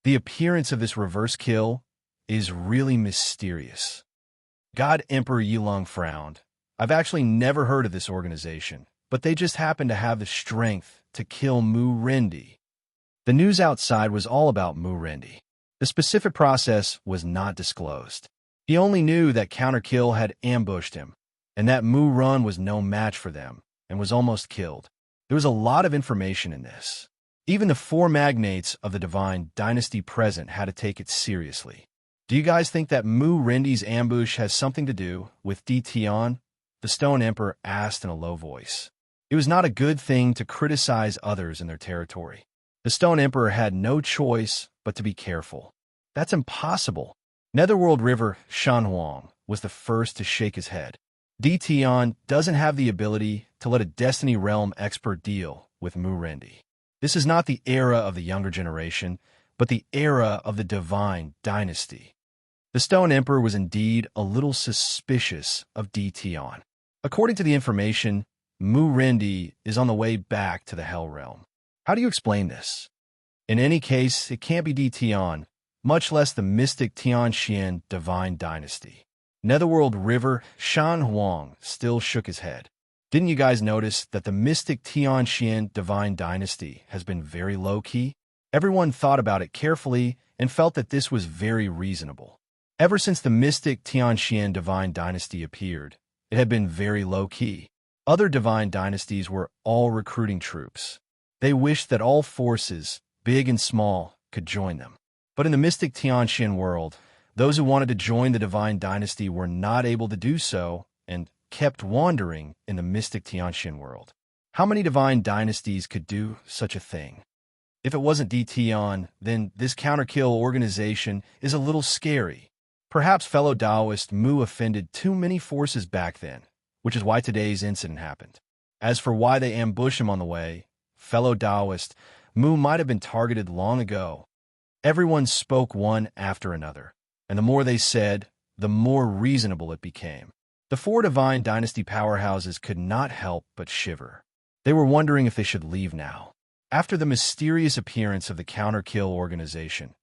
The appearance of this reverse kill is really mysterious. God Emperor Yilong frowned. I've actually never heard of this organization, but they just happen to have the strength to kill Mu Rendi. The news outside was all about Mu Rendi. The specific process was not disclosed. He only knew that Counterkill had ambushed him, and that Mu Run was no match for them, and was almost killed. There was a lot of information in this. Even the four magnates of the Divine Dynasty present had to take it seriously. Do you guys think that Mu Rendi's ambush has something to do with Di Tian? The Stone Emperor asked in a low voice. It was not a good thing to criticize others in their territory. The Stone Emperor had no choice but to be careful. That's impossible. Netherworld River Shanhuang was the first to shake his head. Di Tian doesn't have the ability to let a Destiny Realm expert deal with Mu Rendi. This is not the era of the younger generation, but the era of the Divine Dynasty. The Stone Emperor was indeed a little suspicious of Di Tian. According to the information, Mu Rendi is on the way back to the Hell Realm. How do you explain this? In any case, it can't be Di Tian, much less the mystic Tianxian Divine Dynasty. Netherworld River Shanhuang still shook his head. Didn't you guys notice that the mystic Tianxian Divine Dynasty has been very low-key? Everyone thought about it carefully and felt that this was very reasonable. Ever since the mystic Tianxian Divine Dynasty appeared, it had been very low-key. Other divine dynasties were all recruiting troops. They wished that all forces, big and small, could join them. But in the mystic Tianxian world, those who wanted to join the divine dynasty were not able to do so and kept wandering in the mystic Tianxian world. How many divine dynasties could do such a thing? If it wasn't Di Tian, then this counterkill organization is a little scary. Perhaps fellow Taoist Mu offended too many forces back then, which is why today's incident happened. As for why they ambushed him on the way, fellow Taoist Mu might have been targeted long ago. Everyone spoke one after another, and the more they said, the more reasonable it became. The four divine dynasty powerhouses could not help but shiver. They were wondering if they should leave now. After the mysterious appearance of the Counterkill organization,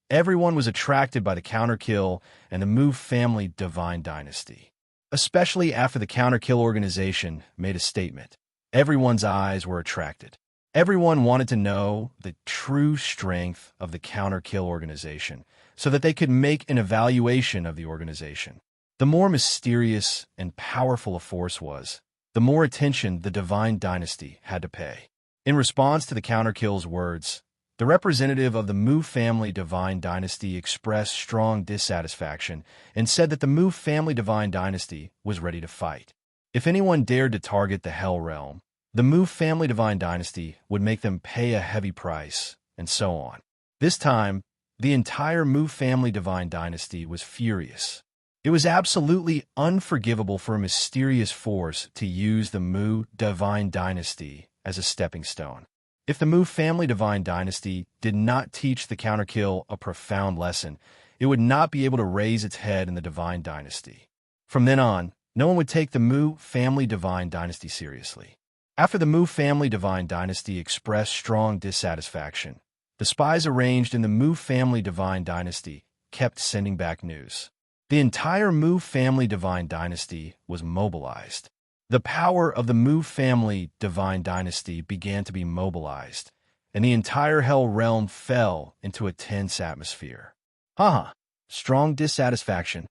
everyone was attracted by the Counterkill and the Mu family divine dynasty. Especially after the Counterkill organization made a statement, everyone's eyes were attracted. Everyone wanted to know the true strength of the Counterkill organization so that they could make an evaluation of the organization. The more mysterious and powerful a force was, the more attention the Divine Dynasty had to pay. In response to the Counterkill's words, the representative of the Mu family Divine Dynasty expressed strong dissatisfaction and said that the Mu family Divine Dynasty was ready to fight. If anyone dared to target the Hell Realm, the Mu family Divine Dynasty would make them pay a heavy price, and so on. This time, the entire Mu family Divine Dynasty was furious. It was absolutely unforgivable for a mysterious force to use the Mu Divine Dynasty as a stepping stone. If the Mu family Divine Dynasty did not teach the Counterkill a profound lesson, it would not be able to raise its head in the Divine Dynasty. From then on, no one would take the Mu family Divine Dynasty seriously. After the Mu family Divine Dynasty expressed strong dissatisfaction, the spies arranged in the Mu family Divine Dynasty kept sending back news. The entire Mu family Divine Dynasty was mobilized. The power of the Mu family Divine Dynasty began to be mobilized, and the entire Hell Realm fell into a tense atmosphere. Strong dissatisfaction.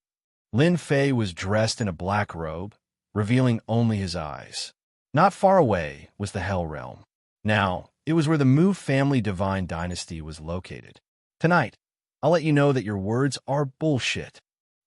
Lin Fei was dressed in a black robe, revealing only his eyes. Not far away was the Hell Realm. Now, it was where the Mu family Divine Dynasty was located. Tonight, I'll let you know that your words are bullshit.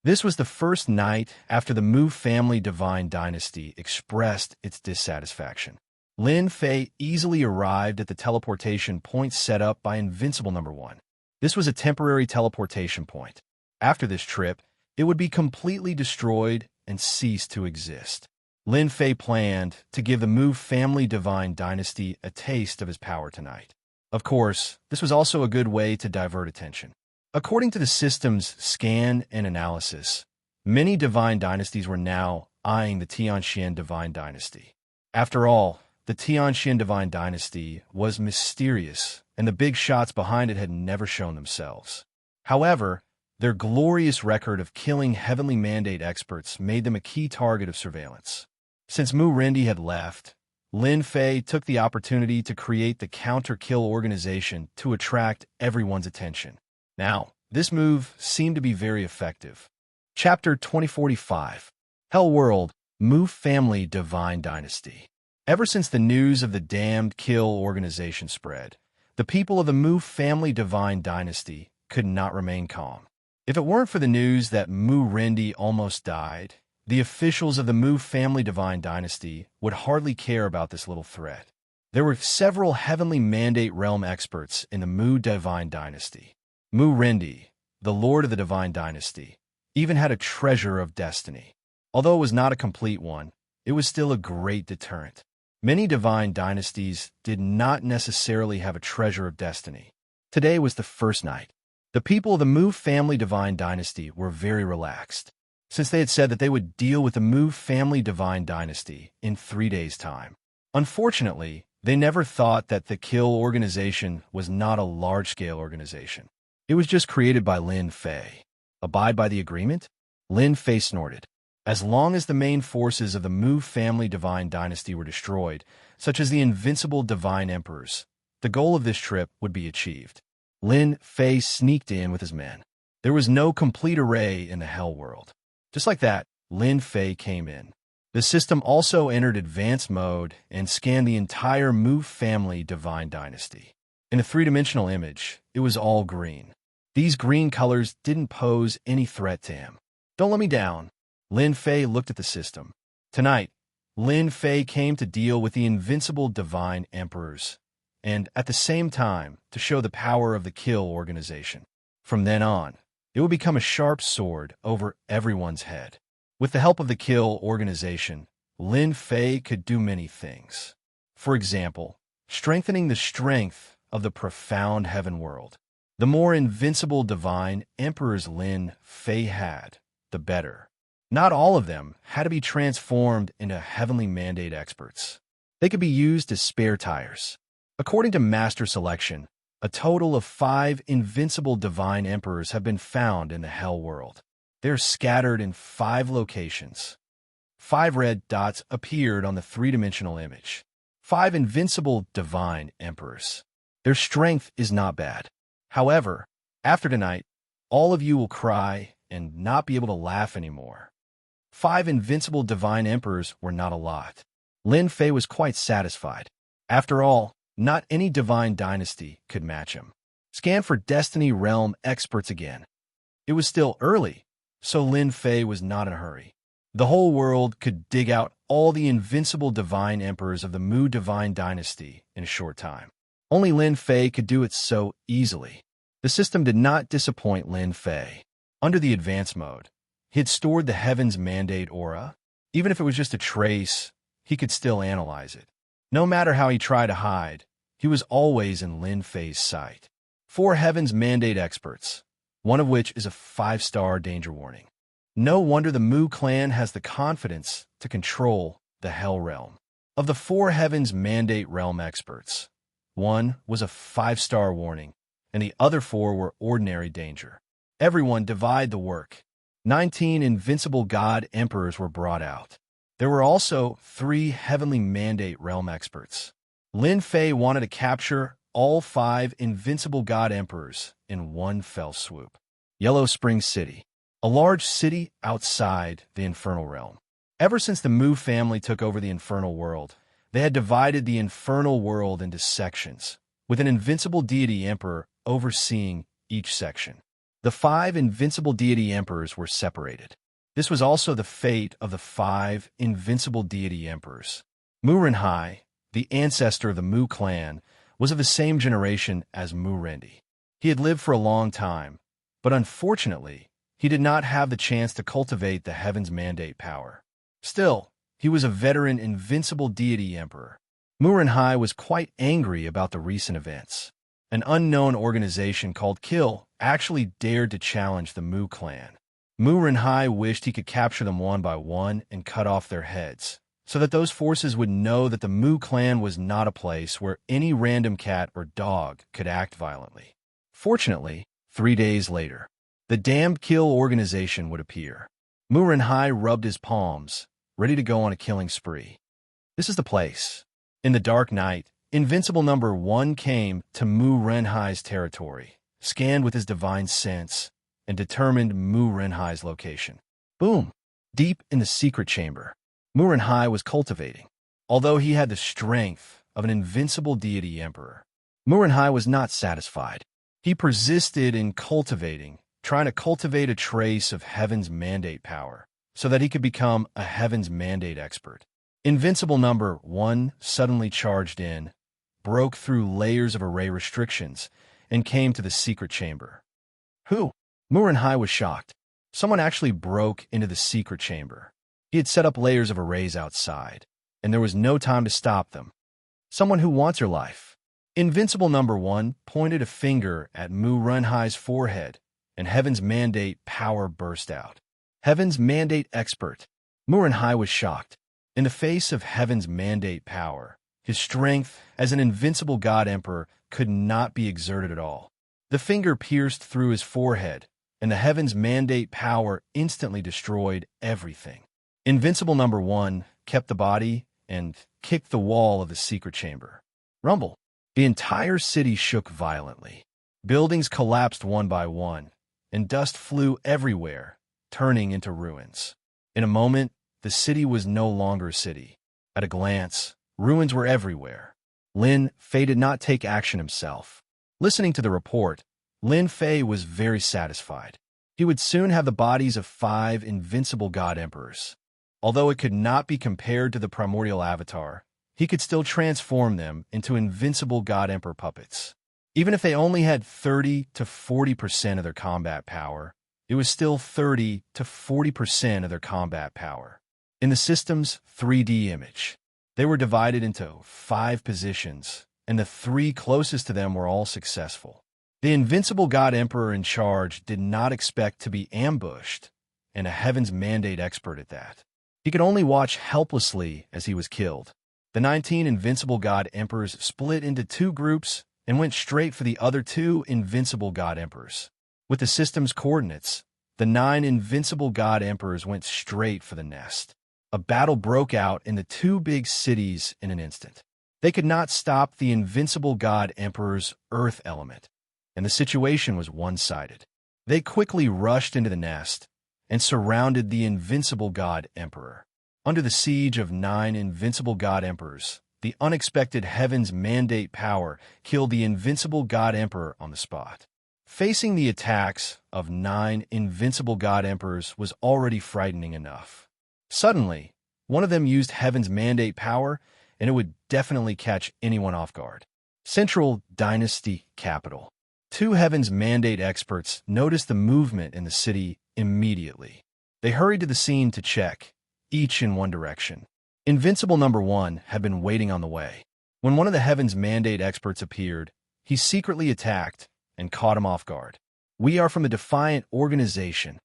This was the first night after the Mu family Divine Dynasty expressed its dissatisfaction. Lin Fei easily arrived at the teleportation point set up by Invincible No. 1. This was a temporary teleportation point. After this trip, it would be completely destroyed and cease to exist. Lin Fei planned to give the Mu family Divine Dynasty a taste of his power tonight. Of course, this was also a good way to divert attention. According to the system's scan and analysis, many divine dynasties were now eyeing the Tianxian divine dynasty. After all, the Tianxian divine dynasty was mysterious, and the big shots behind it had never shown themselves. However, their glorious record of killing heavenly mandate experts made them a key target of surveillance. Since Mu Rendi had left, Lin Fei took the opportunity to create the counter-kill organization to attract everyone's attention. Now, this move seemed to be very effective. Chapter 2045, Hell World, Mu Family Divine Dynasty. Ever since the news of the damned kill organization spread, the people of the Mu Family Divine Dynasty could not remain calm. If it weren't for the news that Mu Rendi almost died, the officials of the Mu Family Divine Dynasty would hardly care about this little threat. There were several heavenly mandate realm experts in the Mu Divine Dynasty. Mu Rendi, the Lord of the Divine Dynasty, even had a treasure of destiny. Although it was not a complete one, it was still a great deterrent. Many divine dynasties did not necessarily have a treasure of destiny. Today was the first night. The people of the Mu Family Divine Dynasty were very relaxed, since they had said that they would deal with the Mu Family Divine Dynasty in 3 days' time. Unfortunately, they never thought that the kill organization was not a large-scale organization. It was just created by Lin Fei. Abide by the agreement? Lin Fei snorted. As long as the main forces of the Mu Family Divine Dynasty were destroyed, such as the invincible Divine Emperors, the goal of this trip would be achieved. Lin Fei sneaked in with his men. There was no complete array in the Hell World. Just like that, Lin Fei came in. The system also entered advanced mode and scanned the entire Mu Family Divine Dynasty. In a three-dimensional image, it was all green. These green colors didn't pose any threat to him. Don't let me down. Lin Fei looked at the system. Tonight, Lin Fei came to deal with the invincible Divine Emperors, and at the same time to show the power of the kill organization. From then on, it would become a sharp sword over everyone's head. With the help of the kill organization, Lin Fei could do many things. For example, strengthening the strength of the profound heaven world. The more invincible divine emperors Lin Fei had, the better. Not all of them had to be transformed into heavenly mandate experts. They could be used as spare tires. According to Master Selection, a total of 5 invincible divine emperors have been found in the Hell World. They're scattered in 5 locations. 5 red dots appeared on the three-dimensional image. 5 invincible divine emperors. Their strength is not bad. However, after tonight, all of you will cry and not be able to laugh anymore. 5 invincible divine emperors were not a lot. Lin Fei was quite satisfied. After all, not any divine dynasty could match him. Scan for Destiny Realm experts again. It was still early, so Lin Fei was not in a hurry. The whole world could dig out all the invincible divine emperors of the Mu Divine Dynasty in a short time. Only Lin Fei could do it so easily. The system did not disappoint Lin Fei. Under the advanced mode, he had stored the Heaven's Mandate aura. Even if it was just a trace, he could still analyze it. No matter how he tried to hide, he was always in Lin Fei's sight. 4 Heaven's Mandate experts, one of which is a 5-star danger warning. No wonder the Mu clan has the confidence to control the Hell Realm. Of the 4 Heaven's Mandate realm experts, one was a 5-star warning, and the other 4 were ordinary danger. Everyone divide the work. 19 invincible god emperors were brought out. There were also 3 heavenly mandate realm experts. Lin Fei wanted to capture all 5 invincible god emperors in one fell swoop. Yellow Spring City, a large city outside the infernal realm. Ever since the Mu family took over the infernal world, they had divided the infernal world into sections, with an invincible deity emperor overseeing each section. The 5 invincible deity emperors were separated. This was also the fate of the 5 invincible deity emperors. Mu Renhai, the ancestor of the Mu clan, was of the same generation as Mu Rendi. He had lived for a long time, but unfortunately, he did not have the chance to cultivate the Heaven's Mandate power. Still, he was a veteran invincible deity emperor. Mu Renhai was quite angry about the recent events. An unknown organization called Kill actually dared to challenge the Mu clan. Mu Renhai wished he could capture them one by one and cut off their heads, so that those forces would know that the Mu clan was not a place where any random cat or dog could act violently. Fortunately, 3 days later, the damned Kill organization would appear. Mu Renhai rubbed his palms, ready to go on a killing spree. This is the place. In the dark night, Invincible Number 1 came to Mu Renhai's territory, scanned with his divine sense, and determined Mu Renhai's location. Boom! Deep in the secret chamber, Mu Renhai was cultivating. Although he had the strength of an invincible deity emperor, Mu Renhai was not satisfied. He persisted in cultivating, trying to cultivate a trace of Heaven's Mandate power, so that he could become a Heaven's Mandate expert. Invincible Number 1 suddenly charged in, broke through layers of array restrictions, and came to the secret chamber. Who? Mu Renhai was shocked. Someone actually broke into the secret chamber. He had set up layers of arrays outside, and there was no time to stop them. Someone who wants your life. Invincible Number 1 pointed a finger at Mu Renhai's forehead, and Heaven's Mandate power burst out. Heaven's Mandate expert. Mu Renhai was shocked. In the face of Heaven's Mandate power, his strength as an invincible God Emperor could not be exerted at all. The finger pierced through his forehead, and the Heaven's Mandate power instantly destroyed everything. Invincible Number 1 kept the body and kicked the wall of the secret chamber. Rumble. The entire city shook violently. Buildings collapsed one by one, and dust flew everywhere, turning into ruins. In a moment, the city was no longer a city. At a glance, ruins were everywhere. Lin Fei did not take action himself. Listening to the report, Lin Fei was very satisfied. He would soon have the bodies of 5 invincible God Emperors. Although it could not be compared to the primordial avatar, he could still transform them into invincible God Emperor puppets. Even if they only had 30 to 40% of their combat power, it was still 30 to 40% of their combat power. In the system's 3D image, they were divided into 5 positions, and the 3 closest to them were all successful. The invincible God Emperor in charge did not expect to be ambushed, and a Heaven's Mandate expert at that. He could only watch helplessly as he was killed. The 19 invincible God Emperors split into 2 groups and went straight for the other 2 invincible God Emperors. With the system's coordinates, the 9 invincible God Emperors went straight for the nest. A battle broke out in the 2 big cities in an instant. They could not stop the invincible God Emperor's earth element, and the situation was one-sided. They quickly rushed into the nest and surrounded the invincible God Emperor. Under the siege of 9 invincible God Emperors, the unexpected Heaven's Mandate power killed the invincible God Emperor on the spot. Facing the attacks of 9 invincible God Emperors was already frightening enough. Suddenly, one of them used Heaven's Mandate power, and it would definitely catch anyone off guard. Central Dynasty Capital. 2 Heaven's Mandate experts noticed the movement in the city immediately. They hurried to the scene to check, each in one direction. Invincible Number 1 had been waiting on the way. When one of the Heaven's Mandate experts appeared, he secretly attacked and caught him off guard. We are from a defiant organization.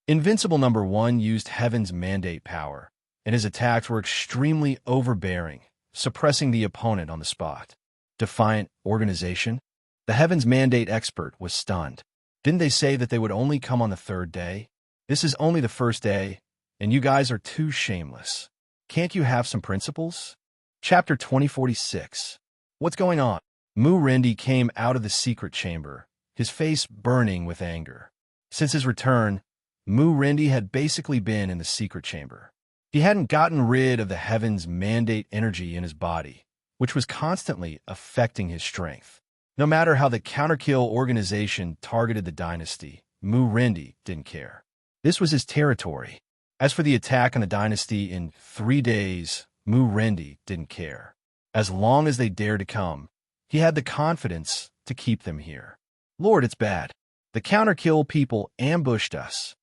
Invincible Number 1 used Heaven's Mandate power, and his attacks were extremely overbearing, suppressing the opponent on the spot. Defiant organization? The Heaven's Mandate expert was stunned. Didn't they say that they would only come on the 3rd day? This is only the 1st day, and you guys are too shameless. Can't you have some principles? Chapter 2046. What's going on? Mu Rendi came out of the secret chamber, his face burning with anger. Since his return, Mu Rendi had basically been in the secret chamber. He hadn't gotten rid of the Heaven's Mandate energy in his body, which was constantly affecting his strength. No matter how the counterkill organization targeted the dynasty, Mu Rendi didn't care. This was his territory. As for the attack on the dynasty in 3 days, Mu Rendi didn't care. As long as they dared to come, he had the confidence to keep them here. Lord, it's bad. The counterkill people ambushed us.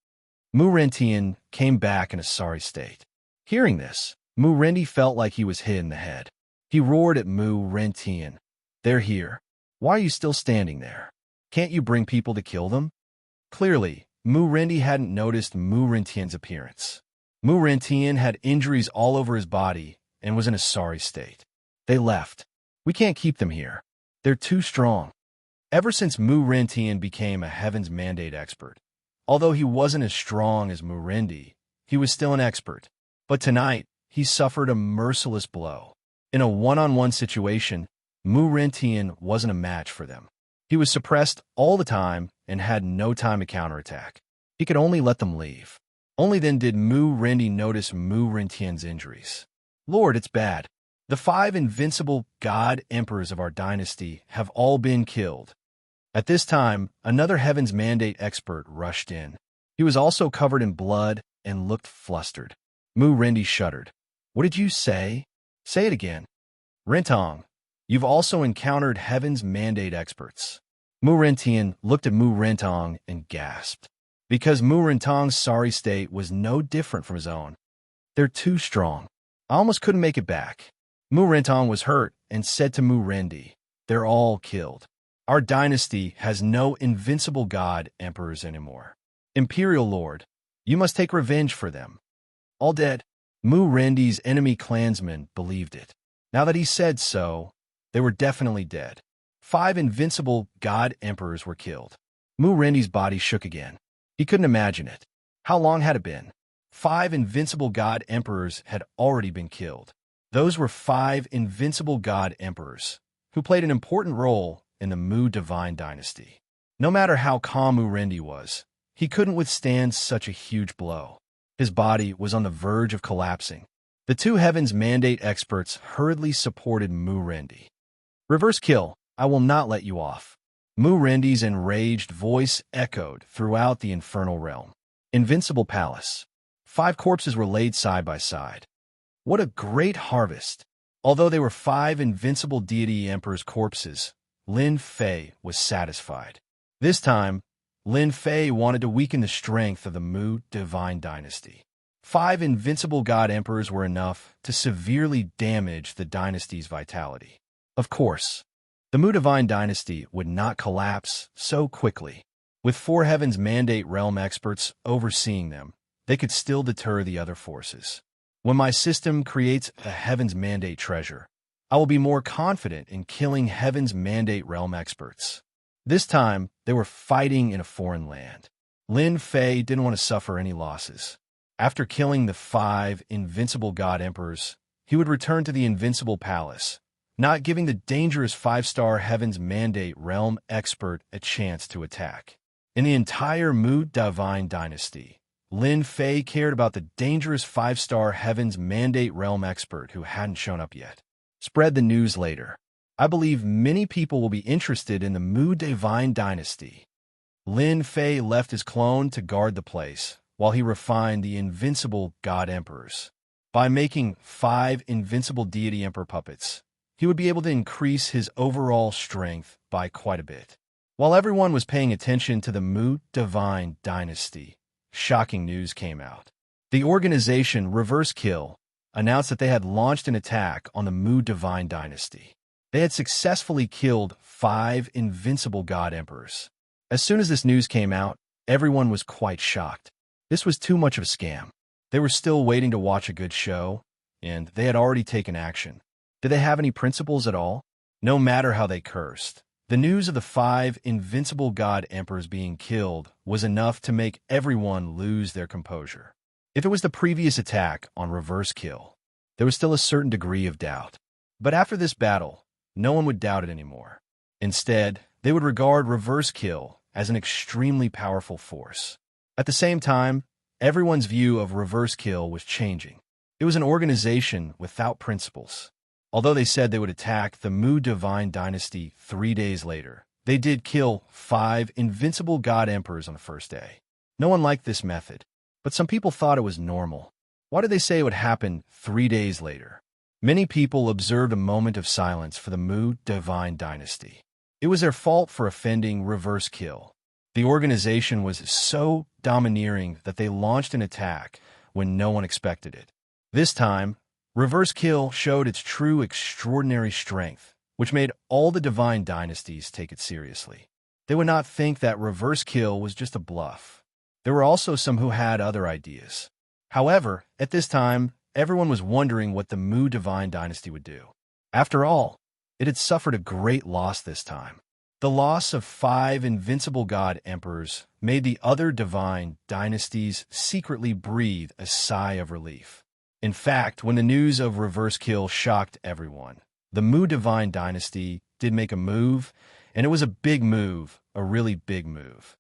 Mu Rentian came back in a sorry state. Hearing this, Mu Rendi felt like he was hit in the head. He roared at Mu Rentian. They're here. Why are you still standing there? Can't you bring people to kill them? Clearly, Mu Rendi hadn't noticed Mu Rentian's appearance. Mu Rentian had injuries all over his body and was in a sorry state. They left. We can't keep them here. They're too strong. Ever since Mu Rentian became a Heaven's Mandate expert, although he wasn't as strong as Mu Rendi, he was still an expert. But tonight, he suffered a merciless blow. In a one-on-one situation, Mu Rentian wasn't a match for them. He was suppressed all the time and had no time to counterattack. He could only let them leave. Only then did Mu Rendi notice Mu Rentian's injuries. Lord, it's bad. The 5 invincible god emperors of our dynasty have all been killed. At this time, another Heaven's Mandate expert rushed in. He was also covered in blood and looked flustered. Mu Rendi shuddered. What did you say? Say it again. Rentong, you've also encountered Heaven's Mandate experts. Mu Rentian looked at Mu Rentong and gasped, because Mu Rentong's sorry state was no different from his own. They're too strong. I almost couldn't make it back. Mu Rentong was hurt and said to Mu Rendi, they're all killed. Our dynasty has no invincible god emperors anymore. Imperial Lord, you must take revenge for them. All dead. Mu Rendi's enemy clansmen believed it. Now that he said so, they were definitely dead. 5 invincible god emperors were killed. Mu Rendi's body shook again. He couldn't imagine it. How long had it been? 5 invincible god emperors had already been killed. Those were 5 invincible god emperors who played an important role in the Mu Divine Dynasty. No matter how calm Mu Rendi was, he couldn't withstand such a huge blow. His body was on the verge of collapsing. The 2 Heaven's Mandate experts hurriedly supported Mu Rendi. Reverse kill, I will not let you off. Mu Rendi's enraged voice echoed throughout the infernal realm. Invincible Palace. 5 corpses were laid side by side. What a great harvest! Although they were 5 invincible deity emperors' corpses, Lin Fei was satisfied. This time, Lin Fei wanted to weaken the strength of the Mu Divine Dynasty. 5 invincible god emperors were enough to severely damage the dynasty's vitality. Of course, the Mu Divine Dynasty would not collapse so quickly. With 4 Heaven's Mandate realm experts overseeing them, they could still deter the other forces. When my system creates a Heaven's Mandate treasure, I will be more confident in killing Heaven's Mandate realm experts. This time, they were fighting in a foreign land. Lin Fei didn't want to suffer any losses. After killing the 5 invincible god emperors, he would return to the Invincible Palace, not giving the dangerous 5-star Heaven's Mandate realm expert a chance to attack. In the entire Mu Divine Dynasty, Lin Fei cared about the dangerous 5-star Heaven's Mandate realm expert who hadn't shown up yet. Spread the news later. I believe many people will be interested in the Mu Divine Dynasty. Lin Fei left his clone to guard the place, while he refined the invincible god emperors. By making 5 invincible deity emperor puppets, he would be able to increase his overall strength by quite a bit. While everyone was paying attention to the Mu Divine Dynasty, shocking news came out. The organization Reverse Kill announced that they had launched an attack on the Mu Divine Dynasty. They had successfully killed 5 invincible god emperors. As soon as this news came out, everyone was quite shocked. This was too much of a scam. They were still waiting to watch a good show, and they had already taken action. Did they have any principles at all? No matter how they cursed, the news of the 5 invincible god emperors being killed was enough to make everyone lose their composure. If it was the previous attack on Reverse Kill, there was still a certain degree of doubt. But after this battle, no one would doubt it anymore. Instead, they would regard Reverse Kill as an extremely powerful force. At the same time, everyone's view of Reverse Kill was changing. It was an organization without principles. Although they said they would attack the Mu Divine Dynasty 3 days later, they did kill 5 invincible god emperors on the first day. No one liked this method, but some people thought it was normal. Why did they say it would happen 3 days later? Many people observed a moment of silence for the Mu Divine Dynasty. It was their fault for offending Reverse Kill. The organization was so domineering that they launched an attack when no one expected it. This time, Reverse Kill showed its true extraordinary strength which made all the divine dynasties take it seriously. They would not think that reverse kill was just a bluff. There were also some who had other ideas. However, at this time, everyone was wondering what the Mu divine dynasty would do. After all, it had suffered a great loss this time. The loss of 5 invincible god emperors made the other divine dynasties secretly breathe a sigh of relief. In fact, when the news of reverse kill shocked everyone, the Mu divine dynasty did make a move, and it was a big move, a really big move.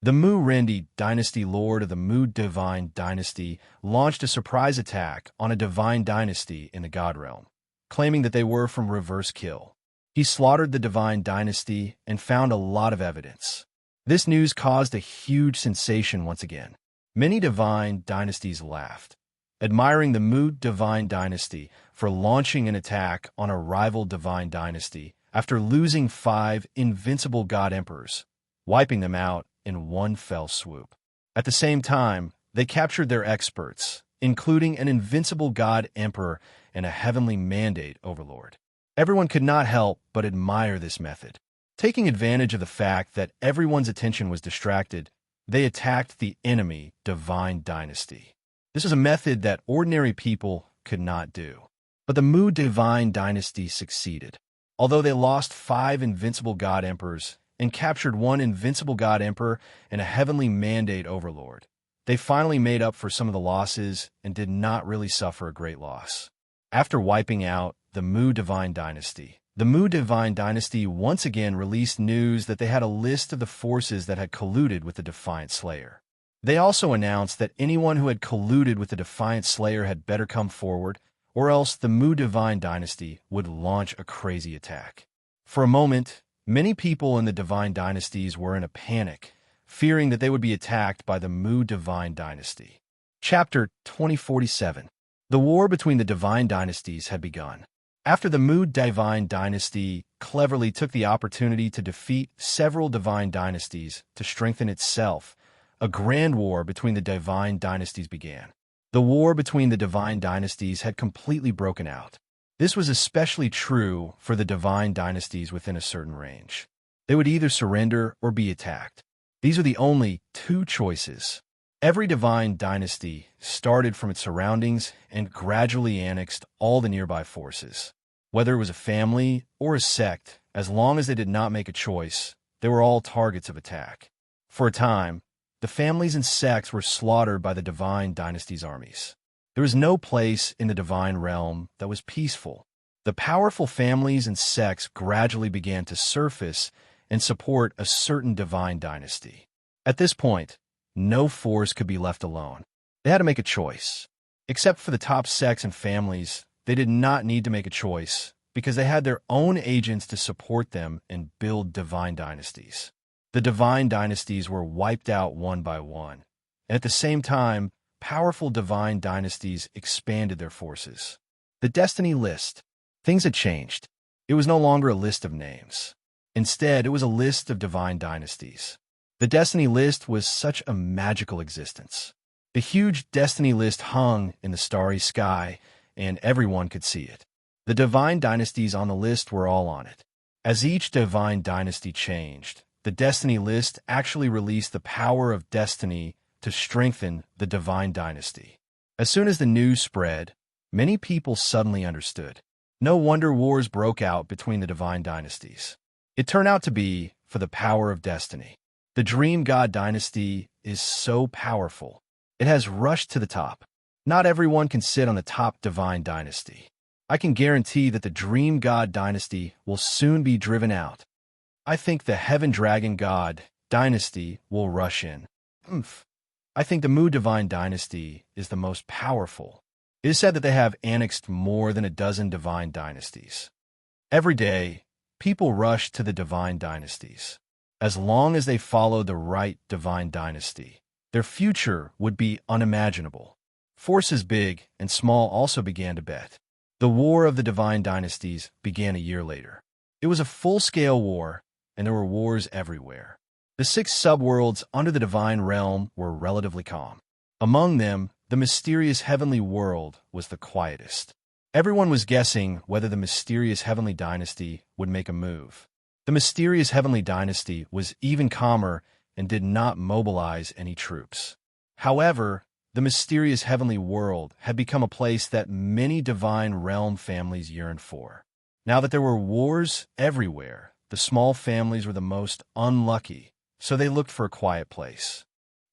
The Mu Rendi dynasty lord of the Mu divine dynasty launched a surprise attack on a divine dynasty in the god realm, claiming that they were from reverse kill. He slaughtered the divine dynasty and found a lot of evidence. This news caused a huge sensation once again. Many divine dynasties laughed, admiring the Mu divine dynasty for launching an attack on a rival divine dynasty after losing 5 invincible god emperors, wiping them out in one fell swoop. At the same time, they captured their experts, including an invincible god emperor and a heavenly mandate overlord. Everyone could not help but admire this method. Taking advantage of the fact that everyone's attention was distracted, they attacked the enemy divine dynasty. This was a method that ordinary people could not do. But the Mu divine dynasty succeeded. Although they lost 5 invincible god emperors and captured 1 invincible god emperor and a heavenly mandate overlord, they finally made up for some of the losses and did not really suffer a great loss. After wiping out the Mu divine dynasty, the Mu divine dynasty once again released news that they had a list of the forces that had colluded with the Defiant Slayer. They also announced that anyone who had colluded with the Defiant Slayer had better come forward, or else the Mu divine dynasty would launch a crazy attack. For a moment, many people in the divine dynasties were in a panic, fearing that they would be attacked by the Mu divine dynasty. Chapter 2047. The war between the divine dynasties had begun. After the Mu divine dynasty cleverly took the opportunity to defeat several divine dynasties to strengthen itself, a grand war between the divine dynasties began. The war between the divine dynasties had completely broken out. This was especially true for the divine dynasties within a certain range. They would either surrender or be attacked. These were the only 2 choices. Every divine dynasty started from its surroundings and gradually annexed all the nearby forces. Whether it was a family or a sect, as long as they did not make a choice, they were all targets of attack. For a time, the families and sects were slaughtered by the divine dynasty's armies. There was no place in the divine realm that was peaceful. The powerful families and sects gradually began to surface and support a certain divine dynasty. At this point, no force could be left alone. They had to make a choice. Except for the top sects and families, they did not need to make a choice because they had their own agents to support them and build divine dynasties. The divine dynasties were wiped out one by one, and at the same time, powerful divine dynasties expanded their forces. The Destiny List. Things had changed. It was no longer a list of names. Instead, it was a list of divine dynasties. The Destiny List was such a magical existence. The huge Destiny List hung in the starry sky, and everyone could see it. The divine dynasties on the list were all on it. As each divine dynasty changed, the Destiny List actually released the power of destiny to strengthen the divine dynasty. As soon as the news spread, many people suddenly understood. No wonder wars broke out between the divine dynasties. It turned out to be for the power of destiny. The Dream God dynasty is so powerful. It has rushed to the top. Not everyone can sit on the top divine dynasty. I can guarantee that the Dream God dynasty will soon be driven out. I think the Heaven Dragon God dynasty will rush in. I think the Mu divine dynasty is the most powerful. It is said that they have annexed more than a dozen divine dynasties. Every day, people rush to the divine dynasties. As long as they follow the right divine dynasty, their future would be unimaginable. Forces big and small also began to bet. The War of the Divine Dynasties began a year later. It was a full-scale war, and there were wars everywhere. The 6 subworlds under the divine realm were relatively calm. Among them, the mysterious heavenly world was the quietest. Everyone was guessing whether the mysterious heavenly dynasty would make a move. The mysterious heavenly dynasty was even calmer and did not mobilize any troops. However, the mysterious heavenly world had become a place that many divine realm families yearned for. Now that there were wars everywhere, the small families were the most unlucky, so they looked for a quiet place.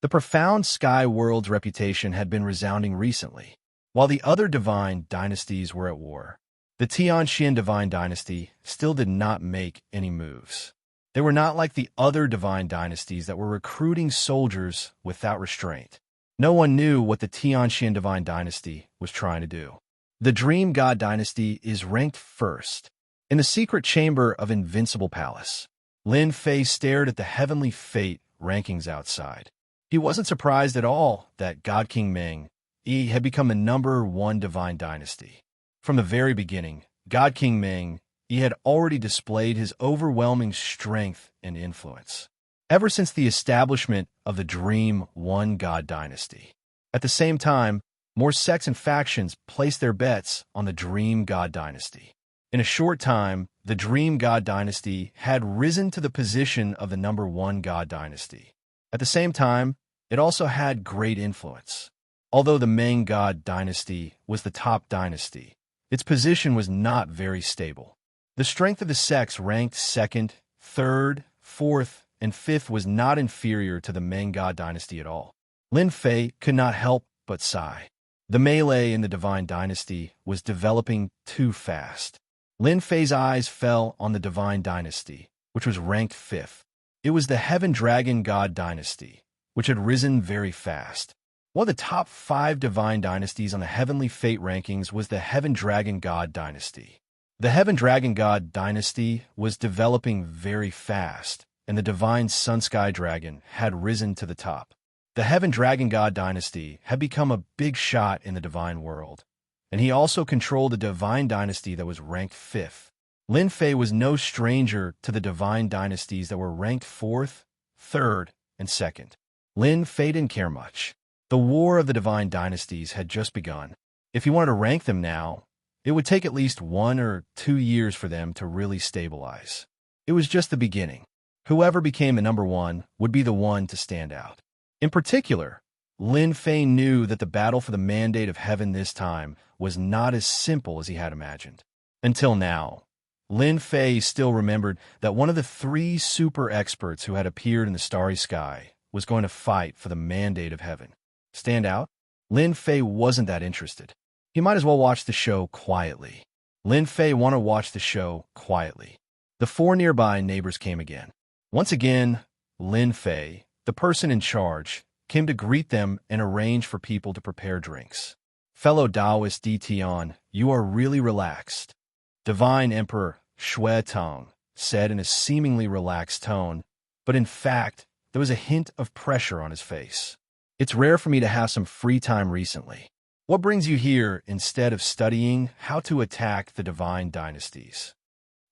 The profound sky world's reputation had been resounding recently, while the other divine dynasties were at war. The Tianxian divine dynasty still did not make any moves. They were not like the other divine dynasties that were recruiting soldiers without restraint. No one knew what the Tianxian divine dynasty was trying to do. The Dream God dynasty is ranked first. In the secret chamber of Invincible Palace, Lin Fei stared at the heavenly fate rankings outside. He wasn't surprised at all that God King Ming had become the #1 divine dynasty. From the very beginning, God King Ming had already displayed his overwhelming strength and influence, ever since the establishment of the Dream One God dynasty. At the same time, more sects and factions placed their bets on the Dream God dynasty. In a short time, the Dream God dynasty had risen to the position of the #1 God dynasty. At the same time, it also had great influence. Although the Ming God dynasty was the top dynasty, its position was not very stable. The strength of the sects ranked 2nd, 3rd, 4th, and 5th was not inferior to the Ming God dynasty at all. Lin Fei could not help but sigh. The melee in the divine dynasty was developing too fast. Lin Fei's eyes fell on the divine dynasty, which was ranked 5th. It was the Heaven Dragon God dynasty, which had risen very fast. One of the top 5 divine dynasties on the Heavenly Fate rankings was the Heaven Dragon God dynasty. The Heaven Dragon God dynasty was developing very fast, and the divine Sun Sky Dragon had risen to the top. The Heaven Dragon God dynasty had become a big shot in the divine world, and he also controlled the divine dynasty that was ranked 5th. Lin Fei was no stranger to the divine dynasties that were ranked 4th, 3rd, and 2nd. Lin Fei didn't care much. The war of the divine dynasties had just begun. If he wanted to rank them now, it would take at least 1 or 2 years for them to really stabilize. It was just the beginning. Whoever became the #1 would be the one to stand out. In particular, Lin Fei knew that the battle for the mandate of heaven this time was not as simple as he had imagined. Until now, Lin Fei still remembered that one of the 3 super experts who had appeared in the starry sky was going to fight for the mandate of heaven. Stand out? Lin Fei wasn't that interested. He might as well watch the show quietly. Lin Fei wanted to watch the show quietly. The 4 nearby neighbors came again. Once again, Lin Fei, the person in charge, came to greet them and arrange for people to prepare drinks. Fellow Taoist Di Tian, you are really relaxed. Divine Emperor Shui Tong said in a seemingly relaxed tone, but in fact, there was a hint of pressure on his face. It's rare for me to have some free time recently. What brings you here instead of studying how to attack the divine dynasties?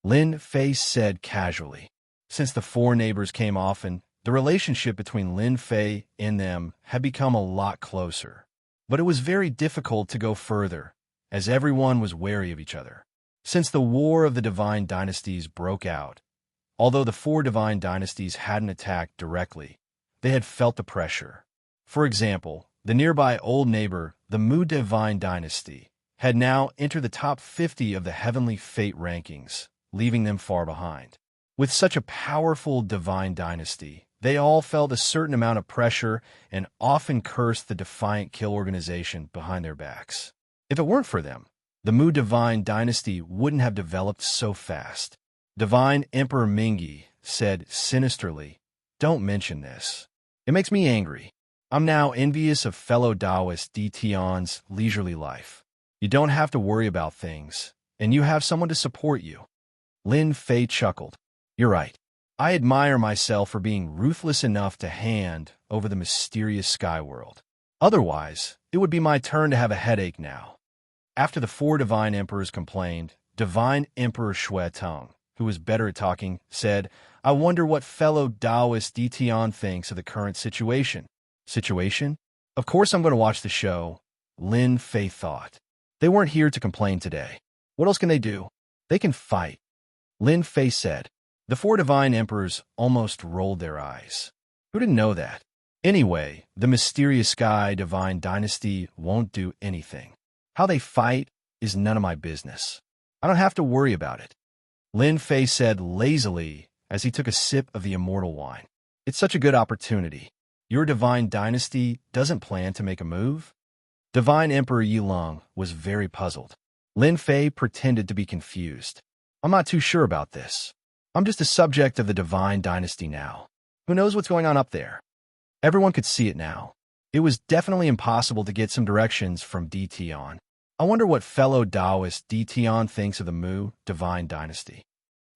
Lin Fei said casually. Since the 4 neighbors came often, the relationship between Lin Fei and them had become a lot closer. But it was very difficult to go further, as everyone was wary of each other. Since the War of the Divine Dynasties broke out, although the 4 divine dynasties hadn't attacked directly, they had felt the pressure. For example, the nearby old neighbor, the Mu Divine Dynasty, had now entered the top 50 of the Heavenly Fate rankings, leaving them far behind. With such a powerful divine dynasty, they all felt a certain amount of pressure and often cursed the Defiant Kill organization behind their backs. If it weren't for them, the Mu Divine Dynasty wouldn't have developed so fast. Divine Emperor Mingyi said sinisterly, "Don't mention this. It makes me angry. I'm now envious of fellow Taoist Di Tian's leisurely life. You don't have to worry about things, and you have someone to support you." Lin Fei chuckled. "You're right. I admire myself for being ruthless enough to hand over the mysterious sky world. Otherwise, it would be my turn to have a headache now." After the 4 divine emperors complained, Divine Emperor Shui Tong, who was better at talking, said, "I wonder what fellow Taoist Di Tian thinks of the current situation." Situation? Of course I'm going to watch the show, Lin Fei thought. They weren't here to complain today. What else can they do? They can fight, Lin Fei said. The four divine emperors almost rolled their eyes. Who didn't know that? Anyway, the mysterious Sky Divine Dynasty won't do anything. How they fight is none of my business. I don't have to worry about it, Lin Fei said lazily as he took a sip of the immortal wine. It's such a good opportunity. Your divine dynasty doesn't plan to make a move? Divine Emperor Yilong was very puzzled. Lin Fei pretended to be confused. I'm not too sure about this. I'm just a subject of the divine dynasty now. Who knows what's going on up there? Everyone could see it now. It was definitely impossible to get some directions from D. Tian. I wonder what fellow Taoist D. Tian thinks of the Mu divine dynasty.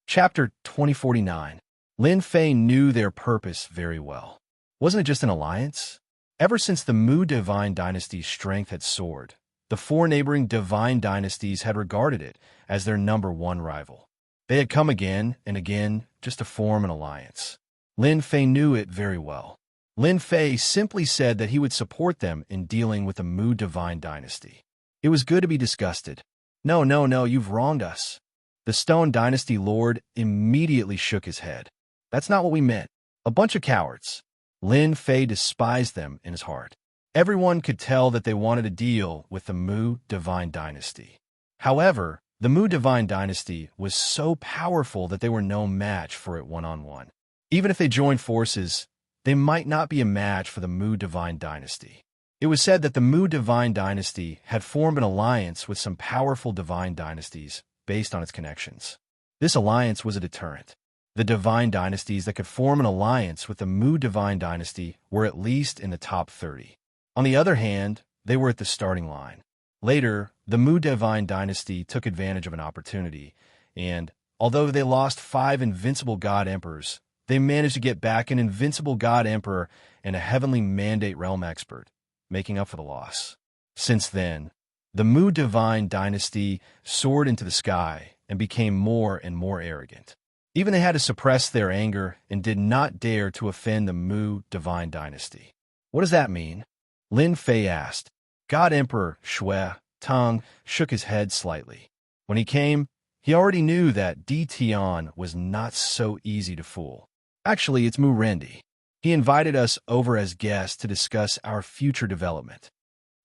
Chapter 2049. Lin Fei knew their purpose very well. Wasn't it just an alliance? Ever since the Mu divine dynasty's strength had soared, the four neighboring divine dynasties had regarded it as their #1 rival. They had come again and again just to form an alliance. Lin Fei knew it very well. Lin Fei simply said that he would support them in dealing with the Mu divine dynasty. It was good to be disgusted. No, you've wronged us. The Stone Dynasty Lord immediately shook his head. That's not what we meant. A bunch of cowards. Lin Fei despised them in his heart. Everyone could tell that they wanted to deal with the Mu divine dynasty. However, the Mu divine dynasty was so powerful that they were no match for it one-on-one. Even if they joined forces, they might not be a match for the Mu divine dynasty. It was said that the Mu divine dynasty had formed an alliance with some powerful divine dynasties based on its connections. This alliance was a deterrent. The divine dynasties that could form an alliance with the Mu divine dynasty were at least in the top 30. On the other hand, they were at the starting line. Later, the Mu divine dynasty took advantage of an opportunity, and although they lost 5 invincible god emperors, they managed to get back an invincible god emperor and a heavenly mandate realm expert, making up for the loss. Since then, the Mu divine dynasty soared into the sky and became more and more arrogant. Even they had to suppress their anger and did not dare to offend the Mu divine dynasty. What does that mean? Lin Fei asked. God Emperor Shui Tang shook his head slightly. When he came, he already knew that Di Tian was not so easy to fool. Actually, it's Mu Rendi. He invited us over as guests to discuss our future development.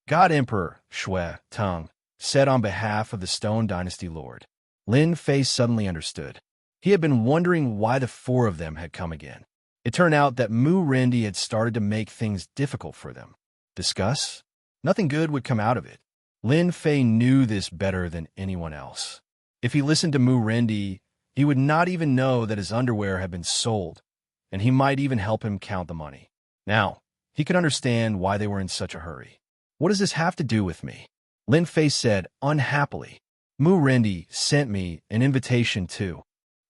God Emperor Shui Tang said on behalf of the Stone Dynasty Lord. Lin Fei suddenly understood. He had been wondering why the 4 of them had come again. It turned out that Mu Rendi had started to make things difficult for them. Discuss? Nothing good would come out of it. Lin Fei knew this better than anyone else. If he listened to Mu Rendi, he would not even know that his underwear had been sold, and he might even help him count the money. Now, he could understand why they were in such a hurry. What does this have to do with me? Lin Fei said unhappily. Mu Rendi sent me an invitation too.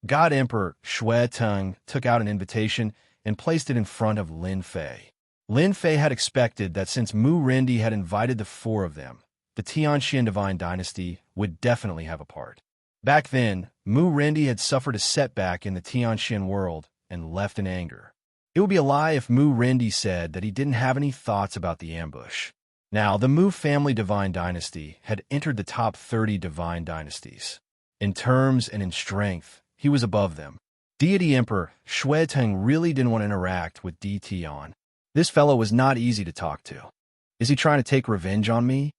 God Emperor Shui Tang took out an invitation and placed it in front of Lin Fei. Lin Fei had expected that since Mu Rendi had invited the 4 of them, the Tianxian divine dynasty would definitely have a part. Back then, Mu Rendi had suffered a setback in the Tianxian world and left in anger. It would be a lie if Mu Rendi said that he didn't have any thoughts about the ambush. Now, the Mu family divine dynasty had entered the top 30 divine dynasties. In terms and in strength, he was above them. Deity Emperor Shui Tang really didn't want to interact with Di Tian. This fellow was not easy to talk to. Is he trying to take revenge on me?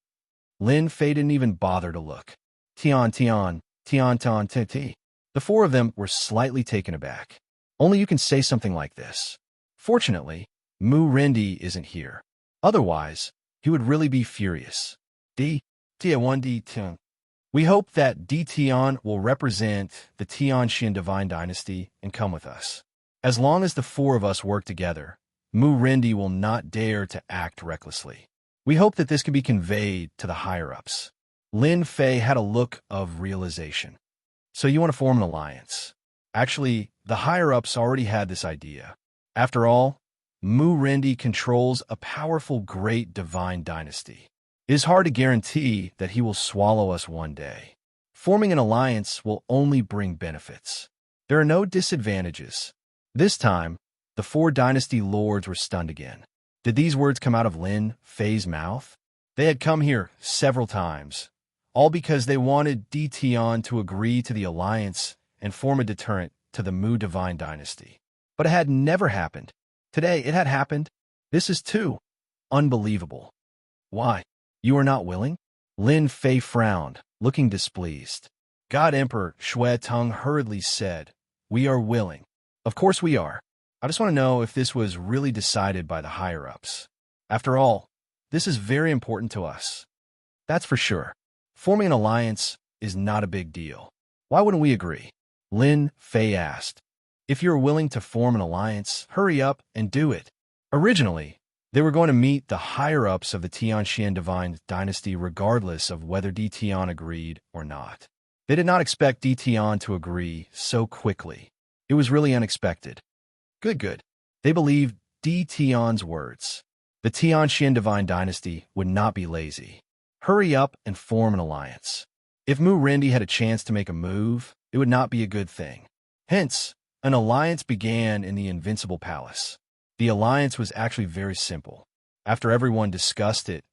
Lin Fei didn't even bother to look. Tian. The 4 of them were slightly taken aback. Only you can say something like this. Fortunately, Mu Rendi isn't here. Otherwise, he would really be furious. Di Tian. We hope that Di Tian will represent the Tianxian divine dynasty and come with us. As long as the 4 of us work together, Mu Rendi will not dare to act recklessly. We hope that this can be conveyed to the higher-ups. Lin Fei had a look of realization. So you want to form an alliance. Actually, the higher-ups already had this idea. After all, Mu Rendi controls a powerful great divine dynasty. It is hard to guarantee that he will swallow us one day. Forming an alliance will only bring benefits. There are no disadvantages. This time, the 4 dynasty lords were stunned again. Did these words come out of Lin Fei's mouth? They had come here several times, all because they wanted Dtion to agree to the alliance and form a deterrent to the Mu Divine Dynasty. But it had never happened. Today, it had happened. This is too unbelievable. Why? You are not willing? Lin Fei frowned, looking displeased. God Emperor Shui Tung hurriedly said, "We are willing. Of course we are. I just want to know if this was really decided by the higher-ups. After all, this is very important to us. That's for sure. Forming an alliance is not a big deal. Why wouldn't we agree?" Lin Fei asked. "If you're willing to form an alliance, hurry up and do it." Originally, they were going to meet the higher-ups of the Tianxian Divine Dynasty regardless of whether Dtion agreed or not. They did not expect Dtion to agree so quickly. It was really unexpected. Good. They believed Dtion's words. The Tianxian Divine Dynasty would not be lazy. Hurry up and form an alliance. If Mu Rendi had a chance to make a move, it would not be a good thing. Hence, an alliance began in the Invincible Palace. The alliance was actually very simple. After everyone discussed it,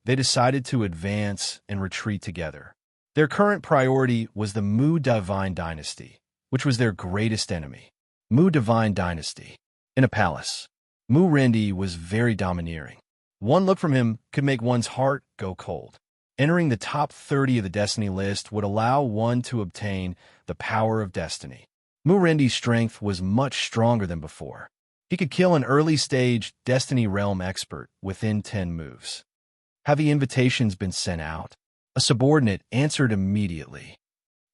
they decided to advance and retreat together. Their current priority was the Mu Divine Dynasty, which was their greatest enemy. Mu Divine Dynasty. In a palace, Mu Rendi was very domineering. One look from him could make one's heart go cold. Entering the top 30 of the Destiny list would allow one to obtain the power of destiny. Mu Rendi's strength was much stronger than before. He could kill an early-stage Destiny Realm expert within 10 moves. Have the invitations been sent out? A subordinate answered immediately.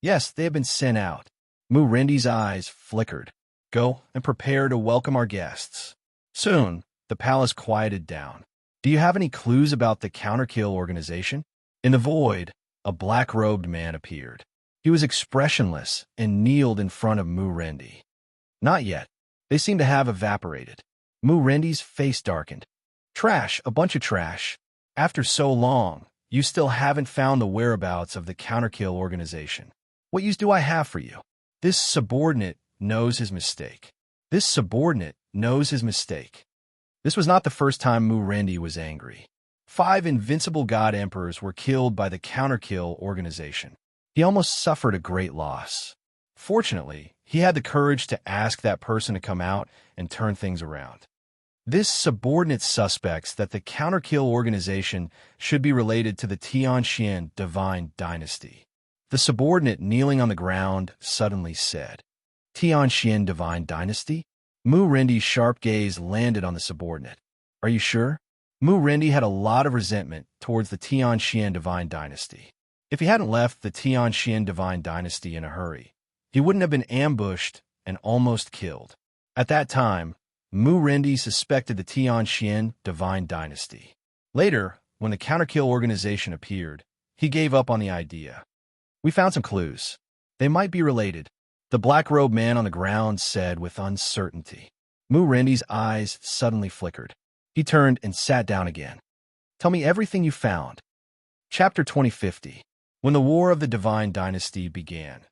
Yes, they have been sent out. Mu Rendi's eyes flickered. Go and prepare to welcome our guests. Soon, the palace quieted down. Do you have any clues about the Counterkill organization? In the void, a black-robed man appeared. He was expressionless and kneeled in front of Mu Rendi. Not yet. They seem to have evaporated. Mu Rendi's face darkened. Trash, a bunch of trash. After so long, you still haven't found the whereabouts of the Counterkill organization. What use do I have for you? This subordinate knows his mistake. This was not the first time Mu Rendi was angry. 5 invincible god emperors were killed by the Counterkill organization. He almost suffered a great loss. Fortunately, he had the courage to ask that person to come out and turn things around. This subordinate suspects that the Counterkill organization should be related to the Tianxian Divine Dynasty. The subordinate kneeling on the ground suddenly said, "Tianxian Divine Dynasty?" Mu Rendi's sharp gaze landed on the subordinate. "Are you sure?" Mu Rendi had a lot of resentment towards the Tianxian Divine Dynasty. If he hadn't left the Tianxian Divine Dynasty in a hurry, he wouldn't have been ambushed and almost killed. At that time, Mu Rendi suspected the Tianxian Divine Dynasty. Later, when the Counterkill organization appeared, he gave up on the idea. "We found some clues. They might be related," the black-robed man on the ground said with uncertainty. Mu Rendi's eyes suddenly flickered. He turned and sat down again. "Tell me everything you found." Chapter 2050. When the War of the Divine Dynasty began,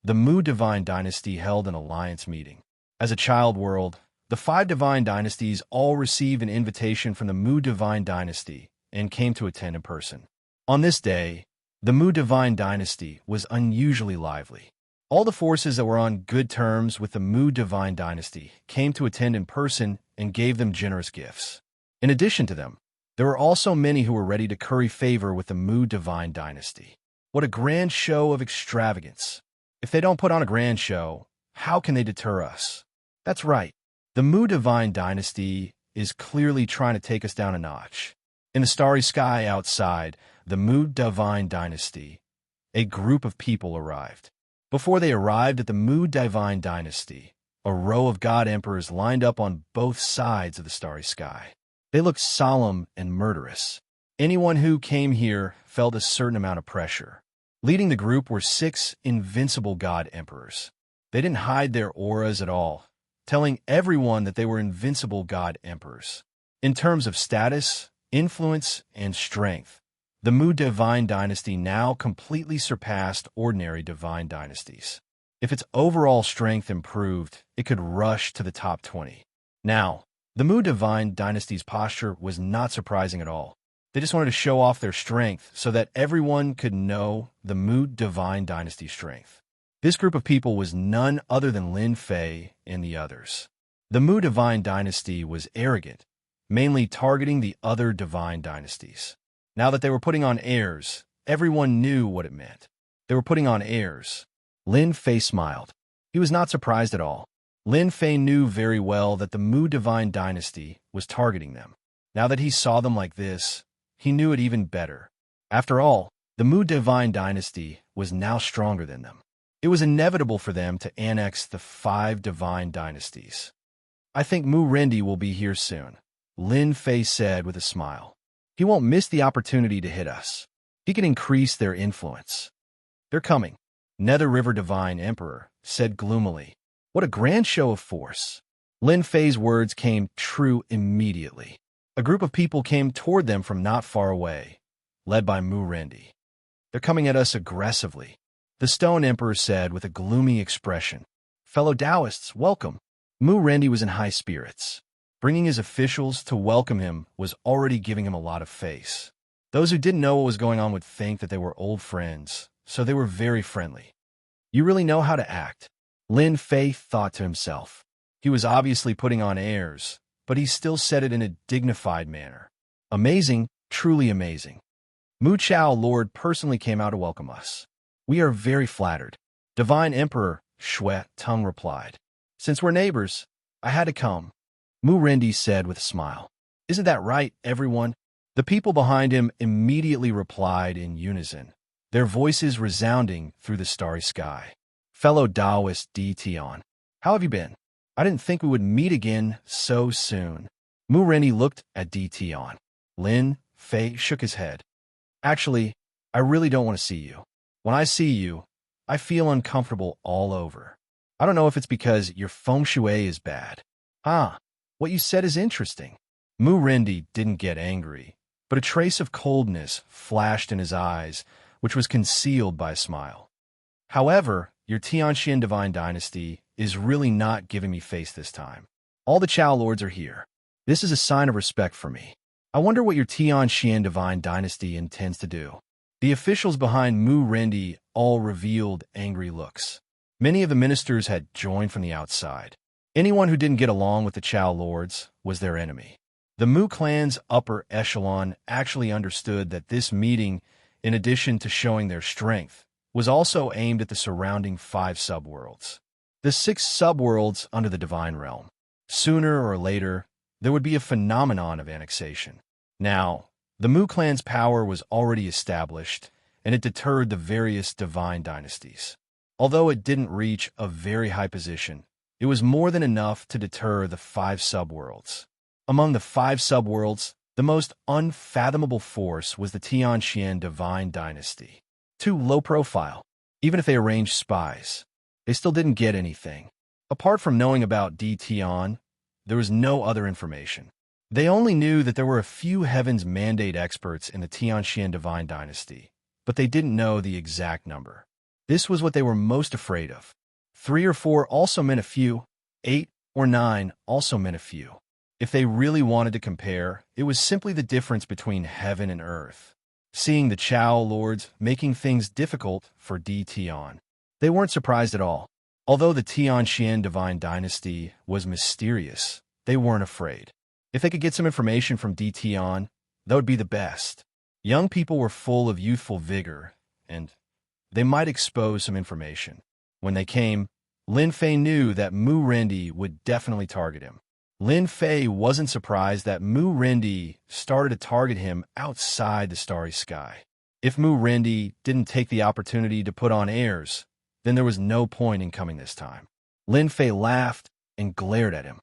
the Mu Divine Dynasty held an alliance meeting. As a child world, the 5 Divine Dynasties all received an invitation from the Mu Divine Dynasty and came to attend in person. On this day, the Mu Divine Dynasty was unusually lively. All the forces that were on good terms with the Mu Divine Dynasty came to attend in person and gave them generous gifts. In addition to them, there were also many who were ready to curry favor with the Mu Divine Dynasty. What a grand show of extravagance. If they don't put on a grand show, how can they deter us? That's right. The Mu Divine Dynasty is clearly trying to take us down a notch. In the starry sky outside the Mu Divine Dynasty, a group of people arrived. Before they arrived at the Mu Divine Dynasty, a row of god emperors lined up on both sides of the starry sky. They looked solemn and murderous. Anyone who came here felt a certain amount of pressure. Leading the group were 6 invincible god emperors. They didn't hide their auras at all, telling everyone that they were invincible god emperors. In terms of status, influence, and strength, the Mu Divine Dynasty now completely surpassed ordinary divine dynasties. If its overall strength improved, it could rush to the top 20. Now, the Mu Divine Dynasty's posture was not surprising at all. They just wanted to show off their strength so that everyone could know the Mu Divine Dynasty strength. This group of people was none other than Lin Fei and the others. The Mu Divine Dynasty was arrogant, mainly targeting the other divine dynasties. Now that they were putting on airs, everyone knew what it meant. They were putting on airs. Lin Fei smiled. He was not surprised at all. Lin Fei knew very well that the Mu Divine Dynasty was targeting them. Now that he saw them like this, he knew it even better. After all, the Mu Divine Dynasty was now stronger than them. It was inevitable for them to annex the 5 divine dynasties. I think Mu Rendi will be here soon, Lin Fei said with a smile. He won't miss the opportunity to hit us. He can increase their influence. They're coming, Nether River Divine Emperor said gloomily. What a grand show of force. Lin Fei's words came true immediately. A group of people came toward them from not far away, led by Mu Rendi. They're coming at us aggressively, the Stone Emperor said with a gloomy expression. Fellow Taoists, welcome. Mu Rendi was in high spirits. Bringing his officials to welcome him was already giving him a lot of face. Those who didn't know what was going on would think that they were old friends, so they were very friendly. You really know how to act, Lin Fei thought to himself. He was obviously putting on airs, but he still said it in a dignified manner. Amazing, truly amazing. Mu Chao Lord personally came out to welcome us. We are very flattered. Divine Emperor Shui Tung replied. Since we're neighbors, I had to come, Mu Rendi said with a smile. Isn't that right, everyone? The people behind him immediately replied in unison, their voices resounding through the starry sky. Fellow Taoist Di Tian, how have you been? I didn't think we would meet again so soon. Mu Rendi looked at Di Tian. Lin Fei shook his head. Actually, I really don't want to see you. When I see you, I feel uncomfortable all over. I don't know if it's because your feng shui is bad. What you said is interesting. Mu Rendi didn't get angry, but a trace of coldness flashed in his eyes, which was concealed by a smile. However, your Tianxian Divine Dynasty is really not giving me face this time. All the Chao Lords are here. This is a sign of respect for me. I wonder what your Tianxian Divine Dynasty intends to do. The officials behind Mu Rendi all revealed angry looks. Many of the ministers had joined from the outside. Anyone who didn't get along with the Chao Lords was their enemy. The Mu clan's upper echelon actually understood that this meeting, in addition to showing their strength, was also aimed at the surrounding 5 subworlds. The 6 subworlds under the Divine Realm. Sooner or later, there would be a phenomenon of annexation. Now, the Mu clan's power was already established, and it deterred the various divine dynasties. Although it didn't reach a very high position, it was more than enough to deter the 5 subworlds. Among the 5 subworlds, the most unfathomable force was the Tianxian Divine Dynasty. Too low profile. Even if they arranged spies, they still didn't get anything. Apart from knowing about Di Tian, there was no other information. They only knew that there were a few Heaven's Mandate experts in the Tianxian Divine Dynasty, but they didn't know the exact number. This was what they were most afraid of. 3 or 4 also meant a few. 8 or 9 also meant a few. If they really wanted to compare, it was simply the difference between heaven and earth. Seeing the Chao Lords making things difficult for Di Tian, they weren't surprised at all. Although the Tianxian Divine Dynasty was mysterious, they weren't afraid. If they could get some information from Di Tian, that would be the best. Young people were full of youthful vigor, and they might expose some information. When they came, Lin Fei knew that Mu Rendi would definitely target him. Lin Fei wasn't surprised that Mu Rendi started to target him outside the starry sky. If Mu Rendi didn't take the opportunity to put on airs, then there was no point in coming this time. Lin Fei laughed and glared at him.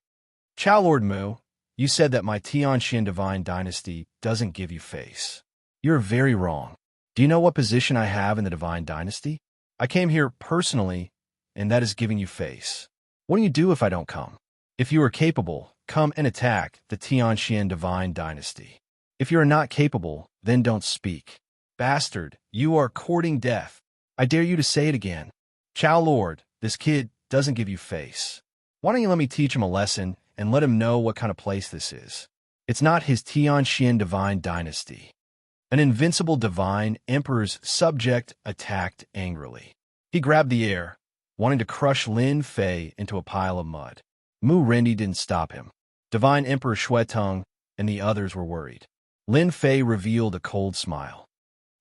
Chao Lord Mu, you said that my Tianxian Divine Dynasty doesn't give you face. You're very wrong. Do you know what position I have in the Divine Dynasty? I came here personally, and that is giving you face. What do you do if I don't come? If you are capable, come and attack the Tianxian Divine Dynasty. If you are not capable, then don't speak. Bastard, you are courting death. I dare you to say it again. Chao Lord, this kid doesn't give you face. Why don't you let me teach him a lesson and let him know what kind of place this is? It's not his Tianxian Divine Dynasty. An invincible divine emperor's subject attacked angrily. He grabbed the air, wanting to crush Lin Fei into a pile of mud. Mu Rendi didn't stop him. Divine Emperor Shuetong and the others were worried. Lin Fei revealed a cold smile.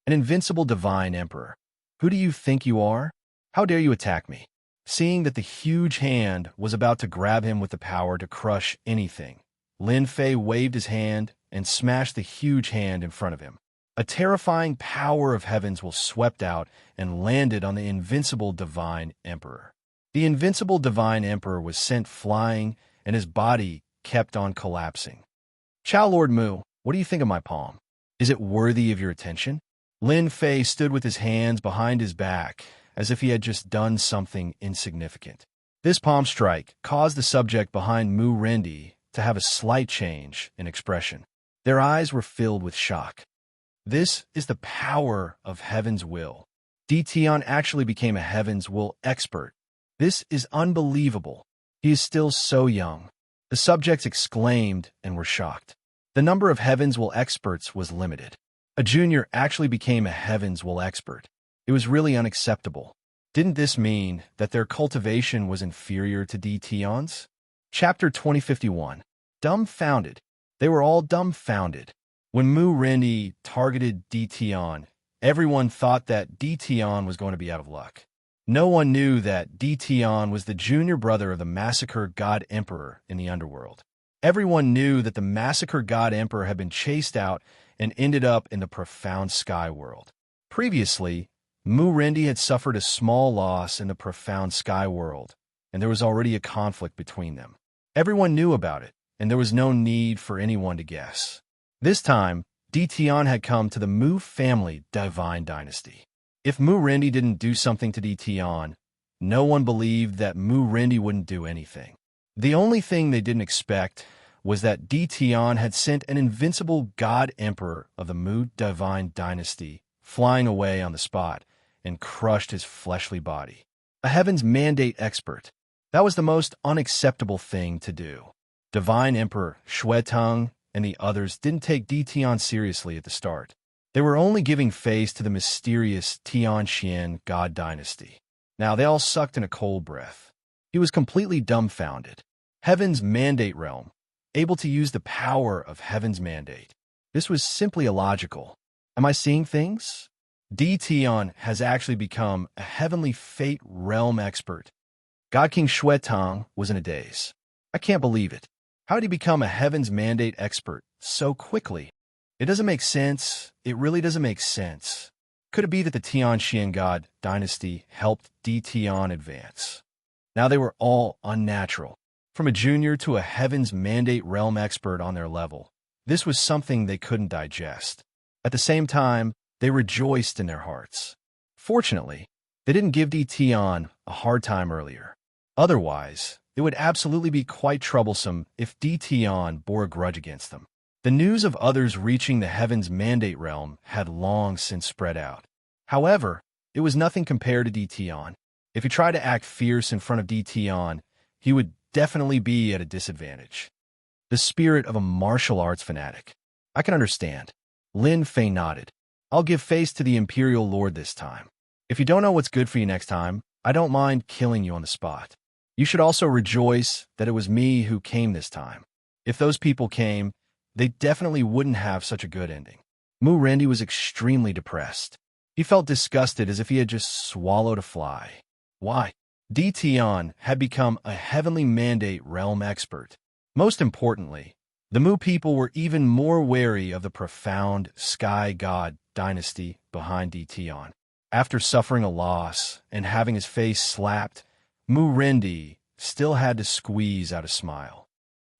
An invincible divine emperor. Who do you think you are? How dare you attack me? Seeing that the huge hand was about to grab him with the power to crush anything, Lin Fei waved his hand and smashed the huge hand in front of him. A terrifying power of heavens will swept out and landed on the invincible divine emperor. The invincible divine emperor was sent flying, and his body kept on collapsing. Chow Lord Mu, what do you think of my palm? Is it worthy of your attention? Lin Fei stood with his hands behind his back, as if he had just done something insignificant. This palm strike caused the subject behind Mu Rendi to have a slight change in expression. Their eyes were filled with shock. This is the power of heaven's will. Dition actually became a heaven's will expert. This is unbelievable. He is still so young. The subjects exclaimed and were shocked. The number of heaven's will experts was limited. A junior actually became a heaven's will expert. It was really unacceptable. Didn't this mean that their cultivation was inferior to Dition's? Chapter 2051. Dumbfounded. They were all dumbfounded. When Mu Rendi targeted Dition, everyone thought that Dition was going to be out of luck. No one knew that Dition was the junior brother of the Massacre God Emperor in the underworld. Everyone knew that the Massacre God Emperor had been chased out and ended up in the profound sky world. Previously, Mu Rendi had suffered a small loss in the profound sky world, and there was already a conflict between them. Everyone knew about it, and there was no need for anyone to guess. This time, Dition had come to the Mu family divine dynasty. If Mu Rendi didn't do something to Dition, no one believed that Mu Rendi wouldn't do anything. The only thing they didn't expect was that Dition had sent an invincible god emperor of the Mu divine dynasty flying away on the spot and crushed his fleshly body. A heaven's mandate expert. That was the most unacceptable thing to do. Divine Emperor Shuetong and the others didn't take Dition seriously at the start. They were only giving face to the mysterious Tianxian god dynasty. Now they all sucked in a cold breath. He was completely dumbfounded. Heaven's mandate realm, able to use the power of heaven's mandate. This was simply illogical. Am I seeing things? Dition has actually become a heavenly fate realm expert. God King Shuetong was in a daze. I can't believe it. How did he become a heaven's mandate expert so quickly? It doesn't make sense. It really doesn't make sense. Could it be that the Tianxian god dynasty helped Dition advance? Now they were all unnatural. From a junior to a heaven's mandate realm expert on their level. This was something they couldn't digest. At the same time, they rejoiced in their hearts. Fortunately, they didn't give Dition a hard time earlier. Otherwise, it would absolutely be quite troublesome if Dition bore a grudge against them. The news of others reaching the heaven's mandate realm had long since spread out. However, it was nothing compared to Dition. If he tried to act fierce in front of Dition, he would definitely be at a disadvantage. The spirit of a martial arts fanatic. I can understand. Lin Fei nodded. I'll give face to the Imperial Lord this time. If you don't know what's good for you next time, I don't mind killing you on the spot. You should also rejoice that it was me who came this time. If those people came, they definitely wouldn't have such a good ending. Mu Rendi was extremely depressed. He felt disgusted as if he had just swallowed a fly. Why? Dition had become a heavenly mandate realm expert. Most importantly, the Mu people were even more wary of the profound sky god dynasty behind Dition. After suffering a loss and having his face slapped, Mu Rendi still had to squeeze out a smile.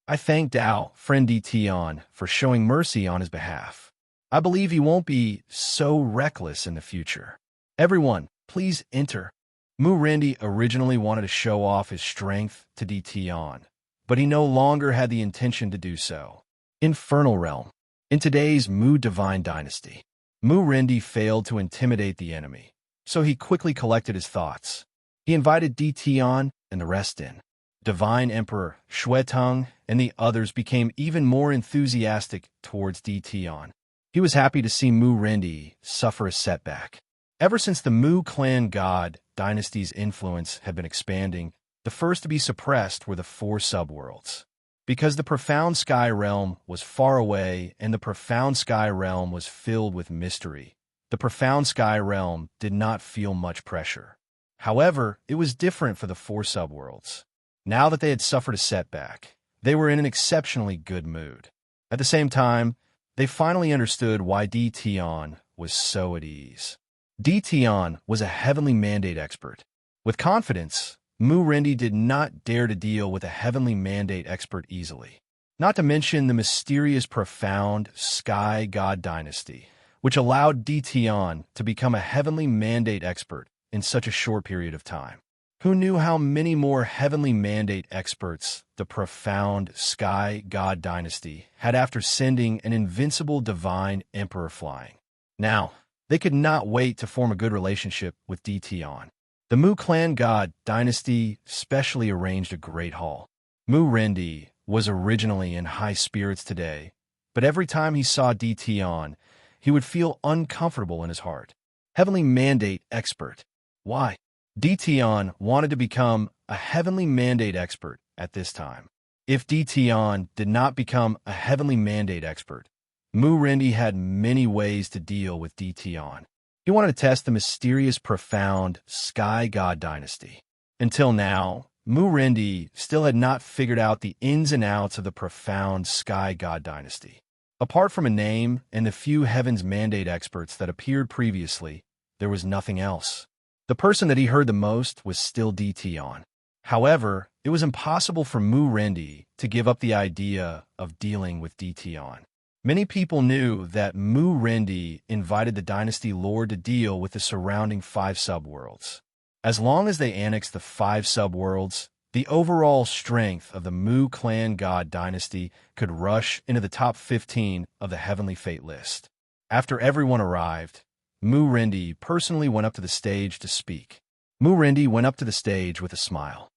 I thanked Dao, friend Dition, for showing mercy on his behalf. I believe he won't be so reckless in the future. Everyone, please enter. Mu Rendi originally wanted to show off his strength to Dition, but he no longer had the intention to do so. Infernal Realm. In today's Mu Divine Dynasty, Mu Rendi failed to intimidate the enemy, so he quickly collected his thoughts. He invited Dition and the rest in. Divine Emperor Shuetong and the others became even more enthusiastic towards Dition. He was happy to see Mu Rendi suffer a setback. Ever since the Mu clan god dynasty's influence had been expanding, the first to be suppressed were the four subworlds. Because the profound sky realm was far away and the profound sky realm was filled with mystery, the profound sky realm did not feel much pressure. However, it was different for the four subworlds. Now that they had suffered a setback, they were in an exceptionally good mood. At the same time, they finally understood why Tion was so at ease. Tion was a heavenly mandate expert. With confidence, Mu Rendi did not dare to deal with a heavenly mandate expert easily. Not to mention the mysterious profound sky god dynasty, which allowed Tion to become a heavenly mandate expert in such a short period of time. Who knew how many more heavenly mandate experts the profound sky god dynasty had after sending an invincible divine emperor flying? Now, they could not wait to form a good relationship with Tion. The Mu clan god dynasty specially arranged a great hall. Mu Rendi was originally in high spirits today, but every time he saw Tion, he would feel uncomfortable in his heart. Heavenly mandate expert. Why? Tion wanted to become a heavenly mandate expert at this time. If Tion did not become a heavenly mandate expert, Mu Rendi had many ways to deal with Tion. He wanted to test the mysterious profound sky god dynasty. Until now, Mu Rendi still had not figured out the ins and outs of the profound sky god dynasty. Apart from a name and the few heavens mandate experts that appeared previously, there was nothing else. The person that he heard the most was still Tion. However, it was impossible for Mu Rendi to give up the idea of dealing with Tion. Many people knew that Mu Rendi invited the Dynasty Lord to deal with the surrounding 5 subworlds. As long as they annexed the 5 subworlds, the overall strength of the Mu clan god dynasty could rush into the top 15 of the Heavenly Fate list. After everyone arrived, Mu Rendi personally went up to the stage to speak. Mu Rendi went up to the stage with a smile.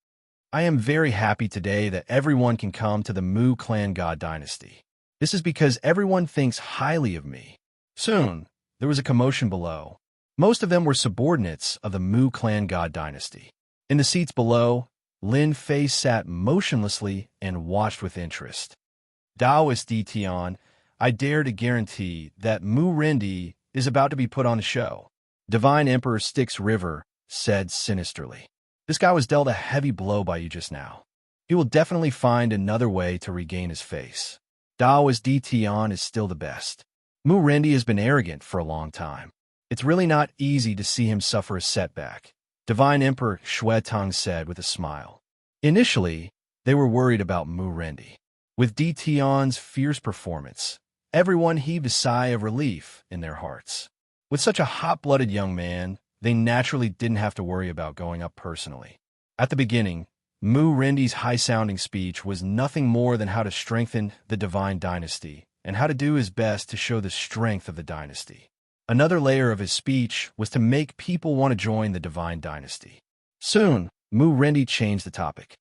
I am very happy today that everyone can come to the Mu clan god dynasty. This is because everyone thinks highly of me. Soon, there was a commotion below. Most of them were subordinates of the Mu clan god dynasty. In the seats below, Lin Fei sat motionlessly and watched with interest. Taoist Tion, I dare to guarantee that Mu Rendi is about to be put on a show. Divine Emperor Styx River said sinisterly. This guy was dealt a heavy blow by you just now. He will definitely find another way to regain his face. Taoist Tion is still the best. Mu Rendi has been arrogant for a long time. It's really not easy to see him suffer a setback, Divine Emperor Xuetong said with a smile. Initially, they were worried about Mu Rendi. With Tion's fierce performance, everyone heaved a sigh of relief in their hearts. With such a hot-blooded young man, they naturally didn't have to worry about going up personally. At the beginning, Mu Rendi's high-sounding speech was nothing more than how to strengthen the divine dynasty and how to do his best to show the strength of the dynasty. Another layer of his speech was to make people want to join the divine dynasty. Soon, Mu Rendi changed the topic.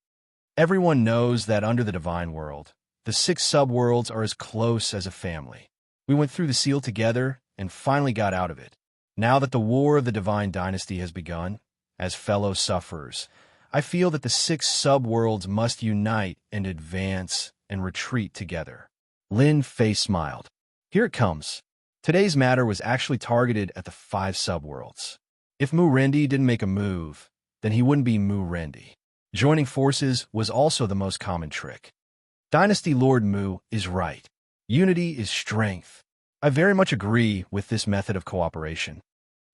Everyone knows that under the divine world, the 6 subworlds are as close as a family. We went through the seal together and finally got out of it. Now that the war of the divine dynasty has begun, as fellow sufferers, I feel that the 6 subworlds must unite and advance and retreat together. Lin Fei smiled. Here it comes. Today's matter was actually targeted at the 5 subworlds. If Mu Rendi didn't make a move, then he wouldn't be Mu Rendi. Joining forces was also the most common trick. Dynasty Lord Mu is right. Unity is strength. I very much agree with this method of cooperation.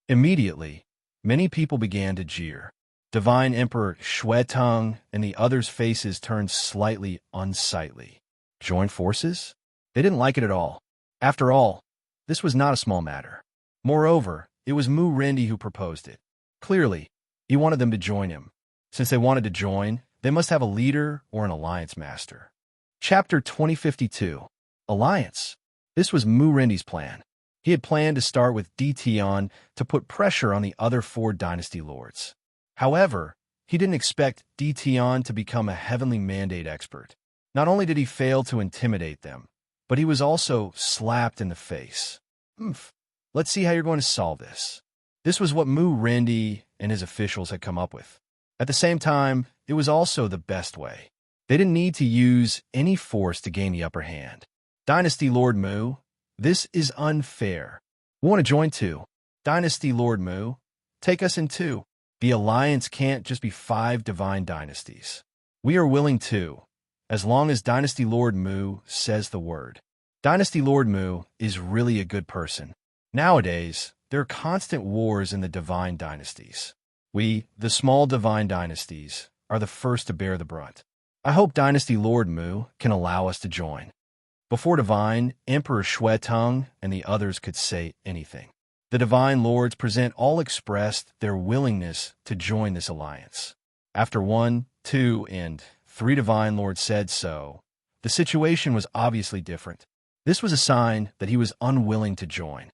Immediately, many people began to jeer. Divine Emperor Xuetong and the others' faces turned slightly unsightly. Join forces? They didn't like it at all. After all, this was not a small matter. Moreover, it was Mu Rendi who proposed it. Clearly, he wanted them to join him. Since they wanted to join, they must have a leader or an alliance master. Chapter 2052. Alliance. This was Mu Rendi's plan. He had planned to start with Tion to put pressure on the other 4 dynasty lords. However, he didn't expect Tion to become a heavenly mandate expert. Not only did he fail to intimidate them, but he was also slapped in the face. "Oomph. Let's see how you're going to solve this." This was what Mu Rendi and his officials had come up with. At the same time, it was also the best way. They didn't need to use any force to gain the upper hand. Dynasty Lord Mu, this is unfair. We want to join too. Dynasty Lord Mu, take us in too. The alliance can't just be 5 divine dynasties. We are willing to, as long as Dynasty Lord Mu says the word. Dynasty Lord Mu is really a good person. Nowadays, there are constant wars in the divine dynasties. We, the small divine dynasties, are the first to bear the brunt. I hope Dynasty Lord Mu can allow us to join. Before Divine, Emperor Shui Tung and the others could say anything. The Divine Lords present all expressed their willingness to join this alliance. After 1, 2, and 3 Divine Lords said so, the situation was obviously different. This was a sign that he was unwilling to join.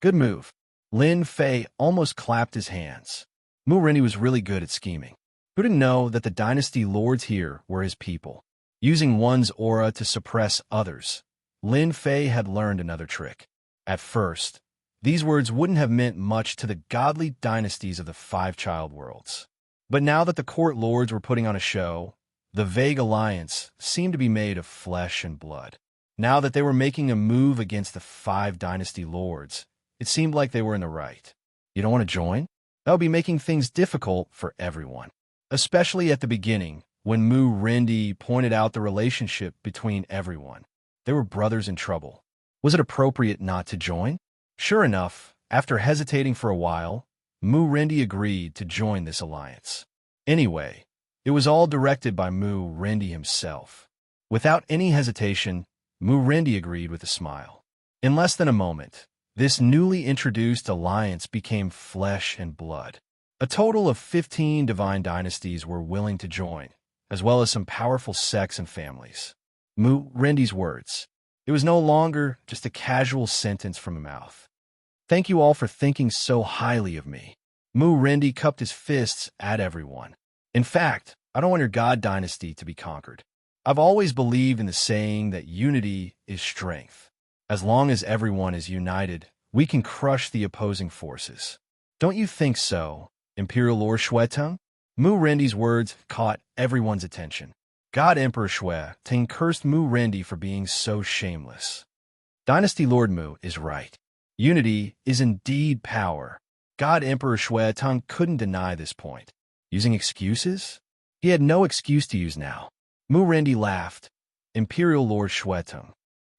Good move. Lin Fei almost clapped his hands. Mu Rendi was really good at scheming. Who didn't know that the dynasty lords here were his people? Using one's aura to suppress others, Lin Fei had learned another trick. At first, these words wouldn't have meant much to the godly dynasties of the 5 child worlds. But now that the court lords were putting on a show, the vague alliance seemed to be made of flesh and blood. Now that they were making a move against the 5 dynasty lords, it seemed like they were in the right. You don't want to join? That would be making things difficult for everyone. Especially at the beginning, when Mu Rendi pointed out the relationship between everyone. They were brothers in trouble. Was it appropriate not to join? Sure enough, after hesitating for a while, Mu Rendi agreed to join this alliance. Anyway, it was all directed by Mu Rendi himself. Without any hesitation, Mu Rendi agreed with a smile. In less than a moment, this newly introduced alliance became flesh and blood. A total of 15 divine dynasties were willing to join, as well as some powerful sects and families. Mu Rendi's words. It was no longer just a casual sentence from a mouth. Thank you all for thinking so highly of me. Mu Rendi cupped his fists at everyone. In fact, I don't want your god dynasty to be conquered. I've always believed in the saying that unity is strength. As long as everyone is united, we can crush the opposing forces. Don't you think so, Imperial Lord Shuetung? Mu Rendi's words caught everyone's attention. God Emperor Shuetung cursed Mu Rendi for being so shameless. Dynasty Lord Mu is right. Unity is indeed power. God Emperor Shuetung couldn't deny this point. Using excuses? He had no excuse to use now. Mu Rendi laughed. Imperial Lord Shuetung.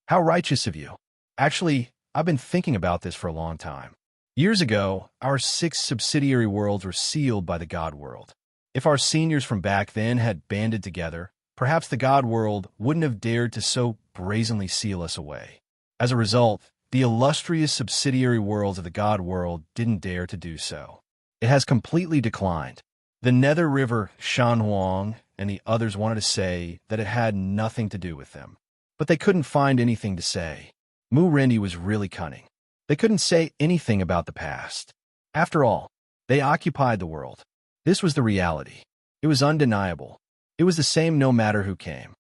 How righteous of you. Actually, I've been thinking about this for a long time. Years ago, our 6 subsidiary worlds were sealed by the God World. If our seniors from back then had banded together, perhaps the God World wouldn't have dared to so brazenly seal us away. As a result, the illustrious subsidiary worlds of the God World didn't dare to do so. It has completely declined. The Nether River Shanhuang and the others wanted to say that it had nothing to do with them. But they couldn't find anything to say. Mu Rendi was really cunning. They couldn't say anything about the past. After all, they occupied the world. This was the reality. It was undeniable. It was the same no matter who came.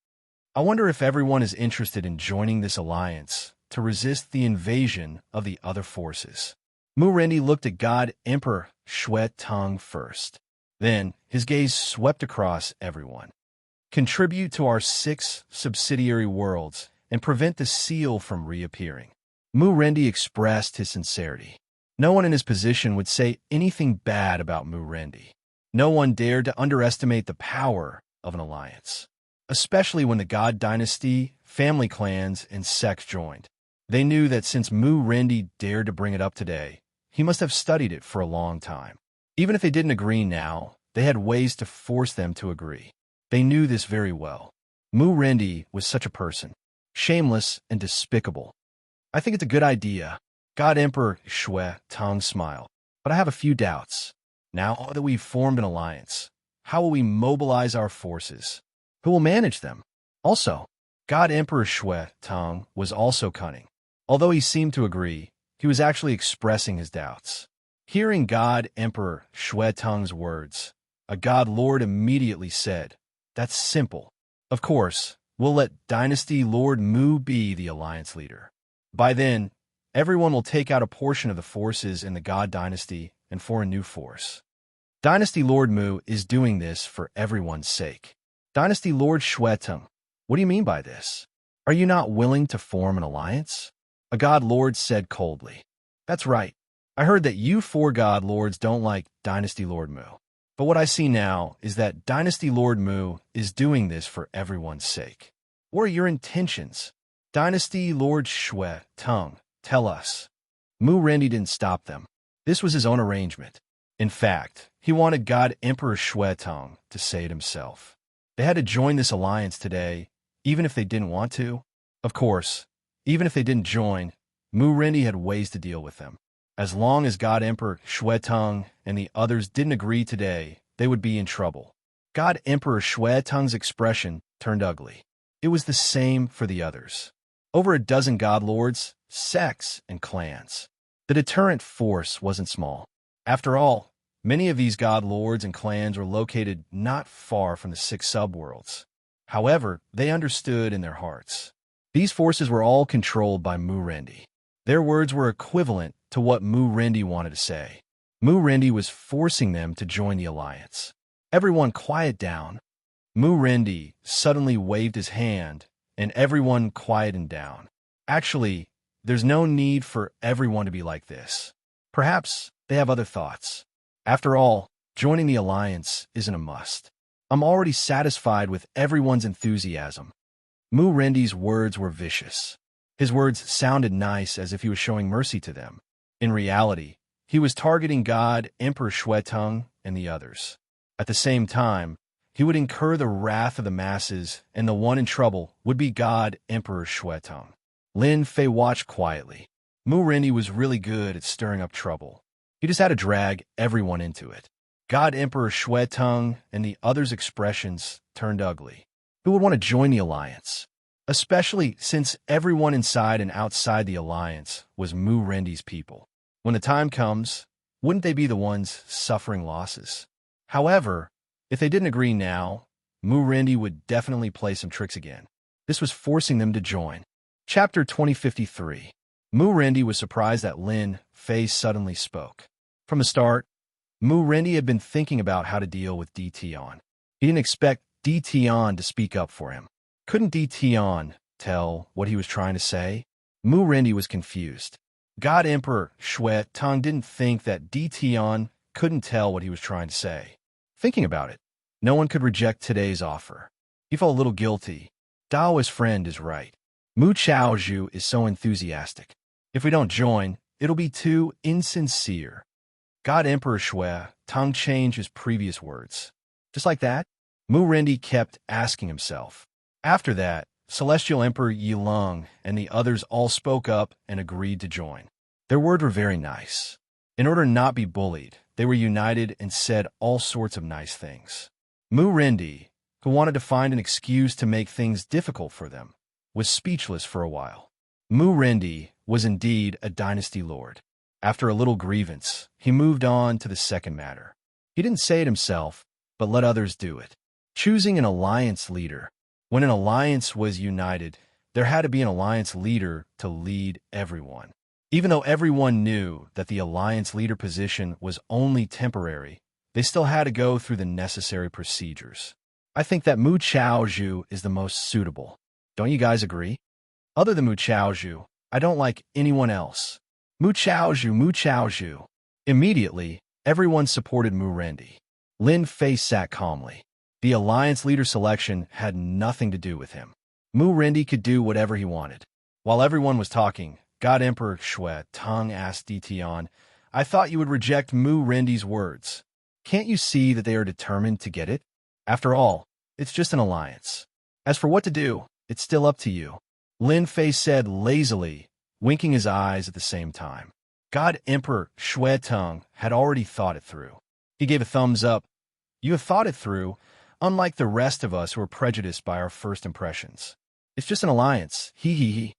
I wonder if everyone is interested in joining this alliance to resist the invasion of the other forces. Mu Rendi looked at God Emperor Shuetung first. Then, his gaze swept across everyone. Contribute to our 6 subsidiary worlds and prevent the seal from reappearing. Mu Rendi expressed his sincerity. No one in his position would say anything bad about Mu Rendi. No one dared to underestimate the power of an alliance, especially when the God Dynasty, family clans, and sects joined. They knew that since Mu Rendi dared to bring it up today, he must have studied it for a long time. Even if they didn't agree now, they had ways to force them to agree. They knew this very well. Mu Rendi was such a person, shameless and despicable. I think it's a good idea. God Emperor Shuetung smiled. But I have a few doubts. Now that we've formed an alliance, how will we mobilize our forces? Who will manage them? Also, God Emperor Shuetung was also cunning. Although he seemed to agree, he was actually expressing his doubts. Hearing God Emperor Shuetung's words, a God Lord immediately said, "That's simple. Of course, we'll let Dynasty Lord Mu be the alliance leader." By then, everyone will take out a portion of the forces in the God Dynasty and for a new force. Dynasty Lord Mu is doing this for everyone's sake. Dynasty Lord Shueteng, what do you mean by this? Are you not willing to form an alliance? A God Lord said coldly. That's right. I heard that you four God Lords don't like Dynasty Lord Mu. But what I see now is that Dynasty Lord Mu is doing this for everyone's sake. What are your intentions? Dynasty Lord Shueteng, tell us. Mu Rendi didn't stop them. This was his own arrangement. In fact, he wanted God Emperor Shueteng to say it himself. They had to join this alliance today, even if they didn't want to. Of course, even if they didn't join, Mu Rendi had ways to deal with them. As long as God Emperor Shueteng and the others didn't agree today, they would be in trouble. God Emperor Shueteng's expression turned ugly. It was the same for the others. Over a dozen God Lords, sects, and clans. The deterrent force wasn't small. After all, many of these God Lords and clans were located not far from the 6 subworlds. However, they understood in their hearts. These forces were all controlled by Mu Rendi. Their words were equivalent to what Mu Rendi wanted to say. Mu Rendi was forcing them to join the alliance. Everyone quiet down. Mu Rendi suddenly waved his hand, and everyone quieted down. Actually, there's no need for everyone to be like this. Perhaps they have other thoughts. After all, joining the alliance isn't a must. I'm already satisfied with everyone's enthusiasm. Mu Rendi's words were vicious. His words sounded nice as if he was showing mercy to them. In reality, he was targeting God Emperor Shueteng and the others. At the same time, he would incur the wrath of the masses, and the one in trouble would be God Emperor Shueteng. Lin Fei watched quietly. Mu Rendi was really good at stirring up trouble. He just had to drag everyone into it. God Emperor Shueteng and the others' expressions turned ugly. Who would want to join the alliance? Especially since everyone inside and outside the alliance was Mu Rendi's people. When the time comes, wouldn't they be the ones suffering losses? However, if they didn't agree now, Mu Rendi would definitely play some tricks again. This was forcing them to join. Chapter 2053. Mu Rendi was surprised that Lin Fei suddenly spoke. From the start, Mu Rendi had been thinking about how to deal with D Tian. He didn't expect D Tian to speak up for him. Couldn't D Tian tell what he was trying to say? Mu Rendi was confused. God Emperor Shueteng didn't think that D Tian couldn't tell what he was trying to say. Thinking about it, no one could reject today's offer. He felt a little guilty. Dao's friend is right. Mu Chaozhu is so enthusiastic. If we don't join, it'll be too insincere. God Emperor Shueteng changed his previous words. Just like that, Mu Rendi kept asking himself. After that, Celestial Emperor Yilong and the others all spoke up and agreed to join. Their words were very nice. In order to not be bullied, they were united and said all sorts of nice things. Mu Rendi, who wanted to find an excuse to make things difficult for them, was speechless for a while. Mu Rendi was indeed a dynasty lord. After a little grievance, he moved on to the second matter. He didn't say it himself, but let others do it. Choosing an alliance leader. When an alliance was united, there had to be an alliance leader to lead everyone. Even though everyone knew that the alliance leader position was only temporary, they still had to go through the necessary procedures. I think that Mu Chaozhu is the most suitable. Don't you guys agree? Other than Mu Chaozhu, I don't like anyone else. Mu Chaozhu, Mu Chaozhu. Immediately, everyone supported Mu Rendi. Lin Fei sat calmly. The alliance leader selection had nothing to do with him. Mu Rendi could do whatever he wanted. While everyone was talking, God Emperor Shueteng asked D Tian, I thought you would reject Mu Rendi's words. Can't you see that they are determined to get it? After all, it's just an alliance. As for what to do, it's still up to you. Lin Fei said lazily, winking his eyes at the same time. God Emperor Shueteng had already thought it through. He gave a thumbs up. You have thought it through, unlike the rest of us who are prejudiced by our first impressions. It's just an alliance. He.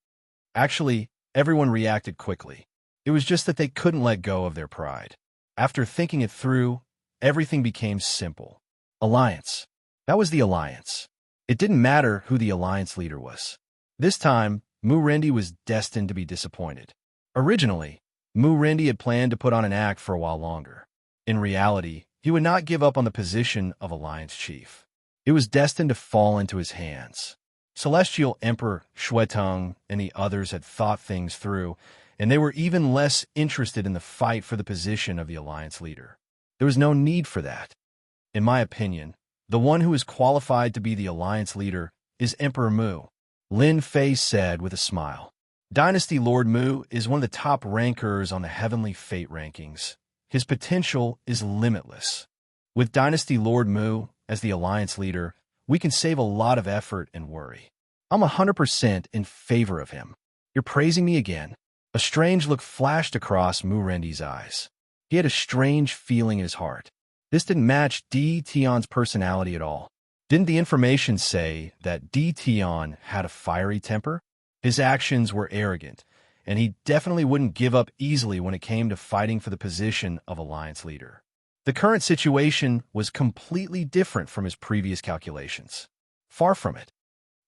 Actually, everyone reacted quickly. It was just that they couldn't let go of their pride. After thinking it through, everything became simple. Alliance. That was the alliance. It didn't matter who the alliance leader was. This time, Mu Rendi was destined to be disappointed. Originally, Mu Rendi had planned to put on an act for a while longer. In reality, he would not give up on the position of Alliance Chief. It was destined to fall into his hands. Celestial Emperor Shuetung and the others had thought things through, and they were even less interested in the fight for the position of the Alliance leader. There was no need for that. In my opinion, the one who is qualified to be the Alliance leader is Emperor Mu, Lin Fei said with a smile. Dynasty Lord Mu is one of the top rankers on the Heavenly Fate rankings. His potential is limitless. With Dynasty Lord Mu as the Alliance leader, we can save a lot of effort and worry. I'm 100% in favor of him. You're praising me again? A strange look flashed across Mu Rendi's eyes. He had a strange feeling in his heart. This didn't match Di Tion's personality at all. Didn't the information say that Di Tion had a fiery temper? His actions were arrogant, and he definitely wouldn't give up easily when it came to fighting for the position of Alliance leader. The current situation was completely different from his previous calculations. Far from it.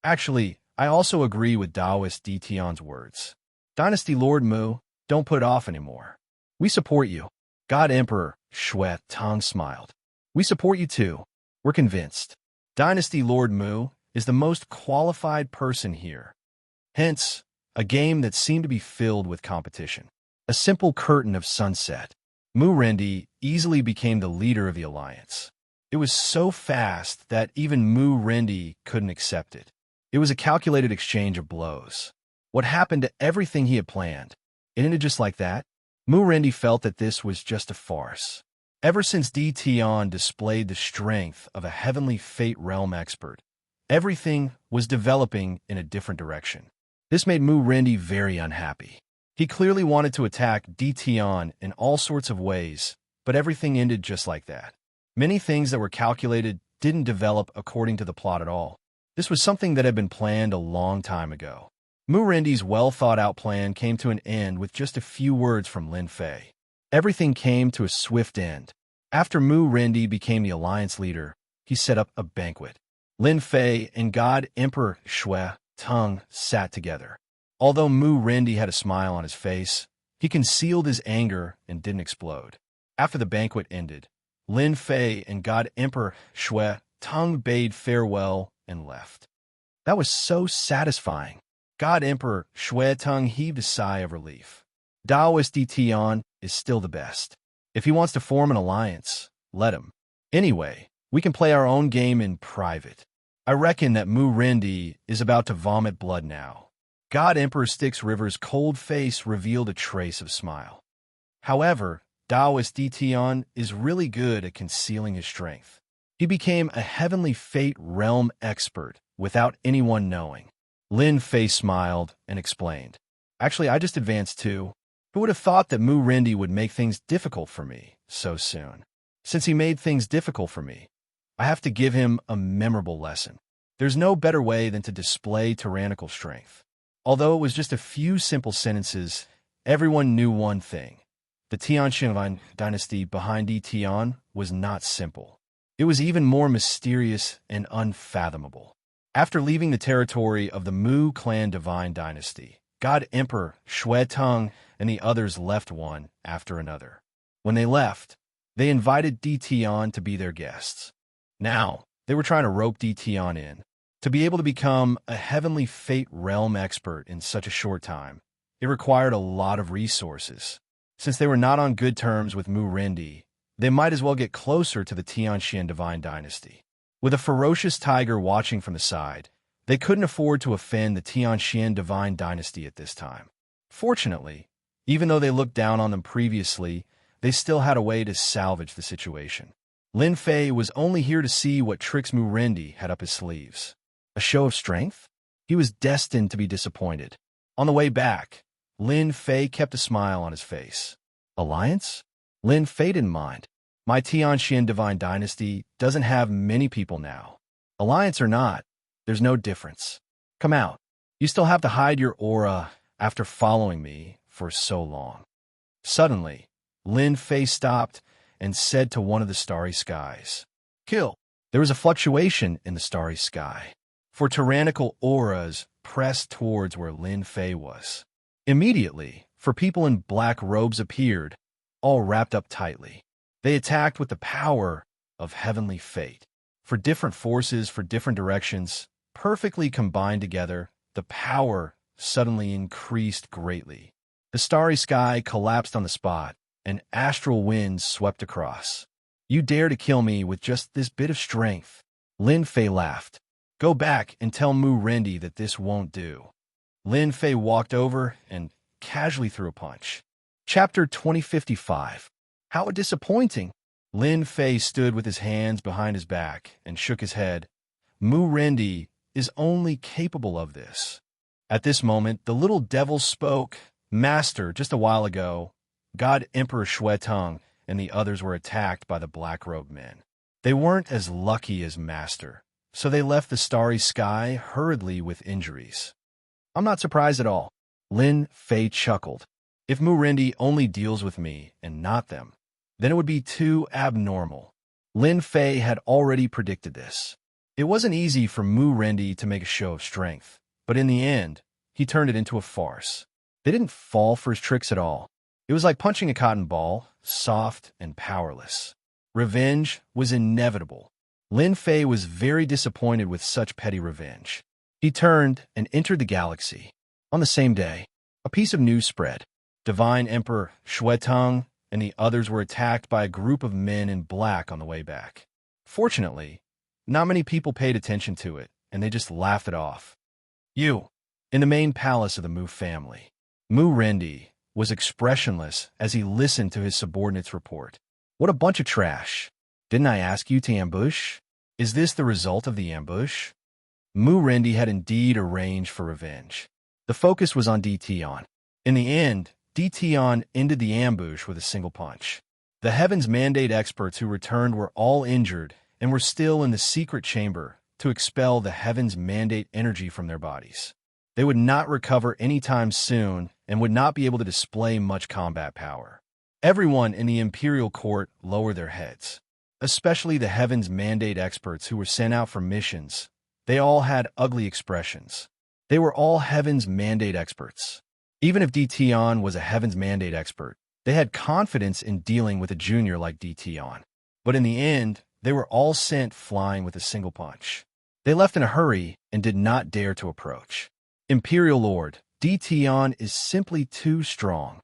Actually, I also agree with Taoist Di Tion's words. Dynasty Lord Mu, don't put it off anymore. We support you. God Emperor Shui Tong smiled. We support you too. We're convinced. Dynasty Lord Mu is the most qualified person here. Hence, a game that seemed to be filled with competition. A simple curtain of sunset. Mu Rendi easily became the leader of the alliance. It was so fast that even Mu Rendi couldn't accept it. It was a calculated exchange of blows. What happened to everything he had planned? It ended just like that? Mu Rendi felt that this was just a farce. Ever since Di Tion displayed the strength of a Heavenly Fate realm expert, everything was developing in a different direction. This made Mu Rendi very unhappy. He clearly wanted to attack Di Tion in all sorts of ways, but everything ended just like that. Many things that were calculated didn't develop according to the plot at all. This was something that had been planned a long time ago. Mu Rendi's well-thought-out plan came to an end with just a few words from Lin Fei. Everything came to a swift end. After Mu Rendi became the alliance leader, he set up a banquet. Lin Fei and God Emperor Shui Tung sat together. Although Mu Rendi had a smile on his face, he concealed his anger and didn't explode. After the banquet ended, Lin Fei and God Emperor Shui Tung bade farewell and left. That was so satisfying. God Emperor Shui Tung heaved a sigh of relief. Taoist Di Tion is still the best. If he wants to form an alliance, let him. Anyway, we can play our own game in private. I reckon that Mu Rendi is about to vomit blood now. God Emperor Styx River's cold face revealed a trace of smile. However, Taoist Di Tion is really good at concealing his strength. He became a Heavenly Fate realm expert without anyone knowing. Lin Fei smiled and explained. Actually, I just advanced too. Who would have thought that Mu Rendi would make things difficult for me so soon? Since he made things difficult for me, I have to give him a memorable lesson. There's no better way than to display tyrannical strength. Although it was just a few simple sentences, everyone knew one thing. The Tianxin dynasty behind Di Tion was not simple. It was even more mysterious and unfathomable. After leaving the territory of the Mu clan divine dynasty, God Emperor Shui Tung and the others left one after another. When they left, they invited Di Tion to be their guests. Now, they were trying to rope Di Tion in. To be able to become a Heavenly Fate realm expert in such a short time, it required a lot of resources. Since they were not on good terms with Mu Rendi, they might as well get closer to the Tianxian divine dynasty. With a ferocious tiger watching from the side, they couldn't afford to offend the Tianxian divine dynasty at this time. Fortunately, even though they looked down on them previously, they still had a way to salvage the situation. Lin Fei was only here to see what tricks Mu Rendi had up his sleeves. A show of strength? He was destined to be disappointed. On the way back, Lin Fei kept a smile on his face. Alliance? Lin Fei didn't mind. My Tianxian divine dynasty doesn't have many people now. Alliance or not, there's no difference. Come out. You still have to hide your aura after following me for so long. Suddenly, Lin Fei stopped and said to one of the starry skies, Kill. There was a fluctuation in the starry sky, for tyrannical auras pressed towards where Lin Fei was. Immediately, For people in black robes appeared, all wrapped up tightly. They attacked with the power of heavenly fate. For different forces, for different directions, perfectly combined together, the power suddenly increased greatly. The starry sky collapsed on the spot, and astral winds swept across. You dare to kill me with just this bit of strength? Lin Fei laughed. Go back and tell Mu Rendi that this won't do. Lin Fei walked over and casually threw a punch. Chapter 2055. How disappointing! Lin Fei stood with his hands behind his back and shook his head. Mu Rendi is only capable of this. At this moment, the little devil spoke. Master, just a while ago, God Emperor Shuetong and the others were attacked by the black-robed men. They weren't as lucky as Master, so they left the starry sky hurriedly with injuries. I'm not surprised at all. Lin Fei chuckled. If Mu Rendi only deals with me and not them, then it would be too abnormal. Lin Fei had already predicted this. It wasn't easy for Mu Rendi to make a show of strength, but in the end, he turned it into a farce. They didn't fall for his tricks at all. It was like punching a cotton ball, soft and powerless. Revenge was inevitable. Lin Fei was very disappointed with such petty revenge. He turned and entered the galaxy. On the same day, a piece of news spread. Divine Emperor Shuetong and the others were attacked by a group of men in black on the way back. Fortunately, not many people paid attention to it, and they just laughed it off. In the main palace of the Mu family, Mu Rendi was expressionless as he listened to his subordinate's report. What a bunch of trash. Didn't I ask you to ambush? Is this the result of the ambush? Mu Rendi had indeed arranged for revenge. The focus was on Tion. In the end, Tion ended the ambush with a single punch. The Heaven's Mandate experts who returned were all injured and were still in the secret chamber to expel the Heaven's Mandate energy from their bodies. They would not recover anytime soon and would not be able to display much combat power. Everyone in the Imperial Court lowered their heads, especially the Heaven's Mandate experts who were sent out for missions. They all had ugly expressions. They were all Heaven's Mandate experts. Even if Tion was a Heaven's Mandate expert, they had confidence in dealing with a junior like Tion. But in the end, they were all sent flying with a single punch. They left in a hurry and did not dare to approach. Imperial Lord, Tion is simply too strong.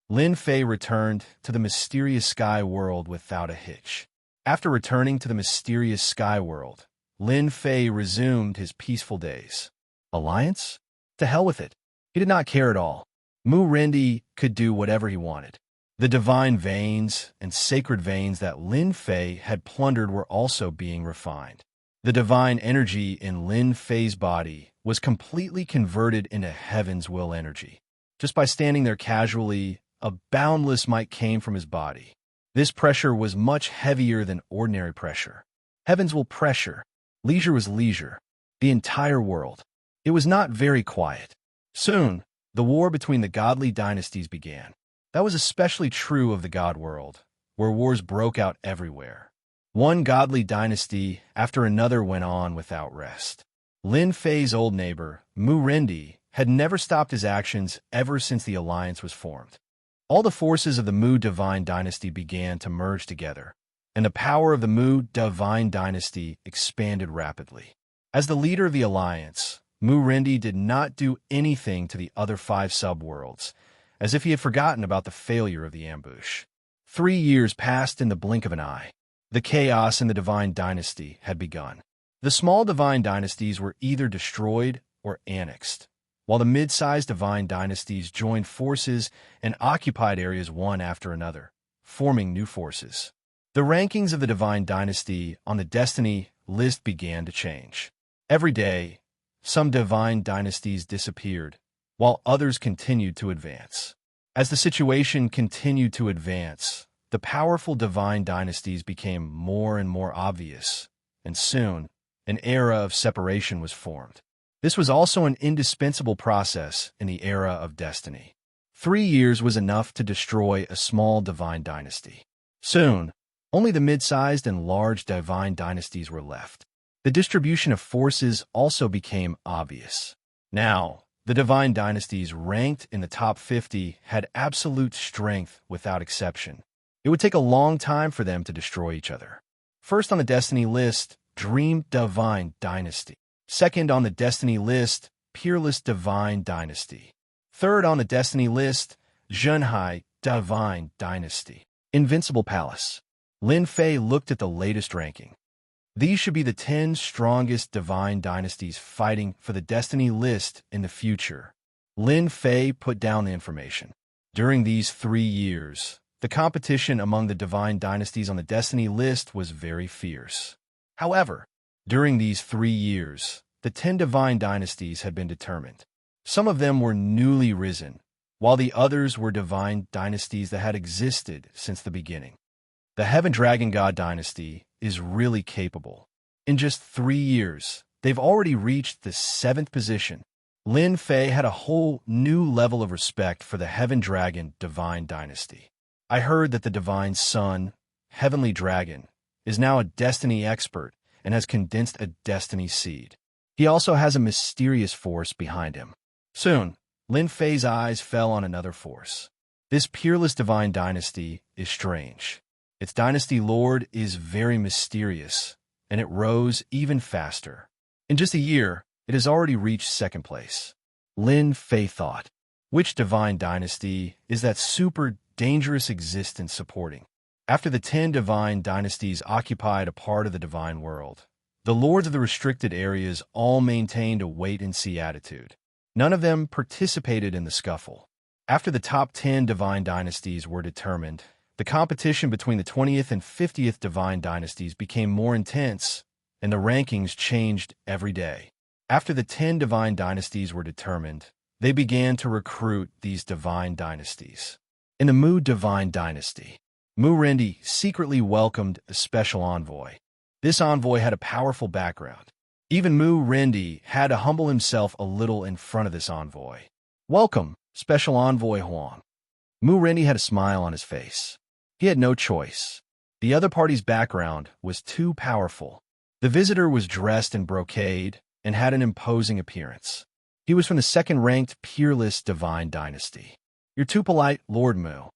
Lin Fei returned to the mysterious sky world without a hitch. After returning to the mysterious sky world, Lin Fei resumed his peaceful days. Alliance? To hell with it. He did not care at all. Mu Rendi could do whatever he wanted. The divine veins and sacred veins that Lin Fei had plundered were also being refined. The divine energy in Lin Fei's body was completely converted into Heaven's will energy. Just by standing there casually, a boundless might came from his body. This pressure was much heavier than ordinary pressure. Heaven's will pressure. Leisure was leisure. The entire world. It was not very quiet. Soon, the war between the godly dynasties began. That was especially true of the God world, where wars broke out everywhere. One godly dynasty after another went on without rest. Lin Fei's old neighbor, Mu Rendi, had never stopped his actions ever since the alliance was formed. All the forces of the Mu Divine Dynasty began to merge together, and the power of the Mu Divine Dynasty expanded rapidly. As the leader of the alliance, Mu Rendi did not do anything to the other 5 subworlds, as if he had forgotten about the failure of the ambush. 3 years passed in the blink of an eye. The chaos in the Divine Dynasty had begun. The small Divine Dynasties were either destroyed or annexed, while the mid-sized Divine Dynasties joined forces and occupied areas one after another, forming new forces. The rankings of the Divine Dynasty on the Destiny list began to change. Every day, some Divine Dynasties disappeared, while others continued to advance. As the situation continued to advance, the powerful Divine Dynasties became more and more obvious, and soon, an era of separation was formed. This was also an indispensable process in the era of Destiny. 3 years was enough to destroy a small Divine Dynasty. Soon, only the mid-sized and large Divine Dynasties were left. The distribution of forces also became obvious. Now, The divine dynasties ranked in the top 50 had absolute strength without exception. It would take a long time for them to destroy each other. First on the destiny list, Dream Divine Dynasty. Second on the destiny list, Peerless Divine Dynasty. Third on the destiny list, Zhenhai Divine Dynasty. Invincible Palace. Lin Fei looked at the latest ranking. These should be the 10 strongest divine dynasties fighting for the destiny list in the future. Lin Fei put down the information. During these 3 years, the competition among the divine dynasties on the destiny list was very fierce. However, during these 3 years, the 10 divine dynasties had been determined. Some of them were newly risen, while the others were divine dynasties that had existed since the beginning. The Heaven Dragon God dynasty is really capable. In just 3 years, they've already reached the 7th position. Lin Fei had a whole new level of respect for the Heaven Dragon Divine Dynasty. I heard that the Divine Son, Heavenly Dragon, is now a destiny expert and has condensed a destiny seed. He also has a mysterious force behind him. Soon, Lin Fei's eyes fell on another force. This peerless divine dynasty is strange. Its dynasty lord is very mysterious, and it rose even faster. In just a year, it has already reached 2nd place. Lin Fei thought, which divine dynasty is that super dangerous existence supporting? After the 10 divine dynasties occupied a part of the divine world, the lords of the restricted areas all maintained a wait-and-see attitude. None of them participated in the scuffle. After the top 10 divine dynasties were determined, the competition between the 20th and 50th divine dynasties became more intense, and the rankings changed every day. After the 10 divine dynasties were determined, they began to recruit these divine dynasties. In the Mu Divine Dynasty, Mu Rendi secretly welcomed a special envoy. This envoy had a powerful background. Even Mu Rendi had to humble himself a little in front of this envoy. "Welcome, Special Envoy Huang." Mu Rendi had a smile on his face. He had no choice. The other party's background was too powerful. The visitor was dressed in brocade and had an imposing appearance. He was from the 2nd-ranked Peerless Divine Dynasty. "You're too polite, Lord Mu,"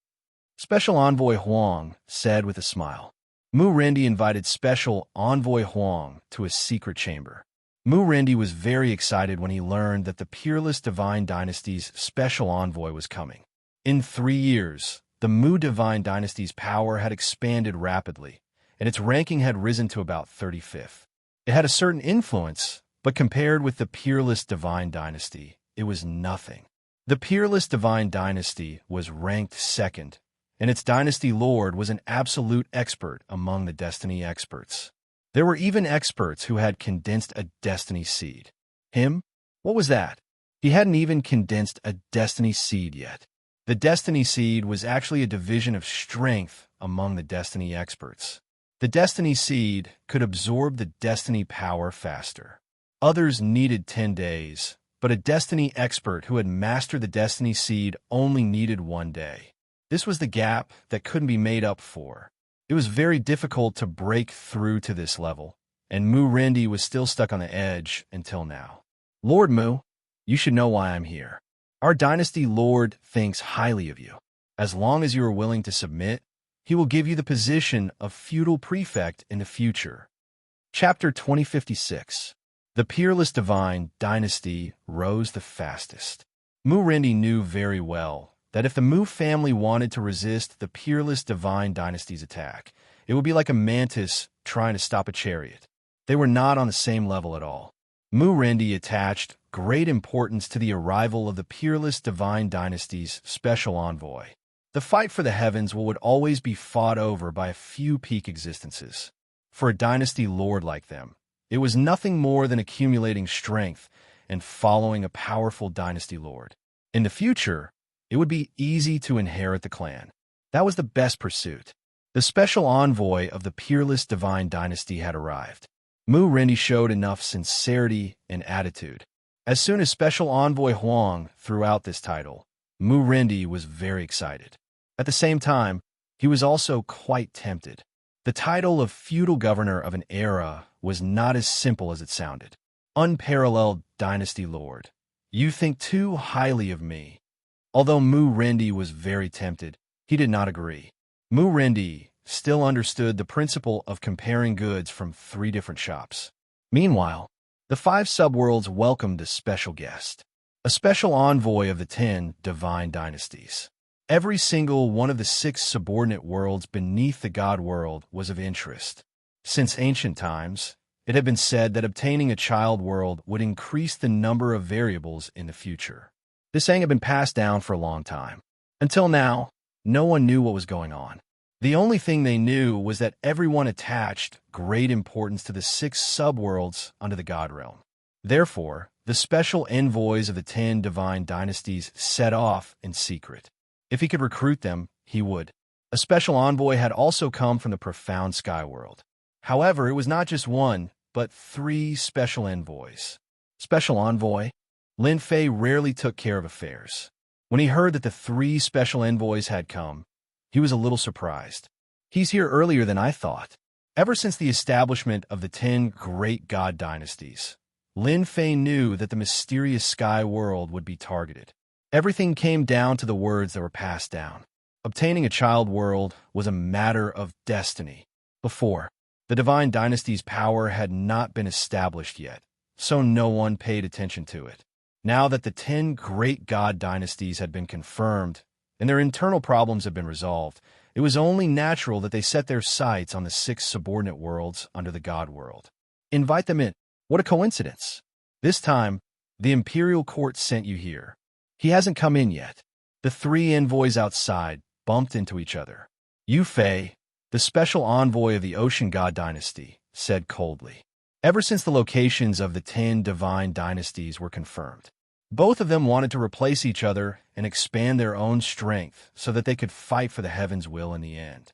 Special Envoy Huang said with a smile. Mu Rendi invited Special Envoy Huang to a secret chamber. Mu Rendi was very excited when he learned that the Peerless Divine Dynasty's special envoy was coming. In 3 years, the Mu Divine Dynasty's power had expanded rapidly, and its ranking had risen to about 35th. It had a certain influence, but compared with the Peerless Divine Dynasty, it was nothing. The Peerless Divine Dynasty was ranked 2nd, and its dynasty lord was an absolute expert among the destiny experts. There were even experts who had condensed a destiny seed. Him? What was that? He hadn't even condensed a destiny seed yet. The destiny seed was actually a division of strength among the destiny experts. The destiny seed could absorb the destiny power faster. Others needed 10 days, but a destiny expert who had mastered the destiny seed only needed 1 day. This was the gap that couldn't be made up for. It was very difficult to break through to this level, and Mu Rendi was still stuck on the edge until now. "Lord Mu, you should know why I'm here. Our dynasty lord thinks highly of you. As long as you are willing to submit, he will give you the position of feudal prefect in the future." Chapter 2056. The Peerless Divine Dynasty rose the fastest. Mu Rendi knew very well that if the Mu family wanted to resist the Peerless Divine Dynasty's attack, it would be like a mantis trying to stop a chariot. They were not on the same level at all. Mu Rendi attached great importance to the arrival of the Peerless Divine Dynasty's special envoy. The fight for the heavens would always be fought over by a few peak existences. For a dynasty lord like them, it was nothing more than accumulating strength and following a powerful dynasty lord. In the future, it would be easy to inherit the clan. That was the best pursuit. The special envoy of the Peerless Divine Dynasty had arrived. Mu Rendi showed enough sincerity and attitude. As soon as Special Envoy Huang threw out this title, Mu Rendi was very excited. At the same time, he was also quite tempted. The title of feudal governor of an era was not as simple as it sounded. Unparalleled dynasty lord. You think too highly of me." Although Mu Rendi was very tempted, he did not agree. Mu Rendi still understood the principle of comparing goods from 3 different shops. Meanwhile, the 5 subworlds welcomed a special guest, a special envoy of the 10 divine dynasties. Every single one of the 6 subordinate worlds beneath the God world was of interest. Since ancient times, it had been said that obtaining a child world would increase the number of variables in the future. This saying had been passed down for a long time. Until now, no one knew what was going on. The only thing they knew was that everyone attached great importance to the 6 subworlds under the God realm. Therefore, the special envoys of the 10 divine dynasties set off in secret. If he could recruit them, he would. A special envoy had also come from the profound sky world. However, it was not just one, but 3 special envoys. Special envoy? Lin Fei rarely took care of affairs. When he heard that the 3 special envoys had come, he was a little surprised. "He's here earlier than I thought." Ever since the establishment of the 10 great god dynasties, Lin Fei knew that the mysterious sky world would be targeted. Everything came down to the words that were passed down. Obtaining a child world was a matter of destiny. Before, the divine dynasty's power had not been established yet, so no one paid attention to it. Now that the 10 great god dynasties had been confirmed and their internal problems had been resolved, it was only natural that they set their sights on the 6 subordinate worlds under the God world. Invite them in. What a coincidence. This time, the imperial court sent you here. He hasn't come in yet. The 3 envoys outside bumped into each other. Yu Fei, the special envoy of the Ocean God dynasty, said coldly. Ever since the locations of the 10 divine dynasties were confirmed, both of them wanted to replace each other and expand their own strength so that they could fight for the heaven's will in the end.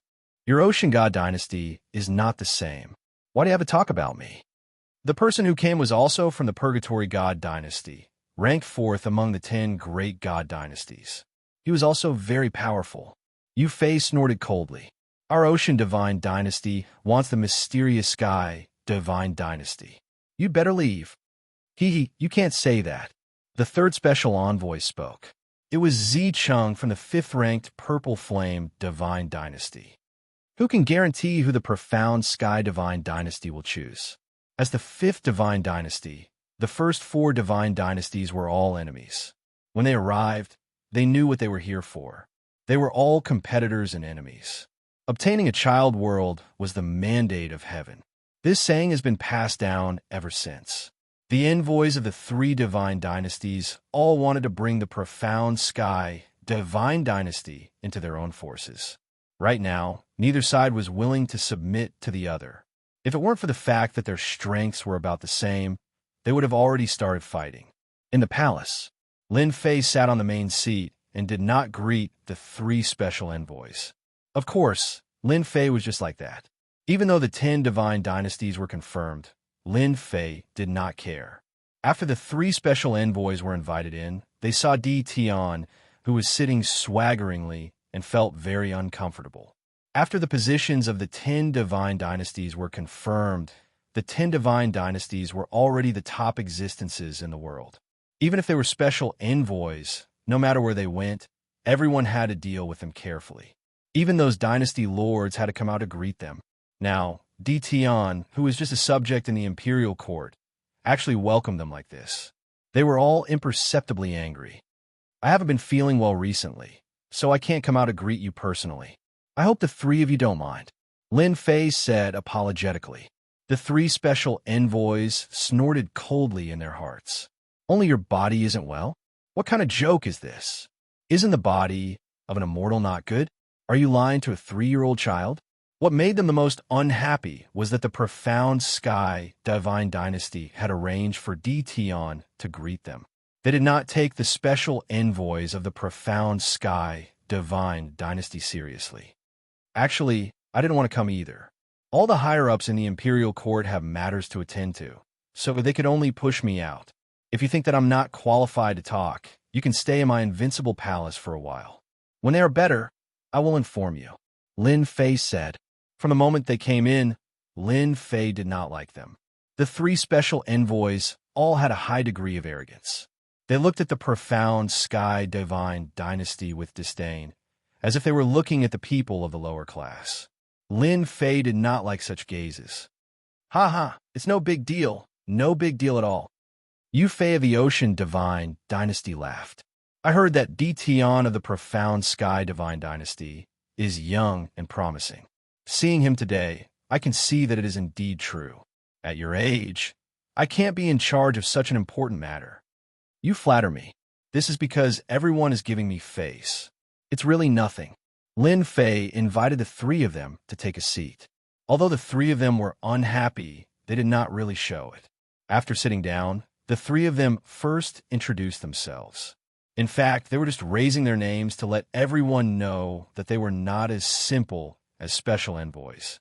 Your Ocean God dynasty is not the same. Why do you have to talk about me? The person who came was also from the Purgatory God dynasty, ranked 4th among the 10 great God dynasties. He was also very powerful. Yu Fei snorted coldly. Our Ocean Divine Dynasty wants the mysterious Sky Divine Dynasty. You'd better leave. You can't say that. The 3rd special envoy spoke. It was Zi Cheng from the 5th-ranked Purple Flame Divine Dynasty. Who can guarantee who the profound Sky Divine Dynasty will choose? As the 5th Divine Dynasty, the first 4 Divine Dynasties were all enemies. When they arrived, they knew what they were here for. They were all competitors and enemies. Obtaining a child world was the mandate of heaven. This saying has been passed down ever since. The envoys of the 3 divine dynasties all wanted to bring the profound Sky Divine Dynasty into their own forces. Right now, neither side was willing to submit to the other. If it weren't for the fact that their strengths were about the same, they would have already started fighting. In the palace, Lin Fei sat on the main seat and did not greet the 3 special envoys. Of course, Lin Fei was just like that. Even though the 10 divine dynasties were confirmed, Lin Fei did not care. After the 3 special envoys were invited in, they saw Di Tian, who was sitting swaggeringly and felt very uncomfortable. After the positions of the 10 divine dynasties were confirmed, the 10 divine dynasties were already the top existences in the world. Even if they were special envoys, no matter where they went, everyone had to deal with them carefully. Even those dynasty lords had to come out to greet them. Now, Di Tian, who was just a subject in the imperial court, actually welcomed them like this. They were all imperceptibly angry. I haven't been feeling well recently, so I can't come out to greet you personally. I hope the 3 of you don't mind. Lin Fei said apologetically. The 3 special envoys snorted coldly in their hearts. Only your body isn't well? What kind of joke is this? Isn't the body of an immortal not good? Are you lying to a 3-year-old child? What made them the most unhappy was that the profound Sky Divine Dynasty had arranged for Di Tian to greet them. They did not take the special envoys of the profound Sky Divine Dynasty seriously. Actually, I didn't want to come either. All the higher-ups in the imperial court have matters to attend to, so they could only push me out. If you think that I'm not qualified to talk, you can stay in my invincible palace for a while. When they are better, I will inform you. Lin Fei said. From the moment they came in, Lin Fei did not like them. The 3 special envoys all had a high degree of arrogance. They looked at the profound sky divine dynasty with disdain, as if they were looking at the people of the lower class. Lin Fei did not like such gazes. "Ha ha, it's no big deal. No big deal at all." Yu Fei of the Ocean Divine Dynasty laughed. "I heard that Di Tian of the Profound Sky Divine Dynasty is young and promising. Seeing him today, I can see that it is indeed true. At your age, I can't be in charge of such an important matter. You flatter me. This is because everyone is giving me face. It's really nothing." Lin Fei invited the three of them to take a seat. Although the three of them were unhappy, they did not really show it. After sitting down, the three of them first introduced themselves. In fact, they were just raising their names to let everyone know that they were not as simple as special envoys.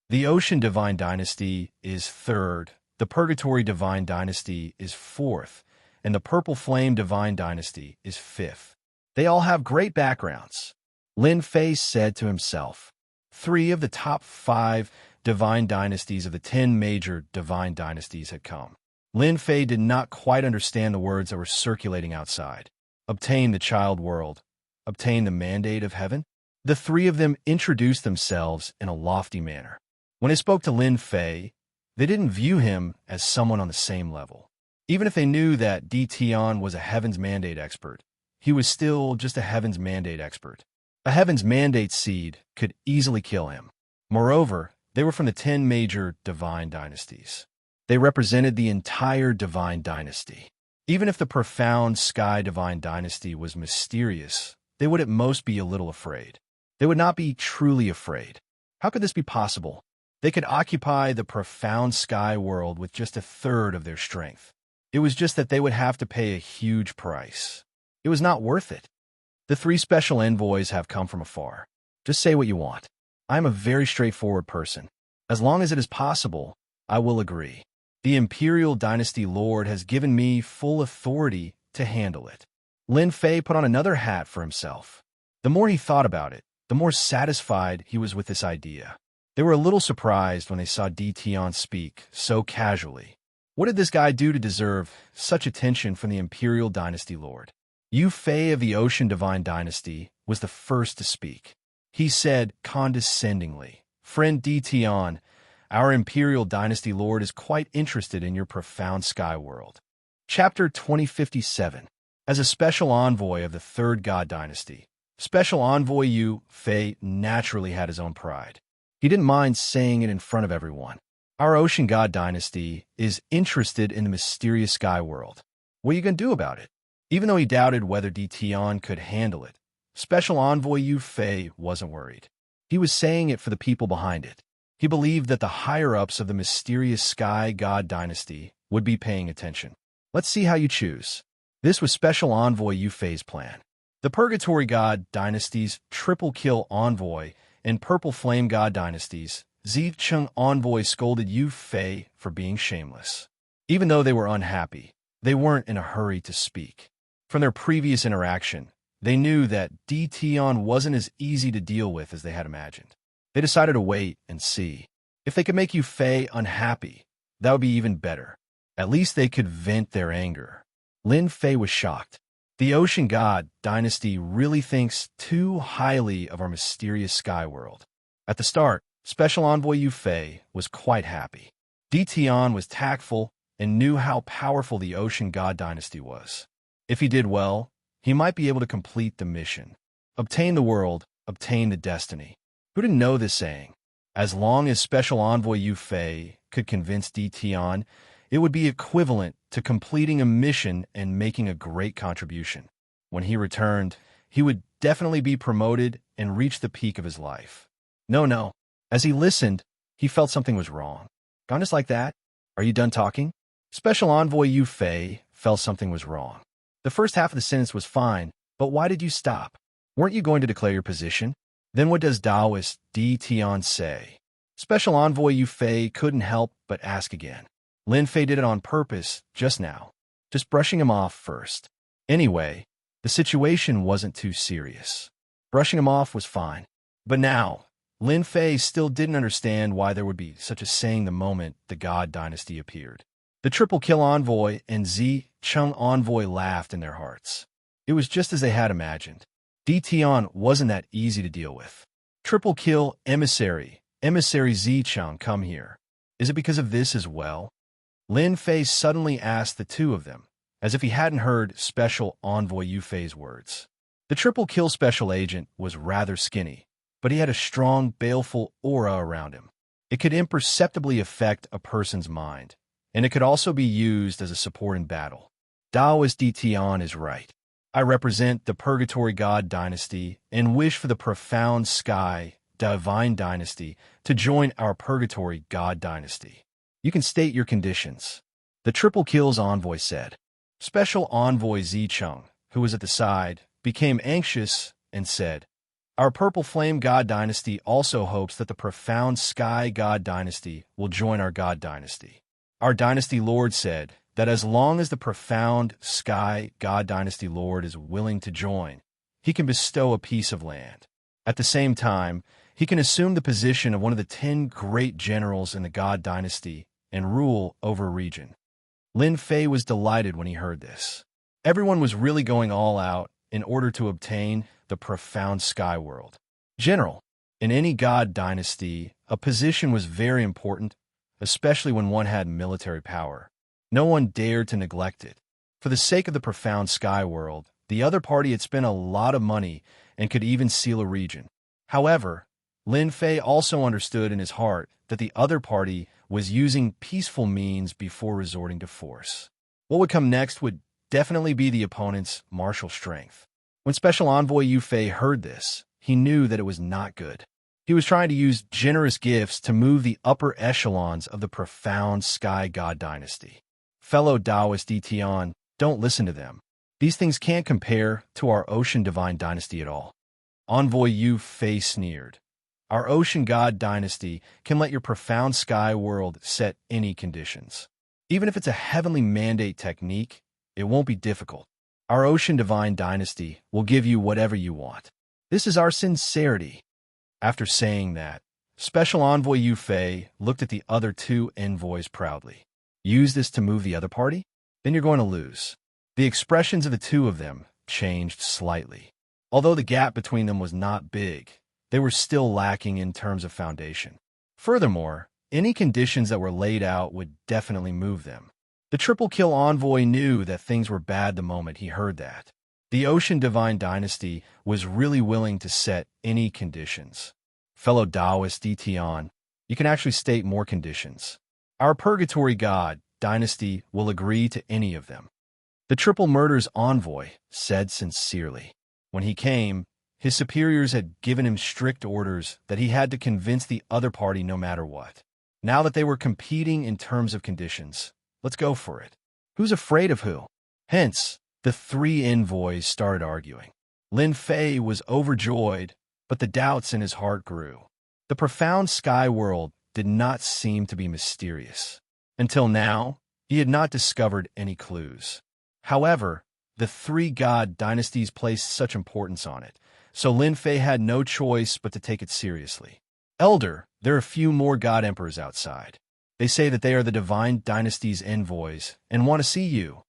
The Ocean Divine Dynasty is third, the Purgatory Divine Dynasty is fourth, and the Purple Flame Divine Dynasty is fifth. They all have great backgrounds. Lin Fei said to himself. 3 of the top 5 divine dynasties of the 10 major divine dynasties had come. Lin Fei did not quite understand the words that were circulating outside. Obtain the child world. Obtain the mandate of heaven. The 3 of them introduced themselves in a lofty manner. When they spoke to Lin Fei, they didn't view him as someone on the same level. Even if they knew that Di Tian was a Heaven's Mandate expert, he was still just a Heaven's Mandate expert. A Heaven's Mandate seed could easily kill him. Moreover, they were from the 10 major divine dynasties. They represented the entire divine dynasty. Even if the profound sky divine dynasty was mysterious, they would at most be a little afraid. They would not be truly afraid. How could this be possible? They could occupy the profound sky world with just a third of their strength. It was just that they would have to pay a huge price. It was not worth it. The 3 special envoys have come from afar. Just say what you want. I am a very straightforward person. As long as it is possible, I will agree. The Imperial Dynasty Lord has given me full authority to handle it. Lin Fei put on another hat for himself. The more he thought about it, the more satisfied he was with this idea. They were a little surprised when they saw Di Tian speak so casually. What did this guy do to deserve such attention from the Imperial Dynasty Lord? Yu Fei of the Ocean Divine Dynasty was the first to speak. He said condescendingly, "Friend Di Tian, our Imperial Dynasty Lord is quite interested in your profound sky world." Chapter 2057. As a special envoy of the Third God Dynasty, Special Envoy Yu Fei naturally had his own pride. He didn't mind saying it in front of everyone. Our Ocean God Dynasty is interested in the mysterious sky world. What are you going to do about it? Even though he doubted whether Di Tian could handle it, Special Envoy Yu Fei wasn't worried. He was saying it for the people behind it. He believed that the higher-ups of the mysterious Sky God Dynasty would be paying attention. Let's see how you choose. This was Special Envoy Yu Fei's plan. The Purgatory God Dynasty's Triple Kill Envoy and Purple Flame God Dynasties Zicheng Envoy scolded Yu Fei for being shameless. Even though they were unhappy, they weren't in a hurry to speak. From their previous interaction, they knew that Di Tian wasn't as easy to deal with as they had imagined. They decided to wait and see. If they could make Yu Fei unhappy, that would be even better. At least they could vent their anger. Lin Fei was shocked. The Ocean God Dynasty really thinks too highly of our mysterious sky world. At the start, Special Envoy Yu Fei was quite happy. Di Tian was tactful and knew how powerful the Ocean God Dynasty was. If he did well, he might be able to complete the mission. Obtain the world, obtain the destiny. Who didn't know this saying? As long as Special Envoy Yu Fei could convince Di Tian, it would be equivalent to completing a mission and making a great contribution. When he returned, he would definitely be promoted and reach the peak of his life. No. As he listened, he felt something was wrong. Gone just like that? Are you done talking? Special Envoy Yu Fei felt something was wrong. The first half of the sentence was fine, but why did you stop? Weren't you going to declare your position? Then what does Taoist Di Tian say? Special Envoy Yu Fei couldn't help but ask again. Lin Fei did it on purpose just now, just brushing him off first. Anyway, the situation wasn't too serious. Brushing him off was fine. But now, Lin Fei still didn't understand why there would be such a saying the moment the God Dynasty appeared. The Triple Kill Envoy and Z Chung Envoy laughed in their hearts. It was just as they had imagined. Tion wasn't that easy to deal with. Triple Kill Emissary Z Chung, come here. Is it because of this as well? Lin Fei suddenly asked the two of them, as if he hadn't heard Special Envoy Yu Fei's words. The Triple Kill Special Agent was rather skinny, but he had a strong, baleful aura around him. It could imperceptibly affect a person's mind, and it could also be used as a support in battle. Daoist Tion is right. I represent the Purgatory God Dynasty and wish for the Profound Sky Divine Dynasty to join our Purgatory God Dynasty. You can state your conditions. The Triple Kills Envoy said. Special Envoy Z Chung, who was at the side, became anxious and said, Our Purple Flame God Dynasty also hopes that the Profound Sky God Dynasty will join our God Dynasty. Our Dynasty Lord said that as long as the Profound Sky God Dynasty Lord is willing to join, he can bestow a piece of land. At the same time, he can assume the position of one of the 10 great generals in the God Dynasty and rule over a region. Lin Fei was delighted when he heard this. Everyone was really going all out in order to obtain the Profound Sky World. General, in any God Dynasty, a position was very important, especially when one had military power. No one dared to neglect it. For the sake of the Profound Sky World, the other party had spent a lot of money and could even seal a region. However, Lin Fei also understood in his heart that the other party was using peaceful means before resorting to force. What would come next would definitely be the opponent's martial strength. When Special Envoy Yu Fei heard this, he knew that it was not good. He was trying to use generous gifts to move the upper echelons of the Profound Sky God Dynasty. Fellow Daoist Tion, don't listen to them. These things can't compare to our Ocean Divine Dynasty at all. Envoy Yu Fei sneered. Our Ocean God Dynasty can let your Profound Sky World set any conditions. Even if it's a heavenly mandate technique, it won't be difficult. Our Ocean Divine Dynasty will give you whatever you want. This is our sincerity. After saying that, Special Envoy Yu Fei looked at the other two envoys proudly. Use this to move the other party? Then you're going to lose. The expressions of the two of them changed slightly. Although the gap between them was not big, they were still lacking in terms of foundation. Furthermore, any conditions that were laid out would definitely move them. The Triple Kill Envoy knew that things were bad the moment he heard that. The Ocean Divine Dynasty was really willing to set any conditions. Fellow Daoist Tion, you can actually state more conditions. Our Purgatory God Dynasty will agree to any of them. The Triple Murders Envoy said sincerely. When he came, his superiors had given him strict orders that he had to convince the other party no matter what. Now that they were competing in terms of conditions, let's go for it. Who's afraid of who? Hence, the three envoys started arguing. Lin Fei was overjoyed, but the doubts in his heart grew. The Profound Sky World did not seem to be mysterious. Until now, he had not discovered any clues. However, the three God dynasties placed such importance on it, so Lin Fei had no choice but to take it seriously. Elder, there are a few more God Emperors outside. They say that they are the Divine Dynasty's envoys and want to see you.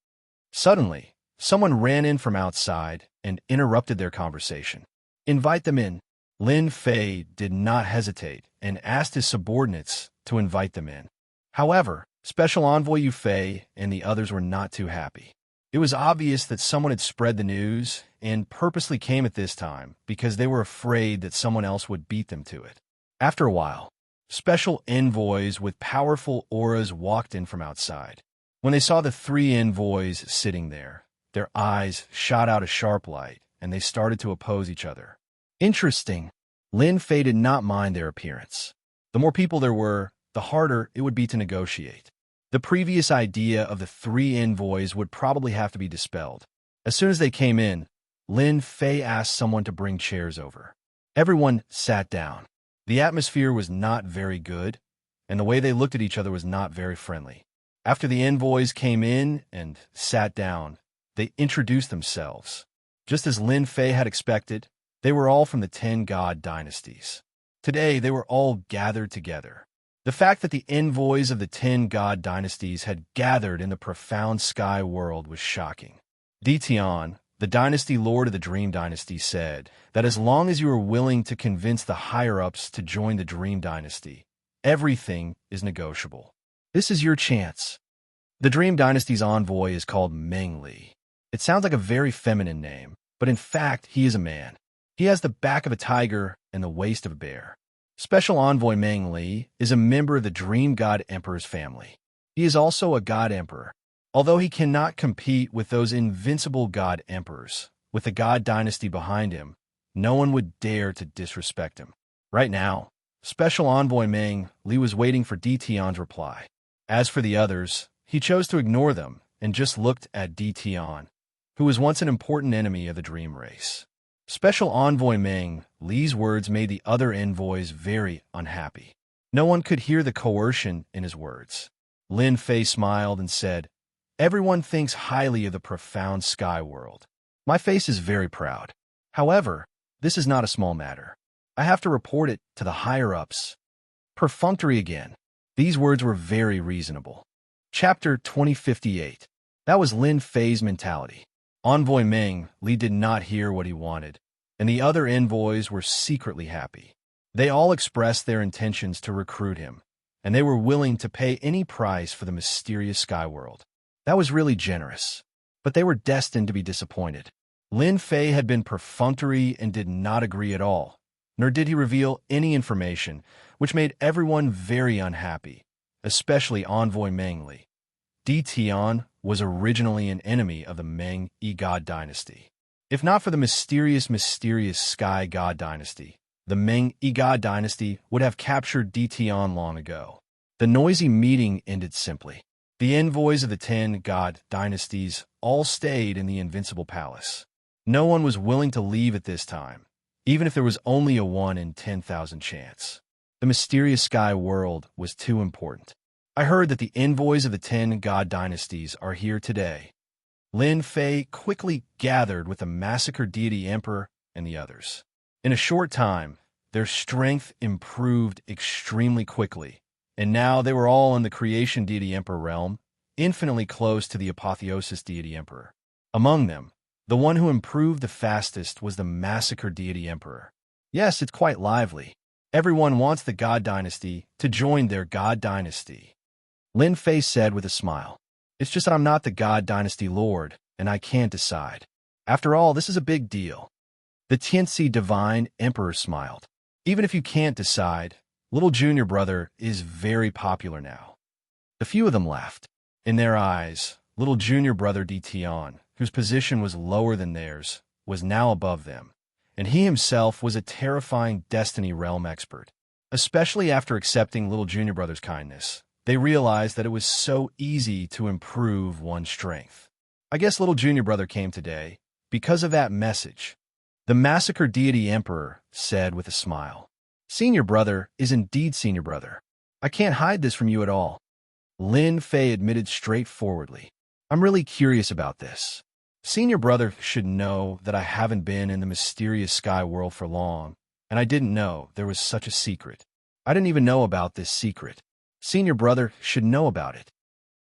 Suddenly, someone ran in from outside and interrupted their conversation. Invite them in. Lin Fei did not hesitate and asked his subordinates to invite them in. However, Special Envoy Yu Fei and the others were not too happy. It was obvious that someone had spread the news and purposely came at this time because they were afraid that someone else would beat them to it. After a while, special envoys with powerful auras walked in from outside. When they saw the three envoys sitting there, their eyes shot out a sharp light and they started to oppose each other. Interesting. Lin Fei did not mind their appearance. The more people there were, the harder it would be to negotiate. The previous idea of the three envoys would probably have to be dispelled. As soon as they came in, Lin Fei asked someone to bring chairs over. Everyone sat down. The atmosphere was not very good, and the way they looked at each other was not very friendly. After the envoys came in and sat down, they introduced themselves. Just as Lin Fei had expected, they were all from the 10 God dynasties. Today, they were all gathered together. The fact that the envoys of the 10 god dynasties had gathered in the profound sky world was shocking. Dtion, the dynasty lord of the Dream Dynasty, said that as long as you are willing to convince the higher-ups to join the Dream Dynasty, everything is negotiable. This is your chance. The Dream Dynasty's envoy is called Meng Li. It sounds like a very feminine name, but in fact, he is a man. He has the back of a tiger and the waist of a bear. Special Envoy Meng Li is a member of the Dream God Emperor's family. He is also a God Emperor. Although he cannot compete with those invincible God Emperors, with the God Dynasty behind him, no one would dare to disrespect him. Right now, Special Envoy Meng Li was waiting for Dtion's reply. As for the others, he chose to ignore them and just looked at Dtion, who was once an important enemy of the Dream Race. Special Envoy Meng Li's words made the other envoys very unhappy. No one could hear the coercion in his words. Lin Fei smiled and said, "Everyone thinks highly of the profound sky world. My face is very proud. However, this is not a small matter. I have to report it to the higher-ups." Perfunctory again. These words were very reasonable. Chapter 2058. That was Lin Fei's mentality. Envoy Meng Li did not hear what he wanted, and the other envoys were secretly happy. They all expressed their intentions to recruit him, and they were willing to pay any price for the mysterious sky world. That was really generous, but they were destined to be disappointed. Lin Fei had been perfunctory and did not agree at all, nor did he reveal any information, which made everyone very unhappy, especially Envoy Meng Li. Dtion was originally an enemy of the Meng Yi God Dynasty. If not for the mysterious Sky God Dynasty, the Meng Yi God Dynasty would have captured Dtion long ago. The noisy meeting ended simply. The envoys of the 10 God Dynasties all stayed in the Invincible Palace. No one was willing to leave at this time, even if there was only a 1 in 10,000 chance. The mysterious sky world was too important. I heard that the envoys of the 10 God Dynasties are here today. Lin Fei quickly gathered with the massacred deity emperor and the others. In a short time, their strength improved extremely quickly, and now they were all in the creation deity emperor realm, infinitely close to the apotheosis deity emperor. Among them, the one who improved the fastest was the massacred deity emperor. Yes, it's quite lively. Everyone wants the God Dynasty to join their God Dynasty. Lin Fei said with a smile. It's just that I'm not the God Dynasty Lord, and I can't decide. After all, this is a big deal. The Tianxi Divine Emperor smiled. Even if you can't decide, little junior brother is very popular now. A few of them laughed. In their eyes, little junior brother Dtion, whose position was lower than theirs, was now above them, and he himself was a terrifying Destiny Realm expert. Especially after accepting little junior brother's kindness, they realized that it was so easy to improve one's strength. I guess little junior brother came today because of that message. The Massacre Deity Emperor said with a smile. Senior brother is indeed senior brother. I can't hide this from you at all. Lin Fei admitted straightforwardly. I'm really curious about this. Senior brother should know that I haven't been in the mysterious sky world for long, and I didn't know there was such a secret. I didn't even know about this secret. Senior brother should know about it.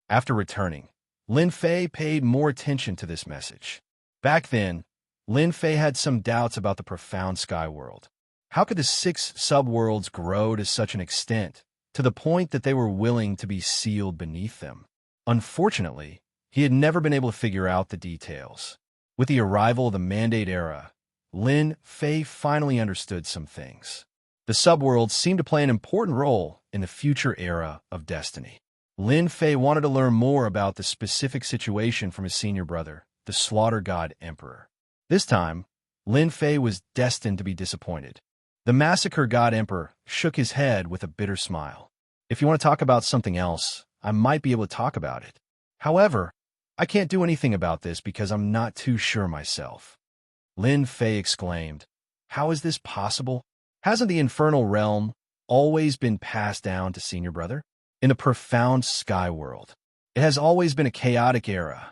After returning, Lin Fei paid more attention to this message. Back then, Lin Fei had some doubts about the profound sky world. How could the 6 subworlds grow to such an extent, to the point that they were willing to be sealed beneath them? Unfortunately, he had never been able to figure out the details. With the arrival of the Mandate era, Lin Fei finally understood some things. The subworlds seemed to play an important role in the future era of Destiny. Lin Fei wanted to learn more about the specific situation from his senior brother, the Slaughter God Emperor. This time, Lin Fei was destined to be disappointed. The Massacre God Emperor shook his head with a bitter smile. If you want to talk about something else, I might be able to talk about it. However, I can't do anything about this because I'm not too sure myself. Lin Fei exclaimed, How is this possible? Hasn't the infernal realm always been passed down to senior brother? In the profound sky world, it has always been a chaotic era.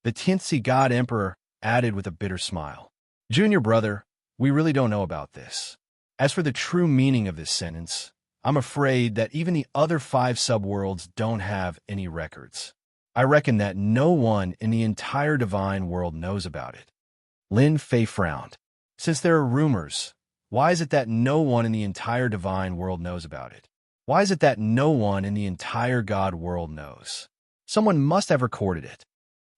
The Tianxi God Emperor added with a bitter smile. Junior brother, we really don't know about this. As for the true meaning of this sentence, I'm afraid that even the other 5 subworlds don't have any records. I reckon that no one in the entire divine world knows about it. Lin Fei frowned. Since there are rumors, why is it that no one in the entire divine world knows about it? Why is it that no one in the entire God world knows? Someone must have recorded it.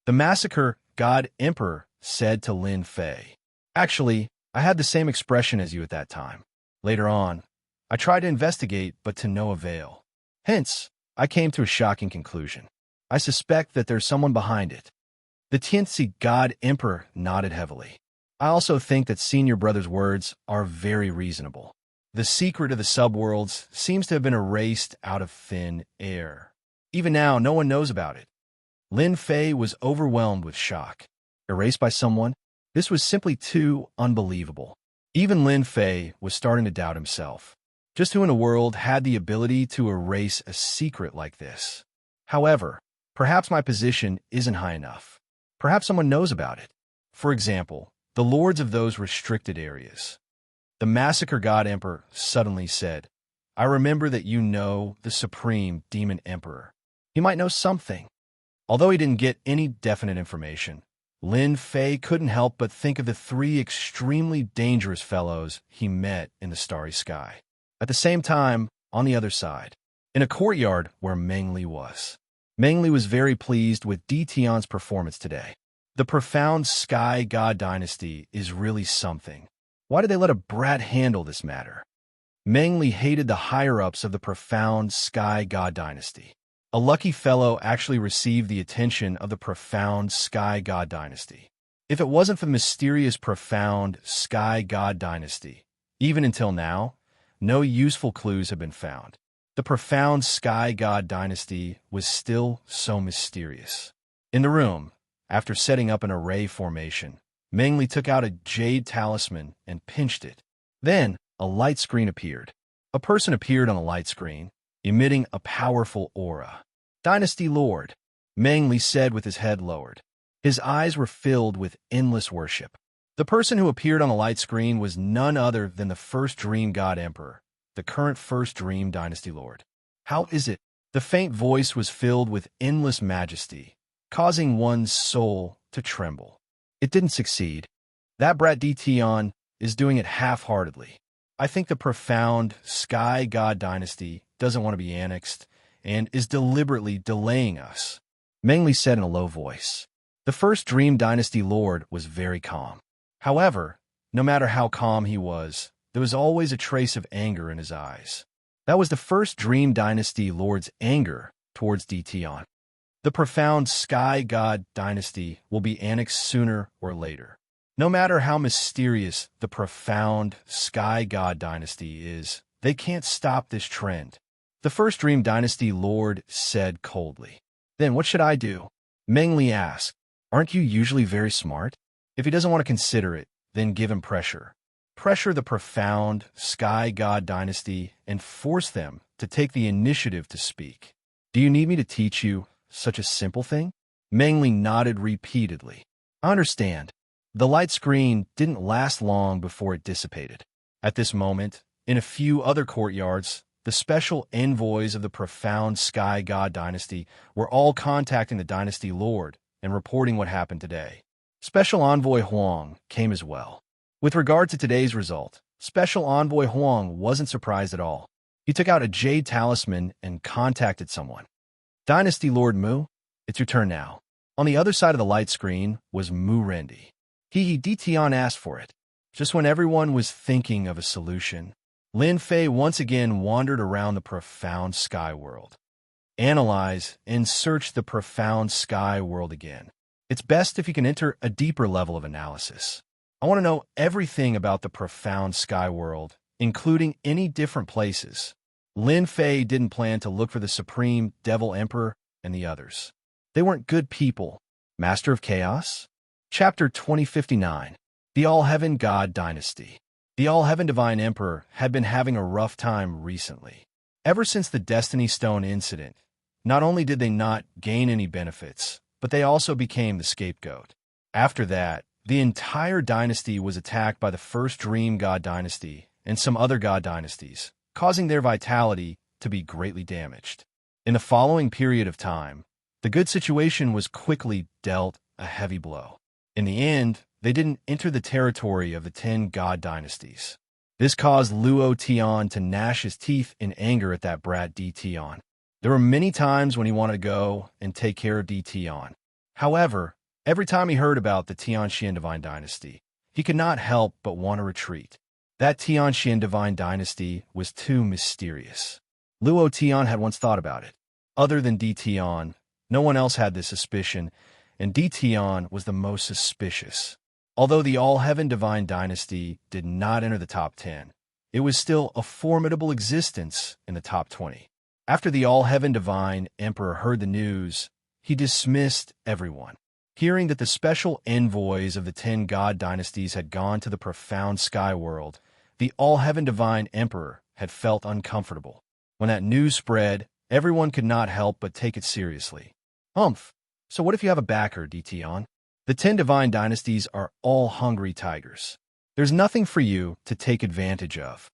The massacre God Emperor said to Lin Fei. Actually, I had the same expression as you at that time. Later on, I tried to investigate, but to no avail. Hence, I came to a shocking conclusion. I suspect that there's someone behind it. The Tianzi God Emperor nodded heavily. I also think that Senior Brother's words are very reasonable. The secret of the subworlds seems to have been erased out of thin air. Even now, no one knows about it. Lin Fei was overwhelmed with shock. Erased by someone? This was simply too unbelievable. Even Lin Fei was starting to doubt himself. Just who in the world had the ability to erase a secret like this? However, perhaps my position isn't high enough. Perhaps someone knows about it. For example, the lords of those restricted areas. The Massacre God Emperor suddenly said, I remember that you know the Supreme Demon Emperor. He might know something. Although he didn't get any definite information, Lin Fei couldn't help but think of the 3 extremely dangerous fellows he met in the starry sky. At the same time, on the other side, in a courtyard where Meng Li was. Meng Li was very pleased with Di Tian's performance today. The profound Sky God Dynasty is really something. Why did they let a brat handle this matter? Meng Li hated the higher-ups of the profound Sky God Dynasty. A lucky fellow actually received the attention of the profound Sky God Dynasty. If it wasn't for the mysterious profound Sky God Dynasty, even until now, no useful clues have been found. The profound Sky God Dynasty was still so mysterious. In the room, after setting up an array formation, Meng Li took out a jade talisman and pinched it. Then, a light screen appeared. A person appeared on the light screen, emitting a powerful aura. Dynasty Lord, Meng Li said with his head lowered. His eyes were filled with endless worship. The person who appeared on the light screen was none other than the first Dream God Emperor, the current first Dream Dynasty Lord. How is it? The faint voice was filled with endless majesty, causing one's soul to tremble. It didn't succeed. That brat Di Tian is doing it half-heartedly. I think the profound Sky God Dynasty doesn't want to be annexed and is deliberately delaying us. Meng Li said in a low voice. The first Dream Dynasty Lord was very calm. However, no matter how calm he was, there was always a trace of anger in his eyes. That was the first Dream Dynasty Lord's anger towards Di Tian. The profound Sky God Dynasty will be annexed sooner or later. No matter how mysterious the profound Sky God Dynasty is, they can't stop this trend. The first Dream Dynasty Lord said coldly. Then what should I do? Meng Li asked. Aren't you usually very smart? If he doesn't want to consider it, then give him pressure. Pressure the profound Sky God Dynasty and force them to take the initiative to speak. Do you need me to teach you such a simple thing? Meng Li nodded repeatedly. I understand. The light screen didn't last long before it dissipated. At this moment, in a few other courtyards, the special envoys of the profound Sky God Dynasty were all contacting the Dynasty Lord and reporting what happened today. Special Envoy Huang came as well. With regard to today's result, Special Envoy Huang wasn't surprised at all. He took out a jade talisman and contacted someone. Dynasty Lord Mu, it's your turn now. On the other side of the light screen was Mu Rendi. Di Tian asked for it. Just when everyone was thinking of a solution, Lin Fei once again wandered around the profound sky world. Analyze and search the profound sky world again. It's best if you can enter a deeper level of analysis. I want to know everything about the profound sky world, including any different places. Lin Fei didn't plan to look for the Supreme Devil Emperor and the others. They weren't good people. Master of Chaos? Chapter 2059. The All-Heaven God Dynasty. The All-Heaven Divine Emperor had been having a rough time recently. Ever since the Destiny Stone incident, not only did they not gain any benefits, but they also became the scapegoat. After that, the entire dynasty was attacked by the first Dream God Dynasty and some other God dynasties, causing their vitality to be greatly damaged. In the following period of time, the good situation was quickly dealt a heavy blow. In the end, they didn't enter the territory of the 10 god dynasties. This caused Luo Tian to gnash his teeth in anger at that brat Di Tian. There were many times when he wanted to go and take care of Di Tian. However, every time he heard about the Tianxian Divine Dynasty, he could not help but want to retreat. That Tianxian Divine Dynasty was too mysterious. Luo Tian had once thought about it. Other than Di Tian, no one else had this suspicion, and Di Tian was the most suspicious. Although the All-Heaven Divine Dynasty did not enter the top 10, it was still a formidable existence in the top 20. After the All-Heaven Divine Emperor heard the news, he dismissed everyone. Hearing that the special envoys of the 10 god dynasties had gone to the profound sky world, the All-Heaven Divine Emperor had felt uncomfortable. When that news spread, everyone could not help but take it seriously. So what if you have a backer, Di Tian? The 10 divine dynasties are all hungry tigers. There's nothing for you to take advantage of.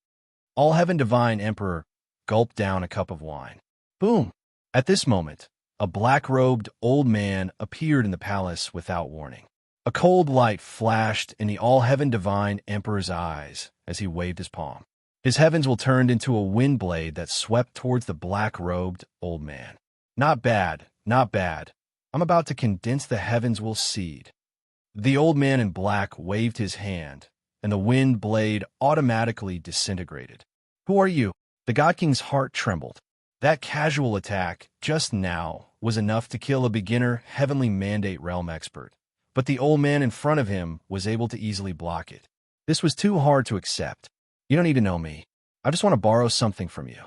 All-Heaven Divine Emperor gulped down a cup of wine. Boom! At this moment, a black-robed old man appeared in the palace without warning. A cold light flashed in the All-Heaven Divine Emperor's eyes as he waved his palm. His heavens will turned into a wind blade that swept towards the black-robed old man. Not bad, not bad. I'm about to condense the heavens will seed. The old man in black waved his hand, and the wind blade automatically disintegrated. Who are you? The God King's heart trembled. That casual attack, just now, was enough to kill a beginner Heavenly Mandate Realm expert. But the old man in front of him was able to easily block it. This was too hard to accept. You don't need to know me. I just want to borrow something from you.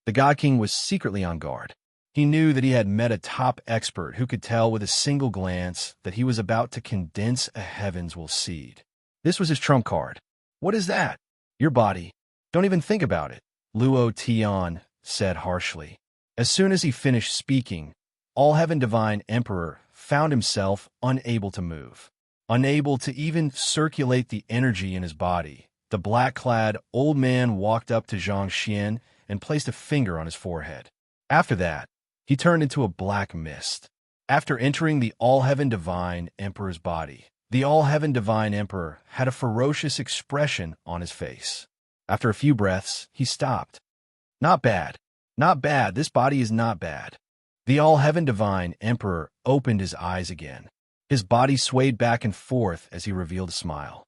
The God King was secretly on guard. He knew that he had met a top expert who could tell with a single glance that he was about to condense a heavens will seed. This was his trump card. What is that? Your body. Don't even think about it, Luo Tian said harshly. As soon as he finished speaking, All-Heaven Divine Emperor found himself unable to move. Unable to even circulate the energy in his body, the black-clad old man walked up to Zhang Xian and placed a finger on his forehead. After that, he turned into a black mist. After entering the All-Heaven Divine Emperor's body, the All-Heaven Divine Emperor had a ferocious expression on his face. After a few breaths, he stopped. Not bad. Not bad. This body is not bad. The All-Heaven Divine Emperor opened his eyes again. His body swayed back and forth as he revealed a smile.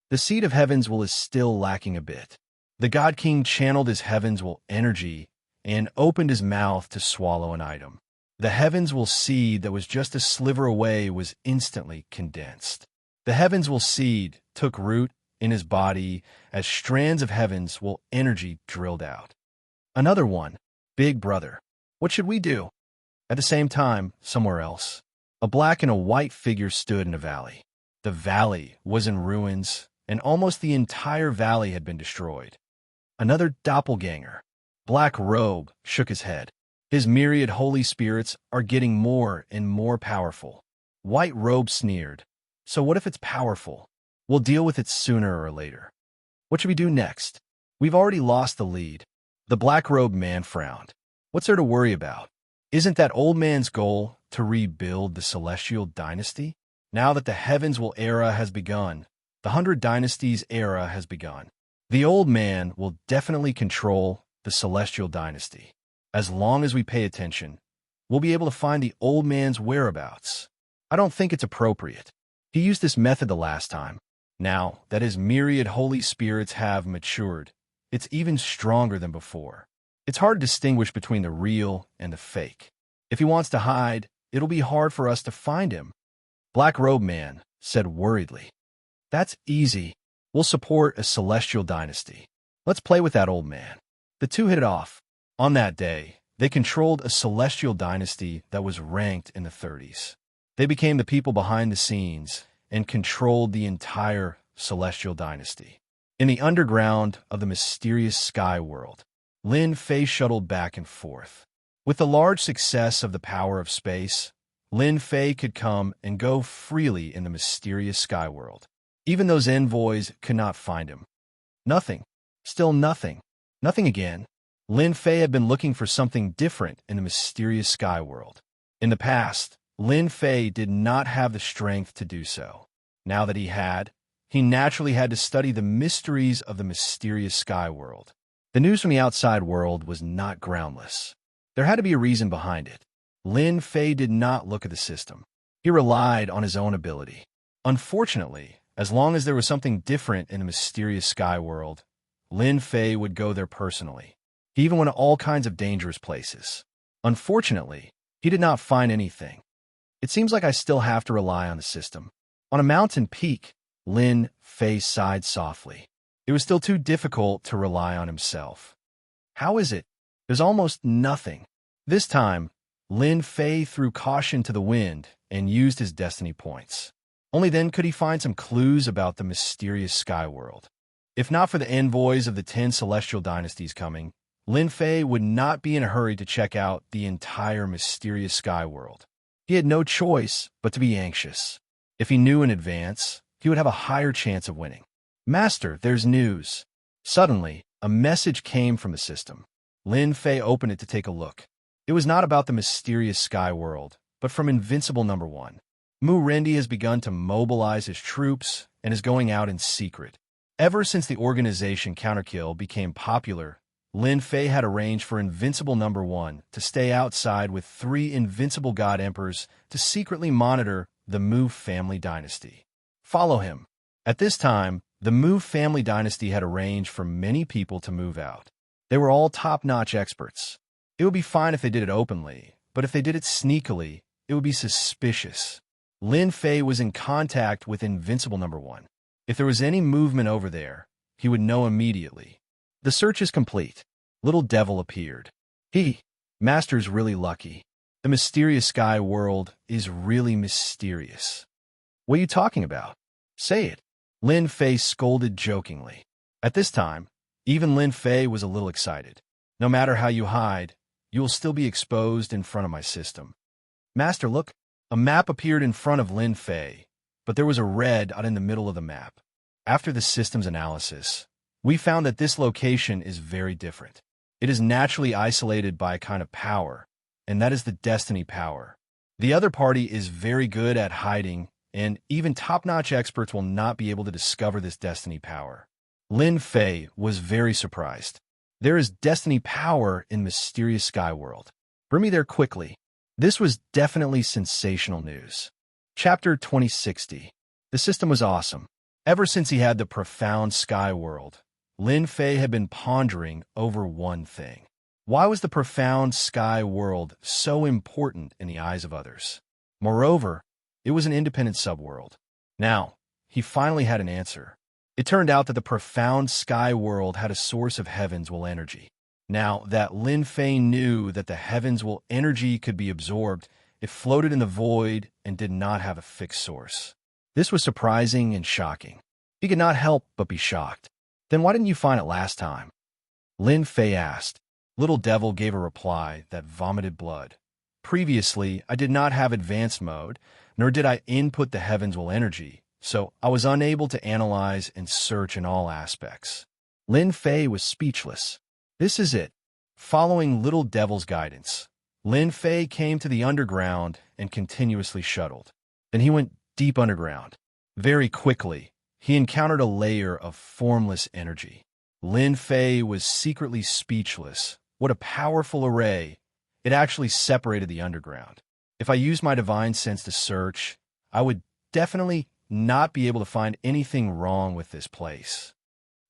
The seed of heavens will is still lacking a bit. The God King channeled his heavens will energy and opened his mouth to swallow an item. The heavens will seed that was just a sliver away was instantly condensed. The heavens will seed took root in his body as strands of heavens will energy drilled out. Another one, Big Brother. What should we do? At the same time, somewhere else, a black and a white figure stood in a valley. The valley was in ruins, and almost the entire valley had been destroyed. Another doppelganger, Black Robe, shook his head. His myriad holy spirits are getting more and more powerful. White Robe sneered. So what if it's powerful? We'll deal with it sooner or later. What should we do next? We've already lost the lead. The Black Robe man frowned. What's there to worry about? Isn't that old man's goal to rebuild the Celestial Dynasty? Now that the Heavens will era has begun, the 100 Dynasties era has begun. The old man will definitely control the Celestial Dynasty. As long as we pay attention, we'll be able to find the old man's whereabouts. I don't think it's appropriate. He used this method the last time. Now that his myriad holy spirits have matured, it's even stronger than before. It's hard to distinguish between the real and the fake. If he wants to hide, it'll be hard for us to find him. Black Robe Man said worriedly. That's easy. We'll support a Celestial Dynasty. Let's play with that old man. The two hit it off. On that day, they controlled a Celestial Dynasty that was ranked in the 30s. They became the people behind the scenes and controlled the entire Celestial Dynasty. In the underground of the mysterious sky world, Lin Fei shuttled back and forth. With the large success of the power of space, Lin Fei could come and go freely in the mysterious sky world. Even those envoys could not find him. Nothing. Still nothing. Nothing again. Lin Fei had been looking for something different in the mysterious sky world. In the past, Lin Fei did not have the strength to do so. Now that he naturally had to study the mysteries of the mysterious sky world. The news from the outside world was not groundless. There had to be a reason behind it. Lin Fei did not look at the system. He relied on his own ability. Unfortunately, as long as there was something different in the mysterious sky world, Lin Fei would go there personally. He even went to all kinds of dangerous places. Unfortunately, he did not find anything. It seems like I still have to rely on the system. On a mountain peak, Lin Fei sighed softly. It was still too difficult to rely on himself. How is it? There's almost nothing. This time, Lin Fei threw caution to the wind and used his destiny points. Only then could he find some clues about the mysterious sky world. If not for the envoys of the 10 celestial dynasties coming, Lin Fei would not be in a hurry to check out the entire mysterious sky world. He had no choice but to be anxious. If he knew in advance, he would have a higher chance of winning. Master, there's news. Suddenly, a message came from the system. Lin Fei opened it to take a look. It was not about the mysterious sky world, but from Invincible No. 1. Mu Rendi has begun to mobilize his troops and is going out in secret. Ever since the organization Counterkill became popular, Lin Fei had arranged for Invincible No. 1 to stay outside with 3 invincible god emperors to secretly monitor the Mu family dynasty. Follow him. At this time, the Mu family dynasty had arranged for many people to move out. They were all top-notch experts. It would be fine if they did it openly, but if they did it sneakily, it would be suspicious. Lin Fei was in contact with Invincible No. 1. If there was any movement over there, he would know immediately. The search is complete. Little Devil appeared. Master's really lucky. The mysterious sky world is really mysterious. What are you talking about? Say it. Lin Fei scolded jokingly. At this time, even Lin Fei was a little excited. No matter how you hide, you will still be exposed in front of my system. Master, look. A map appeared in front of Lin Fei, but there was a red dot in the middle of the map. After the system's analysis, we found that this location is very different. It is naturally isolated by a kind of power, and that is the destiny power. The other party is very good at hiding, and even top-notch experts will not be able to discover this destiny power. Lin Fei was very surprised. There is destiny power in mysterious sky world. Bring me there quickly. This was definitely sensational news. Chapter 2060. The system was awesome. Ever since he had the profound sky world, Lin Fei had been pondering over one thing. Why was the profound sky world so important in the eyes of others? Moreover, it was an independent subworld. Now, he finally had an answer. It turned out that the profound sky world had a source of heaven's will energy. Now that Lin Fei knew that the heaven's will energy could be absorbed, it floated in the void and did not have a fixed source. This was surprising and shocking. He could not help but be shocked. Then why didn't you find it last time? Lin Fei asked. Little Devil gave a reply that vomited blood. Previously, I did not have advanced mode, nor did I input the heaven's will energy, so I was unable to analyze and search in all aspects. Lin Fei was speechless. This is it. Following Little Devil's guidance, Lin Fei came to the underground and continuously shuttled. Then he went deep underground. Very quickly, he encountered a layer of formless energy. Lin Fei was secretly speechless. What a powerful array. It actually separated the underground. If I used my divine sense to search, I would definitely not be able to find anything wrong with this place.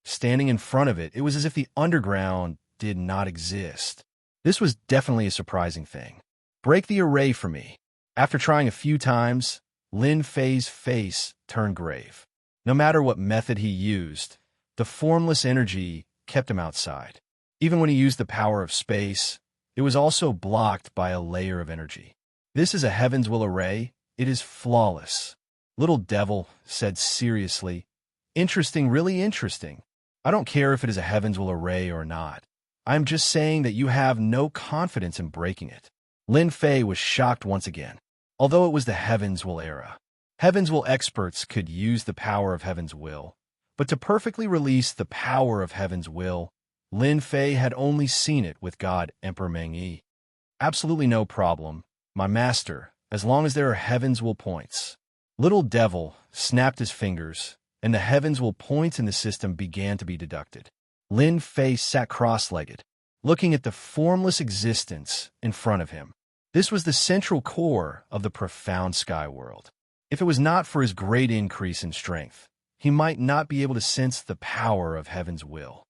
Standing in front of it, it was as if the underground did not exist. This was definitely a surprising thing. Break the array for me. After trying a few times, Lin Fei's face turned grave. No matter what method he used, the formless energy kept him outside. Even when he used the power of space, it was also blocked by a layer of energy. This is a heaven's will array. It is flawless. Little Devil said seriously, Interesting, really interesting. I don't care if it is a heaven's will array or not. I am just saying that you have no confidence in breaking it. Lin Fei was shocked once again. Although it was the heaven's will era, heaven's will experts could use the power of heaven's will, but to perfectly release the power of heaven's will, Lin Fei had only seen it with God Emperor Meng Yi. Absolutely no problem, my master, as long as there are heavens will points. Little Devil snapped his fingers, and the heavens will points in the system began to be deducted. Lin Fei sat cross-legged, looking at the formless existence in front of him. This was the central core of the profound sky world. If it was not for his great increase in strength, he might not be able to sense the power of heaven's will.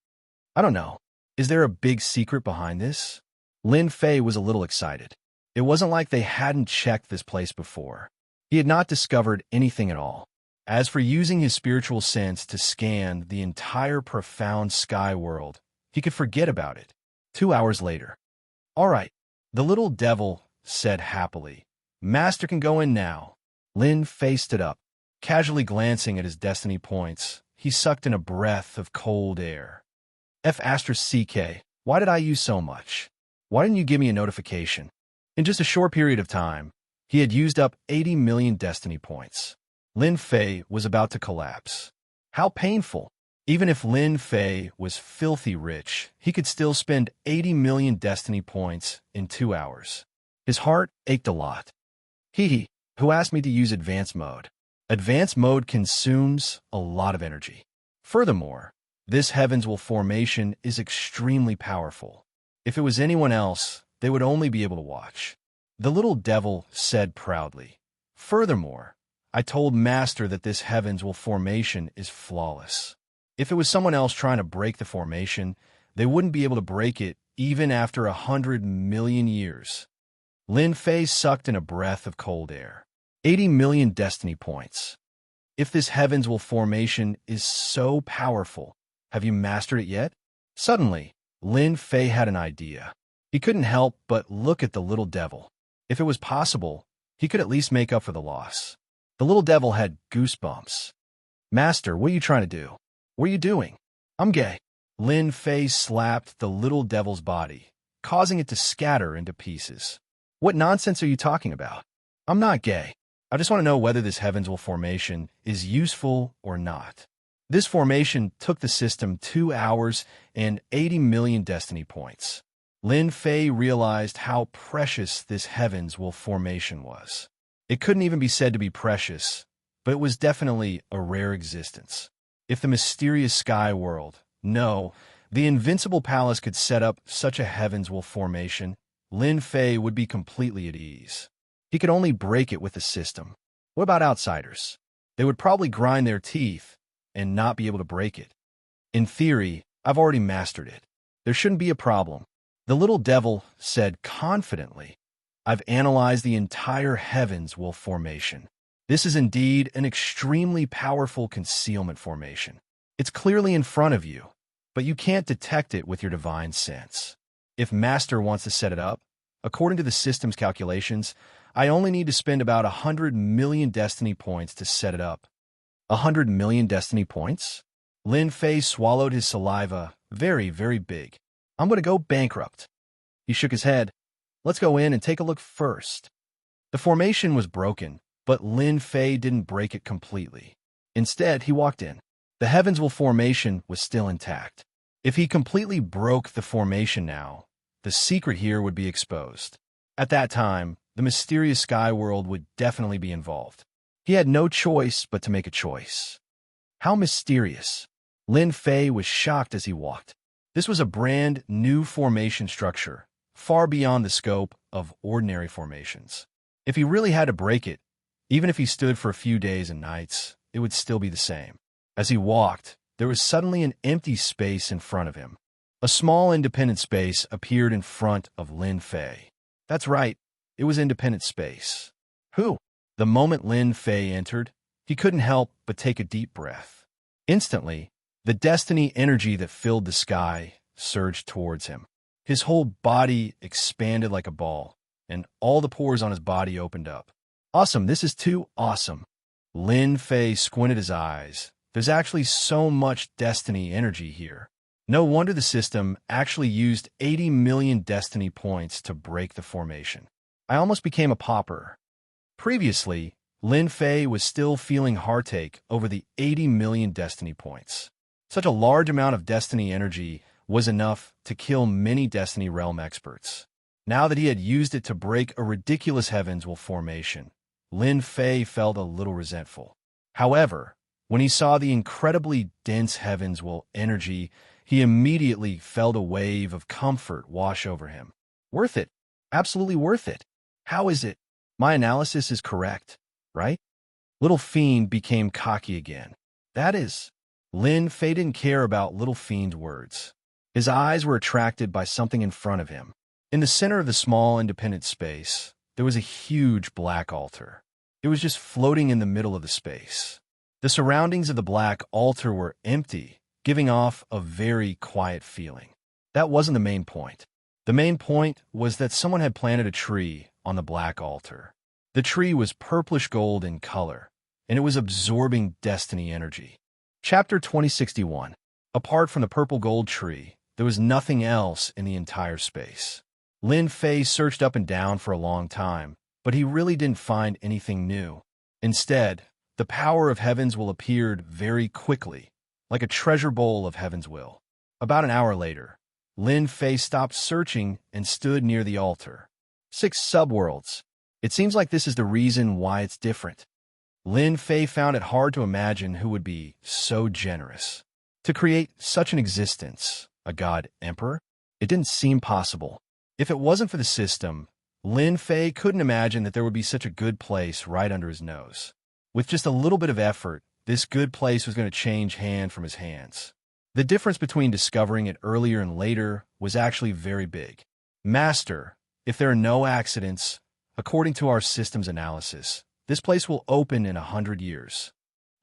I don't know. Is there a big secret behind this? Lin Fei was a little excited. It wasn't like they hadn't checked this place before. He had not discovered anything at all. As for using his spiritual sense to scan the entire profound sky world, he could forget about it. 2 hours later. All right, the little devil said happily. Master can go in now. Lin Fei stood up. Casually glancing at his destiny points, he sucked in a breath of cold air. F***, why did I use so much? Why didn't you give me a notification? In just a short period of time, he had used up 80 million destiny points. Lin Fei was about to collapse. How painful! Even if Lin Fei was filthy rich, he could still spend 80 million destiny points in 2 hours. His heart ached a lot. Who asked me to use advanced mode? Advanced mode consumes a lot of energy. Furthermore, this Heaven's Will formation is extremely powerful. If it was anyone else, they would only be able to watch. The little devil said proudly. Furthermore, I told Master that this Heaven's Will formation is flawless. If it was someone else trying to break the formation, they wouldn't be able to break it even after 100 million years. Lin Fei sucked in a breath of cold air. 80 million destiny points. If this Heaven's Will formation is so powerful, have you mastered it yet? Suddenly, Lin Fei had an idea. He couldn't help but look at the little devil. If it was possible, he could at least make up for the loss. The little devil had goosebumps. Master, what are you trying to do? What are you doing? I'm gay. Lin Fei slapped the little devil's body, causing it to scatter into pieces. What nonsense are you talking about? I'm not gay. I just want to know whether this Heaven's Will formation is useful or not. This formation took the system 2 hours and 80 million destiny points. Lin Fei realized how precious this Heaven's Will formation was. It couldn't even be said to be precious, but it was definitely a rare existence. If the mysterious sky world, no, the invincible palace could set up such a Heaven's Will formation, Lin Fei would be completely at ease. He could only break it with the system. What about outsiders? They would probably grind their teeth and not be able to break it. In theory, I've already mastered it. There shouldn't be a problem. The little devil said confidently, I've analyzed the entire Heaven's Will formation. This is indeed an extremely powerful concealment formation. It's clearly in front of you, but you can't detect it with your divine sense. If Master wants to set it up, according to the system's calculations, I only need to spend about 100 million destiny points to set it up. 100 million destiny points? Lin Fei swallowed his saliva very, very big. I'm going to go bankrupt. He shook his head. Let's go in and take a look first. The formation was broken, but Lin Fei didn't break it completely. Instead, he walked in. The Heaven's Will formation was still intact. If he completely broke the formation now, the secret here would be exposed. At that time, the mysterious sky world would definitely be involved. He had no choice but to make a choice. How mysterious. Lin Fei was shocked as he walked. This was a brand new formation structure, far beyond the scope of ordinary formations. If he really had to break it, even if he stood for a few days and nights, it would still be the same. As he walked, there was suddenly an empty space in front of him. A small independent space appeared in front of Lin Fei. That's right, it was independent space. Who? The moment Lin Fei entered, he couldn't help but take a deep breath. Instantly, the destiny energy that filled the sky surged towards him. His whole body expanded like a ball, and all the pores on his body opened up. Awesome, this is too awesome. Lin Fei squinted his eyes. There's actually so much destiny energy here. No wonder the system actually used 80 million destiny points to break the formation. I almost became a pauper. Previously, Lin Fei was still feeling heartache over the 80 million destiny points. Such a large amount of destiny energy was enough to kill many Destiny Realm experts. Now that he had used it to break a ridiculous Heaven's Will formation, Lin Fei felt a little resentful. However, when he saw the incredibly dense Heaven's Will energy, he immediately felt a wave of comfort wash over him. Worth it. Absolutely worth it. How is it? My analysis is correct, right? Little Fiend became cocky again. That is. Lin Fei didn't care about Little Fiend's words. His eyes were attracted by something in front of him. In the center of the small independent space, there was a huge black altar. It was just floating in the middle of the space. The surroundings of the black altar were empty, giving off a very quiet feeling. That wasn't the main point. The main point was that someone had planted a tree on the black altar. The tree was purplish gold in color, and it was absorbing destiny energy. Chapter 2061. Apart from the purple gold tree, there was nothing else in the entire space. Lin Fei searched up and down for a long time, but he really didn't find anything new. Instead, the power of Heaven's Will appeared very quickly, like a treasure bowl of Heaven's Will. About an hour later, Lin Fei stopped searching and stood near the altar. 6 subworlds. It seems like this is the reason why it's different. Lin Fei found it hard to imagine who would be so generous. To create such an existence, a god emperor, it didn't seem possible. If it wasn't for the system, Lin Fei couldn't imagine that there would be such a good place right under his nose. With just a little bit of effort, this good place was going to change hand from his hands. The difference between discovering it earlier and later was actually very big. Master, if there are no accidents, according to our system's analysis, this place will open in 100 years.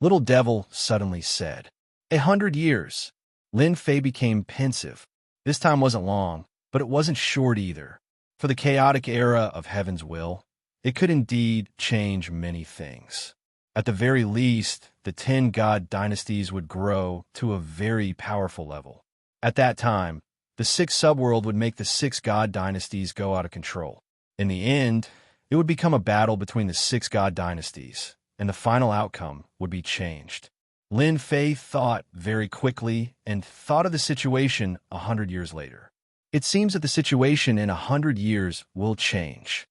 Little Devil suddenly said. 100 years. Lin Fei became pensive. This time wasn't long, but it wasn't short either. For the chaotic era of Heaven's Will, it could indeed change many things. At the very least, the 10 god dynasties would grow to a very powerful level. At that time, the 6th subworld would make the 6 god dynasties go out of control. In the end, it would become a battle between the 6 god dynasties, and the final outcome would be changed. Lin Fei thought very quickly and thought of the situation 100 years later. It seems that the situation in 100 years will change.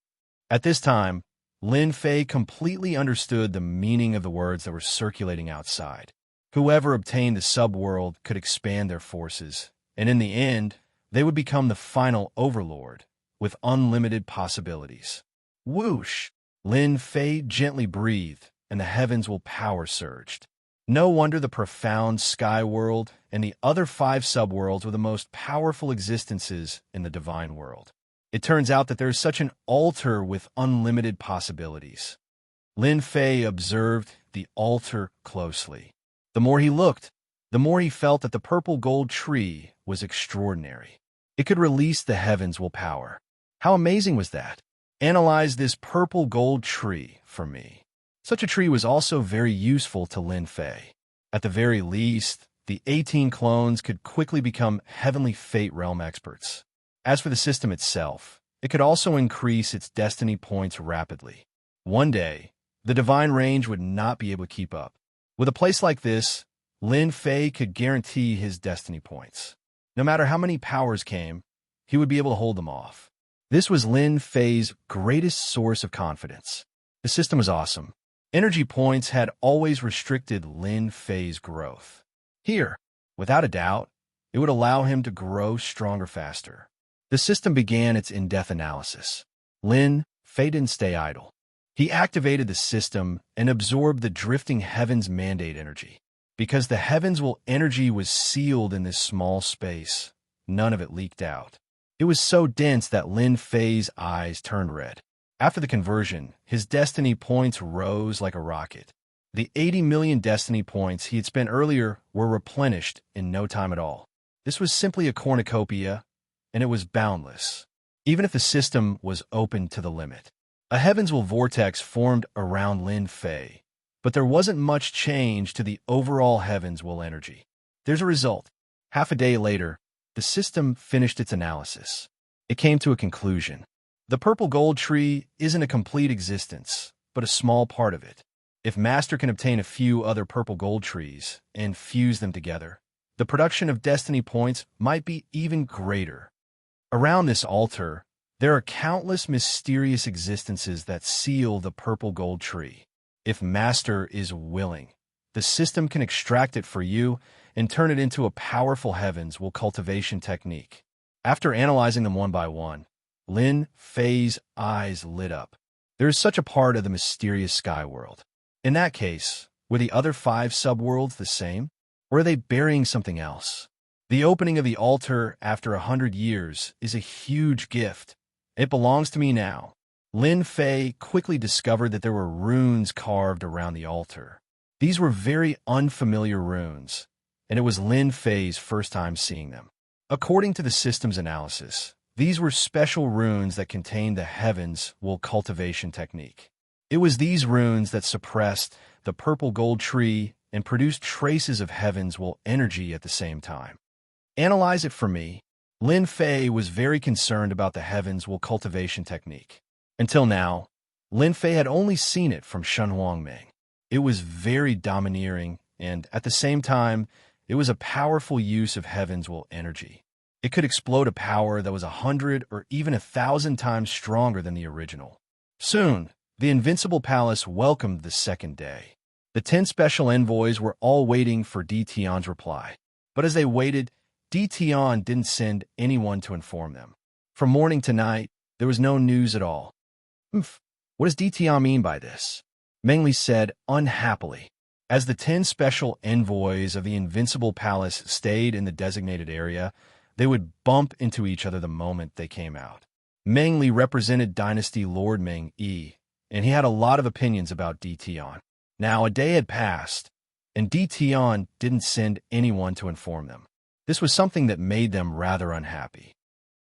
At this time, Lin Fei completely understood the meaning of the words that were circulating outside. Whoever obtained the subworld could expand their forces, and in the end, they would become the final overlord, with unlimited possibilities. Whoosh! Lin Fei gently breathed, and the Heaven's Will power surged. No wonder the profound sky world and the other 5 subworlds were the most powerful existences in the divine world. It turns out that there is such an altar with unlimited possibilities. Lin Fei observed the altar closely. The more he looked, the more he felt that the purple gold tree was extraordinary. It could release the Heaven's Will power. How amazing was that? Analyze this purple gold tree for me. Such a tree was also very useful to Lin Fei. At the very least, the 18 clones could quickly become Heavenly Fate Realm experts. As for the system itself, it could also increase its destiny points rapidly. One day, the divine range would not be able to keep up. With a place like this, Lin Fei could guarantee his destiny points. No matter how many powers came, he would be able to hold them off. This was Lin Fei's greatest source of confidence. The system was awesome. Energy points had always restricted Lin Fei's growth. Here, without a doubt, it would allow him to grow stronger faster. The system began its in-depth analysis. Lin Fei didn't stay idle. He activated the system and absorbed the drifting Heavens Mandate energy. Because the Heavens Will energy was sealed in this small space, none of it leaked out. It was so dense that Lin Fei's eyes turned red. After the conversion, his destiny points rose like a rocket. The 80 million destiny points he had spent earlier were replenished in no time at all. This was simply a cornucopia, and it was boundless, even if the system was open to the limit. A Heaven's Will vortex formed around Lin Fei, but there wasn't much change to the overall Heaven's Will energy. There's a result. Half a day later, the system finished its analysis. It came to a conclusion. The purple gold tree isn't a complete existence, but a small part of it. If Master can obtain a few other purple gold trees and fuse them together, the production of destiny points might be even greater. Around this altar, there are countless mysterious existences that seal the purple gold tree. If Master is willing, the system can extract it for you and turn it into a powerful Heaven's Will cultivation technique. After analyzing them one by one, Lin Fei's eyes lit up. There is such a part of the mysterious sky world. In that case, were the other 5 subworlds the same? Or are they burying something else? The opening of the altar after 100 years is a huge gift. It belongs to me now. Lin Fei quickly discovered that there were runes carved around the altar. These were very unfamiliar runes, and it was Lin Fei's first time seeing them. According to the system's analysis, these were special runes that contained the Heaven's Will cultivation technique. It was these runes that suppressed the purple gold tree and produced traces of Heaven's Will energy at the same time. Analyze it for me. Lin Fei was very concerned about the Heaven's Will cultivation technique. Until now, Lin Fei had only seen it from Shen Huangming. It was very domineering, and at the same time, it was a powerful use of Heaven's Will energy. It could explode a power that was 100 or even 1,000 times stronger than the original. Soon, the Invincible Palace welcomed the second day. The 10 special envoys were all waiting for Di Tian's reply. But as they waited, Di Tian didn't send anyone to inform them. From morning to night, there was no news at all. What does Di Tian mean by this? Meng Li said unhappily. As the 10 special envoys of the Invincible Palace stayed in the designated area, they would bump into each other the moment they came out. Meng Li represented Dynasty Lord Meng Yi, and he had a lot of opinions about Di Tian. Now, a day had passed, and Di Tian didn't send anyone to inform them. This was something that made them rather unhappy.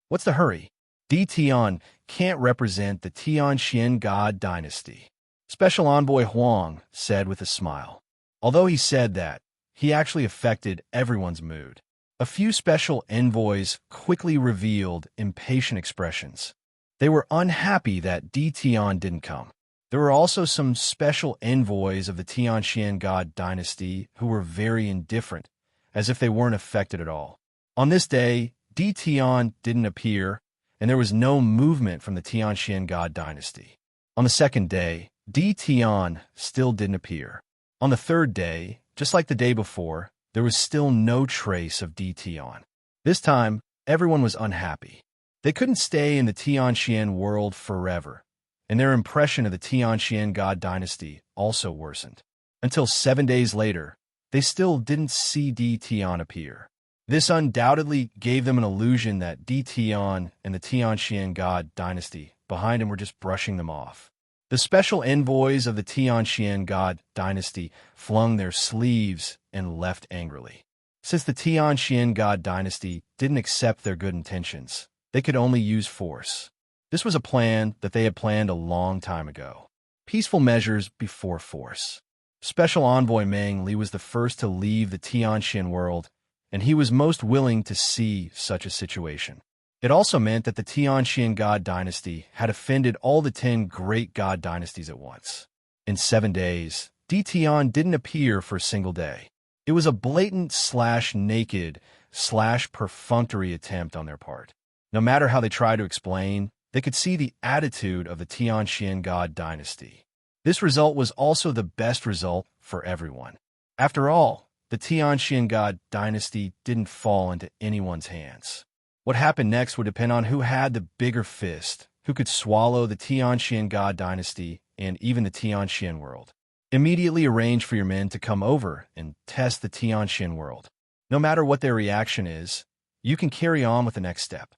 What's the hurry? Di Tian can't represent the Tianxian God dynasty. Special Envoy Huang said with a smile. Although he said that, he actually affected everyone's mood. A few special envoys quickly revealed impatient expressions. They were unhappy that Di Tian didn't come. There were also some special envoys of the Tianxian God dynasty who were very indifferent, as if they weren't affected at all. On this day, Di Tian didn't appear, and there was no movement from the Tianxian God dynasty. On the second day, Di Tian still didn't appear. On the third day, just like the day before, there was still no trace of Di Tian. This time, everyone was unhappy. They couldn't stay in the Tianxian world forever, and their impression of the Tianxian God dynasty also worsened. Until 7 days later, they still didn't see Di Tian appear. This undoubtedly gave them an illusion that Di Tian and the Tianxian God dynasty behind him were just brushing them off. The special envoys of the Tianxian God dynasty flung their sleeves and left angrily. Since the Tianxian God dynasty didn't accept their good intentions, they could only use force. This was a plan that they had planned a long time ago. Peaceful measures before force. Special Envoy Meng Li was the first to leave the Tianxian world, and he was most willing to see such a situation. It also meant that the Tianxian God dynasty had offended all the 10 great God dynasties at once. In 7 days, Di Tian didn't appear for a single day. It was a blatant /naked/perfunctory attempt on their part. No matter how they tried to explain, they could see the attitude of the Tianxian God dynasty. This result was also the best result for everyone. After all, the Tianxian God dynasty didn't fall into anyone's hands. What happened next would depend on who had the bigger fist, who could swallow the Tianxian God dynasty and even the Tianxian world. Immediately arrange for your men to come over and test the Tianxian world. No matter what their reaction is, you can carry on with the next step.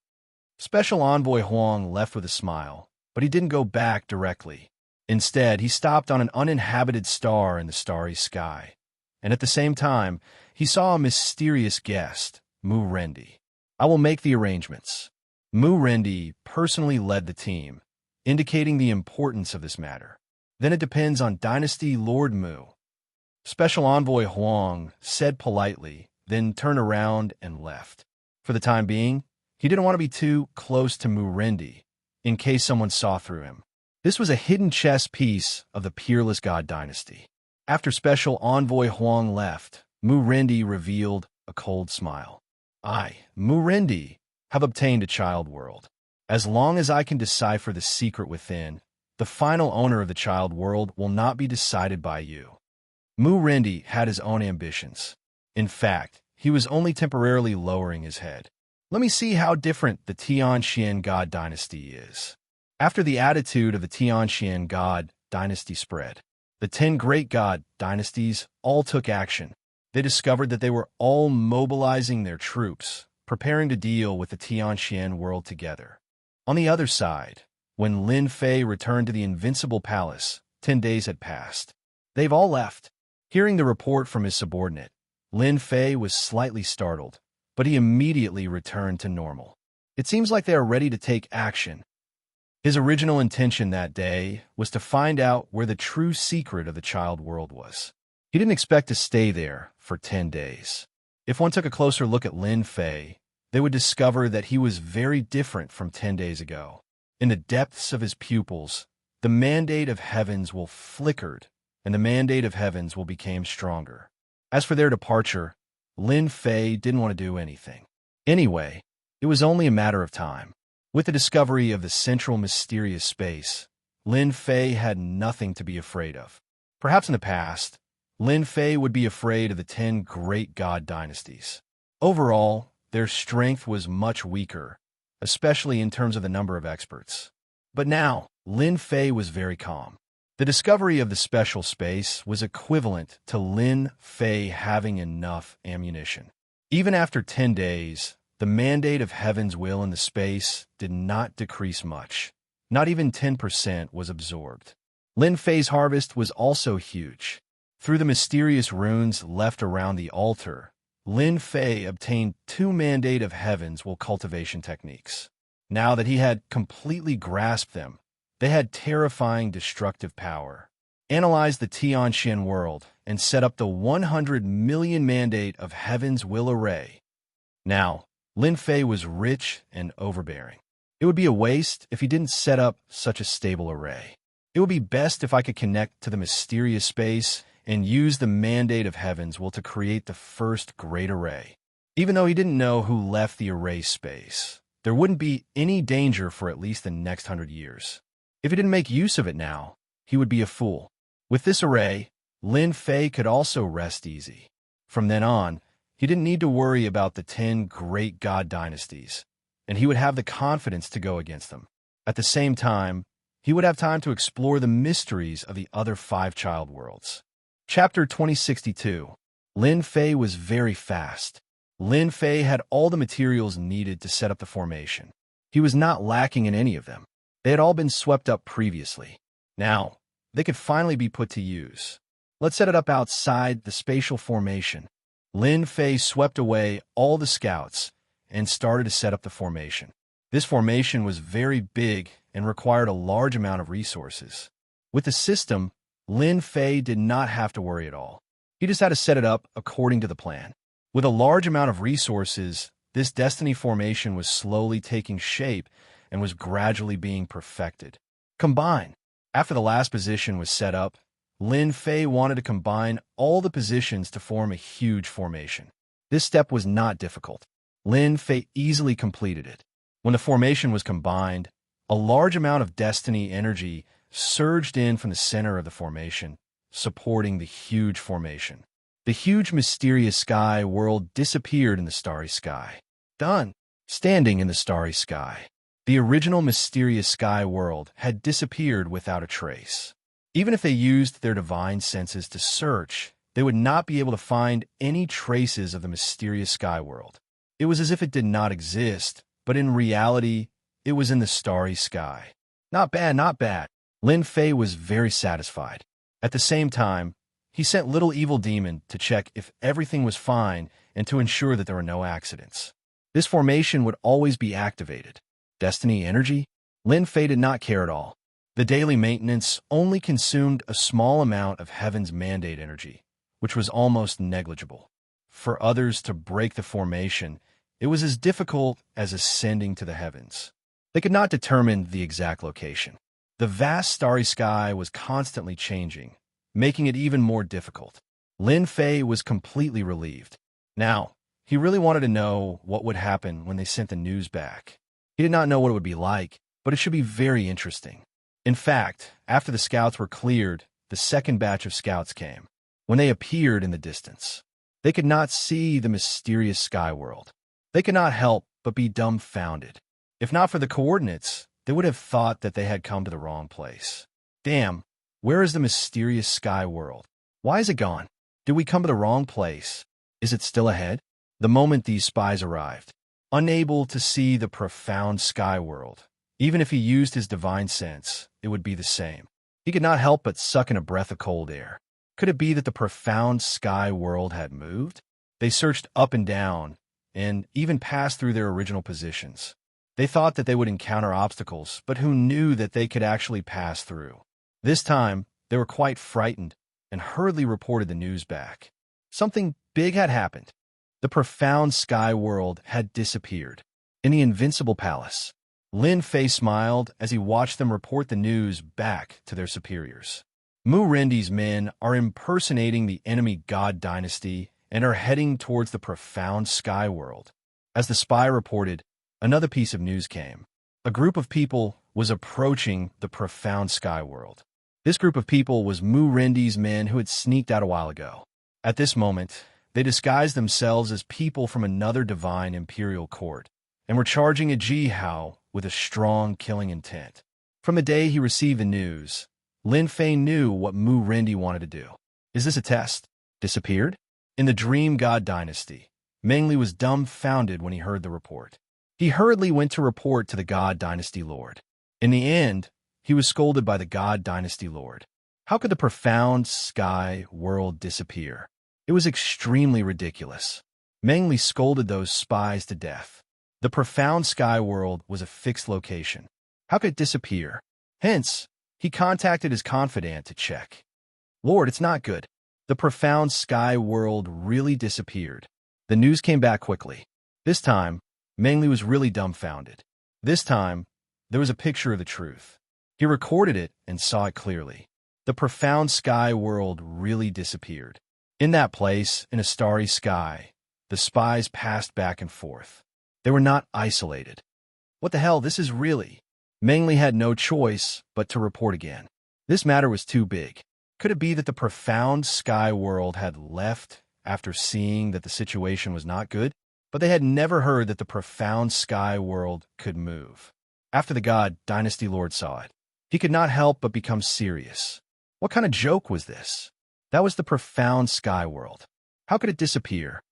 Special Envoy Huang left with a smile, but he didn't go back directly. Instead, he stopped on an uninhabited star in the starry sky. And at the same time, he saw a mysterious guest, Mu Rendi. I will make the arrangements. Mu Rendi personally led the team, indicating the importance of this matter. Then it depends on Dynasty Lord Mu. Special Envoy Huang said politely, then turned around and left. For the time being, he didn't want to be too close to Mu Rendi, in case someone saw through him. This was a hidden chess piece of the Peerless God Dynasty. After Special Envoy Huang left, Mu Rendi revealed a cold smile. I, Murendi, have obtained a child world. As long as I can decipher the secret within, the final owner of the child world will not be decided by you. Murendi had his own ambitions. In fact, he was only temporarily lowering his head. Let me see how different the Tianxian God dynasty is. After the attitude of the Tianxian God dynasty spread, the 10 great God dynasties all took action. They discovered that they were all mobilizing their troops, preparing to deal with the Tianxian world together. On the other side, when Lin Fei returned to the Invincible Palace, 10 days had passed. They've all left. Hearing the report from his subordinate, Lin Fei was slightly startled, but he immediately returned to normal. It seems like they are ready to take action. His original intention that day was to find out where the true secret of the child world was. He didn't expect to stay there for 10 days. If one took a closer look at Lin Fei, they would discover that he was very different from 10 days ago. In the depths of his pupils, the mandate of heavens will flickered, and the mandate of heavens will become stronger. As for their departure, Lin Fei didn't want to do anything. Anyway, it was only a matter of time. With the discovery of the central mysterious space, Lin Fei had nothing to be afraid of. Perhaps in the past, Lin Fei would be afraid of the 10 great God dynasties. Overall, their strength was much weaker, especially in terms of the number of experts. But now, Lin Fei was very calm. The discovery of the special space was equivalent to Lin Fei having enough ammunition. Even after 10 days, the mandate of heaven's will in the space did not decrease much. Not even 10% was absorbed. Lin Fei's harvest was also huge. Through the mysterious runes left around the altar, Lin Fei obtained 2 mandate of heaven's will cultivation techniques. Now that he had completely grasped them, they had terrifying destructive power. Analyze the Tianxian world and set up the 100 million mandate of heaven's will array. Now, Lin Fei was rich and overbearing. It would be a waste if he didn't set up such a stable array. It would be best if I could connect to the mysterious space and use the mandate of heaven's will to create the first great array. Even though he didn't know who left the array space, there wouldn't be any danger for at least the next 100 years. If he didn't make use of it now, he would be a fool. With this array, Lin Fei could also rest easy. From then on, he didn't need to worry about the 10 great God dynasties, and he would have the confidence to go against them. At the same time, he would have time to explore the mysteries of the other 5 child worlds. Chapter 2062. Lin Fei was very fast. Lin Fei had all the materials needed to set up the formation. He was not lacking in any of them. They had all been swept up previously. Now, they could finally be put to use. Let's set it up outside the spatial formation. Lin Fei swept away all the scouts and started to set up the formation. This formation was very big and required a large amount of resources. With the system, Lin Fei did not have to worry at all. He just had to set it up according to the plan. With a large amount of resources, this destiny formation was slowly taking shape and was gradually being perfected. Combine. After the last position was set up, Lin Fei wanted to combine all the positions to form a huge formation. This step was not difficult. Lin Fei easily completed it. When the formation was combined, a large amount of destiny energy surged in from the center of the formation, supporting the huge formation. The huge mysterious sky world disappeared in the starry sky. Done. Standing in the starry sky, the original mysterious sky world had disappeared without a trace. Even if they used their divine senses to search, they would not be able to find any traces of the mysterious sky world. It was as if it did not exist, but in reality, it was in the starry sky. Not bad, not bad. Lin Fei was very satisfied. At the same time, he sent Little Evil Demon to check if everything was fine and to ensure that there were no accidents. This formation would always be activated. Destiny energy? Lin Fei did not care at all. The daily maintenance only consumed a small amount of heaven's mandate energy, which was almost negligible. For others to break the formation, it was as difficult as ascending to the heavens. They could not determine the exact location. The vast starry sky was constantly changing, making it even more difficult. Lin Fei was completely relieved. Now, He really wanted to know what would happen when they sent the news back. He did not know what it would be like, but it should be very interesting. In fact, after the scouts were cleared, the second batch of scouts came. When they appeared in the distance, they could not see the mysterious sky world. They could not help but be dumbfounded. If not for the coordinates, they would have thought that they had come to the wrong place. Damn, where is the mysterious sky world? Why is it gone? Did we come to the wrong place? Is it still ahead? The moment these spies arrived, unable to see the profound sky world, even if he used his divine sense, it would be the same. He could not help but suck in a breath of cold air. Could it be that the profound sky world had moved? They searched up and down, and even passed through their original positions. They thought that they would encounter obstacles, but who knew that they could actually pass through? This time, they were quite frightened and hurriedly reported the news back. Something big had happened. The profound sky world had disappeared. In the invincible palace, Lin Fei smiled as he watched them report the news back to their superiors. Mu Rendi's men are impersonating the enemy god dynasty and are heading towards the profound sky world. As the spy reported, another piece of news came. A group of people was approaching the profound sky world. This group of people was Mu Rendi's men who had sneaked out a while ago. At this moment, they disguised themselves as people from another divine imperial court and were charging a Jihao with a strong killing intent. From the day he received the news, Lin Fei knew what Mu Rendi wanted to do. Is this a test? Disappeared? In the Dream God Dynasty, Mengli was dumbfounded when he heard the report. He hurriedly went to report to the God Dynasty Lord. In the end, he was scolded by the God Dynasty Lord. How could the profound sky world disappear? It was extremely ridiculous. Mengli scolded those spies to death. The profound sky world was a fixed location. How could it disappear? Hence, he contacted his confidant to check. Lord, it's not good. The profound sky world really disappeared. The news came back quickly. This time, Mengli was really dumbfounded. This time, there was a picture of the truth. He recorded it and saw it clearly. The profound sky world really disappeared. In that place, in a starry sky, the spies passed back and forth. They were not isolated. What the hell, this is really... Mengli had no choice but to report again. This matter was too big. Could it be that the profound sky world had left after seeing that the situation was not good? But they had never heard that the profound sky world could move. After the God Dynasty Lord saw it, he could not help but become serious. What kind of joke was this? That was the profound sky world. How could it disappear?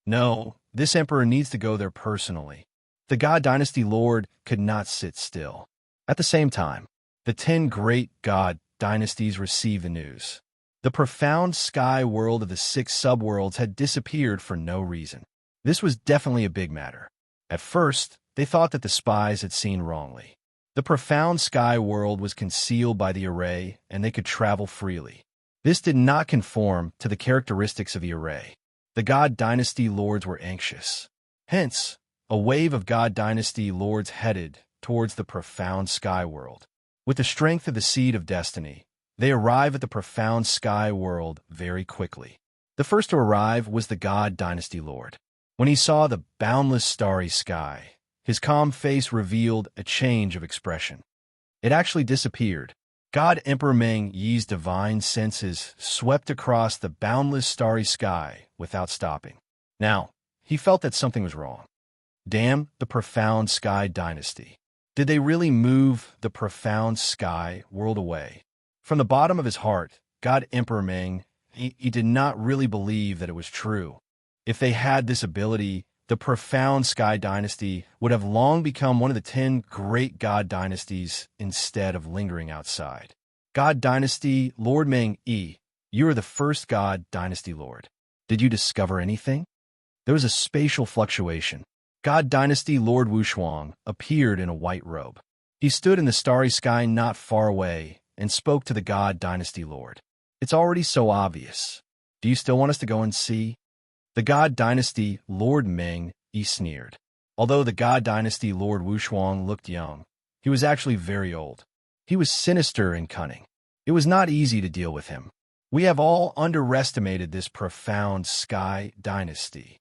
No, this emperor needs to go there personally. The God Dynasty Lord could not sit still. At the same time, the 10 great God dynasties received the news. The profound sky world of the 6 subworlds had disappeared for no reason. This was definitely a big matter. At first, they thought that the spies had seen wrongly. The profound sky world was concealed by the array, and they could travel freely. This did not conform to the characteristics of the array. The God Dynasty Lords were anxious. Hence, a wave of God Dynasty Lords headed towards the profound sky world. With the strength of the seed of destiny, they arrive at the profound sky world very quickly. The first to arrive was the God Dynasty Lord. When he saw the boundless starry sky, his calm face revealed a change of expression. It actually disappeared. God Emperor Meng Yi's divine senses swept across the boundless starry sky without stopping. Now, he felt that something was wrong. Damn the profound sky dynasty. Did they really move the profound sky world away? From the bottom of his heart, God Emperor Meng, he did not really believe that it was true. If they had this ability, the profound sky dynasty would have long become one of the 10 great god dynasties instead of lingering outside. God Dynasty Lord Meng Yi, you are the first God Dynasty Lord. Did you discover anything? There was a spatial fluctuation. God Dynasty Lord Wushuang appeared in a white robe. He stood in the starry sky not far away and spoke to the God Dynasty Lord. It's already so obvious. Do you still want us to go and see? The God Dynasty Lord Meng Yi sneered. Although the God Dynasty Lord Wushuang looked young, he was actually very old. He was sinister and cunning. It was not easy to deal with him. We have all underestimated this profound sky dynasty.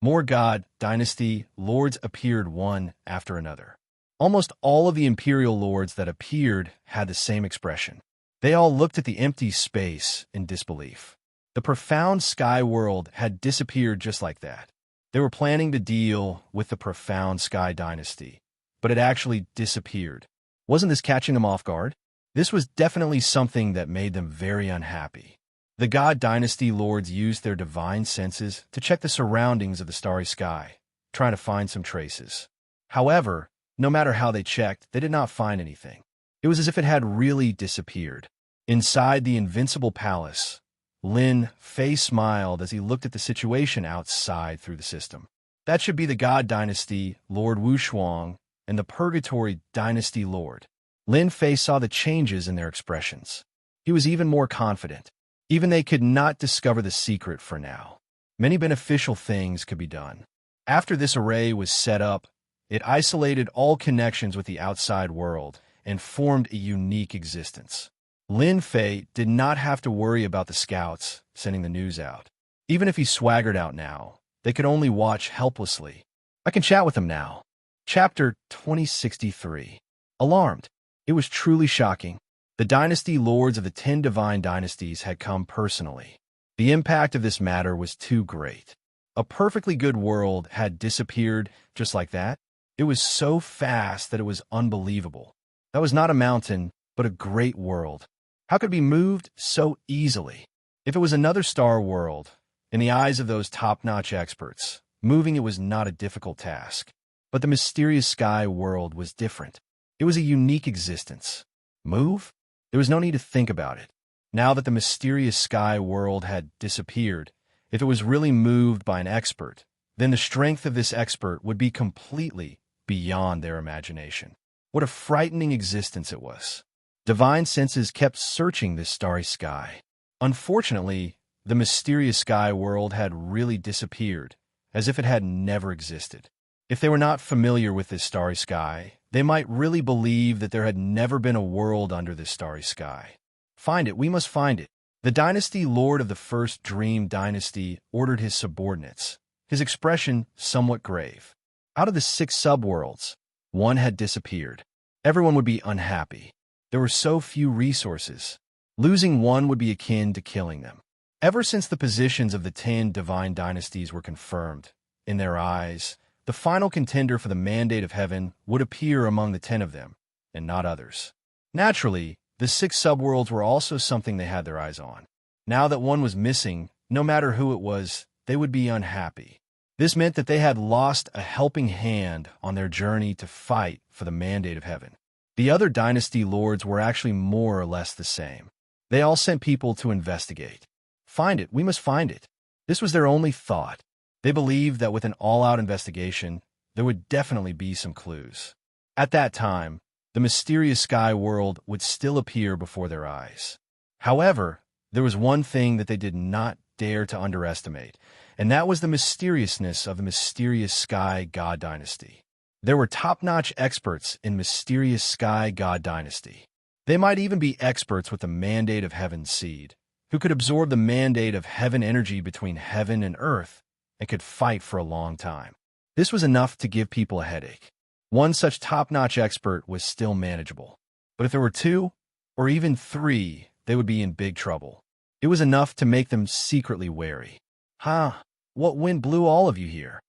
More god dynasty lords appeared one after another. Almost all of the imperial lords that appeared had the same expression. They all looked at the empty space in disbelief. The profound sky world had disappeared just like that. They were planning to deal with the profound sky dynasty, but it actually disappeared. Wasn't this catching them off guard? This was definitely something that made them very unhappy. The god dynasty lords used their divine senses to check the surroundings of the starry sky, trying to find some traces. However, no matter how they checked, they did not find anything. It was as if it had really disappeared. Inside the invincible palace, Lin Fei smiled as he looked at the situation outside through the system. That should be the God Dynasty, Lord Wu Shuang, and the Purgatory Dynasty Lord. Lin Fei saw the changes in their expressions. He was even more confident. Even they could not discover the secret for now. Many beneficial things could be done. After this array was set up, it isolated all connections with the outside world and formed a unique existence. Lin Fei did not have to worry about the scouts sending the news out. Even if he swaggered out now, they could only watch helplessly. I can chat with him now. Chapter 2063. Alarmed. It was truly shocking. The dynasty lords of the 10 divine dynasties had come personally. The impact of this matter was too great. A perfectly good world had disappeared just like that. It was so fast that it was unbelievable. That was not a mountain, but a great world. How could it be moved so easily? If it was another star world, in the eyes of those top-notch experts, moving it was not a difficult task. But the mysterious sky world was different. It was a unique existence. Move? There was no need to think about it. Now that the mysterious sky world had disappeared, if it was really moved by an expert, then the strength of this expert would be completely beyond their imagination. What a frightening existence it was. Divine senses kept searching this starry sky. Unfortunately, the mysterious sky world had really disappeared, as if it had never existed. If they were not familiar with this starry sky, they might really believe that there had never been a world under this starry sky. Find it, we must find it. The dynasty lord of the first dream dynasty ordered his subordinates, his expression somewhat grave. Out of the 6 subworlds, one had disappeared. Everyone would be unhappy. There were so few resources. Losing one would be akin to killing them. Ever since the positions of the 10 divine dynasties were confirmed, in their eyes, the final contender for the mandate of heaven would appear among the 10 of them, and not others. Naturally, the 6 subworlds were also something they had their eyes on. Now that one was missing, no matter who it was, they would be unhappy. This meant that they had lost a helping hand on their journey to fight for the mandate of heaven. The other dynasty lords were actually more or less the same. They all sent people to investigate. Find it, we must find it. This was their only thought. They believed that with an all-out investigation, there would definitely be some clues. At that time, the mysterious sky world would still appear before their eyes. However, there was one thing that they did not dare to underestimate, and that was the mysteriousness of the mysterious sky god dynasty. There were top-notch experts in mysterious sky god dynasty. They might even be experts with the mandate of heaven's seed, who could absorb the mandate of heaven energy between heaven and earth and could fight for a long time. This was enough to give people a headache. One such top-notch expert was still manageable. But if there were 2, or even 3, they would be in big trouble. It was enough to make them secretly wary. What wind blew all of you here?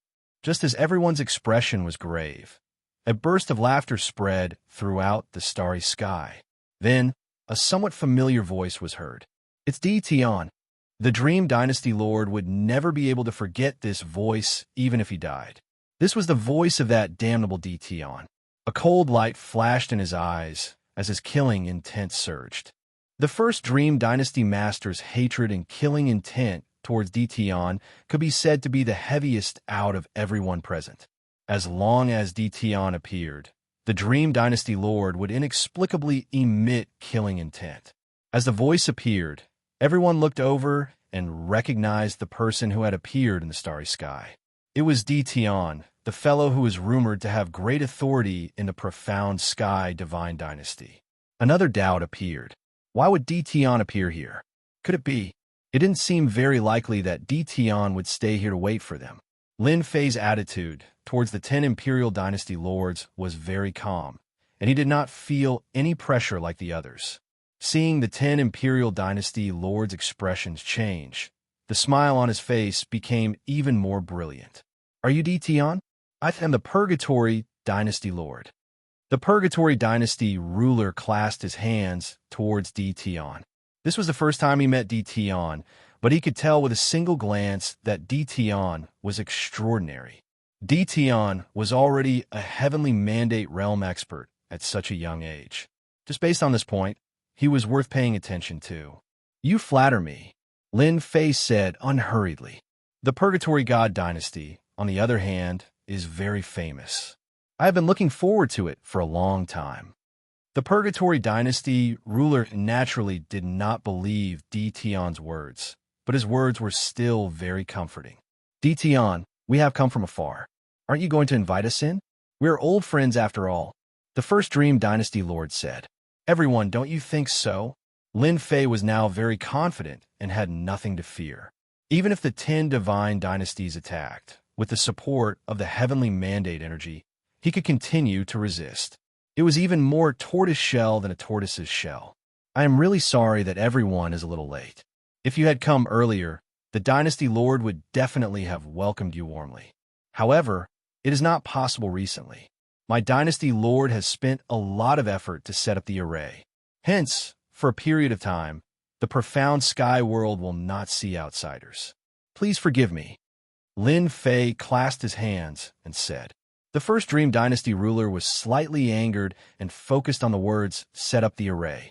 Just as everyone's expression was grave, a burst of laughter spread throughout the starry sky. Then, a somewhat familiar voice was heard. It's Di Tian. The Dream Dynasty Lord would never be able to forget this voice, even if he died. This was the voice of that damnable Di Tian. A cold light flashed in his eyes as his killing intent surged. The first Dream Dynasty Master's hatred and killing intent towards Di Tian could be said to be the heaviest out of everyone present. As long as Di Tian appeared, the Dream Dynasty Lord would inexplicably emit killing intent. As the voice appeared, everyone looked over and recognized the person who had appeared in the starry sky. It was Di Tian, the fellow who was rumored to have great authority in the profound sky divine dynasty. Another doubt appeared. Why would Di Tian appear here? Could it be? It didn't seem very likely that Di Tian would stay here to wait for them. Lin Fei's attitude towards the 10 Imperial Dynasty lords was very calm, and he did not feel any pressure like the others. Seeing the 10 Imperial Dynasty lords' expressions change, the smile on his face became even more brilliant. Are you Tion? I am the Purgatory Dynasty Lord. The Purgatory Dynasty ruler clasped his hands towards Tion. This was the first time he met Tion, but he could tell with a single glance that Tion was extraordinary. Tion was already a heavenly mandate realm expert at such a young age. Just based on this point, he was worth paying attention to. You flatter me, Lin Fei said unhurriedly. The Purgatory God Dynasty, on the other hand, is very famous. I have been looking forward to it for a long time. The Purgatory Dynasty ruler naturally did not believe Tion's words, but his words were still very comforting. Tion, we have come from afar. Aren't you going to invite us in? We are old friends after all, the First Dream Dynasty Lord said. Everyone, don't you think so? Lin Fei was now very confident and had nothing to fear. Even if the 10 divine dynasties attacked, with the support of the heavenly mandate energy, he could continue to resist. It was even more tortoise-shell than a tortoise's shell. I am really sorry that everyone is a little late. If you had come earlier, the Dynasty Lord would definitely have welcomed you warmly. However, it is not possible recently. My Dynasty Lord has spent a lot of effort to set up the array. Hence, for a period of time, the profound sky world will not see outsiders. Please forgive me. Lin Fei clasped his hands and said. The First Dream Dynasty ruler was slightly angered and focused on the words, set up the array.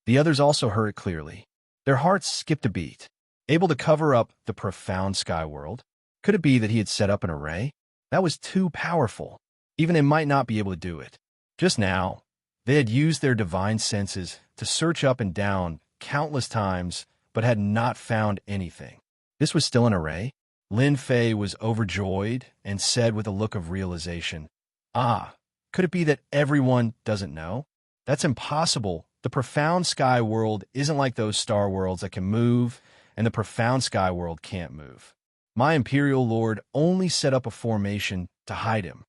The others also heard it clearly. Their hearts skipped a beat. Able to cover up the profound sky world? Could it be that he had set up an array? That was too powerful. Even they might not be able to do it. Just now, they had used their divine senses to search up and down countless times, but had not found anything. This was still an array? Lin Fei was overjoyed and said with a look of realization, Ah, could it be that everyone doesn't know? That's impossible. The profound sky world isn't like those star worlds that can move, and the profound sky world can't move. My Imperial Lord only set up a formation to hide him.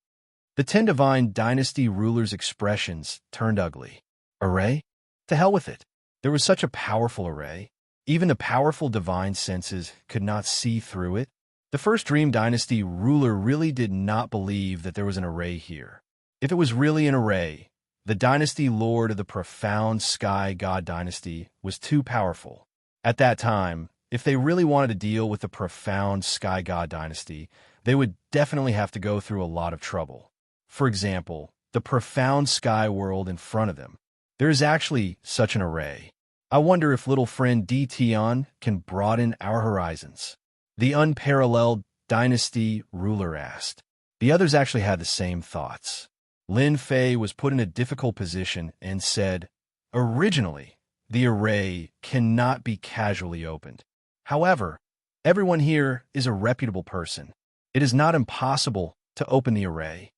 The 10 divine dynasty rulers' expressions turned ugly. Array? To hell with it. There was such a powerful array. Even the powerful divine senses could not see through it. The First Dream Dynasty ruler really did not believe that there was an array here. If it was really an array, the Dynasty Lord of the profound Sky God Dynasty was too powerful. At that time, if they really wanted to deal with the profound Sky God Dynasty, they would definitely have to go through a lot of trouble. For example, the profound sky world in front of them. There is actually such an array. I wonder if little friend Tion can broaden our horizons. The unparalleled dynasty ruler asked. The others actually had the same thoughts. Lin Fei was put in a difficult position and said, Originally, the array cannot be casually opened. However, everyone here is a reputable person. It is not impossible to open the array.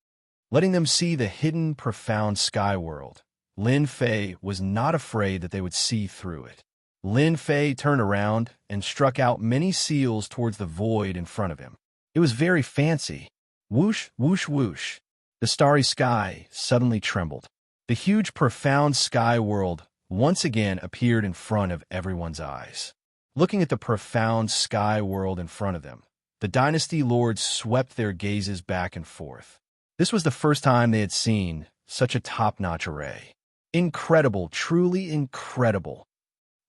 Letting them see the hidden, profound sky world, Lin Fei was not afraid that they would see through it. Lin Fei turned around and struck out many seals towards the void in front of him. It was very fancy. Whoosh, whoosh, whoosh. The starry sky suddenly trembled. The huge, profound sky world once again appeared in front of everyone's eyes. Looking at the profound sky world in front of them, the dynasty lords swept their gazes back and forth. This was the first time they had seen such a top-notch array. Incredible, truly incredible.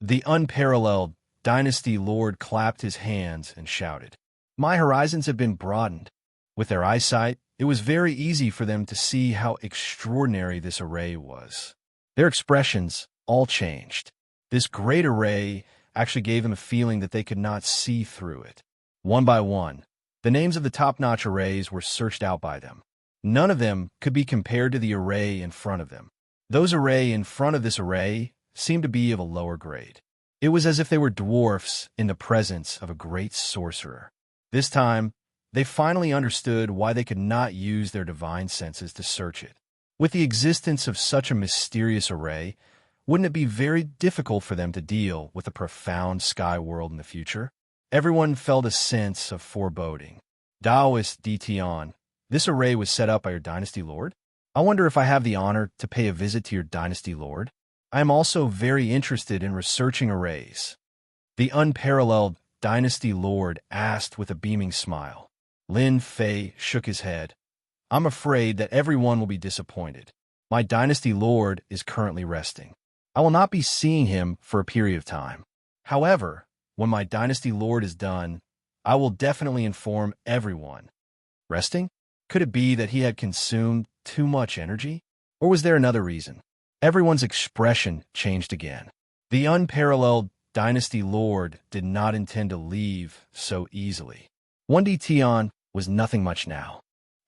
The unparalleled dynasty lord clapped his hands and shouted, My horizons have been broadened. With their eyesight, it was very easy for them to see how extraordinary this array was. Their expressions all changed. This great array actually gave them a feeling that they could not see through it. One by one, the names of the top-notch arrays were searched out by them. None of them could be compared to the array in front of them. Those array in front of this array seemed to be of a lower grade. It was as if they were dwarfs in the presence of a great sorcerer. This time, they finally understood why they could not use their divine senses to search it. With the existence of such a mysterious array, wouldn't it be very difficult for them to deal with a profound sky world in the future? Everyone felt a sense of foreboding. Daoist Dtion, this array was set up by your dynasty lord? I wonder if I have the honor to pay a visit to your dynasty lord? I am also very interested in researching arrays. The unparalleled dynasty lord asked with a beaming smile. Lin Fei shook his head. I'm afraid that everyone will be disappointed. My dynasty lord is currently resting. I will not be seeing him for a period of time. However, when my dynasty lord is done, I will definitely inform everyone. Resting? Could it be that he had consumed too much energy? Or was there another reason? Everyone's expression changed again. The unparalleled dynasty lord did not intend to leave so easily. 1D Tian was nothing much now.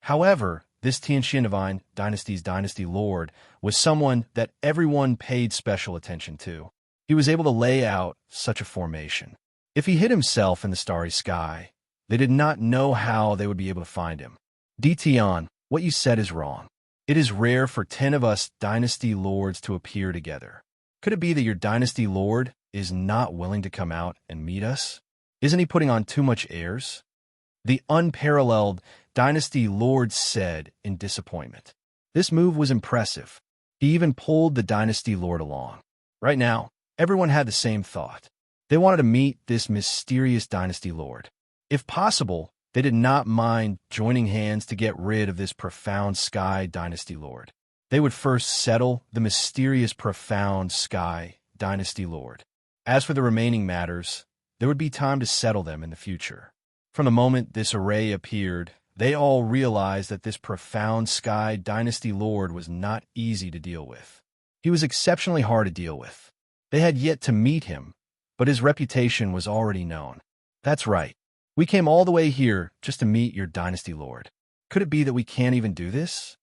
However, this Tianxian Divine Dynasty's dynasty lord was someone that everyone paid special attention to. He was able to lay out such a formation. If he hid himself in the starry sky, they did not know how they would be able to find him. Tian, what you said is wrong. It is rare for 10 of us dynasty lords to appear together. Could it be that your dynasty lord is not willing to come out and meet us? Isn't he putting on too much airs? The unparalleled dynasty lord said in disappointment. This move was impressive. He even pulled the dynasty lord along. Right now, everyone had the same thought. They wanted to meet this mysterious dynasty lord. If possible, they did not mind joining hands to get rid of this profound sky dynasty lord. They would first settle the mysterious profound sky dynasty lord. As for the remaining matters, there would be time to settle them in the future. From the moment this array appeared, they all realized that this profound sky dynasty lord was not easy to deal with. He was exceptionally hard to deal with. They had yet to meet him, but his reputation was already known. That's right. We came all the way here just to meet your dynasty lord. Could it be that we can't even do this?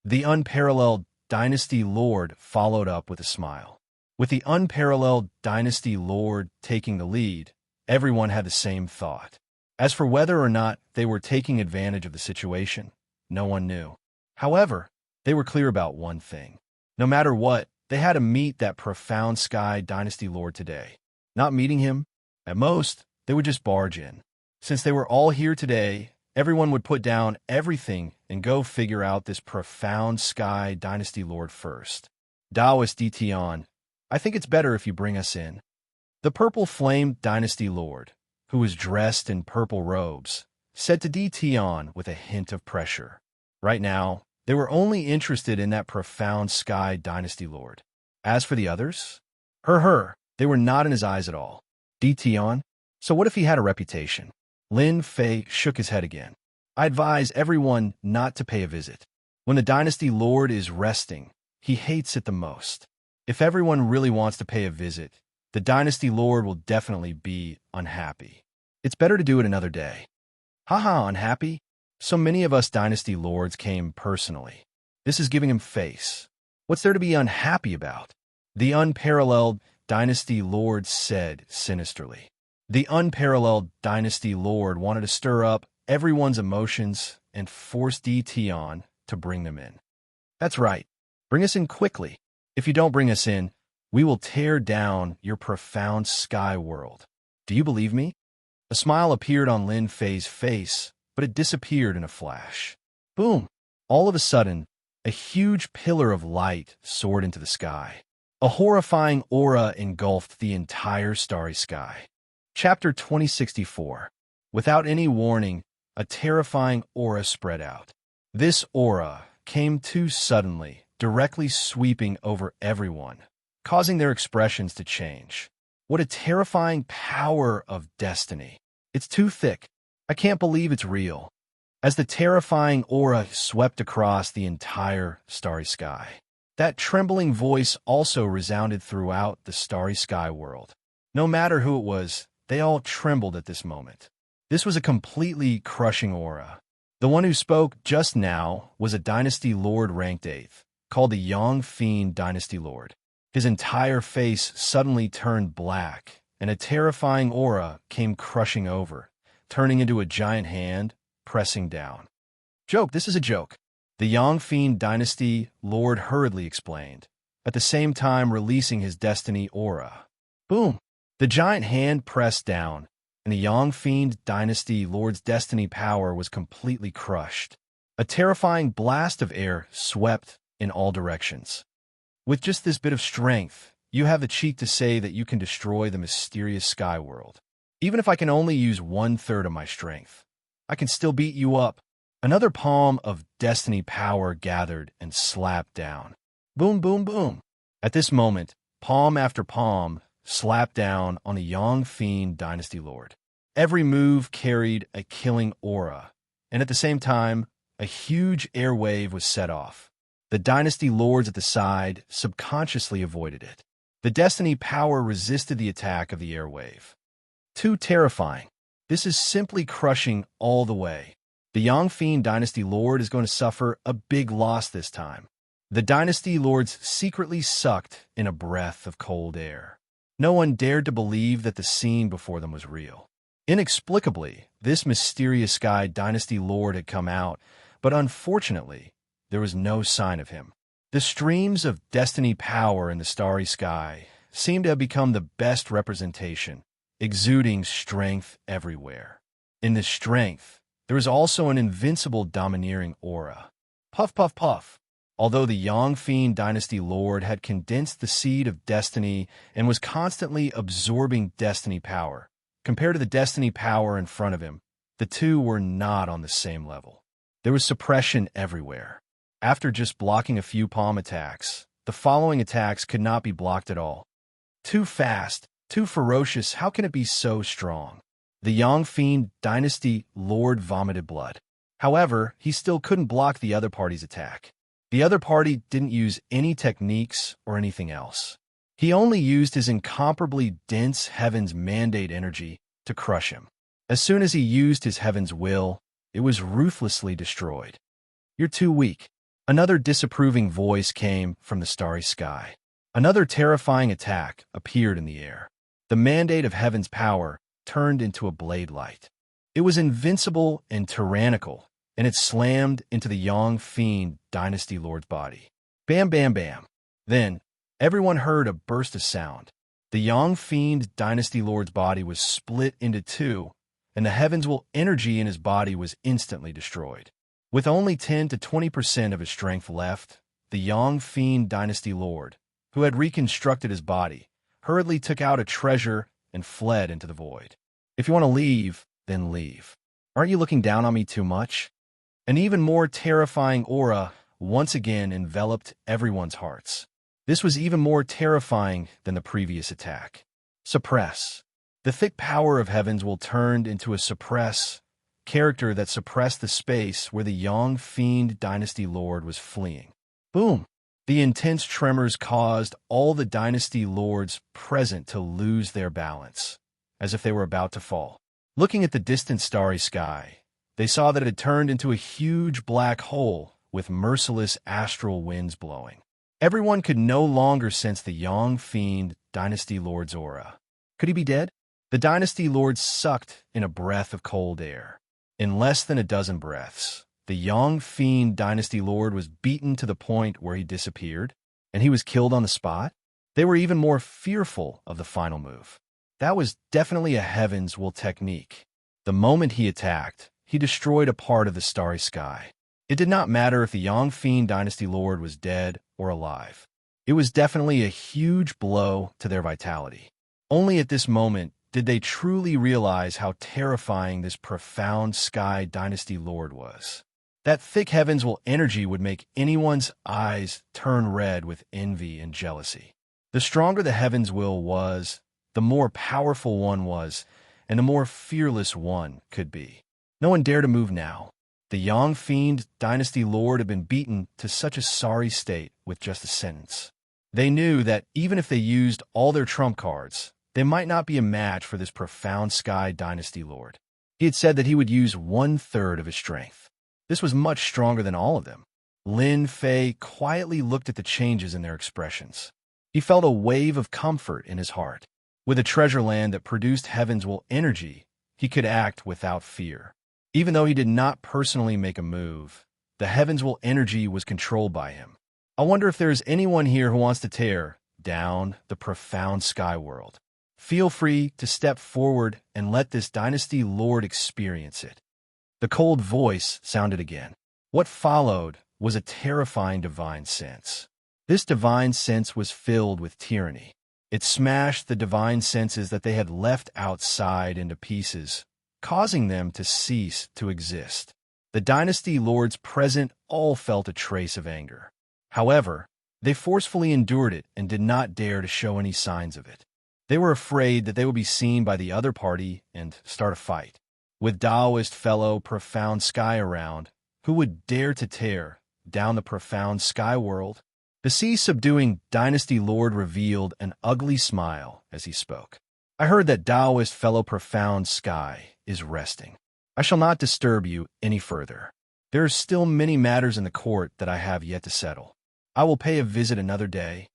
The unparalleled dynasty lord followed up with a smile. With the unparalleled dynasty lord taking the lead, everyone had the same thought. As for whether or not they were taking advantage of the situation, no one knew. However, they were clear about one thing. No matter what, they had to meet that profound sky dynasty lord today. Not meeting him, at most, they would just barge in. Since they were all here today, everyone would put down everything and go figure out this profound sky dynasty lord first. Daoist Dtion, I think it's better if you bring us in. The purple flame dynasty lord, who was dressed in purple robes, said to Dtion with a hint of pressure. Right now, they were only interested in that profound sky dynasty lord. As for the others, they were not in his eyes at all. Dtion, so what if he had a reputation? Lin Fei shook his head again. I advise everyone not to pay a visit. When the dynasty lord is resting, he hates it the most. If everyone really wants to pay a visit, the dynasty lord will definitely be unhappy. It's better to do it another day. Haha, unhappy? So many of us dynasty lords came personally. This is giving him face. What's there to be unhappy about? The unparalleled dynasty lord said sinisterly. The unparalleled dynasty lord wanted to stir up everyone's emotions and force Dtion to bring them in. That's right. Bring us in quickly. If you don't bring us in, we will tear down your profound sky world. Do you believe me? A smile appeared on Lin Fei's face, but it disappeared in a flash. Boom! All of a sudden, a huge pillar of light soared into the sky. A horrifying aura engulfed the entire starry sky. Chapter 2064. Without any warning, a terrifying aura spread out. This aura came too suddenly, directly sweeping over everyone, causing their expressions to change. What a terrifying power of destiny. It's too thick. I can't believe it's real. As the terrifying aura swept across the entire starry sky, that trembling voice also resounded throughout the starry sky world. No matter who it was, they all trembled at this moment. This was a completely crushing aura. The one who spoke just now was a dynasty lord ranked 8th, called the Yang Fiend Dynasty Lord. His entire face suddenly turned black, and a terrifying aura came crushing over, turning into a giant hand, pressing down. Joke, this is a joke. The Yang Fiend Dynasty Lord hurriedly explained, at the same time releasing his destiny aura. Boom! The giant hand pressed down, and the Yang Fiend Dynasty Lord's destiny power was completely crushed. A terrifying blast of air swept in all directions. With just this bit of strength, you have the cheek to say that you can destroy the mysterious sky world. Even if I can only use 1/3 of my strength, I can still beat you up. Another palm of destiny power gathered and slapped down. Boom, boom, boom. At this moment, palm after palm slapped down on the Yang Fiend Dynasty Lord. Every move carried a killing aura, and at the same time, a huge air wave was set off. The Dynasty Lords at the side subconsciously avoided it. The destiny power resisted the attack of the air wave. Too terrifying. This is simply crushing all the way. The Yang Fiend Dynasty Lord is going to suffer a big loss this time. The Dynasty Lords secretly sucked in a breath of cold air. No one dared to believe that the scene before them was real. Inexplicably, this mysterious Sky Dynasty Lord had come out, but unfortunately, there was no sign of him. The streams of destiny power in the starry sky seemed to have become the best representation, exuding strength everywhere. In this strength, there is also an invincible domineering aura. Puff, puff, puff. Although the Yang Fiend Dynasty Lord had condensed the seed of destiny and was constantly absorbing destiny power, compared to the destiny power in front of him, the two were not on the same level. There was suppression everywhere. After just blocking a few palm attacks, the following attacks could not be blocked at all. Too fast, too ferocious, how can it be so strong? The Yang Fiend Dynasty Lord vomited blood. However, he still couldn't block the other party's attack. The other party didn't use any techniques or anything else. He only used his incomparably dense Heaven's Mandate energy to crush him. As soon as he used his Heaven's Will, it was ruthlessly destroyed. You're too weak. Another disapproving voice came from the starry sky. Another terrifying attack appeared in the air. The Mandate of Heaven's power turned into a blade light. It was invincible and tyrannical, and it slammed into the Yang Fiend Dynasty Lord's body. Bam, bam, bam. Then, everyone heard a burst of sound. The Yang Fiend Dynasty Lord's body was split into two, and the Heaven's Will energy in his body was instantly destroyed. With only 10 to 20% of his strength left, the Yang Fiend Dynasty Lord, who had reconstructed his body, hurriedly took out a treasure and fled into the void. If you want to leave, then leave. Aren't you looking down on me too much? An even more terrifying aura once again enveloped everyone's hearts. This was even more terrifying than the previous attack. Suppress. The thick power of Heaven's Will turned into a suppress character that suppressed the space where the Yang Fiend Dynasty Lord was fleeing. Boom! The intense tremors caused all the Dynasty Lords present to lose their balance, as if they were about to fall. Looking at the distant starry sky, they saw that it had turned into a huge black hole with merciless astral winds blowing. Everyone could no longer sense the Yang Fiend Dynasty Lord's aura. Could he be dead? The Dynasty Lord sucked in a breath of cold air. In less than a dozen breaths, the Yang Fiend Dynasty Lord was beaten to the point where he disappeared, and he was killed on the spot. They were even more fearful of the final move. That was definitely a Heaven's Will technique. The moment he attacked, he destroyed a part of the starry sky. It did not matter if the Yang Fiend Dynasty Lord was dead or alive. It was definitely a huge blow to their vitality. Only at this moment did they truly realize how terrifying this profound Sky Dynasty Lord was. That thick Heaven's Will energy would make anyone's eyes turn red with envy and jealousy. The stronger the Heaven's Will was, the more powerful one was, and the more fearless one could be. No one dared to move now. The Yang Fiend Dynasty Lord had been beaten to such a sorry state with just a sentence. They knew that even if they used all their trump cards, they might not be a match for this profound Sky Dynasty Lord. He had said that he would use 1/3 of his strength. This was much stronger than all of them. Lin Fei quietly looked at the changes in their expressions. He felt a wave of comfort in his heart. With a treasure land that produced Heaven's Will energy, he could act without fear. Even though he did not personally make a move, the Heaven's Will energy was controlled by him. I wonder if there is anyone here who wants to tear down the profound sky world. Feel free to step forward and let this dynasty lord experience it. The cold voice sounded again. What followed was a terrifying divine sense. This divine sense was filled with tyranny. It smashed the divine senses that they had left outside into pieces, causing them to cease to exist. The dynasty lords present all felt a trace of anger. However, they forcefully endured it and did not dare to show any signs of it. They were afraid that they would be seen by the other party and start a fight. With Taoist fellow profound sky around, who would dare to tear down the profound sky world? The sea-subduing dynasty lord revealed an ugly smile as he spoke. I heard that Taoist fellow profound sky is resting. I shall not disturb you any further. There are still many matters in the court that I have yet to settle. I will pay a visit another day.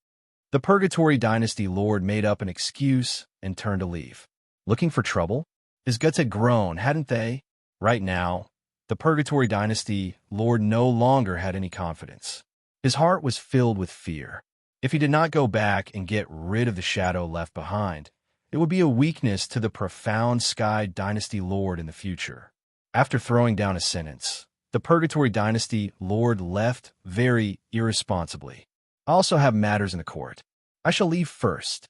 The Purgatory Dynasty Lord made up an excuse and turned to leave. Looking for trouble? His guts had grown, hadn't they? Right now, the Purgatory Dynasty Lord no longer had any confidence. His heart was filled with fear. If he did not go back and get rid of the shadow left behind, it would be a weakness to the Profound Sky Dynasty Lord in the future. After throwing down a sentence, the Purgatory Dynasty Lord left very irresponsibly. I also have matters in the court. I shall leave first.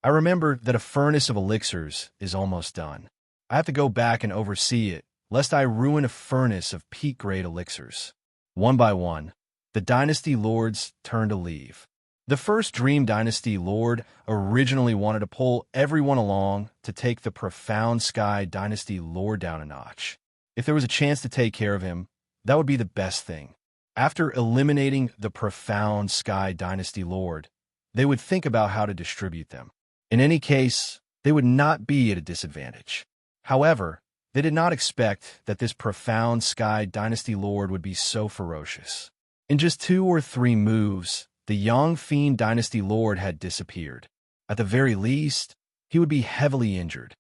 I remember that a furnace of elixirs is almost done. I have to go back and oversee it, lest I ruin a furnace of peak-grade elixirs. One by one, the Dynasty Lords turned to leave. The first Dream Dynasty Lord originally wanted to pull everyone along to take the Profound Sky Dynasty Lord down a notch. If there was a chance to take care of him, that would be the best thing. After eliminating the Profound Sky Dynasty Lord, they would think about how to distribute them. In any case, they would not be at a disadvantage. However, they did not expect that this Profound Sky Dynasty Lord would be so ferocious. In just 2 or 3 moves, the Yang Fiend Dynasty Lord had disappeared. At the very least, he would be heavily injured.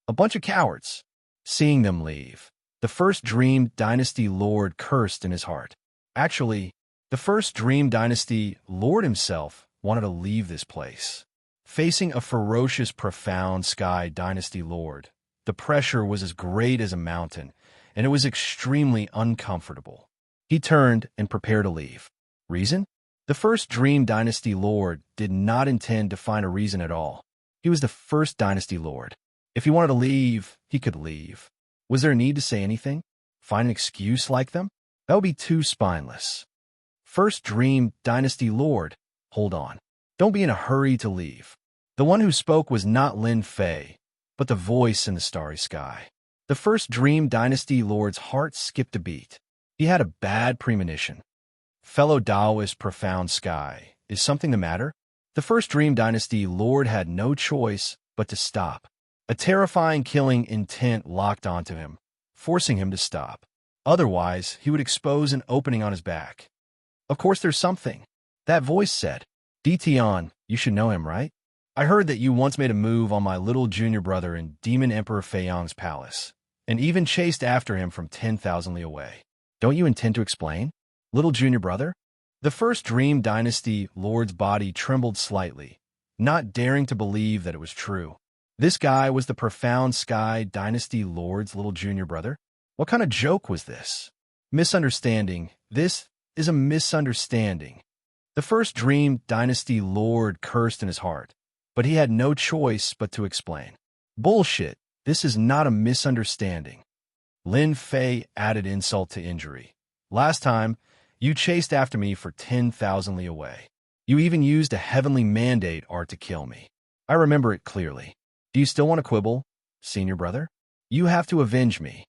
A bunch of cowards. Seeing them leave, the first Dream Dynasty Lord cursed in his heart. Actually, the first Dream Dynasty Lord himself wanted to leave this place. Facing a ferocious Profound Sky Dynasty Lord, the pressure was as great as a mountain, and it was extremely uncomfortable. He turned and prepared to leave. Reason? The first Dream Dynasty Lord did not intend to find a reason at all. He was the first Dynasty Lord. If he wanted to leave, he could leave. Was there a need to say anything? Find an excuse like them? That would be too spineless. First Dream Dynasty Lord, hold on. Don't be in a hurry to leave. The one who spoke was not Lin Fei, but the voice in the starry sky. The first Dream Dynasty Lord's heart skipped a beat. He had a bad premonition. Fellow Taoist Profound Sky, is something the matter? The first Dream Dynasty Lord had no choice but to stop. A terrifying killing intent locked onto him, forcing him to stop. Otherwise, he would expose an opening on his back. Of course there's something. That voice said, Dition, you should know him, right? I heard that you once made a move on my little junior brother in Demon Emperor Feiyang's palace, and even chased after him from 10,000 li away. Don't you intend to explain? Little junior brother? The first Dream Dynasty Lord's body trembled slightly, not daring to believe that it was true. This guy was the Profound Sky Dynasty Lord's little junior brother? What kind of joke was this? Misunderstanding. This is a misunderstanding. The first Dream Dynasty Lord cursed in his heart, but he had no choice but to explain. Bullshit. This is not a misunderstanding. Lin Fei added insult to injury. Last time, you chased after me for 10,000 li away. You even used a heavenly mandate art to kill me. I remember it clearly. Do you still want to quibble, senior brother? You have to avenge me.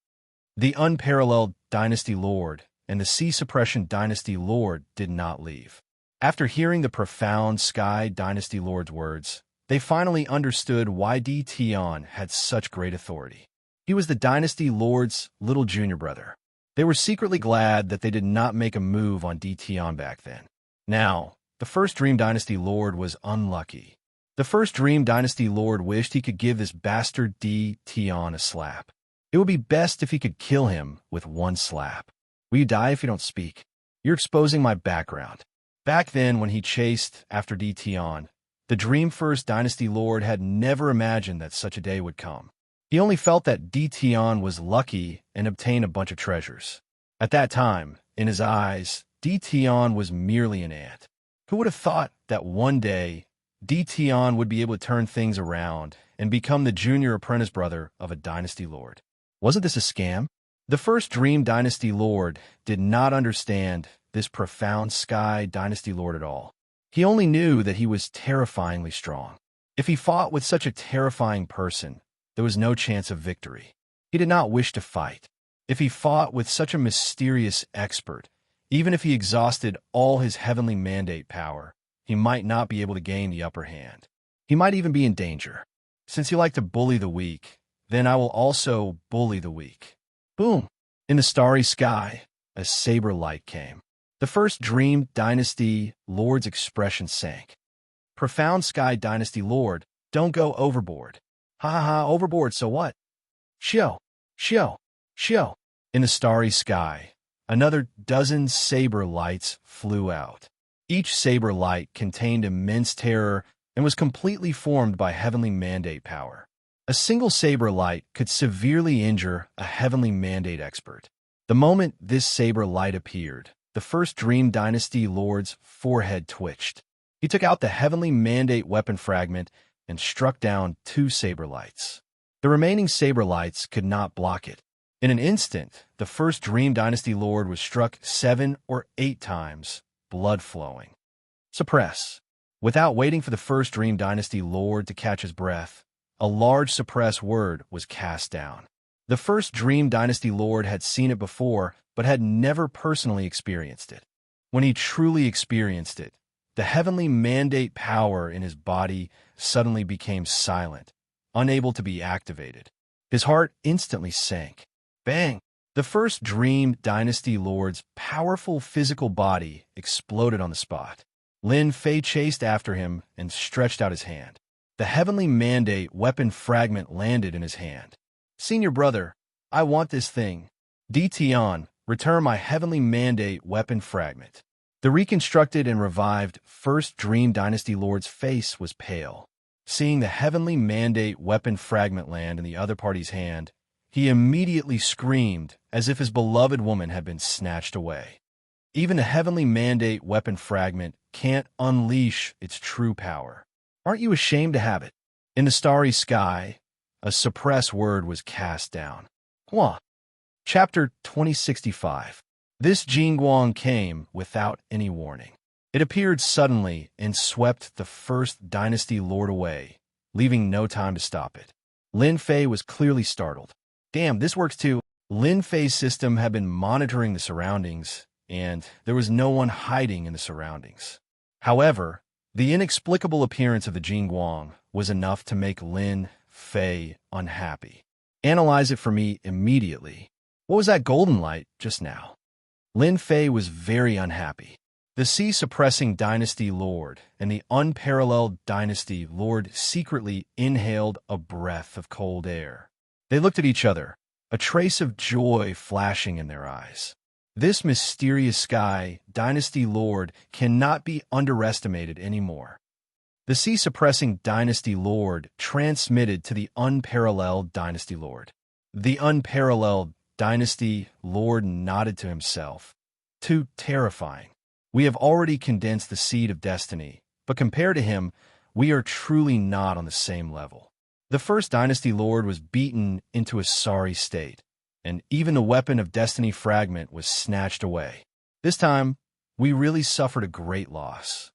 The Unparalleled Dynasty Lord and the Sea Suppression Dynasty Lord did not leave. After hearing the Profound Sky Dynasty Lord's words, they finally understood why Dition had such great authority. He was the Dynasty Lord's little junior brother. They were secretly glad that they did not make a move on Dition back then. Now, the first Dream Dynasty Lord was unlucky. The first Dream Dynasty Lord wished he could give this bastard Dition a slap. It would be best if he could kill him with one slap. Will you die if you don't speak? You're exposing my background. Back then, when he chased after Dition, The Dream First Dynasty Lord had never imagined that such a day would come. He only felt that Tion was lucky and obtained a bunch of treasures. At that time, in his eyes, Tion was merely an ant. Who would have thought that one day, Tion would be able to turn things around and become the junior apprentice brother of a dynasty lord? Wasn't this a scam? The first Dream Dynasty Lord did not understand this profound Sky Dynasty Lord at all. He only knew that he was terrifyingly strong. If he fought with such a terrifying person, there was no chance of victory. He did not wish to fight. If he fought with such a mysterious expert, even if he exhausted all his heavenly mandate power, he might not be able to gain the upper hand. He might even be in danger. Since you like to bully the weak, then I will also bully the weak. Boom! In the starry sky, a saber light came. The first Dream Dynasty Lord's expression sank. Profound Sky Dynasty Lord, don't go overboard. Ha ha ha, overboard, so what? Shio, shio, shio. In the starry sky, another dozen saber lights flew out. Each saber light contained immense terror and was completely formed by heavenly mandate power. A single saber light could severely injure a heavenly mandate expert. The moment this saber light appeared, the first Dream Dynasty Lord's forehead twitched. He took out the heavenly mandate weapon fragment and struck down 2 saber lights. The remaining saber lights could not block it. In an instant, the first Dream Dynasty Lord was struck 7 or 8 times, blood flowing. Suppress. Without waiting for the first Dream Dynasty Lord to catch his breath, a large suppress word was cast down. The first Dream Dynasty Lord had seen it before, but had never personally experienced it. When he truly experienced it, the heavenly mandate power in his body suddenly became silent, unable to be activated. His heart instantly sank. Bang! The first Dream Dynasty Lord's powerful physical body exploded on the spot. Lin Fei chased after him and stretched out his hand. The heavenly mandate weapon fragment landed in his hand. Senior brother, I want this thing. Tion, return my heavenly mandate weapon fragment. The reconstructed and revived first Dream Dynasty Lord's face was pale. Seeing the heavenly mandate weapon fragment land in the other party's hand, he immediately screamed as if his beloved woman had been snatched away. Even a heavenly mandate weapon fragment can't unleash its true power. Aren't you ashamed to have it? In the starry sky, a suppress word was cast down. Hua. Chapter 2065. This Jingguang came without any warning. It appeared suddenly and swept the first Dynasty Lord away, leaving no time to stop it. Lin Fei was clearly startled. Damn, this works too. Lin Fei's system had been monitoring the surroundings, and there was no one hiding in the surroundings. However, the inexplicable appearance of the Jingguang was enough to make Lin Fei unhappy. Analyze it for me immediately. What was that golden light just now? Lin Fei was very unhappy. The sea-suppressing Dynasty Lord and the unparalleled Dynasty Lord secretly inhaled a breath of cold air. They looked at each other, a trace of joy flashing in their eyes. This mysterious Sky Dynasty Lord cannot be underestimated anymore. The sea-suppressing Dynasty Lord transmitted to the unparalleled Dynasty Lord. The unparalleled Dynasty Lord nodded to himself. Too terrifying. We have already condensed the seed of destiny, but compared to him, we are truly not on the same level. The first Dynasty Lord was beaten into a sorry state, and even the weapon of destiny fragment was snatched away. This time, we really suffered a great loss.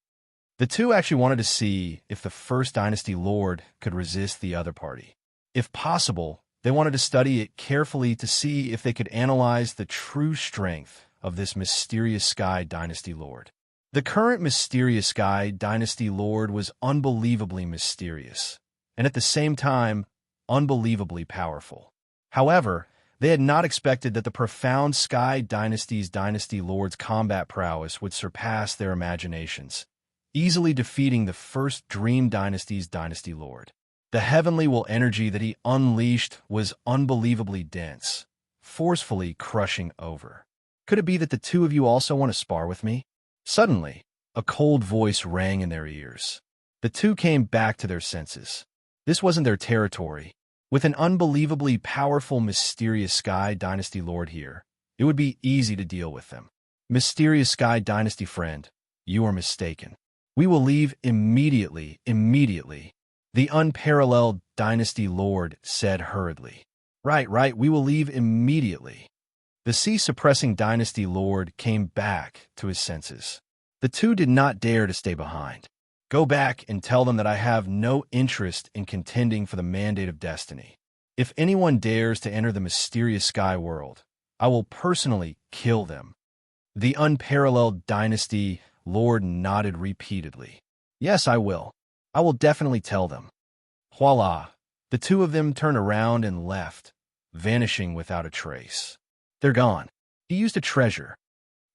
The two actually wanted to see if the first Dynasty Lord could resist the other party. If possible, they wanted to study it carefully to see if they could analyze the true strength of this mysterious Sky Dynasty Lord. The current mysterious Sky Dynasty Lord was unbelievably mysterious, and at the same time, unbelievably powerful. However, they had not expected that the profound Sky Dynasty's Dynasty Lord's combat prowess would surpass their imaginations, easily defeating the first Dream Dynasty's Dynasty Lord. The heavenly will energy that he unleashed was unbelievably dense, forcefully crushing over. Could it be that the two of you also want to spar with me? Suddenly, a cold voice rang in their ears. The two came back to their senses. This wasn't their territory. With an unbelievably powerful, mysterious Sky Dynasty Lord here, it would be easy to deal with them. Mysterious Sky Dynasty friend, you are mistaken. We will leave immediately. The unparalleled Dynasty Lord said hurriedly. Right, we will leave immediately. The sea-suppressing Dynasty Lord came back to his senses. The two did not dare to stay behind. Go back and tell them that I have no interest in contending for the mandate of destiny. If anyone dares to enter the mysterious sky world, I will personally kill them. The unparalleled Dynasty Lord nodded repeatedly. Yes, I will. I will definitely tell them. Voila! The two of them turned around and left, vanishing without a trace. They're gone. He used a treasure.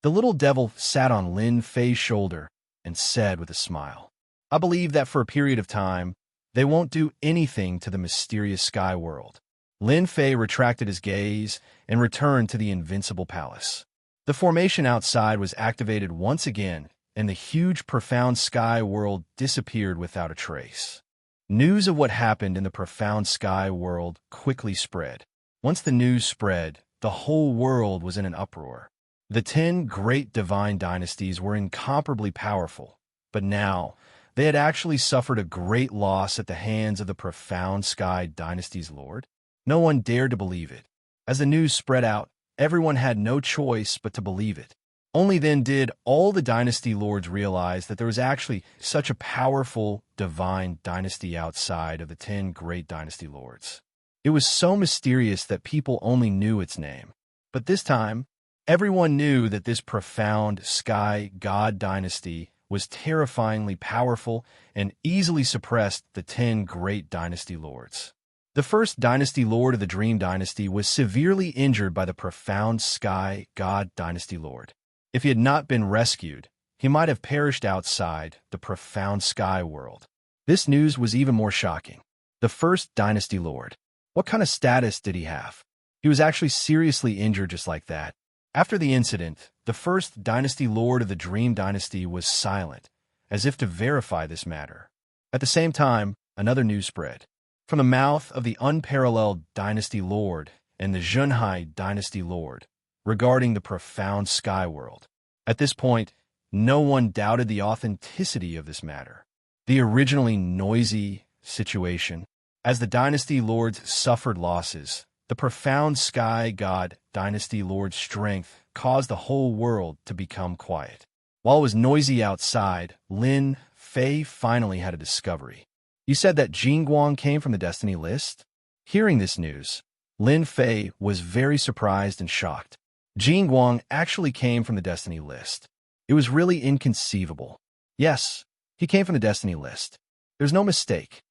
The little devil sat on Lin Fei's shoulder and said with a smile, I believe that for a period of time, they won't do anything to the mysterious sky world. Lin Fei retracted his gaze and returned to the invincible palace. The formation outside was activated once again, and the huge, profound sky world disappeared without a trace. News of what happened in the profound sky world quickly spread. Once the news spread, the whole world was in an uproar. The 10 great divine dynasties were incomparably powerful, but now they had actually suffered a great loss at the hands of the profound Sky Dynasty's lord. No one dared to believe it. As the news spread out, everyone had no choice but to believe it. Only then did all the dynasty lords realize that there was actually such a powerful divine dynasty outside of the 10 great dynasty lords. It was so mysterious that people only knew its name. But this time, everyone knew that this profound sky god dynasty was terrifyingly powerful and easily suppressed the 10 great dynasty lords. The first dynasty lord of the Dream Dynasty was severely injured by the profound sky god dynasty lord. If he had not been rescued, he might have perished outside the profound sky world. This news was even more shocking. The first dynasty lord. What kind of status did he have? He was actually seriously injured just like that. After the incident, the first dynasty lord of the Dream Dynasty was silent, as if to verify this matter. At the same time, another news spread. From the mouth of the unparalleled dynasty lord and the Zhenhai dynasty lord, regarding the profound sky world. At this point, no one doubted the authenticity of this matter. The originally noisy situation. As the dynasty lords suffered losses, the profound sky god dynasty lord's strength caused the whole world to become quiet. While it was noisy outside, Lin Fei finally had a discovery. You said that Jingguang came from the destiny list? Hearing this news, Lin Fei was very surprised and shocked. Jingguang actually came from the destiny list. It was really inconceivable. Yes, he came from the destiny list. There's no mistake.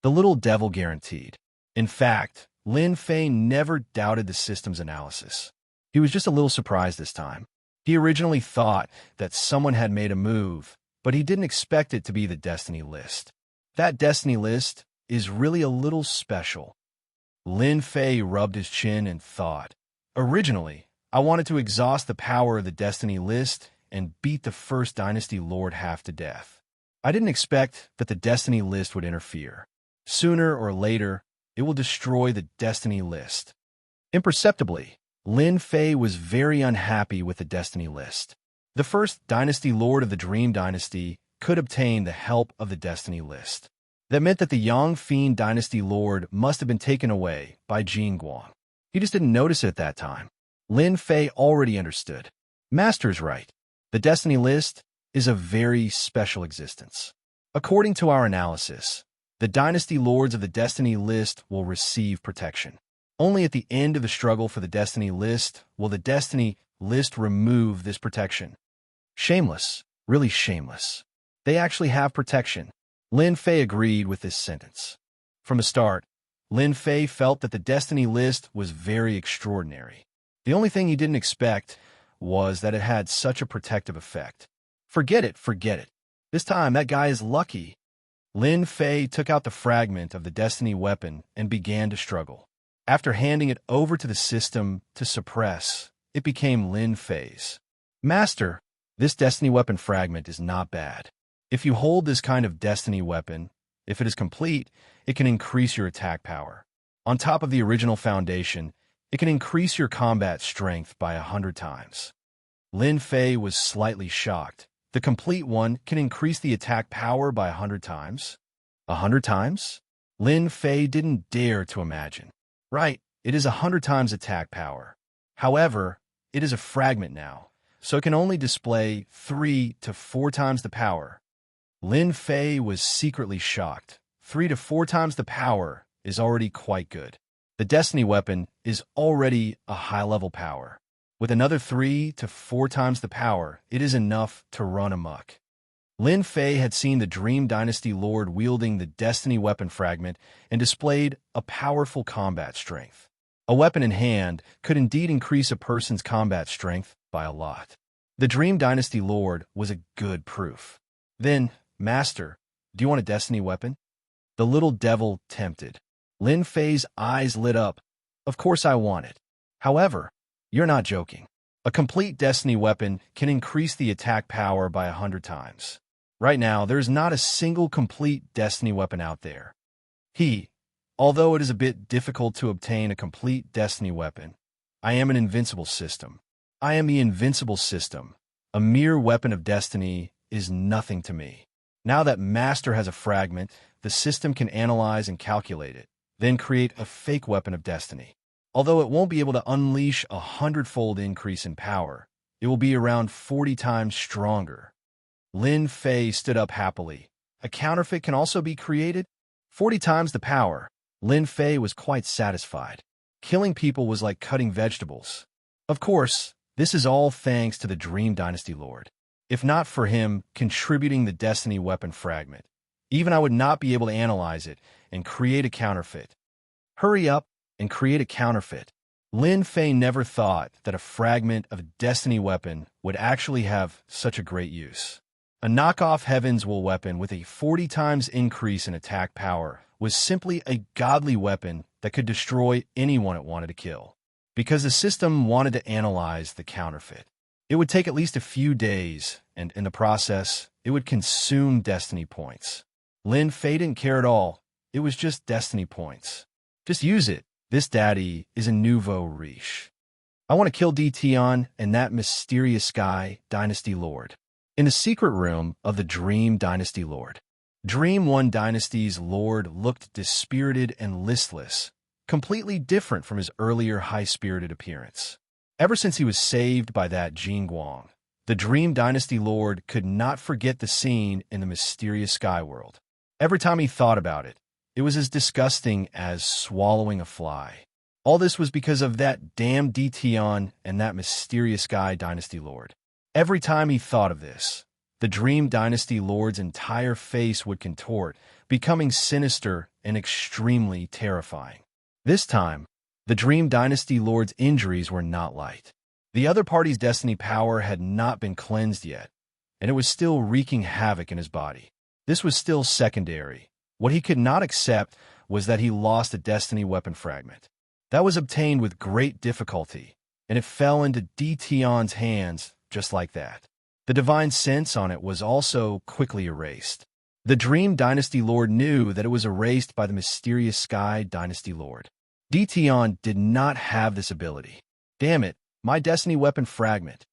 The little devil guaranteed. In fact, Lin Fei never doubted the system's analysis. He was just a little surprised this time. He originally thought that someone had made a move, but he didn't expect it to be the destiny list. That destiny list is really a little special. Lin Fei rubbed his chin and thought, originally, I wanted to exhaust the power of the destiny list and beat the first dynasty lord half to death. I didn't expect that the destiny list would interfere. Sooner or later, it will destroy the destiny list. Imperceptibly, Lin Fei was very unhappy with the destiny list. The first dynasty lord of the Dream Dynasty could obtain the help of the destiny list. That meant that the Yang Fiend dynasty lord must have been taken away by Jingguang. He just didn't notice it at that time. Lin Fei already understood. Master's right. The destiny list is a very special existence. According to our analysis, the dynasty lords of the destiny list will receive protection. Only at the end of the struggle for the destiny list will the destiny list remove this protection. Shameless, really shameless. They actually have protection. Lin Fei agreed with this sentence. From the start, Lin Fei felt that the destiny list was very extraordinary. The only thing he didn't expect was that it had such a protective effect. Forget it. This time, that guy is lucky. Lin Fei took out the fragment of the destiny weapon and began to struggle. After handing it over to the system to suppress, it became Lin Fei's. Master, this destiny weapon fragment is not bad. If you hold this kind of destiny weapon, if it is complete, it can increase your attack power. On top of the original foundation, it can increase your combat strength by 100 times. Lin Fei was slightly shocked. The complete one can increase the attack power by 100 times? 100 times? Lin Fei didn't dare to imagine. Right, it is 100 times attack power. However, it is a fragment now, so it can only display 3 to 4 times the power. Lin Fei was secretly shocked. 3 to 4 times the power is already quite good. The destiny weapon is already a high-level power. With another 3 to 4 times the power, it is enough to run amok. Lin Fei had seen the Dream Dynasty Lord wielding the destiny weapon fragment and displayed a powerful combat strength. A weapon in hand could indeed increase a person's combat strength by a lot. The Dream Dynasty Lord was a good proof. Then, Master, do you want a destiny weapon? The little devil tempted. Lin Fei's eyes lit up. Of course I want it. However, you're not joking. A complete destiny weapon can increase the attack power by 100 times. Right now, there's not a single complete destiny weapon out there. Although it is a bit difficult to obtain a complete destiny weapon, I am an invincible system. I am the invincible system. A mere weapon of destiny is nothing to me. Now that Master has a fragment, the system can analyze and calculate it, then create a fake weapon of destiny. Although it won't be able to unleash a 100-fold increase in power, it will be around 40 times stronger. Lin Fei stood up happily. A counterfeit can also be created? 40 times the power. Lin Fei was quite satisfied. Killing people was like cutting vegetables. Of course, this is all thanks to the Dream Dynasty Lord. If not for him contributing the destiny weapon fragment, even I would not be able to analyze it and create a counterfeit. Hurry up and create a counterfeit. Lin Fei never thought that a fragment of a destiny weapon would actually have such a great use. A knockoff Heaven's Will weapon with a 40 times increase in attack power was simply a godly weapon that could destroy anyone it wanted to kill. Because the system wanted to analyze the counterfeit. It would take at least a few days, and in the process, it would consume destiny points. Lin Fei didn't care at all. It was just destiny points. Just use it. This daddy is a nouveau riche. I want to kill Tion and that mysterious Sky Dynasty Lord. In the secret room of the Dream Dynasty Lord. Dream One Dynasty's Lord looked dispirited and listless, completely different from his earlier high-spirited appearance. Ever since he was saved by that Jin Guang, the Dream Dynasty Lord could not forget the scene in the mysterious sky world. Every time he thought about it, it was as disgusting as swallowing a fly. All this was because of that damn Tion and that mysterious Sky Dynasty Lord. Every time he thought of this, the Dream Dynasty Lord's entire face would contort, becoming sinister and extremely terrifying. This time, the Dream Dynasty Lord's injuries were not light. The other party's destiny power had not been cleansed yet, and it was still wreaking havoc in his body. This was still secondary. What he could not accept was that he lost a destiny weapon fragment. That was obtained with great difficulty, and it fell into Tion's hands just like that. The divine sense on it was also quickly erased. The Dream Dynasty Lord knew that it was erased by the mysterious Sky Dynasty Lord. Tion did not have this ability. Damn it, my destiny weapon fragment.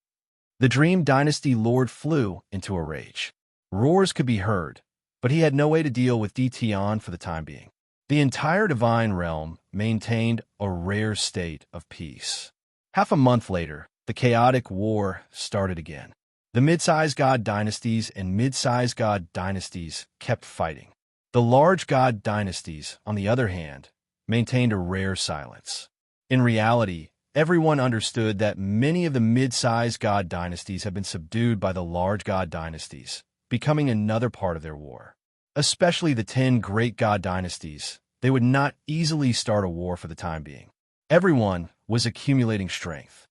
The Dream Dynasty Lord flew into a rage. Roars could be heard, but he had no way to deal with Tion for the time being. The entire divine realm maintained a rare state of peace. Half a month later, the chaotic war started again. The mid-sized god dynasties and mid-sized god dynasties kept fighting. The large god dynasties, on the other hand, maintained a rare silence. In reality, everyone understood that many of the mid-sized god dynasties had been subdued by the large god dynasties, becoming another part of their war. Especially the 10 great god dynasties, they would not easily start a war for the time being. Everyone was accumulating strength.